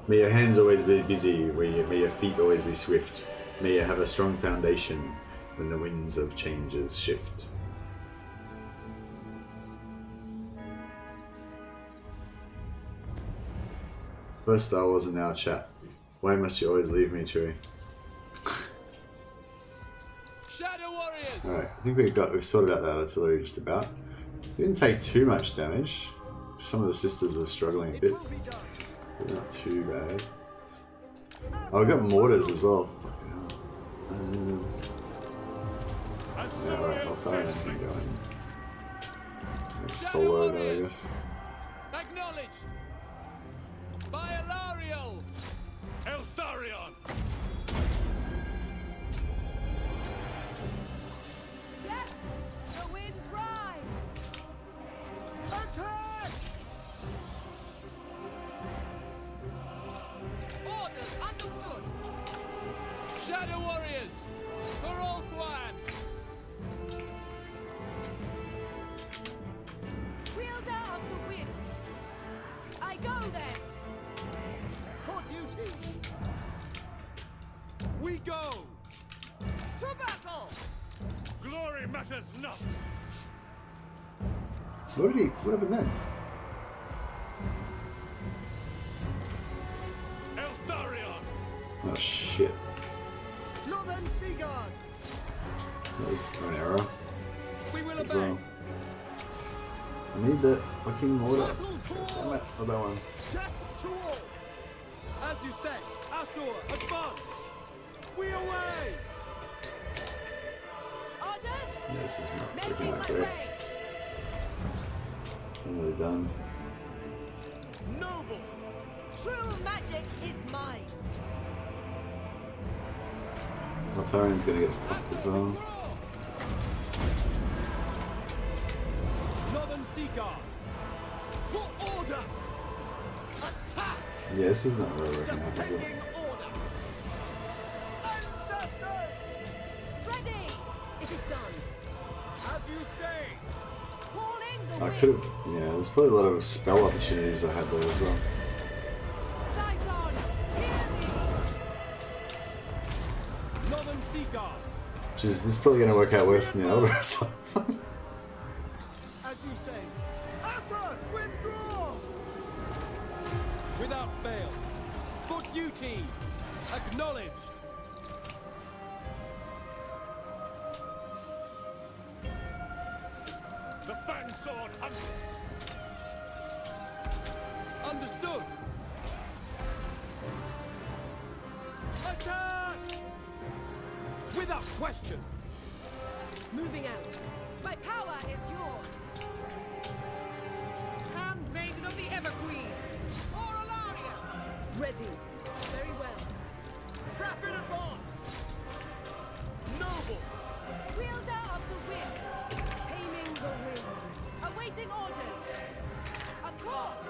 May your hands always be busy. May your feet always be swift. May you have a strong foundation when the winds of changes shift. First Star Wars and now chat. Why must you always leave me, Chewie? Shadow warriors! Alright, I think we've sorted out that artillery just about. We didn't take too much damage. Some of the sisters are struggling a bit. But not too bad. Oh, we got mortars as well. Yeah, alright, I'll throw anything going. Solo that, I guess. Acknowledged! By Alariel! Eltharion! go then. For duty. We go. To battle. Glory matters not. What happened then? Eltharion. Oh shit. Northern Seaguard. That was an error. We will As obey. well. I need that fucking order. Battle call. Damn it, for that one. Death to all. As you say, Asur, advance. We away. Orders. Yeah, this is not looking Making that my great. way. I'm really done. Noble. True magic is mine. Altharion's gonna get fucked as well. Northern Seaguard. For order. Attack. Yeah, this is not really working out, is it? Defending order. Ancestors. Ready. It is done. As you say. Calling the I could winds. have, yeah, there's probably a lot of spell opportunities I had there as well. Cyclone. Hear me. Northern Seaguard. Jeez, this is probably gonna work out worse than the Elder stuff. As you say. Asur, withdraw. Without fail. For duty. Acknowledged. The Fang Sword hunts. Understood. Attack! Without question. Moving out. My power is yours. Handmaiden of the Everqueen. Or Alaria. Ready. Very well. Rapid advance. Noble. Wielder of the winds. Taming the winds. Awaiting orders. Of course.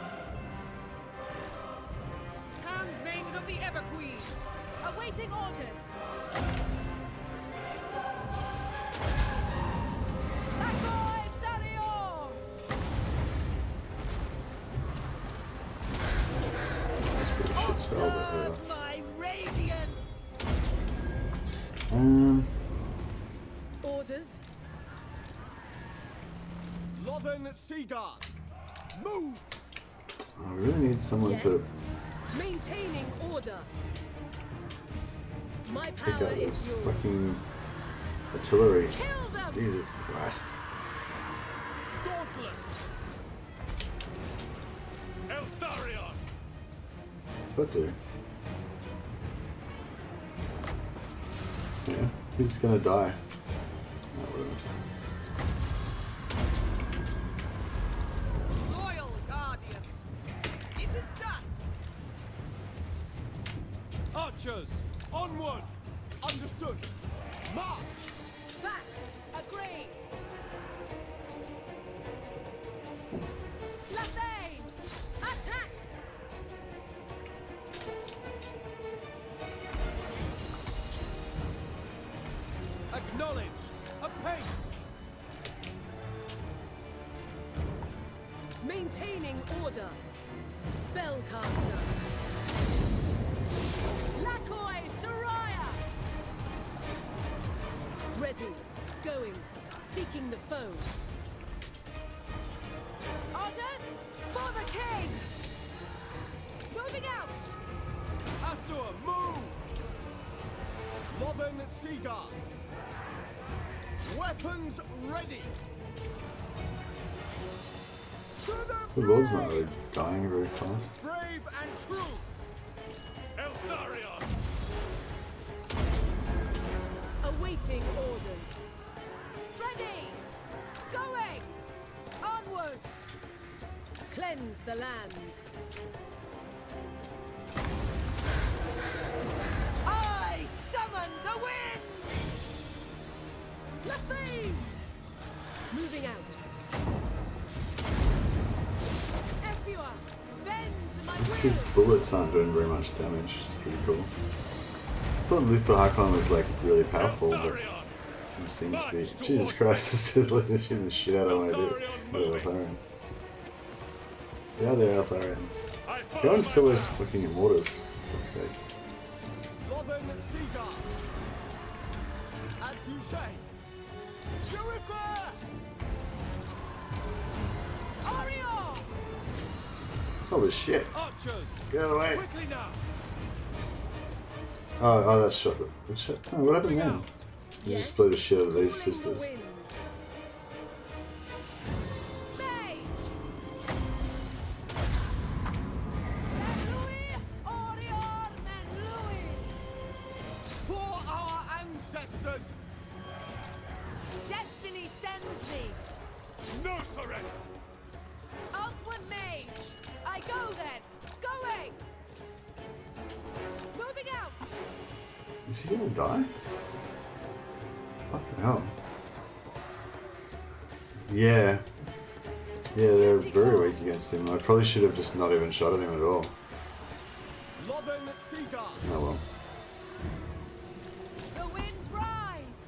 Handmaiden of the Everqueen. Awaiting orders. Lakoi Sario! That's pretty shit spell, but Observe my radiance! Orders. Northern Seaguard. Move! I really need someone Yes. to Maintaining order. My pick power out is this yours. fucking artillery. Kill them. Jesus Christ. Dauntless. Eltharion. What do? Yeah, he's gonna die. Not really. Loyal Guardian. It is done. Archers. Onward. Understood. March. Back. Agreed. Lathane. Attack. Acknowledged. Apace. Maintaining order. Spellcaster. Lakoi Soraya. Ready. Going. Seeking the foe. Orders for the king. Moving out. Asur, move! Northern Seaguard. Weapons ready. To The the Lord's not fray! really dying very fast. Brave and true. Eltharion. Awaiting orders. Ready. Going. Onward. Cleanse the land. I summon the wind. Lathane! Moving out. Effua! Bend to my Just will! his bullets aren't doing very much damage. It's pretty cool. I thought Ulthuan was like really powerful, but Eltharion. he seems to be. Jesus Christ, this is like shooting the shit out of my dude. Eltharion moving. Eltharion. Yeah, there, Eltharion. Go and kill those fucking immortals, for fuck's sake. Robin Seagull. As you say. Purify! Ariel! Holy shit. Archers! Go away. Quickly now! Oh, that shot. What shot? Oh, what happened then? You just blew the shit out of these sisters. For our ancestors! Destiny sends me. No surrender! Ulthuan mage. I go then. Going. Moving out. Is he gonna die? Fucking hell. Yeah. Yeah, they're very weak against him. I probably should have just not even shot at him at all. Robin Seagull. Oh well. The winds rise.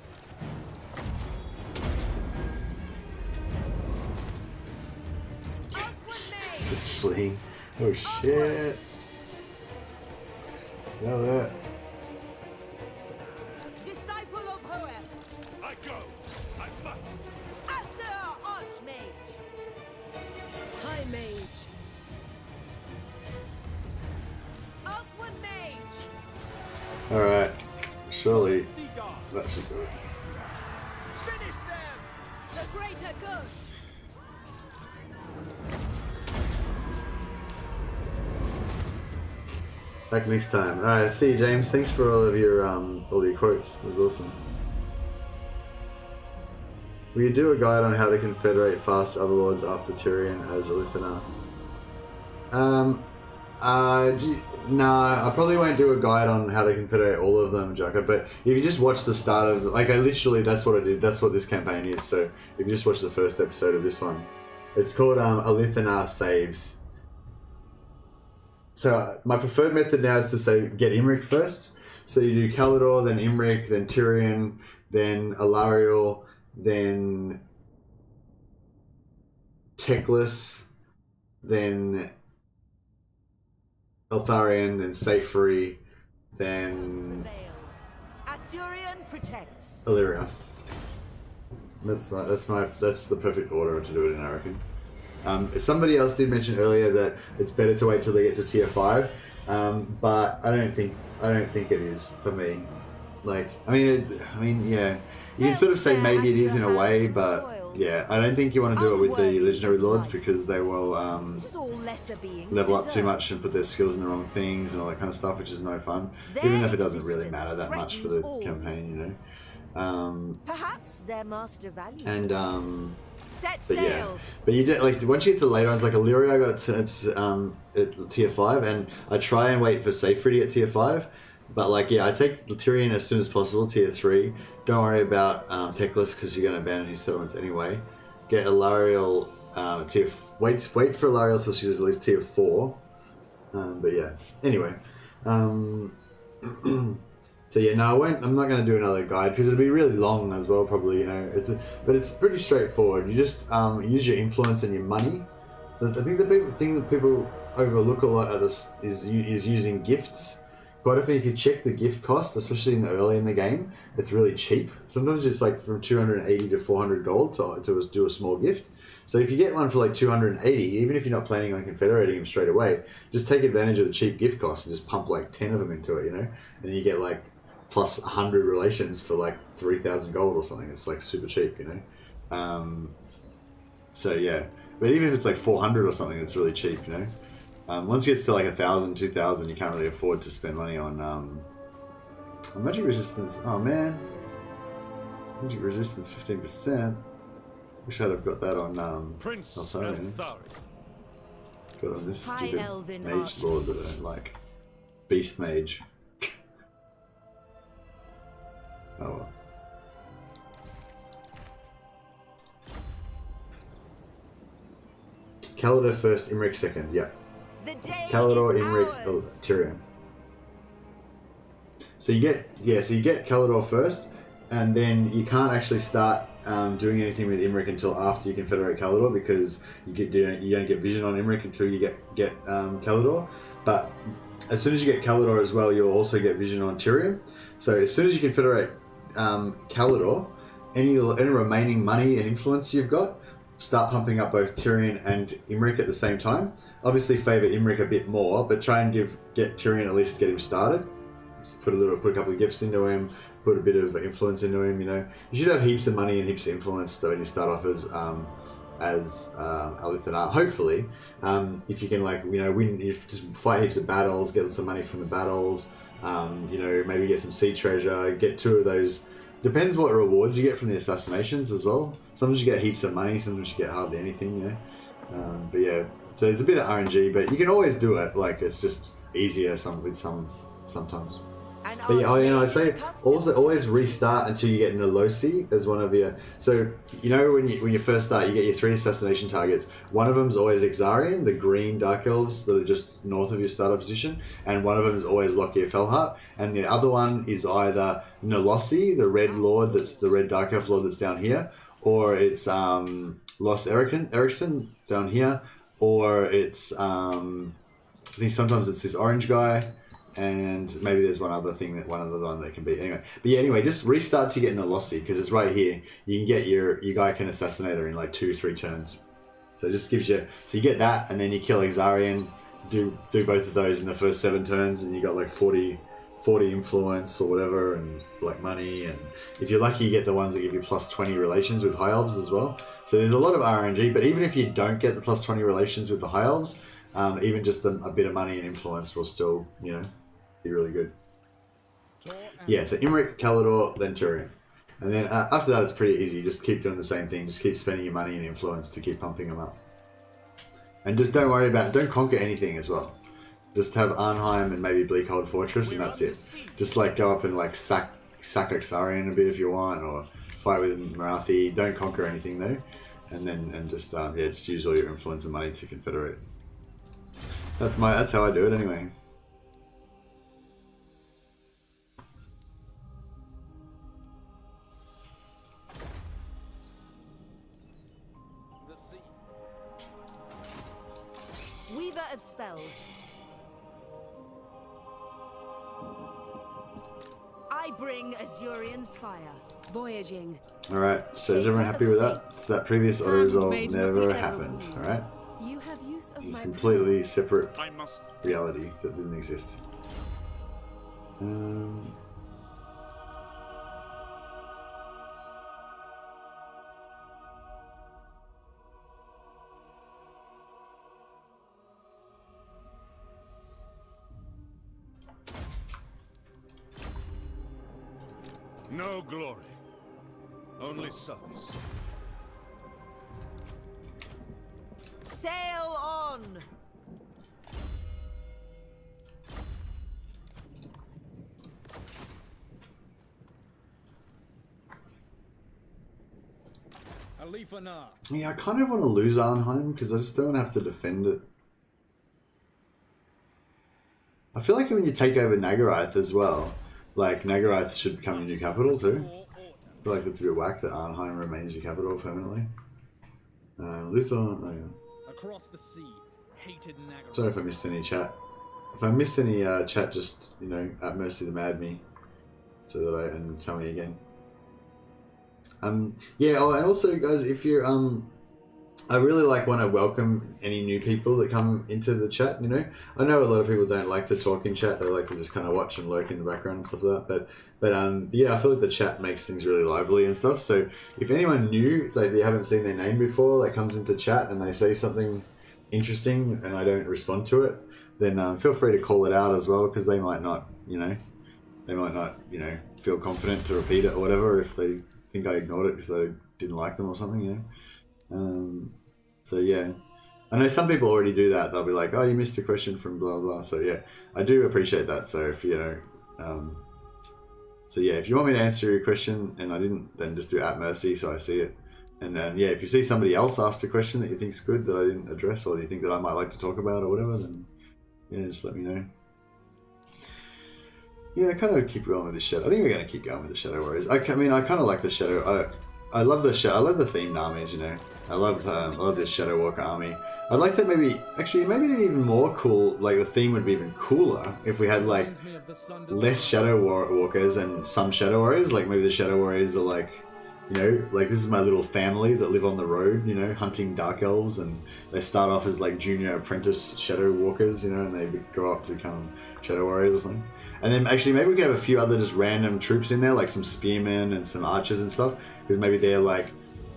Ulthuan mage. This is fleeing. Oh shit. Know that. Disciple of Hoeth. I go! I must! Asur Archmage. High Mage. Ulthuan mage. Alright. Surely Seagull. that should do it. Finish them! The greater good. Back next time. Alright, see you, James. Thanks for all your quotes. That was awesome. Will you do a guide on how to confederate fast other lords after Tyrion as Alith Anar? No, I probably won't do a guide on how to confederate all of them, Jaka, but if you just watch the start of, like, that's what I did, that's what this campaign is, so if you just watch the first episode of this one, it's called Alith Anar Saves. So my preferred method now is to say get Imric first. So you do Calidor, then Imric, then Tyrion, then Alariel, then Teclis, then Eltharion, then Seyfri, then Prevails. Assyrian protects. Illyria. That's the perfect order to do it in, I reckon. Somebody else did mention earlier that it's better to wait till they get to tier 5, but I don't think it is for me. Like, yeah, you can sort of say maybe it is in a way, but yeah, I don't think you want to do it with the Legendary Lords because they will level up too much and put their skills in the wrong things and all that kind of stuff, which is no fun. Even if it doesn't really matter that much for the campaign, you know. Perhaps their master values. And set but sail. yeah, but you do, like, once you get to the later ones, like Illyria, I got it at tier 5, and I try and wait for Seyfri to get tier 5. But like, yeah, I take the Tyrion as soon as possible, tier 3. Don't worry about Teclis because you're going to abandon his settlements anyway. Get Alariel wait for Alariel till she's at least tier 4. But yeah, anyway. So yeah, no, I'm not going to do another guide because it'll be really long as well, probably. You know, but it's pretty straightforward. You just use your influence and your money. I think the thing that people overlook a lot of this is using gifts. Quite often, if you check the gift cost, especially early in the game, it's really cheap. Sometimes it's like from 280 to 400 gold to do a small gift. So if you get one for like 280, even if you're not planning on confederating them straight away, just take advantage of the cheap gift cost and just pump like 10 of them into it, you know? And you get like plus 100 relations for like 3,000 gold or something. It's like super cheap, you know? So yeah, but even if it's like 400 or something, it's really cheap, you know? Once it gets to like 1,000, 2,000, you can't really afford to spend money on magic resistance. Oh man, magic resistance 15%. Wish I'd have got that on Prince Eltharion. Eltharion. Got on this High stupid Elven mage lord that I don't like. Beast mage. Oh well. Calidor first, Imric second. Yeah. The day Calidor, is Imric, ours. Tyrion. So you get Calidor first, and then you can't actually start doing anything with Imric until after you confederate Kalador, because you don't get vision on Imric until you get Kalador. But as soon as you get Kalador as well, you'll also get vision on Tyrion. So as soon as you confederate Kalador, any remaining money and influence you've got, start pumping up both Tyrion and Imric at the same time. Obviously favour Imric a bit more, but try and get Tyrion, at least get him started. Just put a couple of gifts into him, put a bit of influence into him, you know. You should have heaps of money and heaps of influence when you start off as Alith Anar. Hopefully, if you can, like, you know, just fight heaps of battles, get some money from the battles, you know, maybe get some sea treasure, get 2 of those. Depends what rewards you get from the assassinations as well. Sometimes you get heaps of money, sometimes you get hardly anything, you know. But yeah, so it's a bit of RNG, but you can always do it. Like, it's just easier sometimes. But yeah, you know, I say also always restart until you get Nolosi as one of your. So you know, when you first start, you get your 3 assassination targets. One of them is always Exarian, the green Dark Elves that are just north of your starter position, and one of them is always Lockyer Felhart, and the other one is either Nolosi, the red lord, that's the red Dark Elf lord that's down here, or it's Los Ericsson down here, or it's I think sometimes it's this orange guy. And maybe there's one other one that can be anyway. But yeah, anyway, just restart to get Nolosi, because it's right here. You can get your guy can assassinate her in like 2-3 turns. So it just gives you, so you get that, and then you kill Exarian, do both of those in the first 7 turns, and you got like 40 influence or whatever, and like money. And if you're lucky, you get the ones that give you plus 20 relations with High Elves as well. So there's a lot of RNG. But even if you don't get the plus 20 relations with the High Elves, even just a bit of money and influence will still, you know, be really good. Yeah, so Imric, Kalador, then Tyrion. And then after that, it's pretty easy. Just keep doing the same thing. Just keep spending your money and influence to keep pumping them up. And just don't conquer anything as well. Just have Arnheim and maybe Bleakhold Fortress, and that's it. Just like go up and like sack Exarian a bit if you want, or fight with Marathi. Don't conquer anything though. And just just use all your influence and money to confederate. That's how I do it anyway. Weaver of spells. I bring Azurian's fire. Voyaging. Alright, so is everyone happy with that? So that previous auto resolve never happened, alright? You have use of This is my completely separate reality that didn't exist. No glory, only service. Sail on! Alith Anar. Yeah, I kind of want to lose Arnheim because I just don't have to defend it. I feel like when you take over Nagarath as well, like Nagarath should become your new capital too. I feel like it's a bit whack that Arnheim remains your capital permanently. Ulthuan, oh yeah. Across the sea, hated Nagarath. Sorry if I missed any chat. If I missed any chat, just, you know, at mercy to mad me, so that and tell me again. Yeah. Oh, and also, guys, if you're I really want to welcome any new people that come into the chat. You know, I know a lot of people don't like to talk in chat; they like to just kind of watch and lurk in the background and stuff like that. But yeah, I feel like the chat makes things really lively and stuff. So if anyone new, like they haven't seen their name before, that comes into chat and they say something interesting and I don't respond to it, then feel free to call it out as well, because they might not, you know, feel confident to repeat it or whatever if they think I ignored it because I didn't like them or something, you know. So yeah, I know some people already do that. They'll be like, "Oh, you missed a question from blah blah." So yeah, I do appreciate that. So if you know, so yeah, if you want me to answer your question and I didn't, then just do at mercy so I see it. And then yeah, if you see somebody else asked a question that you think's good that I didn't address, or you think that I might like to talk about or whatever, then yeah, just let me know. Yeah, I kind of keep going with the shadow. I think we're going to keep going with the Shadow Warriors. I mean, I kind of like the Shadow. I love the themed armies. You know, I love this Shadow Walker army. I'd like to maybe they'd even more cool. Like the theme would be even cooler if we had like less Shadow Walkers and some Shadow Warriors. Like maybe the Shadow Warriors are like, you know, like this is my little family that live on the road, you know, hunting Dark Elves, and they start off as like junior apprentice Shadow Walkers, you know, and they grow up to become Shadow Warriors or something. And then actually maybe we could have a few other just random troops in there, like some spearmen and some archers and stuff, because maybe they're like,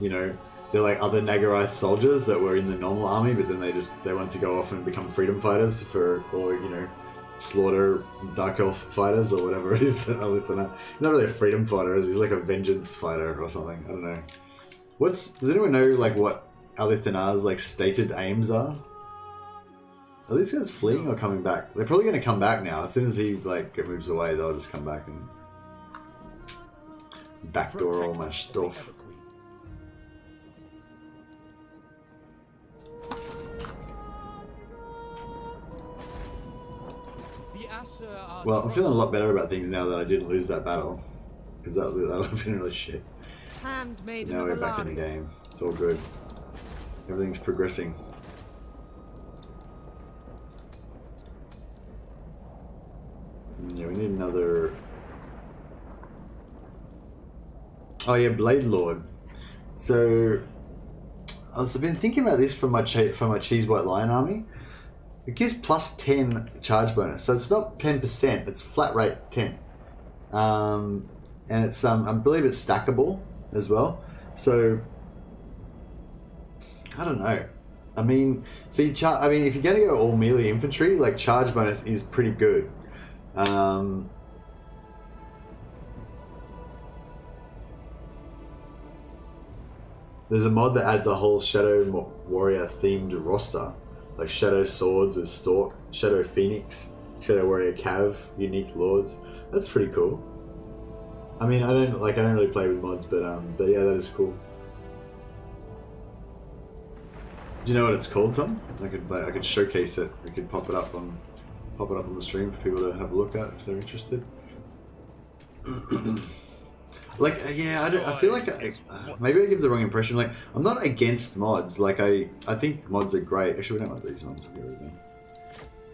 you know, they're like other Nagarath soldiers that were in the normal army, but then they wanted to go off and become freedom fighters or you know, slaughter Dark Elf fighters or whatever it is that Alith Anar. Not really a freedom fighter, he's like a vengeance fighter or something. I don't know. Does anyone know like what Alith Anar's like stated aims are? Are these guys fleeing or coming back? They're probably going to come back now. As soon as he like moves away, they'll just come back and backdoor all my stuff. Well, I'm feeling a lot better about things now that I didn't lose that battle, because that would have been really shit. Now we're back in the game. It's all good. Everything's progressing. Yeah, we need another. Oh yeah, Blade Lord. So I've been thinking about this for my Cheese White Lion army. It gives plus 10 charge bonus, so it's not 10%, it's flat rate 10. And it's I believe it's stackable as well. So I don't know. I mean, so if you're gonna go all melee infantry, like charge bonus is pretty good. There's a mod that adds a whole Shadow Warrior themed roster. Like Shadow Swords with Stalk, Shadow Phoenix, Shadow Warrior Cav, Unique Lords. That's pretty cool. I mean, I don't really play with mods, but yeah, that is cool. Do you know what it's called, Tom? I could showcase it. We could pop it up on the stream for people to have a look at if they're interested. Like, yeah, I feel like maybe I give the wrong impression. Like, I'm not against mods. Like, I think mods are great. Actually, we don't like these ones.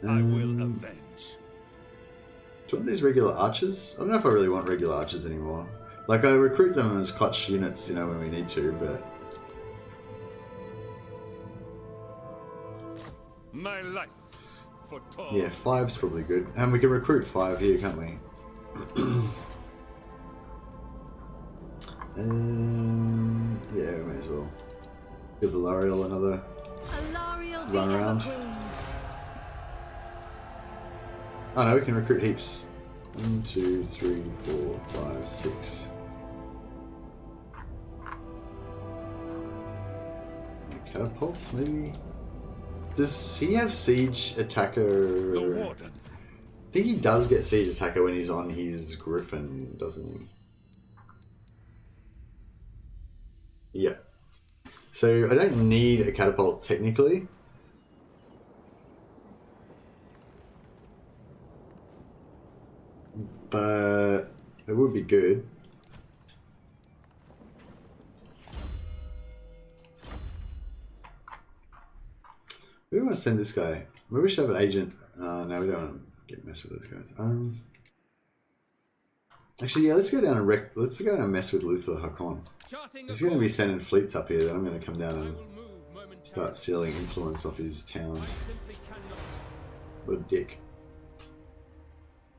I will avenge. Do you want these regular archers? I don't know if I really want regular archers anymore. Like, I recruit them as clutch units, you know, when we need to, but... My life for Tor. Yeah, 5's probably good. And we can recruit 5 here, can't we? Yeah, we may as well. Give the Lariel another run around. Oh no, we can recruit heaps. 1, 2, 3, 4, 5, 6. Catapults, maybe? Does he have siege attacker? The Warden. I think he does get siege attacker when he's on his Griffin, doesn't he? Yeah. So I don't need a catapult technically. But it would be good. We want to send this guy. Maybe we should have an agent. No, we don't want to get messed with those guys. Actually, yeah, let's go down and mess with Luther Hakon. He's going to be sending fleets up here. Then I'm going to come down and start sealing influence off his towns. What a dick.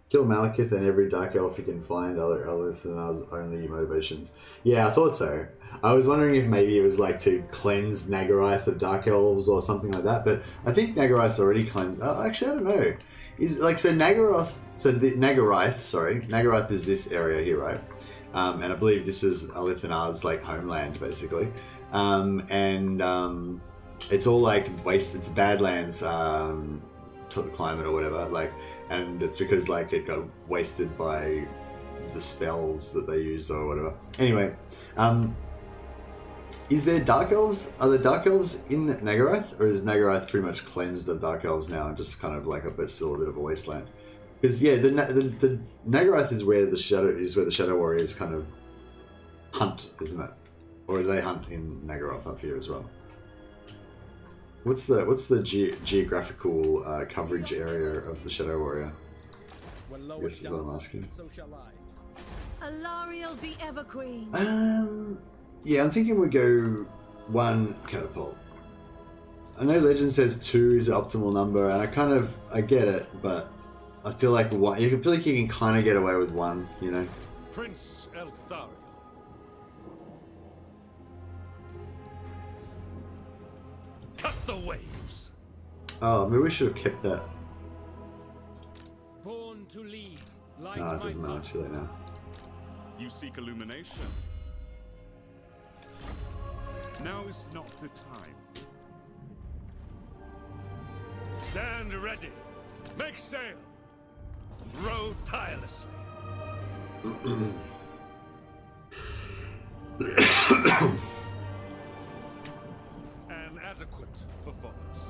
Kill Malekith and every Dark Elf you can find. Other Alith Anar's only motivations. Yeah, I thought so. I was wondering if maybe it was like to cleanse Nagarath of Dark Elves or something like that. But I think Nagarath's already cleansed. Actually, I don't know. Nagarath is this area here, right? And I believe this is Alith Anar's like homeland, basically. It's all like waste. It's Badlands climate or whatever. Like. And it's because like it got wasted by the spells that they used or whatever. Anyway, is there Dark Elves? Are there Dark Elves in Nagarath, or is Nagarath pretty much cleansed of Dark Elves now and just kind of like but still a bit of a wasteland? Because yeah, the Nagarath is where the Shadow Warriors kind of hunt, isn't it? Or do they hunt in Naggaroth up here as well? What's the geographical coverage area of the Shadow Warrior? I guess is what I'm asking. So shall I. Alariel the Everqueen. Yeah, I'm thinking we go 1 catapult. I know Legend says 2 is the optimal number, and I get it, but I feel like you can kind of get away with 1, you know. Prince Elthariel. Cut the waves. Oh, maybe we should have kept that. Born to lead. No, it doesn't matter. Too late now. You seek illumination. Now is not the time. Stand ready. Make sail. Row tirelessly. An adequate performance.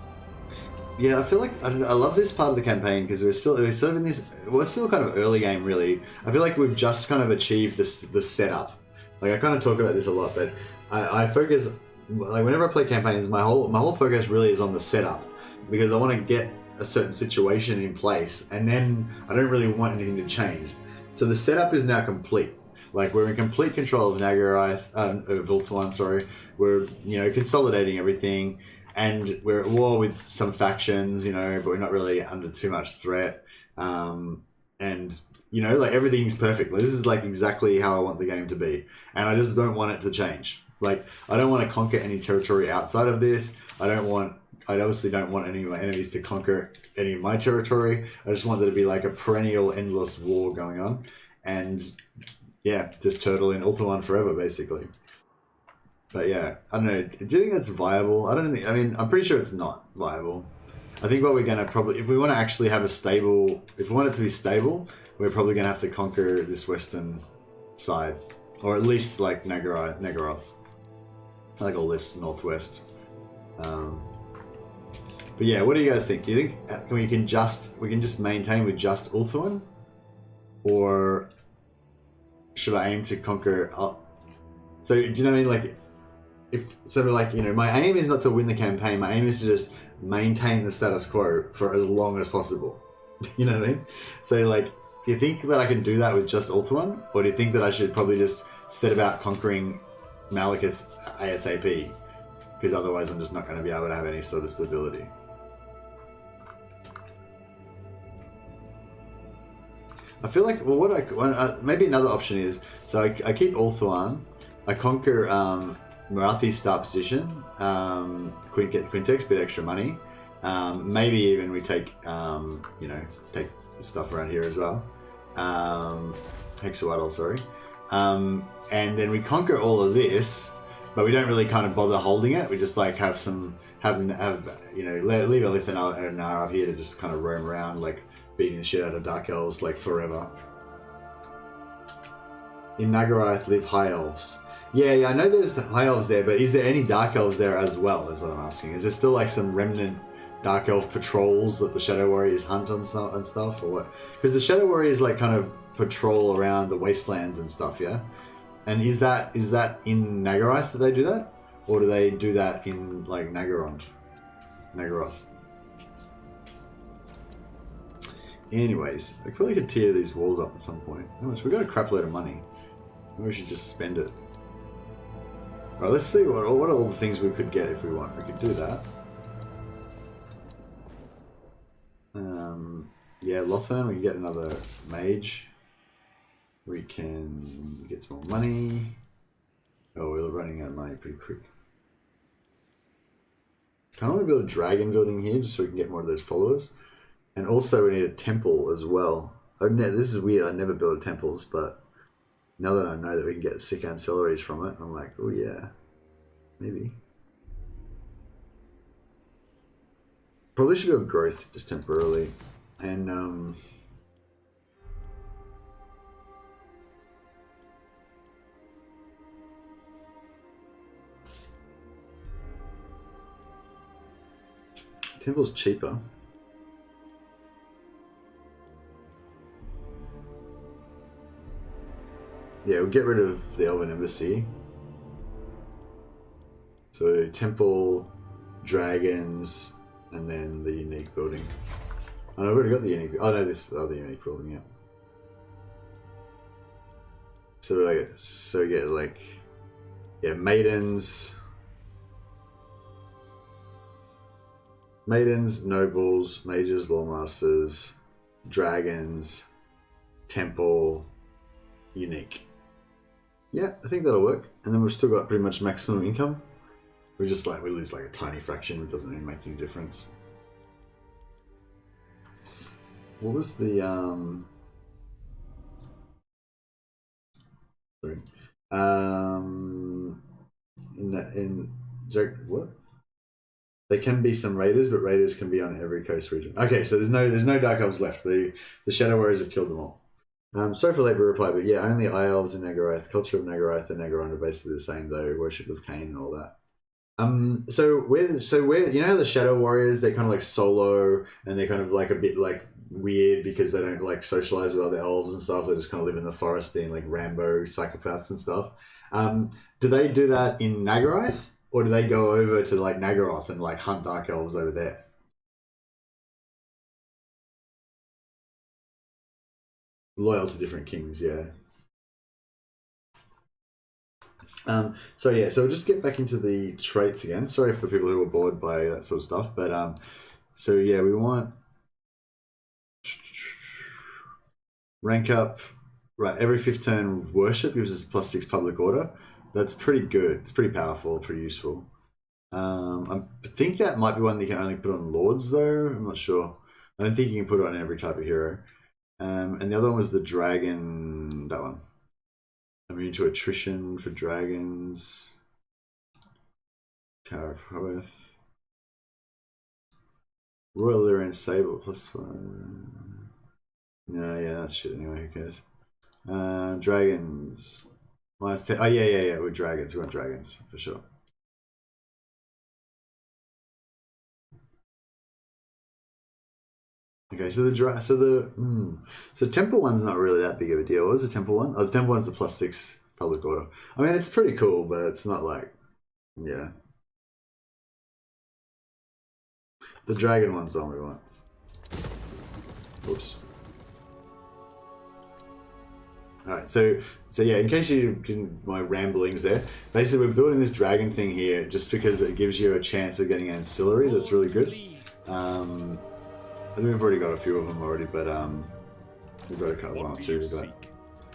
Yeah, I feel like I love this part of the campaign because we're sort of in this. Well, it's still kind of early game, really. I feel like we've just kind of achieved the setup. Like I kind of talk about this a lot, but I focus like whenever I play campaigns, my whole focus really is on the setup because I want to get a certain situation in place, and then I don't really want anything to change. So the setup is now complete. Like we're in complete control of Naggaroth, of Ulthuan, sorry. We're consolidating everything. And we're at war with some factions, but we're not really under too much threat. And, like everything's perfect. Like, this is like exactly how I want the game to be. And I just don't want it to change. Like, I don't want to conquer any territory outside of this. I obviously don't want any of my enemies to conquer any of my territory. I just want there to be like a perennial, endless war going on. And, yeah, just turtle in Ulthuan forever, basically. But yeah, I don't know. Do you think that's viable? I'm pretty sure it's not viable. I think what we're going to probably, if we want to actually have if we want it to be stable, we're probably going to have to conquer this western side. Or at least like Naggaroth. Like all this northwest. But yeah, what do you guys think? Do you think we can just maintain with just Ulthuan? Or should I aim to conquer up? So do you know what I mean? Like, my aim is not to win the campaign. My aim is to just maintain the status quo for as long as possible. You know what I mean? So, like, do you think that I can do that with just Ulthuan? Or do you think that I should probably just set about conquering Malekith ASAP? Because otherwise I'm just not going to be able to have any sort of stability. I feel like, maybe another option is, so I keep Ulthuan, I conquer Marathi's star position, get the Quintex, bit extra money. Maybe even we take, take stuff around here as well. Hexawaddle, sorry. And then we conquer all of this, but we don't really kind of bother holding it. We just like leave Alith Anar up here to just kind of roam around, like beating the shit out of Dark Elves, like forever. In Naggaroth live High Elves. Yeah, I know there's High Elves there, but is there any Dark Elves there as well, is what I'm asking. Is there still like some remnant Dark Elf patrols that the Shadow Warriors hunt and stuff, or what? Because the Shadow Warriors like kind of patrol around the wastelands and stuff, yeah? And is that in Naggaroth that they do that? Or do they do that in like Naggaroth? Anyways, I probably could tear these walls up at some point. How much? We got a crap load of money. Maybe we should just spend it. Alright, let's see what are all the things we could get if we want. We could do that. Yeah, Lothan, we can get another mage. We can get some more money. Oh, we're running out of money pretty quick. Can't we build a dragon building here just so we can get more of those followers? And also we need a temple as well. This is weird, I never build temples, but now that I know that we can get sick ancillaries from it, I'm like, oh yeah, maybe. Probably should have growth just temporarily. And temple's cheaper. Yeah, we'll get rid of the Elven Embassy. So temple, dragons, and then the unique building. Oh, no, I've already got the unique. Oh no, this other unique building. Yeah. So you get like, yeah, maidens, nobles, mages, lawmasters, dragons, temple, unique. Yeah, I think that'll work. And then we've still got pretty much maximum income. We lose like a tiny fraction. It doesn't really make any difference. What was the sorry. What? There can be some raiders, but raiders can be on every coast region. Okay, so there's no Dark Elves left. The Shadow Warriors have killed them all. Sorry for late reply, but yeah, only High Elves in Nagaroth. Culture of Nagaroth and Nagaron are basically the same though. Worship of Cain and all that. So where you know how the Shadow Warriors, they kind of like solo and they're kind of like a bit like weird because they don't like socialize with other elves and stuff. They just kind of live in the forest being like Rambo psychopaths and stuff. Do they do that in Nagaroth, or do they go over to like Nagaroth and like hunt Dark Elves over there? Loyal to different kings, yeah. So yeah, so we'll just get back into the traits again. Sorry for people who are bored by that sort of stuff, but so yeah, we want rank up, right? Every 5th turn worship gives us +6 public order. That's pretty good. It's pretty powerful, pretty useful. I think that might be one that you can only put on lords though. I'm not sure. I don't think you can put it on every type of hero. And the other one was the dragon, that one. Immune to attrition for dragons. Tower of Hoeth. Royal Lyrian Sable +5. No, yeah, that's shit anyway, who cares? Dragons. -10. Oh, yeah, we're dragons. We want dragons, for sure. Okay, so the temple one's not really that big of a deal. What was the temple one? Oh, the temple one's the +6 public order. I mean, it's pretty cool, but it's not like, yeah. The dragon one's the one we want. Oops. Alright, so yeah, in case you didn't, my ramblings there, basically we're building this dragon thing here just because it gives you a chance of getting ancillary that's really good. I think we've already got a few of them already, but we've got a couple, one or two.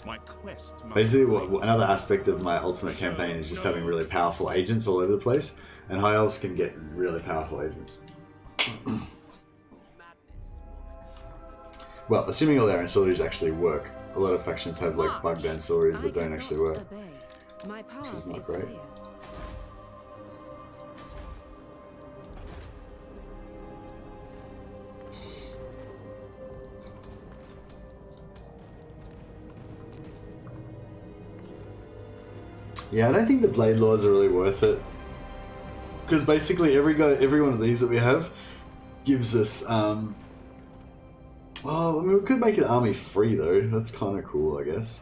But basically, another aspect of my ultimate campaign is just having really powerful agents all over the place, and High Elves can get really powerful agents. Well, assuming all their ancillaries actually work. A lot of factions have like bugged ancillaries that don't actually work, which is not great. Yeah, I don't think the Blade Lords are really worth it, because basically every one of these that we have gives us well, I mean, we could make an army free though. That's kind of cool, I guess.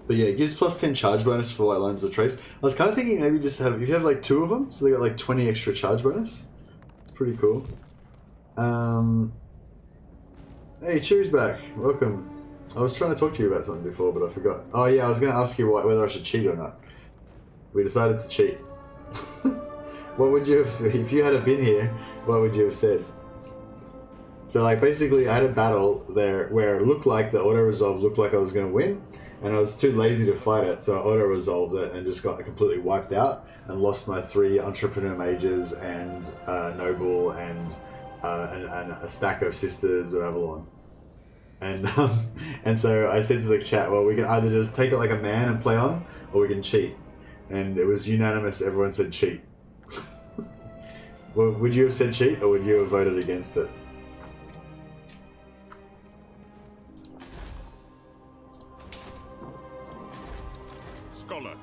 But yeah, it gives +10 charge bonus for White Lions of Trace. I was kind of thinking maybe just have, if you have like 2 of them, so they got like 20 extra charge bonus. It's pretty cool. Hey, Chew's back. Welcome. I was trying to talk to you about something before, but I forgot. Oh yeah, I was going to ask you whether I should cheat or not. We decided to cheat. What would you have, if you had been here, what would you have said? So like basically I had a battle there where it looked like the auto-resolve looked like I was going to win, and I was too lazy to fight it, so I auto-resolved it and just got completely wiped out and lost my 3 entrepreneur mages and noble and a stack of sisters of Avalon. And so I said to the chat, well, we can either just take it like a man and play on, or we can cheat. And it was unanimous, everyone said cheat. Well, would you have said cheat, or would you have voted against it? Scholar.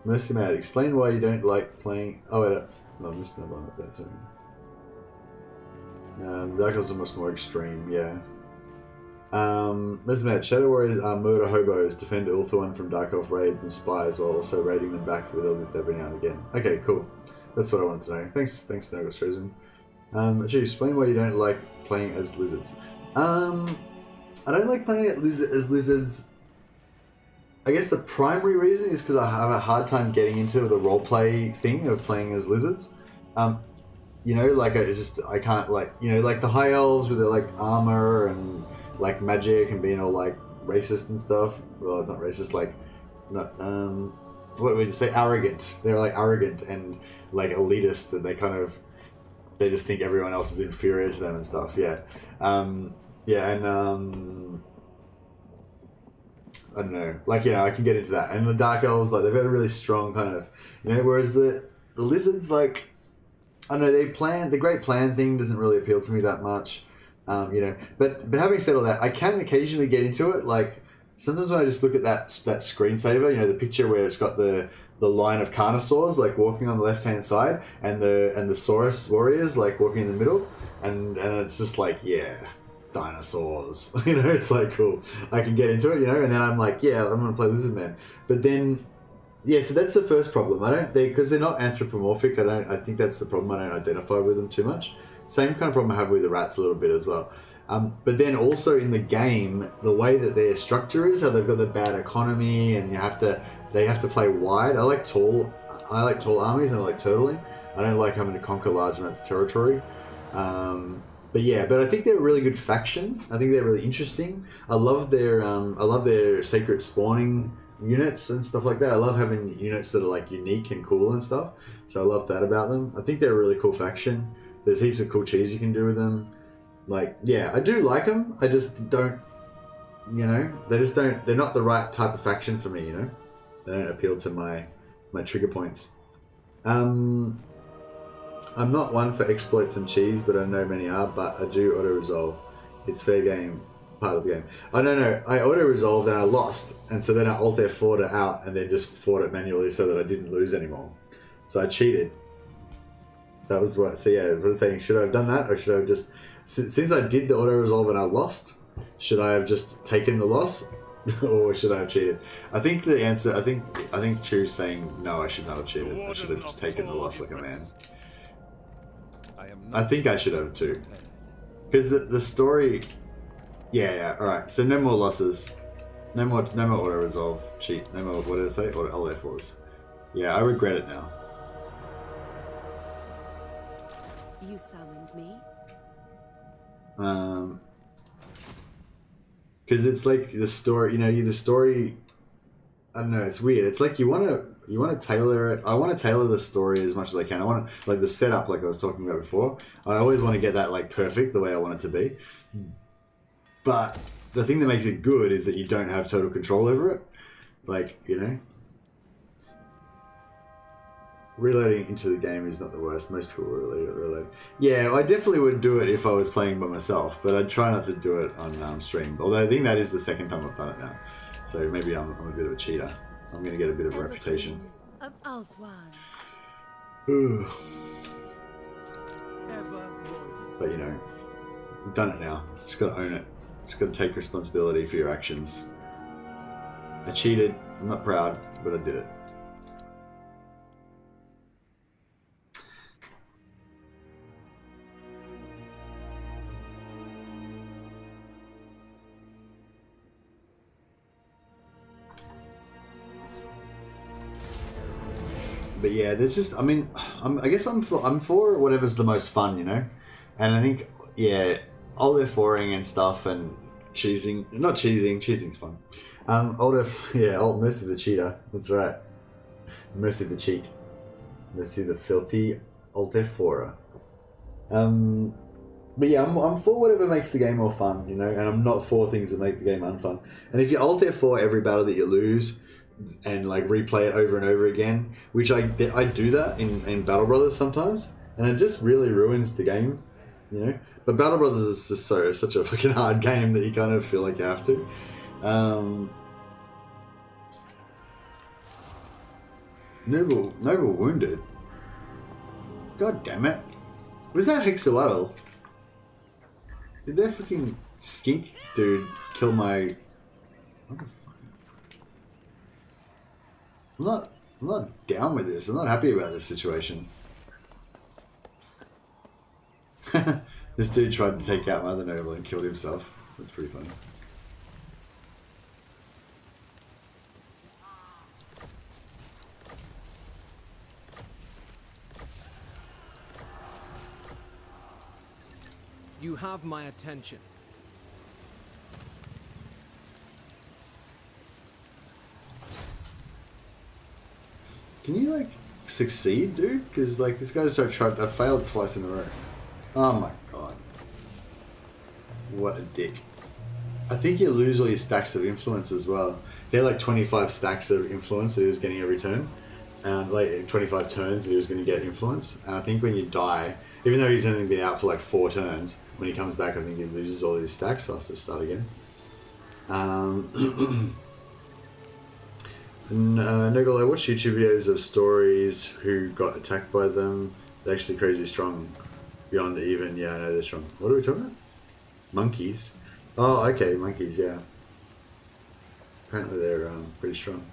Mercy Mad, explain why you don't like playing... Oh, wait. No, I missed that one. That's sorry. Dark Elves are much more extreme, yeah. Listen to Shadow Warriors are murder hobos, defend Ulthuan from Dark Elf raids and spies while also raiding them back with Alith every now and again. Okay, cool. That's what I wanted to know. Thanks, Nogos Chosen. Actually, explain why you don't like playing as lizards. I don't like playing as lizards. I guess the primary reason is because I have a hard time getting into the roleplay thing of playing as lizards. You know, like I can't like, you know, like the High Elves with their like armor and like magic and being all like racist and stuff. Well, not racist, like not what would you say? Arrogant. They're like arrogant and like elitist, and they just think everyone else is inferior to them and stuff. Yeah, yeah, and I don't know. Like, you know, I can get into that. And the Dark Elves, like, they've got a really strong kind of, you know, whereas the lizards, like, I don't know, the great plan thing doesn't really appeal to me that much. You know, but having said all that, I can occasionally get into it. Like, sometimes when I just look at that screensaver, you know, the picture where it's got the line of carnosaurs like walking on the left hand side and the Saurus warriors like walking in the middle, and it's just like, yeah, dinosaurs. You know, it's like, cool, I can get into it, you know, and then I'm like, yeah, I'm gonna play Lizard Man. But then, yeah, so that's the first problem. Because they're not anthropomorphic. I think that's the problem. I don't identify with them too much. Same kind of problem I have with the rats a little bit as well. But then also in the game, the way that their structure is, how they've got the bad economy, and they have to play wide. I like tall armies, and I like turtling. I don't like having to conquer large amounts of territory. But yeah, but I think they're a really good faction. I think they're really interesting. I love their sacred spawning units and stuff like that. I love having units that are like unique and cool and stuff. So I love that about them. I think they're a really cool faction. There's heaps of cool cheese you can do with them. Like, yeah, I do like them. I just don't, you know, they're not the right type of faction for me, you know? They don't appeal to my trigger points. I'm not one for exploits and cheese, but I know many are, but I do auto-resolve. It's fair game, part of the game. I don't know, I auto-resolved and I lost, and so then I Alt F4'd it out and then just fought it manually so that I didn't lose anymore. So I cheated. That was what, so yeah, what I'm saying, should I have done that, or should I have just, since I did the auto-resolve and I lost, should I have just taken the loss, or should I have cheated? I think the answer, I think Chu's saying, no, I should not have cheated. I should have just taken the loss like a man. I think I should have too. Because the story, yeah, alright, so no more losses. No more auto-resolve, cheat, no more, what did I say? Alt F4s. Yeah, I regret it now. You summoned me? Because it's like the story, you know, the story, I don't know, it's weird. It's like you want to tailor it. I want to tailor the story as much as I can. I want to, like the setup, like I was talking about before. I always want to get that like perfect the way I want it to be. But the thing that makes it good is that you don't have total control over it. Like, you know, reloading into the game is not the worst. Most people reload. Yeah, I definitely would do it if I was playing by myself, but I'd try not to do it on stream. Although I think that is the second time I've done it now. So maybe I'm a bit of a cheater. I'm going to get a bit of a reputation. Of Ulthuan. But you know, I've done it now. Just got to own it. Just got to take responsibility for your actions. I cheated. I'm not proud, but I did it. But yeah, there's just, I mean, I guess I'm for whatever's the most fun, you know? And I think, yeah, Alt F4ing and stuff and cheesing, not cheesing, cheesing's fun. Alt Mercy the Cheater, that's right. Mercy the Cheat. Mercy the Filthy Alt F4er. But yeah, I'm for whatever makes the game more fun, you know? And I'm not for things that make the game unfun. And if you Alt F4 every battle that you lose, and like replay it over and over again, which I do that in Battle Brothers sometimes, and it just really ruins the game, you know. But Battle Brothers is just such a fucking hard game that you kind of feel like you have to. Noble Wounded. God damn it. Was that Hexawattle? Did that fucking skink dude kill my... What the fuck? I'm not down with this. I'm not happy about this situation. This dude tried to take out Mother Noble and killed himself. That's pretty funny. You have my attention. Can you like succeed, dude? Because like this guy's so tried. I failed twice in a row. Oh my god. What a dick. I think you lose all your stacks of influence as well. He had like 25 stacks of influence that he was getting every turn. And like 25 turns that he was going to get influence. And I think when you die, even though he's only been out for like 4 turns, when he comes back I think he loses all his stacks, so I'll have to start again. Noggle, I watched YouTube videos of stories who got attacked by them. They're actually crazy strong. Beyond even, yeah, I know they're strong. What are we talking about? Monkeys? Oh, okay, monkeys, yeah. Apparently they're pretty strong.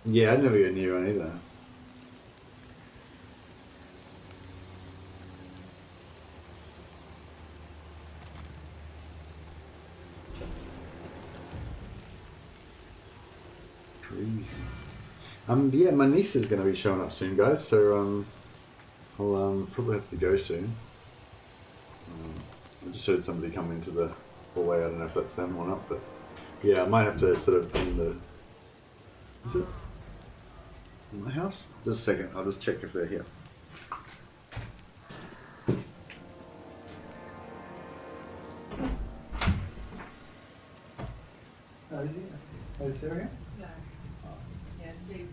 Yeah, I'd never go near one either. Crazy. Yeah, my niece is going to be showing up soon, guys. So I'll probably have to go soon. I just heard somebody come into the hallway. I don't know if that's them or not, but yeah, I might have to sort of end the. Is it? In my house? Just a second, I'll just check if they're here. Oh, is he? Oh, is Sarah here? No. Oh. Yeah, Steve.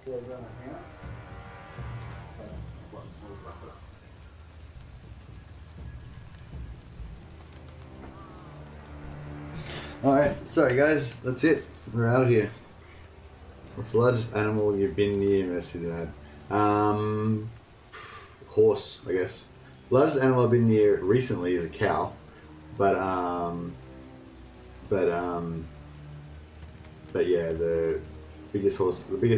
Do I run a hand? Alright, sorry guys, that's it. We're out of here. What's the largest animal you've been near, Mercy Dad? Horse, I guess. The largest animal I've been near recently is a cow. But yeah, the biggest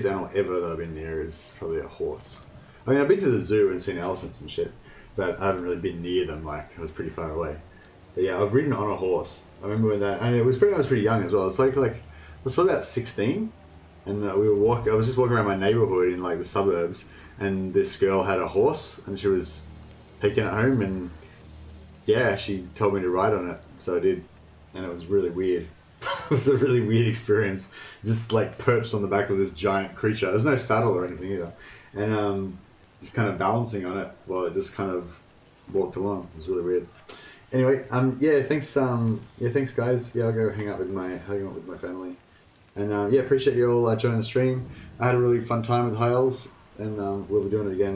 animal ever that I've been near is probably a horse. I mean, I've been to the zoo and seen elephants and shit, but I haven't really been near them, like, I was pretty far away. But yeah, I've ridden on a horse. I remember when that, and I was pretty young as well. It was like I was probably about 16, and I was just walking around my neighborhood in like the suburbs, and this girl had a horse, and she was taking it home, and yeah, she told me to ride on it, so I did, and it was really weird. It was a really weird experience, just like perched on the back of this giant creature. There's no saddle or anything either, and just kind of balancing on it while it just kind of walked along. It was really weird. Anyway, yeah, thanks, thanks guys. Yeah, I'll go hang out with my family, and yeah, appreciate you all joining the stream. I had a really fun time with High Elves, and we'll be doing it again